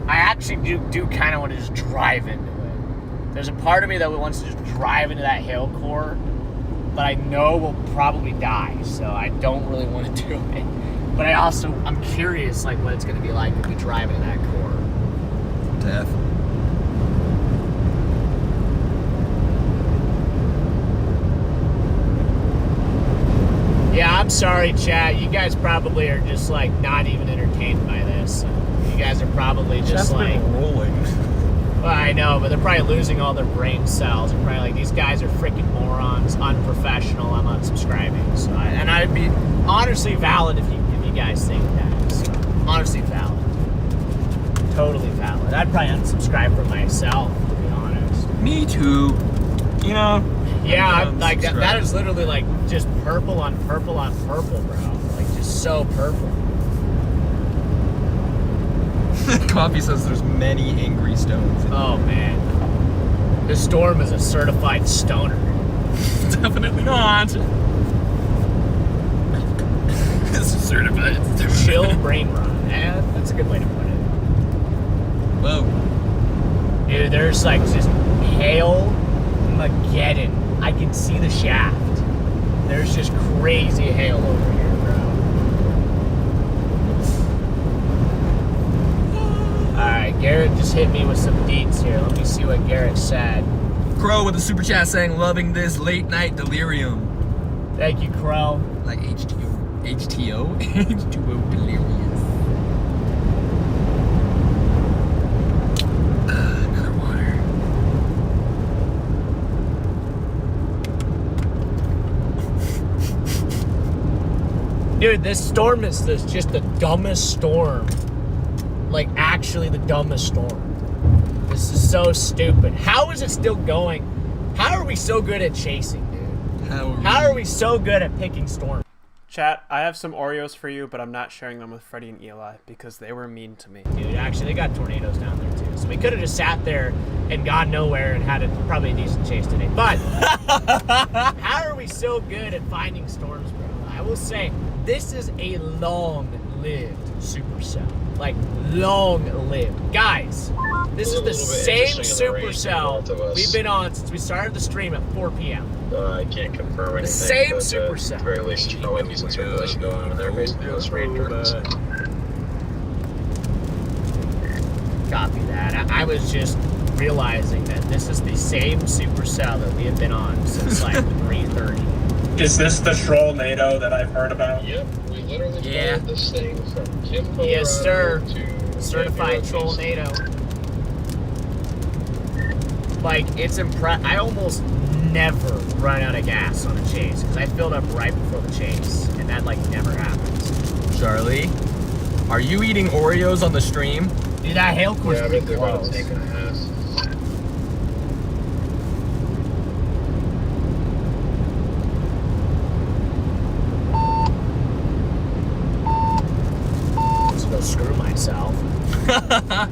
I actually do kind of want to just drive into it. There's a part of me that wants to just drive into that hail core, but I know we'll probably die, so I don't really want to do it. But I'm curious, like, what it's going to be like if we drive into that core. Death. Yeah, I'm sorry, chat. You guys probably are just, like, not even entertained by this. You guys are probably just, like... rolling. Well, I know, but they're probably losing all their brain cells. They're probably like, these guys are freaking morons, unprofessional, I'm unsubscribing. So, and I'd be honestly valid if you guys think that. So, honestly valid. Totally valid. I'd probably unsubscribe for myself, to be honest. Me too. You know? Yeah, I'm, like that is literally like just purple on purple on purple, bro. Like just so purple. Coffee says there's many angry stones. Oh man. This storm is a certified stoner. Definitely not. It's certified. Chill brain rot. Yeah, that's a good way to put it. Whoa. Dude, there's like just hail Mageddon. I can see the shaft. There's just crazy hail over here, bro. Alright, Garrett just hit me with some deets here. Let me see what Garrett said. Crow with the super chat saying, loving this late night delirium. Thank you, Crow. Like H2O? H2O delirious. Another water. Dude, this storm is just the dumbest storm. Like, actually the dumbest storm. This is so stupid. How is it still going? How are we so good at chasing, dude? How are we so good at picking storms? Chat, I have some Oreos for you, but I'm not sharing them with Freddy and Eli because they were mean to me. Dude, actually, they got tornadoes down there, too. So we could have just sat there and gone nowhere and had probably a decent chase today. But how are we so good at finding storms, bro? I will say, this is a long-lived supercell. Like, long-lived. Guys, this is the same supercell we've been on since we started the stream at 4 p.m. I can't confirm anything. The same but, supercell. At the very least, there's probably decent circulation going on in there based on those rain turns. Copy that. I was just realizing that this is the same supercell that we have been on since like 3:30. Is this the trollnado that I've heard about? Yep, we literally started this thing from Kimbo Yes, sir. to Certified trollnado. Like, it's I almost never run out of gas on a chase because I filled up right before the chase, and that like never happens. Charlie, are you eating Oreos on the stream? Dude, that hail course Yeah, is I've been pretty there about close. a tank and a half. Just go screw myself. I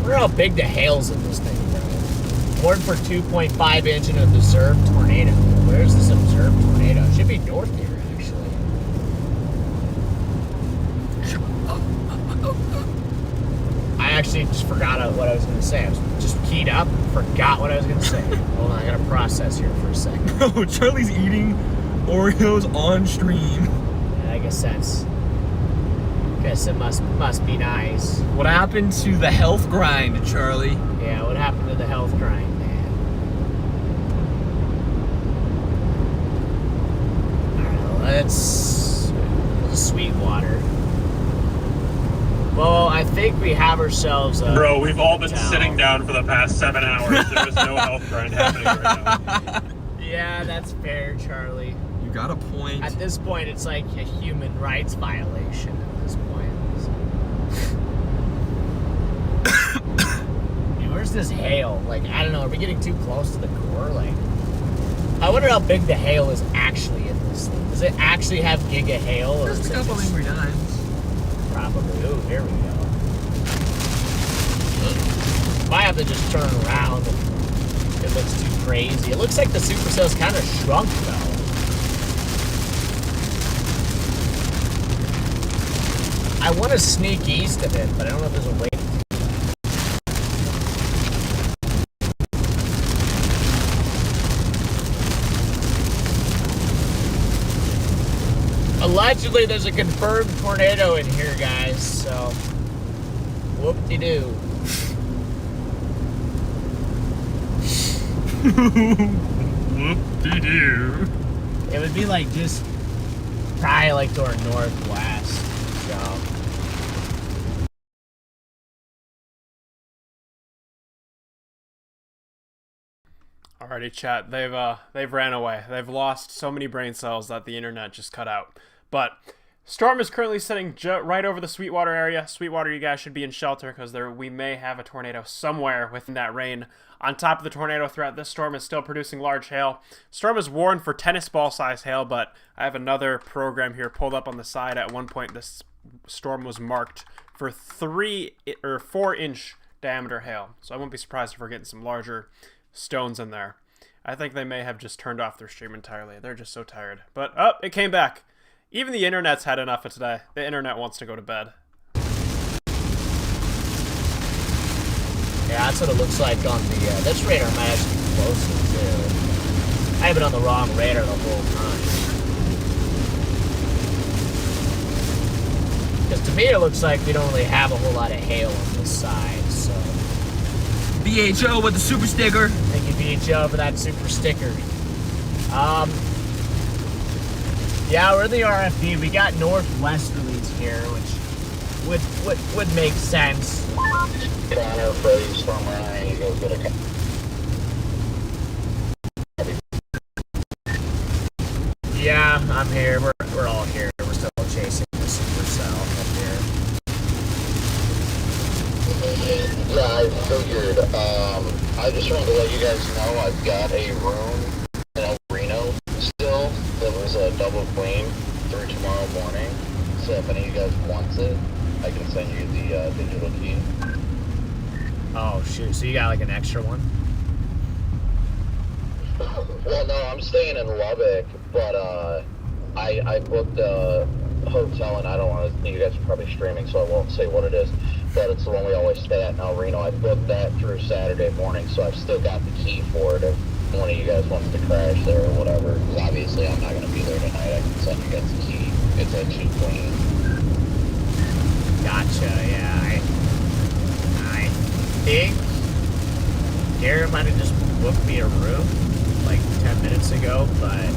wonder how big the hail's in this thing, bro. Warned for 2.5 inch in an observed tornado. Where's this observed tornado? It should be north here, actually. I actually just forgot what I was going to say. I was just keyed up, forgot what I was going to say. Hold on, I got to process here for a second. Bro, Charlie's eating Oreos on stream. Yeah, I guess it must be nice. What happened to the health grind, Charlie? Yeah, what happened to the health grind, man? Alright, let's Sweetwater. Well, I think we have ourselves a... Bro, we've all been sitting down for the past 7 hours. There is no health grind happening right now. Yeah, that's fair, Charlie. You got a point. At this point, it's like a human rights violation at this point. Dude, where's this hail? Like, I don't know, are we getting too close to the core? Like, I wonder how big the hail is actually in this thing. Does it actually have giga hail? Or There's a couple angry dimes. Probably. Oh, here we go. Might have to just turn around if it looks too crazy. It looks like the supercell's kind of shrunk, though. I want to sneak east of it, but I don't know if there's a way. Allegedly, there's a confirmed tornado in here, guys, so whoop-de-doo. Whoop-de-doo. It would be like just probably like to our northwest, so. Alrighty, chat. They've ran away. They've lost so many brain cells that the internet just cut out. But Storm is currently sitting right over the Sweetwater area. Sweetwater, you guys should be in shelter because we may have a tornado somewhere within that rain. On top of the tornado threat, this storm is still producing large hail. Storm is warned for tennis ball size hail, but I have another program here pulled up on the side. At one point, this storm was marked for 3 or 4 inch diameter hail. So I won't be surprised if we're getting some larger stones in there. I think they may have just turned off their stream entirely. They're just so tired. But, oh, it came back. Even the internet's had enough of today. The internet wants to go to bed. Yeah, that's what it looks like on the, this radar might actually be closer to. I have it on the wrong radar the whole time. Because to me it looks like we don't really have a whole lot of hail on this side, so. BHO with the super sticker. Thank you, BHO, for that super sticker. Yeah, we're in the RFD. We got northwesterlies here, which would make sense. Connor, Freddy, Stormer, you guys get a... Yeah, I'm here. We're all here. We're still chasing the supercell up here. Yeah, I figured. I just wanted to let you guys know I've got a room in El Reno still that was a double queen through tomorrow morning. So if any of you guys wants it, I can send you the digital key. Oh shoot! So you got like an extra one? Well, no, I'm staying in Lubbock, but I booked a hotel, and I don't want to. You guys are probably streaming, so I won't say what it is. But it's the one we always stay at in El Reno. I booked that through Saturday morning, so I've still got the key for it if one of you guys wants to crash there or whatever. Because obviously I'm not going to be there tonight. I can send you guys the key. It's at 2 Queen. Gotcha. Yeah. I think Garrett might have just booked me a room like 10 minutes ago, but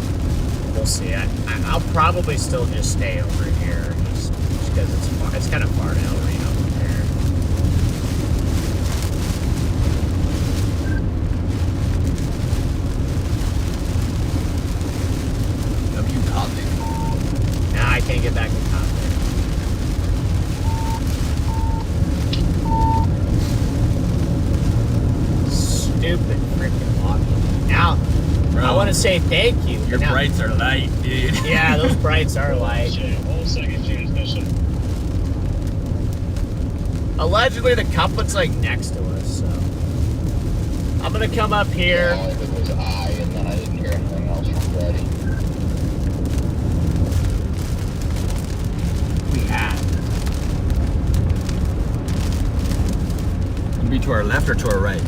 we'll see. I'll probably still just stay over here just because it's far. It's kind of far to El Reno from here. W Coptic. Nah, I can't get back to Coptic. Stupid freaking walkie. Now, bro, I want to say thank you. Your brights are light, dude. Yeah, those brights are light. Whole second transmission. Allegedly, the couplet's like next to us, so I'm gonna come up here. Yeah, it was I, and then I didn't hear anything else from Freddy. We have. Be to our left or to our right?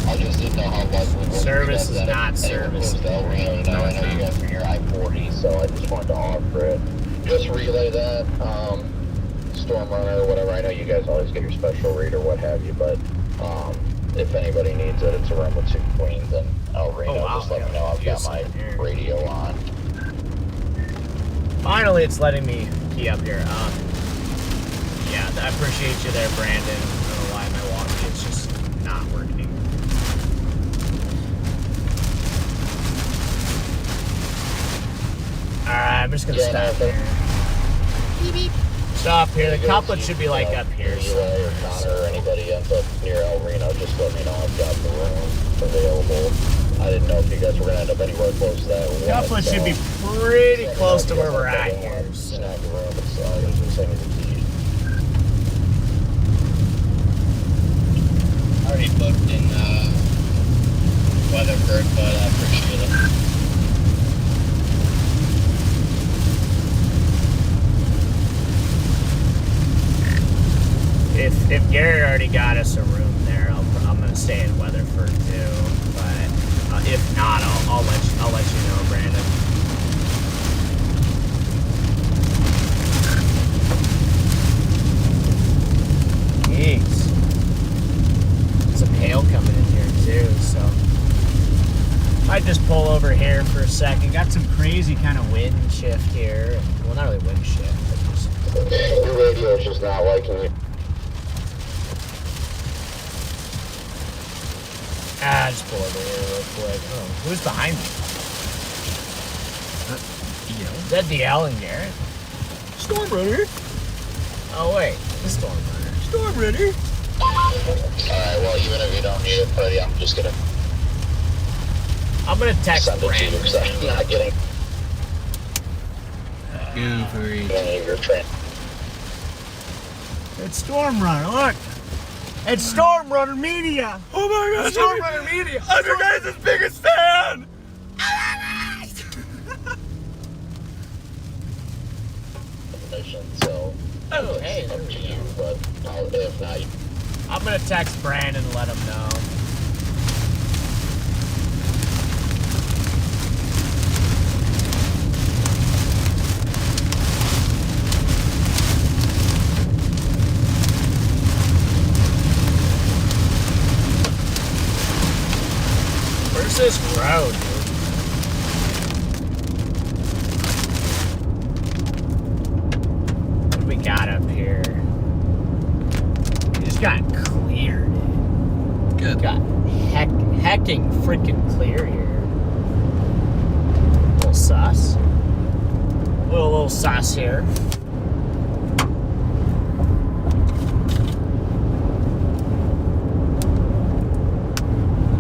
I just didn't know how likely it was. Service is not service. I know you guys are near I-40, so I just wanted to offer it. Just relay that. Storm Runner or whatever. I know you guys always get your special read or what have you, but if anybody needs it, it's a room with 2 queens and El Reno. Just let me know. I've got my radio on. Finally, it's letting me key up here. Yeah, I appreciate you there, Brandon. I don't know why my walkie is just not working. Alright, I'm just gonna stop here. Beep, beep. Stop here. The couplet should be like up here. Or Connor or anybody ends up near El Reno, just let me know. I've got the room available. I didn't know if you guys were going to end up anywhere close to that. The couplet should be pretty close to where we're at here. Snap the room, it's usually send me the key. Already booked in Weatherford, but I appreciate it. If Garrett already got us a room there, I'm gonna stay in Weatherford too. But if not, I'll let you know, Brandon. Jeez, some hail coming in here too, so might just pull over here for a second. Got some crazy kind of wind shift here. Well, not really wind shift, but just your radio is just not liking you. Just pull over here real quick. Oh, who's behind me? Is that DL and Garrett? Storm Runner. Oh wait, the Storm Runner. Storm Runner. Alright, well, even if you don't need it, Freddy, I'm gonna text send it to you Brandon. because I'm not getting Go for it. any of your train. It's Storm Runner, look! It's Storm Runner Media! Oh my God! Storm Runner Media! I'm your guys' biggest fan! So, Oh, hey, it's up to you, but if not, I'm gonna text Brandon and let him know. Where's this road, dude? What do we got up here? We just got cleared. Good. Got hecking freaking clear here. Little sus. Little sus here.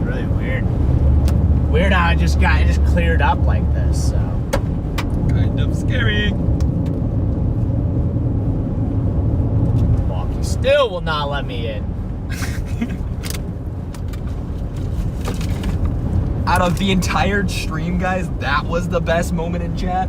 Really weird. Weird how it just cleared up like this, so. Kind of scary. Walkie still will not let me in. Out of the entire stream, guys, that was the best moment in chat.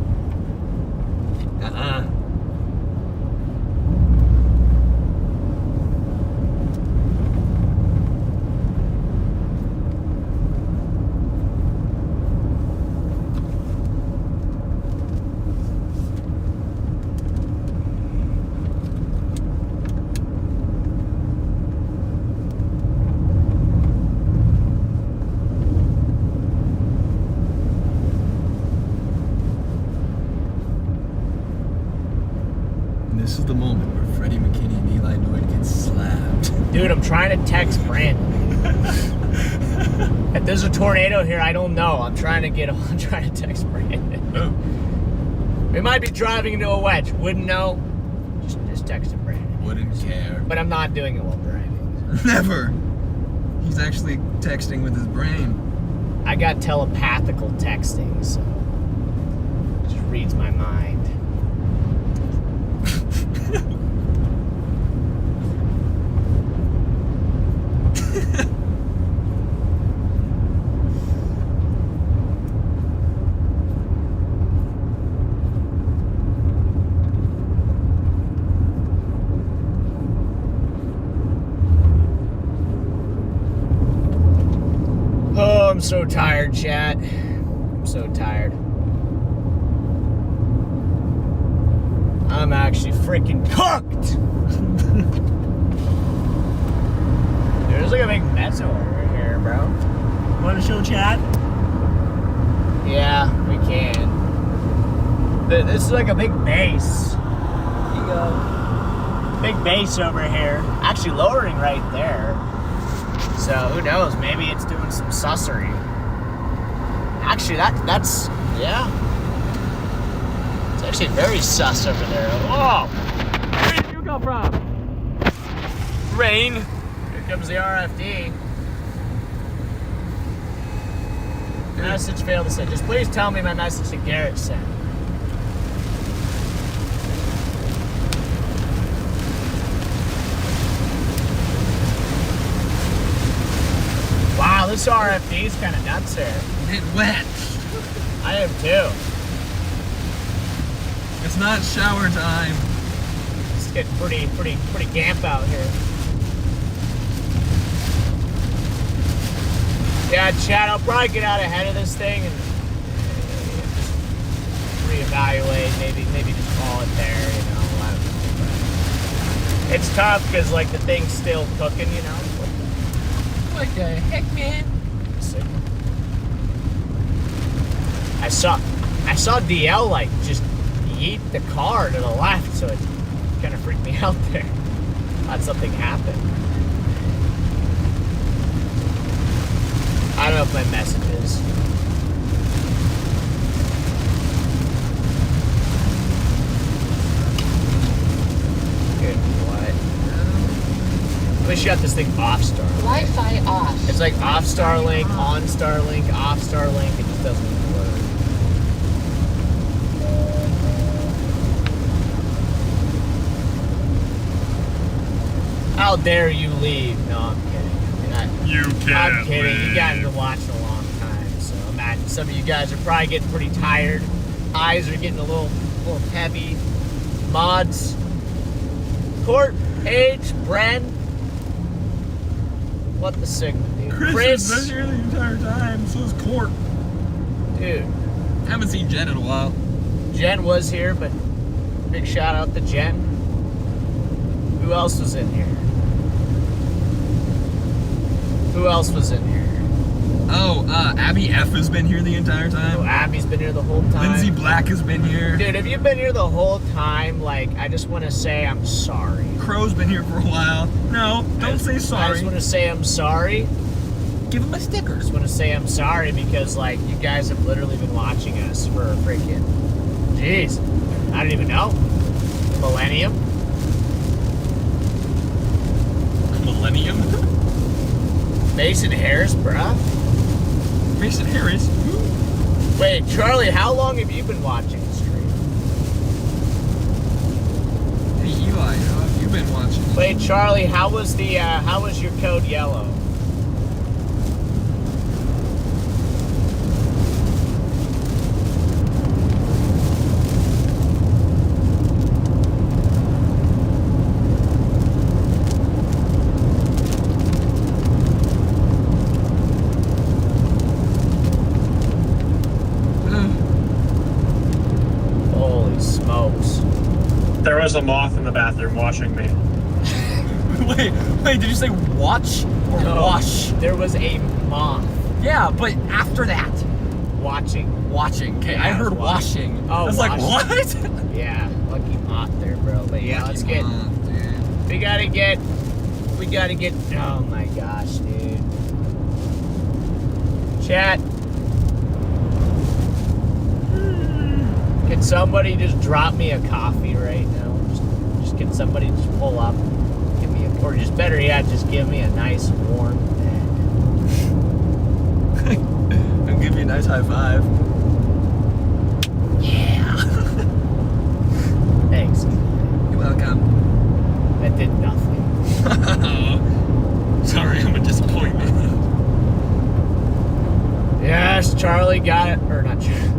This is the moment where Freddy McKinney and Eli Lloyd get slapped. Dude, I'm trying to text Brandon. If there's a tornado here, I don't know. I'm trying to text Brandon. We might be driving into a wedge. Wouldn't know. Just texting Brandon. Wouldn't care. But I'm not doing it while driving. Never. He's actually texting with his brain. I got telepathical texting, so it just reads my mind. Oh, I'm so tired, chat. I'm so tired. I'm actually freaking cooked! There's like a big mess over here, bro. Want to show chat? Yeah, we can. This is like a big base. Here you go. Big base over here. Actually lowering right there. So who knows? Maybe it's doing some sussery. Actually, that's yeah. It's actually very sus over there. Whoa! Where did you come from? Rain. Here comes the RFD. Message failed to send. Just please tell me my message to Garrett sent. Wow, this RFD is kind of nuts here. It wet. I am too. It's not shower time. It's getting pretty gamp out here. Yeah, Chad, I'll probably get out ahead of this thing and just reevaluate. Maybe just call it there, you know. I don't know, but it's tough because like the thing's still cooking, you know. What the heck, man? I saw DL like just yeet the car to the left, so it kind of freaked me out there. Thought something happened. I don't know if my message is. We shut this thing off Starlink. Wi-Fi off. It's like off Starlink, on Starlink, off Starlink. It just doesn't even work. How dare you leave? No, I'm kidding. You can't I'm kidding. leave. You guys have been watching a long time, so imagine some of you guys are probably getting pretty tired. Eyes are getting a little heavy. Mods, Court, Paige, Bren. What the signal, dude? Chris has been here the entire time, so is Court. Dude. I haven't seen Jen in a while. Jen was here, but big shout out to Jen. Who else was in here? Who else was in here? Oh, Abby F has been here the entire time. Oh, Abby's been here the whole time. Lindsay Black has been here. Dude, if you've been here the whole time, like, I just want to say I'm sorry. Crow's been here for a while. No, don't say sorry. I just want to say I'm sorry. Give him a sticker. I just want to say I'm sorry because, like, you guys have literally been watching us for a freaking, jeez, I don't even know, millennium. Millennium? Mason Harris, bruh. Mason Harris? Wait, Charlie, how long have you been watching the stream? Hey, Eli, how have you been watching? Wait, Charlie, how was your code yellow? There was a moth in the bathroom watching me. Wait, did you say watch or wash? There was a moth. Yeah, but after that. Watching. Watching. Okay, Yeah, I heard washing. Oh, I was like, what? Yeah, lucky moth there, bro. But yeah, Lucky let's get. moth, dude. We gotta get. Oh my gosh, dude. Chat. Can somebody just drop me a coffee right now? Just can somebody just pull up, give me or just better yet, just give me a nice warm bed. I'll give you a nice high five. Yeah. Thanks. You're welcome. That did nothing. Sorry, I'm a disappointment. Yes, Charlie got it, or not Charlie.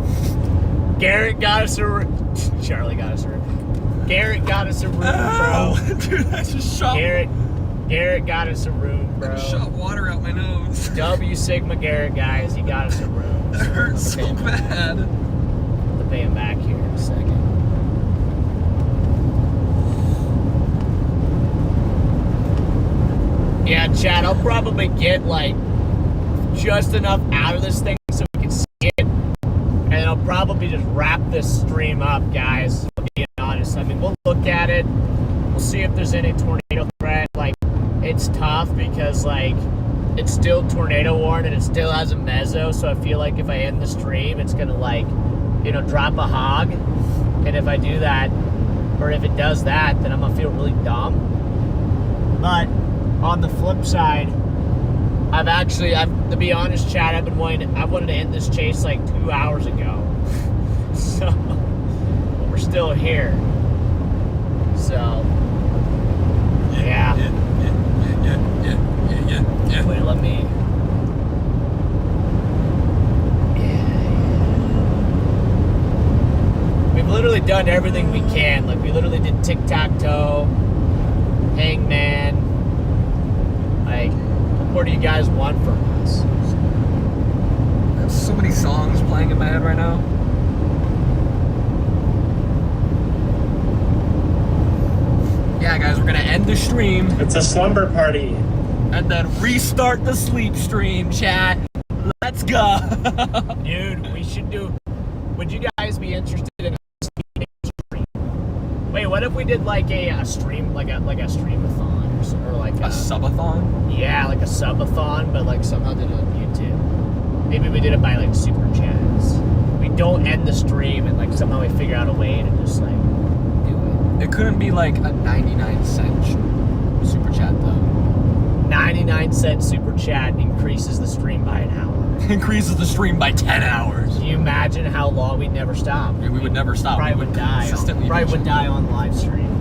Garrett got us a room. Charlie got us a room. Garrett got us a room, bro. Dude, I just shot. Garrett got us a room, bro. I just shot water out my nose. W Sigma Garrett, guys, he got us a room. It hurts so bad. I'll pay him back here in a second. Yeah, Chad, I'll probably get like just enough out of this thing so we can see it. And I'll probably just wrap this stream up, guys. To be honest, I mean, we'll look at it. We'll see if there's any tornado threat. Like, it's tough because, like, it's still tornado warned and it still has a mezzo. So I feel like if I end the stream, it's gonna, like, you know, drop a hog. And if I do that, or if it does that, then I'm gonna feel really dumb. But on the flip side, to be honest, Chad, I wanted to end this chase like 2 hours ago. So, we're still here. So, yeah. Yeah. Wait, let me. We've literally done everything we can. Like, we literally did tic-tac-toe, hangman. Like, what do you guys want from us? There's so many songs playing in my head right now. Yeah, guys, we're gonna end the stream. It's a slumber party. And then restart the sleep stream, chat. Let's go. Dude, we should do. Would you guys be interested in a stream? Wait, what if we did like a stream, like a streamathon or like a subathon? Yeah, like a subathon, but like somehow did it on YouTube. Maybe we did it by like super chats. We don't end the stream and like somehow we figure out a way to just like do it. It couldn't be like a 99-cent super chat though. 99-cent super chat increases the stream by an hour. Increases the stream by 10 hours. Can you imagine how long we'd never stop? Yeah, we would never stop. Probably We would die. consistently Probably reach would it. die on live stream.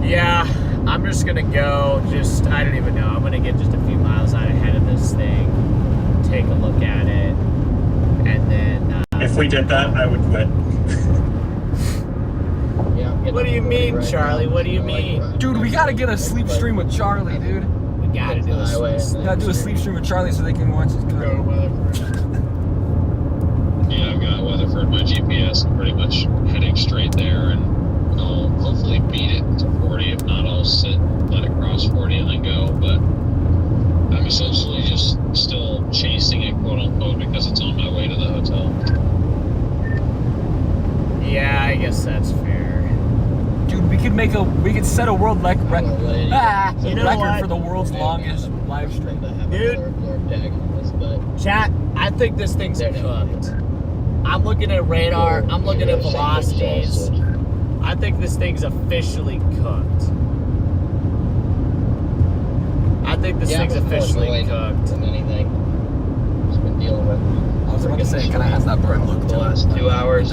Yeah, I'm just gonna go. I don't even know. I'm gonna get just a few miles out ahead of this thing, take a look at it, and then. If we did that, I would quit. What do you mean, Charlie? What do you mean? Dude, we gotta get a sleep stream with Charlie, dude. We gotta do a sleep stream with Charlie so they can watch his car. Yeah, I've got Weatherford, my GPS. I'm pretty much heading straight there, and I'll hopefully beat it to 40. If not, I'll sit, let it cross 40, and then go. But I'm essentially just still chasing it, quote unquote, because it's on my way to the hotel. Yeah, I guess that's fair. Dude, we could set a world record You know what? for the world's longest live stream. Dude, chat, I think this thing's cooked. I'm looking at radar, I'm looking at velocities. I think this thing's officially cooked. I think this thing's officially cooked. Anything. Just been dealing with. I was about to say, kind of has that bird look to the last 2 hours.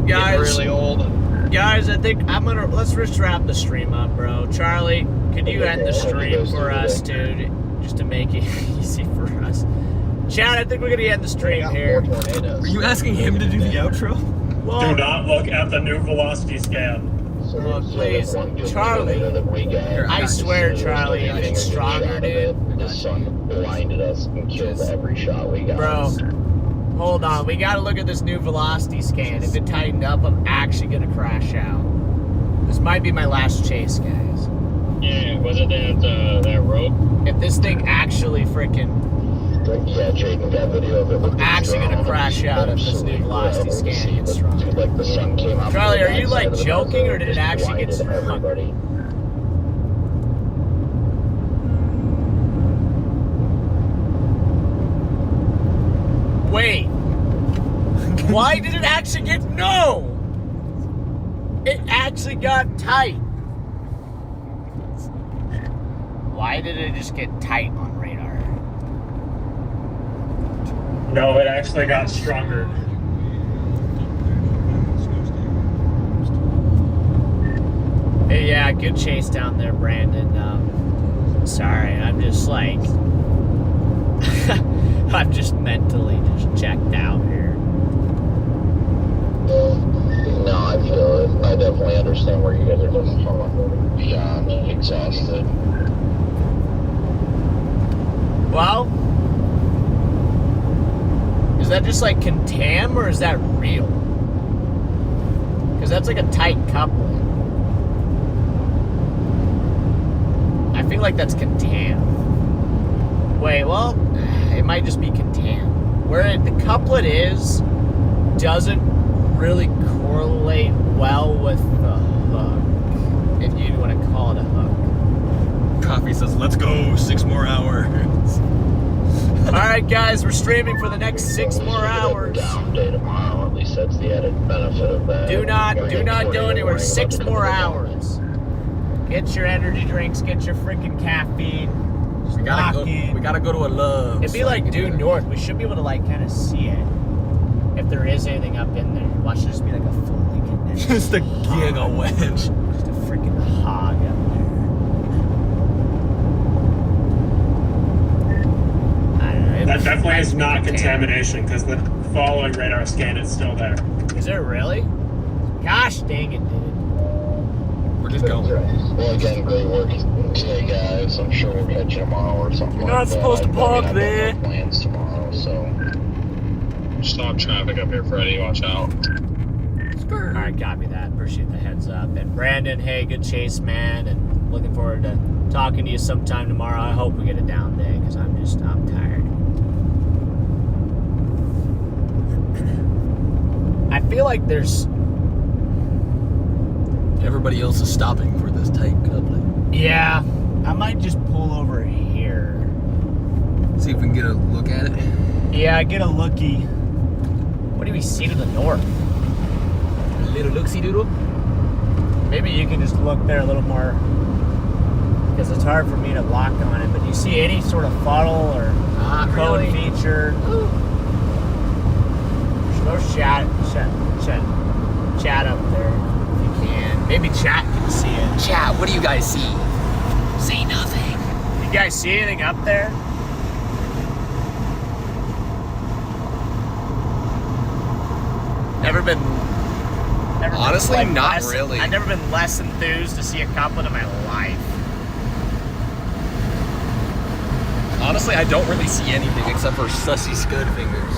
Guys, really old. Guys, I think let's just wrap the stream up, bro. Charlie, could you end the stream for us, dude? Just to make it easy for us. Chad, I think we're gonna end the stream here. Are you asking him to do the outro? Do not look at the new velocity scan. Please, Charlie. I swear, Charlie, if it's stronger, dude. The sun blinded us and killed every shot we got. Bro, hold on. We gotta look at this new velocity scan. If it tightened up, I'm actually gonna crash out. This might be my last chase, guys. Yeah, was it that rope? If this thing actually freaking... Yeah, Jaden got video of it. I'm actually gonna crash out if this new velocity scan gets strong. Like the sun came out. Charlie, are you like joking or did it actually get strong? Wait. Why did it actually get... No! It actually got tight. Why did it just get tight on radar? No, it actually got stronger. Hey, yeah, good chase down there, Brandon. Sorry, I'm just like... I'm just mentally just checked out here. No, I feel it. I definitely understand where you guys are coming from. I'm beyond exhausted. Well, is that just like contam or is that real? Because that's like a tight coupling. I feel like that's contam. Wait, well, it might just be contam. Where the couplet is doesn't really correlate well with the hook, if you want to call it a hook. Coffee says, let's go, 6 more hours. Alright guys, we're streaming for the next 6 more hours. Down day tomorrow, at least that's the added benefit of that. Do not go anywhere. 6 more hours. Get your energy drinks, get your freaking caffeine. We gotta go to a Love's. It'd be like due north. We should be able to like kind of see it. If there is anything up in there. Watch this be like a full like just a giga wedge. Just a freaking hog up there. I don't know. That definitely is not contamination because the following radar scan is still there. Is it really? Gosh dang it, dude. We're just going. Well, again, great work today, guys. I'm sure we'll catch you tomorrow or something. You're not supposed to park there. Plans tomorrow, so. Stop traffic up here, Freddy. Watch out. Alright, copy that. Appreciate the heads up. And Brandon, hey, good chase, man. And looking forward to talking to you sometime tomorrow. I hope we get a down day because I'm tired. I feel like there's... Everybody else is stopping for this tight coupling. Yeah, I might just pull over here. See if we can get a look at it. Yeah, get a looky. What do we see to the north? Little look-see doodle. Maybe you can just look there a little more, because it's hard for me to lock on it. But do you see any sort of funnel or code really. feature? There's chat up there if you can. Maybe chat can see it. Chat, what do you guys see? Say nothing. You guys see anything up there? Honestly, not really. I've never been less enthused to see a couplet in my life. Honestly, I don't really see anything except for sussy scud fingers.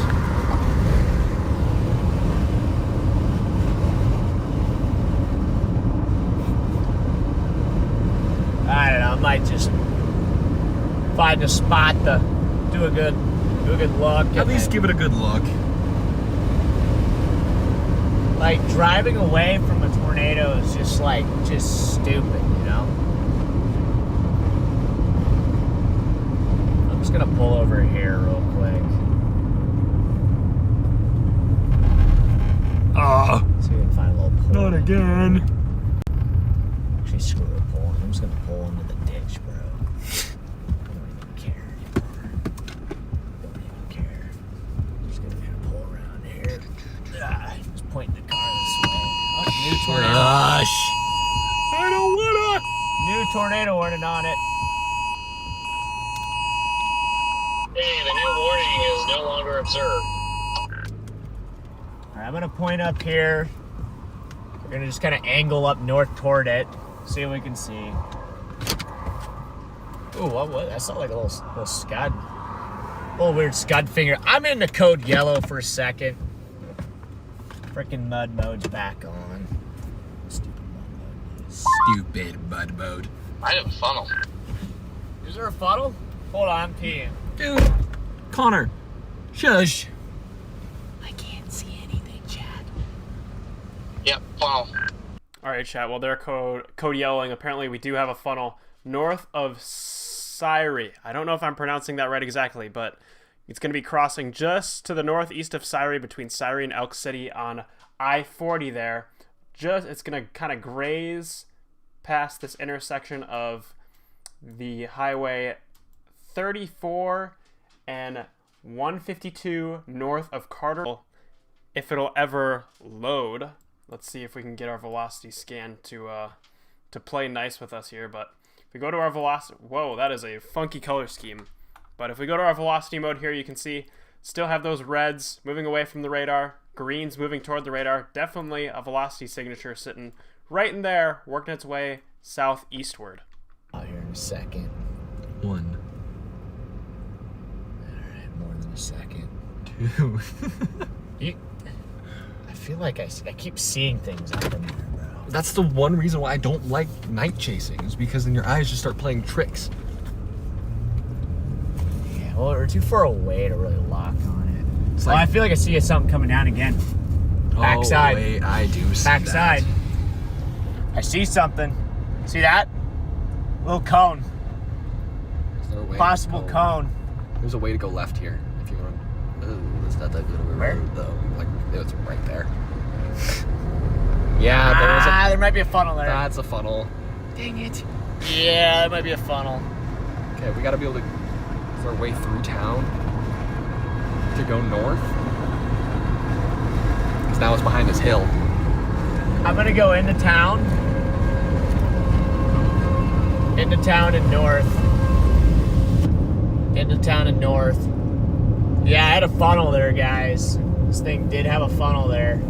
I don't know. I might just find a spot to do a good look. At least give it a good look. Like, driving away from a tornado is just stupid, you know? I'm just gonna pull over here real quick. See if we can find a little pull. Not again. Actually, screw it pulling. I'm just gonna pull into the ditch, bro. I don't even care anymore. Don't even care. I'm just gonna pull around here. Just pointing the car this way. Oh, new tornado. Gosh. I don't wanna. New tornado warning on it. Hey, the new warning is no longer observed. Alright, I'm gonna point up here. We're gonna just kind of angle up north toward it. See what we can see. Ooh, what? That sounded like a little scud. A little weird scud finger. I'm in the code yellow for a second. Freaking mud mode's back on. Stupid mud mode. I have a funnel. Is there a funnel? Hold on, I'm peeing. Dude, Connor, shush. I can't see anything, Chad. Yep, funnel. All right, chat. Well, they're code yelling. Apparently, we do have a funnel north of Syrie. I don't know if I'm pronouncing that right exactly, but it's going to be crossing just to the northeast of Syrie, between Syrie and Elk City on I-40 there. It's going to kind of graze past this intersection of the highway 34 and 152 north of Carter. If it'll ever load. Let's see if we can get our velocity scan to play nice with us here. But if we go to our velocity, whoa, that is a funky color scheme. But if we go to our velocity mode here, you can see still have those reds moving away from the radar, greens moving toward the radar. Definitely a velocity signature sitting right in there, working its way southeastward. Out here in a second. One. Alright, more than a second. Two. I feel like I keep seeing things up in there, bro. That's the one reason why I don't like night chasing, is because then your eyes just start playing tricks. Yeah, well, we're too far away to really lock on it. It's Well, like, I feel like I see something coming down again. Backside. Oh, wait, I do see Backside. that. I see something. See that? Little cone. Is there a way Possible to go? cone. There's a way to go left here, if you want to. Oh, that's not that good of a Where? road, though. Like, it's right there. Yeah, there might be a funnel there. That's a funnel. Dang it. Yeah, there might be a funnel. Okay, we gotta be able to. Is there a way through town to go north? Because now it's behind this hill. I'm gonna go into town. Into town and north. Into town and north. Yeah, I had a funnel there, guys. This thing did have a funnel there.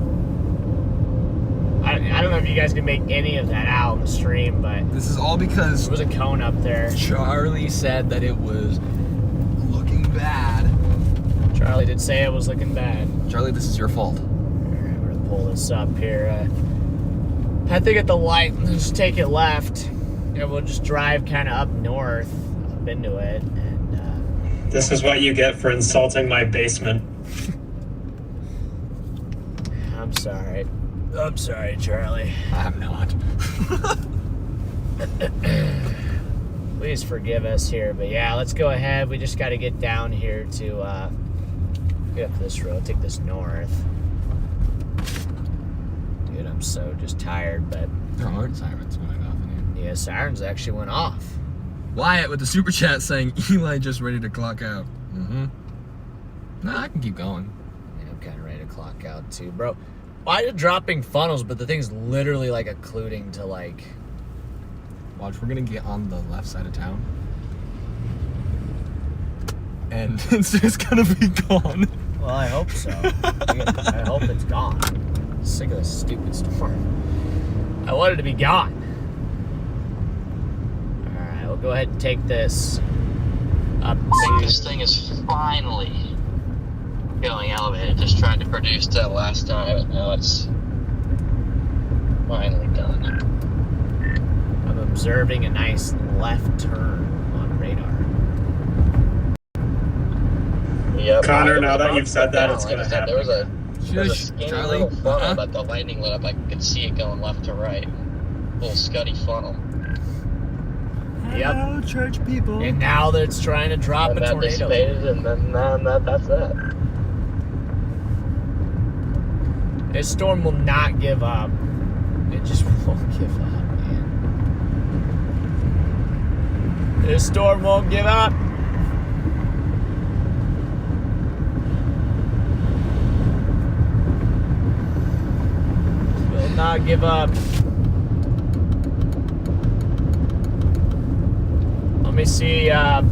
I don't know if you guys can make any of that out in the stream, but This is all because there was a cone up there. Charlie said that it was looking bad. Charlie did say it was looking bad. Charlie, this is your fault. Alright, we're gonna pull this up here. I think at the light, just take it left. And we'll just drive kind of up north, up into it. And This is what you get for insulting my basement. I'm sorry. I'm sorry, Charlie. I'm not. Please forgive us here. But yeah, let's go ahead. We just got to get down here to get up this road, take this north. Dude, I'm I'm so just tired, but... There aren't sirens going off in here. Yeah, sirens actually went off. Wyatt with the super chat saying Eli just ready to clock out. Mm-hmm. Nah, I can keep going. Yeah, I'm kind of ready to clock out too, bro. Why are you dropping funnels, but the thing's literally like occluding to like... Watch, we're gonna get on the left side of town. And it's just gonna be gone. Well, I hope so. I hope it's gone. I'm sick of this stupid storm. I want it to be gone. Alright, we'll go ahead and take this up I think to... this thing is finally going elevated. Just tried to produce that last time, and now it's finally done. I'm observing a nice left turn on radar. Yep. Connor, now that you've said that, it's going to happen. There was a skinny little funnel, but the lightning lit up. I could see it going left to right. Little scuddy funnel. Yep. Hello, church people. And now that it's trying to drop a tornado. Dissipated, and then that's that. This storm will not give up. It just won't give up, man. This storm won't give up. Will not give up. Let me see. Yeah, I'm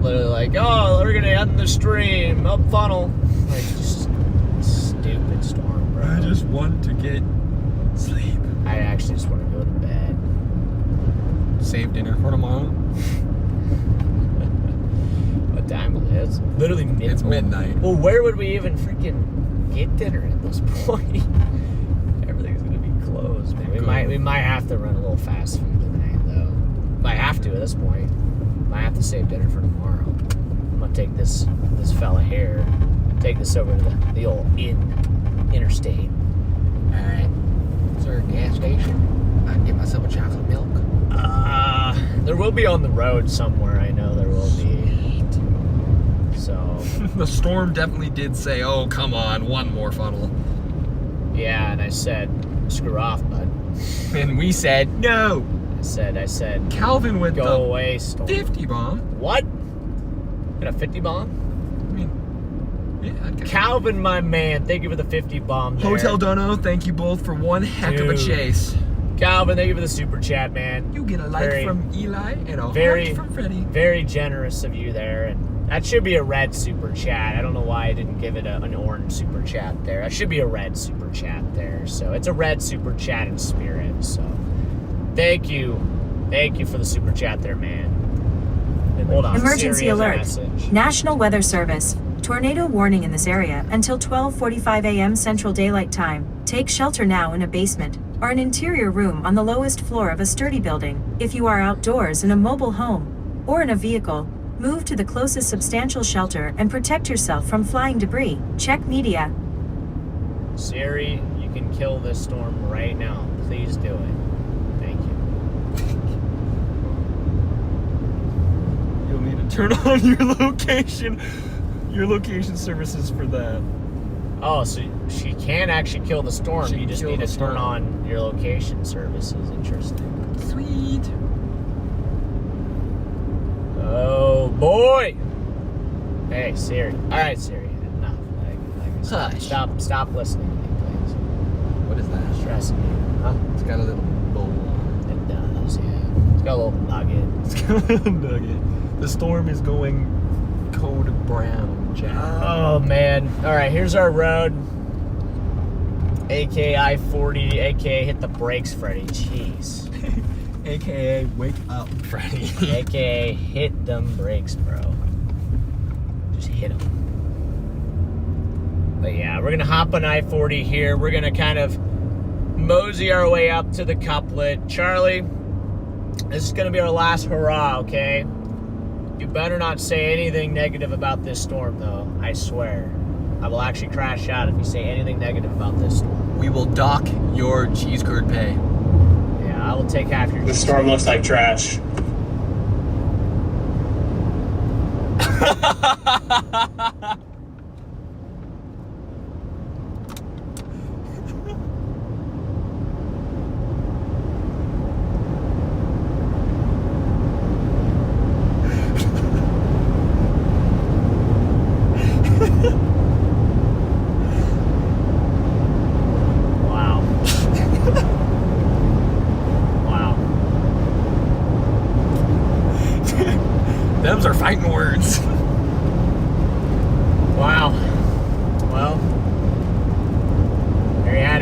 literally like, oh, we're gonna end the stream. Up funnel. Like, just stupid storm, bro. I just want to get sleep. I actually just want to go to bed. Save dinner for tomorrow. What time is it? It's literally midnight. It's midnight. Well, where would we even freaking get dinner at this point? Everything's gonna be closed, man. We might have to run a little fast food tonight, though. Might have to at this point. Might have to save dinner for tomorrow. I'm gonna take this fella here, take this over to the old interstate. All right. Is there a gas station? I can get myself a chocolate milk. There will be on the road somewhere. I know there will be. So the storm definitely did say, "Oh, come on, one more funnel." Yeah, and I said, "Screw off, bud." And we said, "No." I said. Calvin with go the away, storm. 50 bomb. What? Got a 50 bomb? I mean, yeah. Calvin, my man, thank you for the 50 bomb. There. Hotel Dono, thank you both for one heck of a chase. Calvin, thank you for the super chat, man. You get a like from Eli and a heart from Freddy. Very generous of you there, and that should be a red super chat. I don't know why I didn't give it an orange super chat there. That should be a red super chat there. So it's a red super chat in spirit. So thank you for the super chat there, man. And hold on. Emergency alert. National Weather Service. Tornado warning in this area until 12:45 a.m. Central Daylight Time. Take shelter now in a basement or an interior room on the lowest floor of a sturdy building. If you are outdoors in a mobile home or in a vehicle, move to the closest substantial shelter and protect yourself from flying debris. Check media. Siri, you can kill this storm right now. Please do it. Thank you. You'll need to turn on your location services for that. Oh, so she can actually kill the storm. You just need to turn on your location services. Interesting. Sweet. Oh boy. Hey Siri. All right, Siri. Enough. Stop listening to me, please. What is that? Stressing you, huh? It's got a little bowl. It does, yeah. It's got a little nugget. It's got a little nugget. The storm is going code brown, Jack. Oh man. All right, here's our road. AKA I-40, AKA hit the brakes, Freddy. Jeez. AKA wake up, Freddy. AKA hit them brakes, bro. Just hit them. But yeah, we're gonna hop on I-40 here. We're gonna kind of mosey our way up to the couplet. Charlie, this is gonna be our last hurrah, okay? You better not say anything negative about this storm, though. I swear. I will actually crash out if you say anything negative about this storm. We will dock your cheese curd pay. Yeah, I will take half your The storm looks like trash.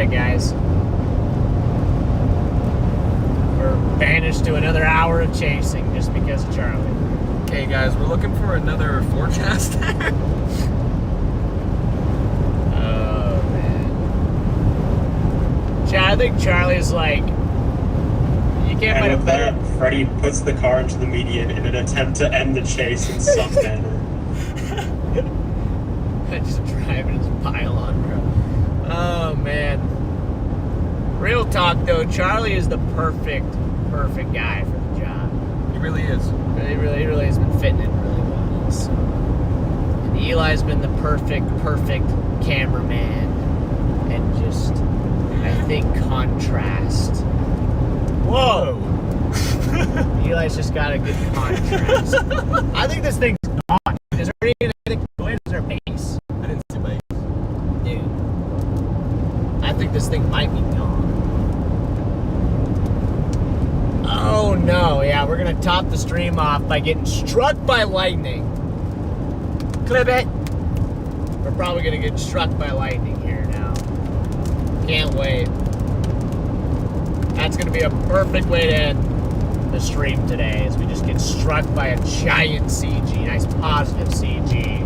it, guys. We're banished to another hour of chasing just because of Charlie. Okay, guys, we're looking for another forecaster. Oh, man. I think Charlie's like... You can't find a better... Freddy puts the car into the median in an attempt to end the chase in some manner. Just driving his pylon, bro. Oh, man. Real talk, though, Charlie is the perfect guy for the job. He really is. He really has been fitting in really well. So. And Eli's been the perfect cameraman. And just, I think, contrast. Whoa! Eli's just got a good contrast. I think this thing's gone. Is there anything going? Is there a base? I didn't see base. Dude. I think this thing might be gone. Oh no, yeah, we're gonna top the stream off by getting struck by lightning. Clip it! We're probably gonna get struck by lightning here now. Can't wait. That's gonna be a perfect way to end the stream today, as we just get struck by a giant CG, nice positive CG.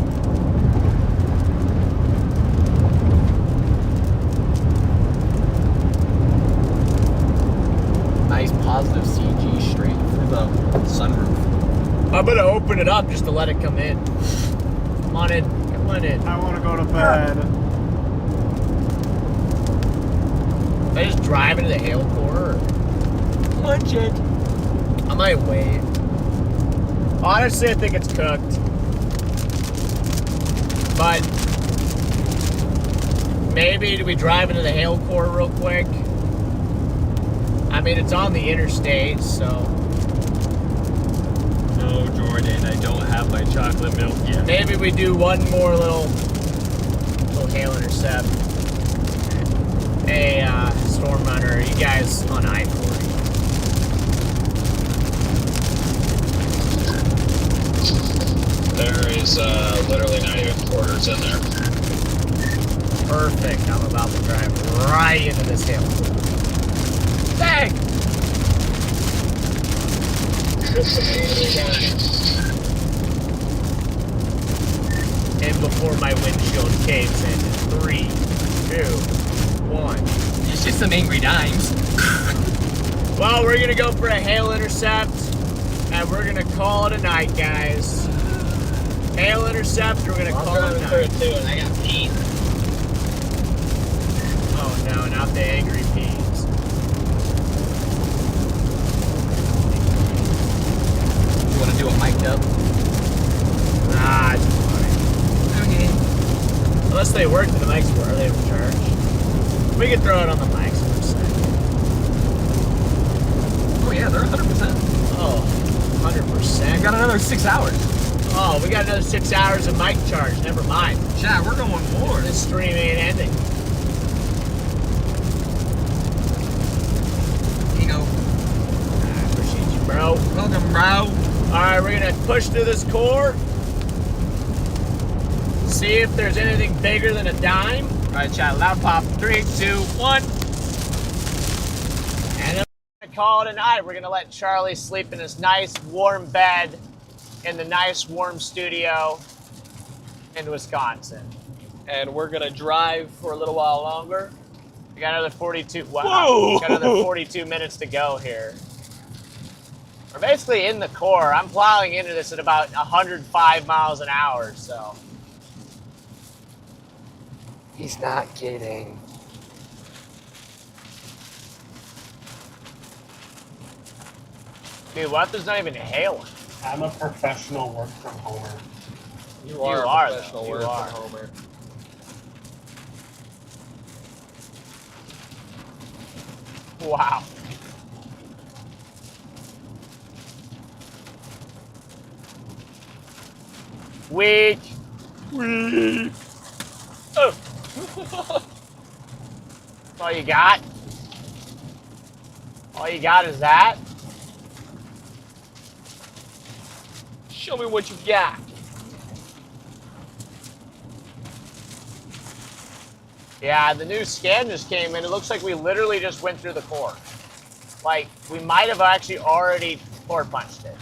Nice positive CG straight through the sunroof. I'm gonna open it up just to let it come in. Come on in. Come on in. I want to go to bed. Did I just drive into the hail core? Punch it. I might wait. Honestly, I think it's cooked. But maybe do we drive into the hail core real quick? I mean, it's on the interstate, so... No, Jordan, I don't have my chocolate milk yet. Maybe we do one more little hail intercept. Hey, Storm Runner, you guys on I-40. There is literally not even quarters in there. Perfect. I'm about to drive right into this hail. Dang! And before my windshield caves in 3, 2, 1. It's just some angry dimes. Well, we're gonna go for a hail intercept, and we're gonna call it a night, guys. Hail intercept, we're gonna call it a night. Too, and I got peas. Oh no, not the angry peas. You want to do a mic'd up? Nah, it's fine. Okay. Unless they work, the mics were. Are they recharged? We can throw it on the mics for a second. Oh yeah, they're 100%. Oh, 100%. We got another 6 hours. Oh, we got another 6 hours of mic charge. Never mind. Chat, we're going more. This stream ain't ending. Here you go. I appreciate you, bro. Welcome, bro. Alright, we're gonna push through this core. See if there's anything bigger than a dime. Alright, chat, loud pop. 3, 2, 1. And then we're gonna call it a night. We're gonna let Charlie sleep in his nice warm bed in the nice warm studio in Wisconsin. And we're gonna drive for a little while longer. We got another 42. Wow. Whoa. Got another 42 minutes to go here. We're basically in the core. I'm plowing into this at about 105 miles an hour, so. He's not kidding. Dude, what if there's not even hail? I'm a professional work from homer. You are a professional though. word You are. from Homer. Wow. Weak. Weak. Oh. That's all you got? All you got is that? Show me what you got. Yeah, the new scan just came in. It looks like we literally just went through the core. Like, we might have actually already core punched it.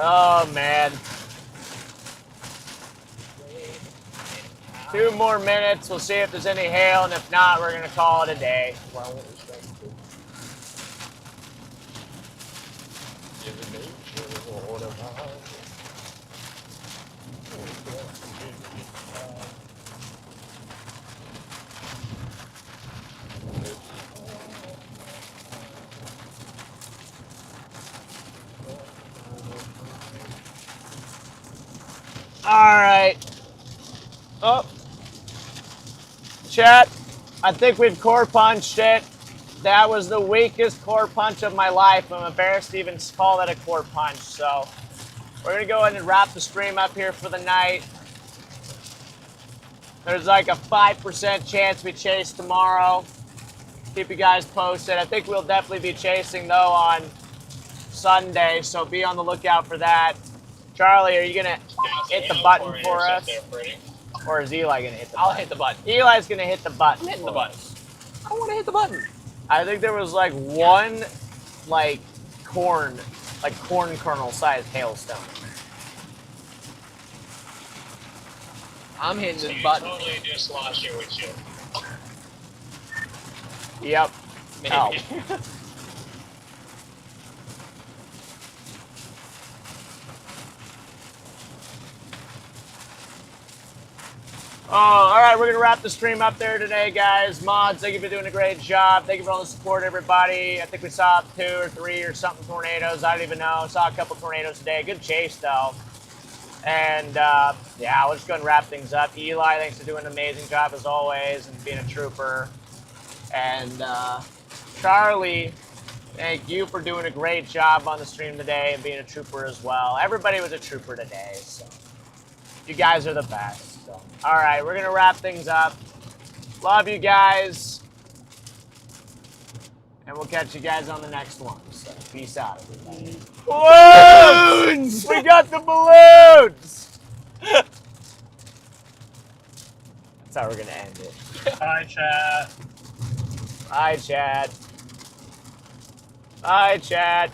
Oh, man. 2 more minutes. We'll see if there's any hail, and if not, we're going to call it a day. All right. Oh. Chat, I think we've core punched it. That was the weakest core punch of my life. I'm embarrassed to even call that a core punch. So we're going to go ahead and wrap the stream up here for the night. There's like a 5% chance we chase tomorrow. Keep you guys posted. I think we'll definitely be chasing, though, on Sunday. So be on the lookout for that. Charlie, are you going to hit the button for us? Or is Eli going to hit the button? I'll hit the button. Eli's going to hit the button. I'm hitting the button. I want to hit the button. I think there was like one, like, corn kernel sized hailstone. I'm hitting So this you button. totally just lost your windshield. Yep. Maybe. Oh. Oh, all right, we're going to wrap the stream up there today, guys. Mods, thank you for doing a great job. Thank you for all the support, everybody. I think we saw 2 or 3 or something tornadoes. I don't even know. Saw a couple tornadoes today. Good chase, though. And, yeah, we'll just go and wrap things up. Eli, thanks for doing an amazing job, as always, and being a trooper. And Charlie, thank you for doing a great job on the stream today and being a trooper as well. Everybody was a trooper today, so you guys are the best. So, all right, we're going to wrap things up. Love you guys. And we'll catch you guys on the next one. So, peace out, everybody. Balloons! We got the balloons! That's how we're going to end it. Bye, chat. Bye, chat. Bye, chat.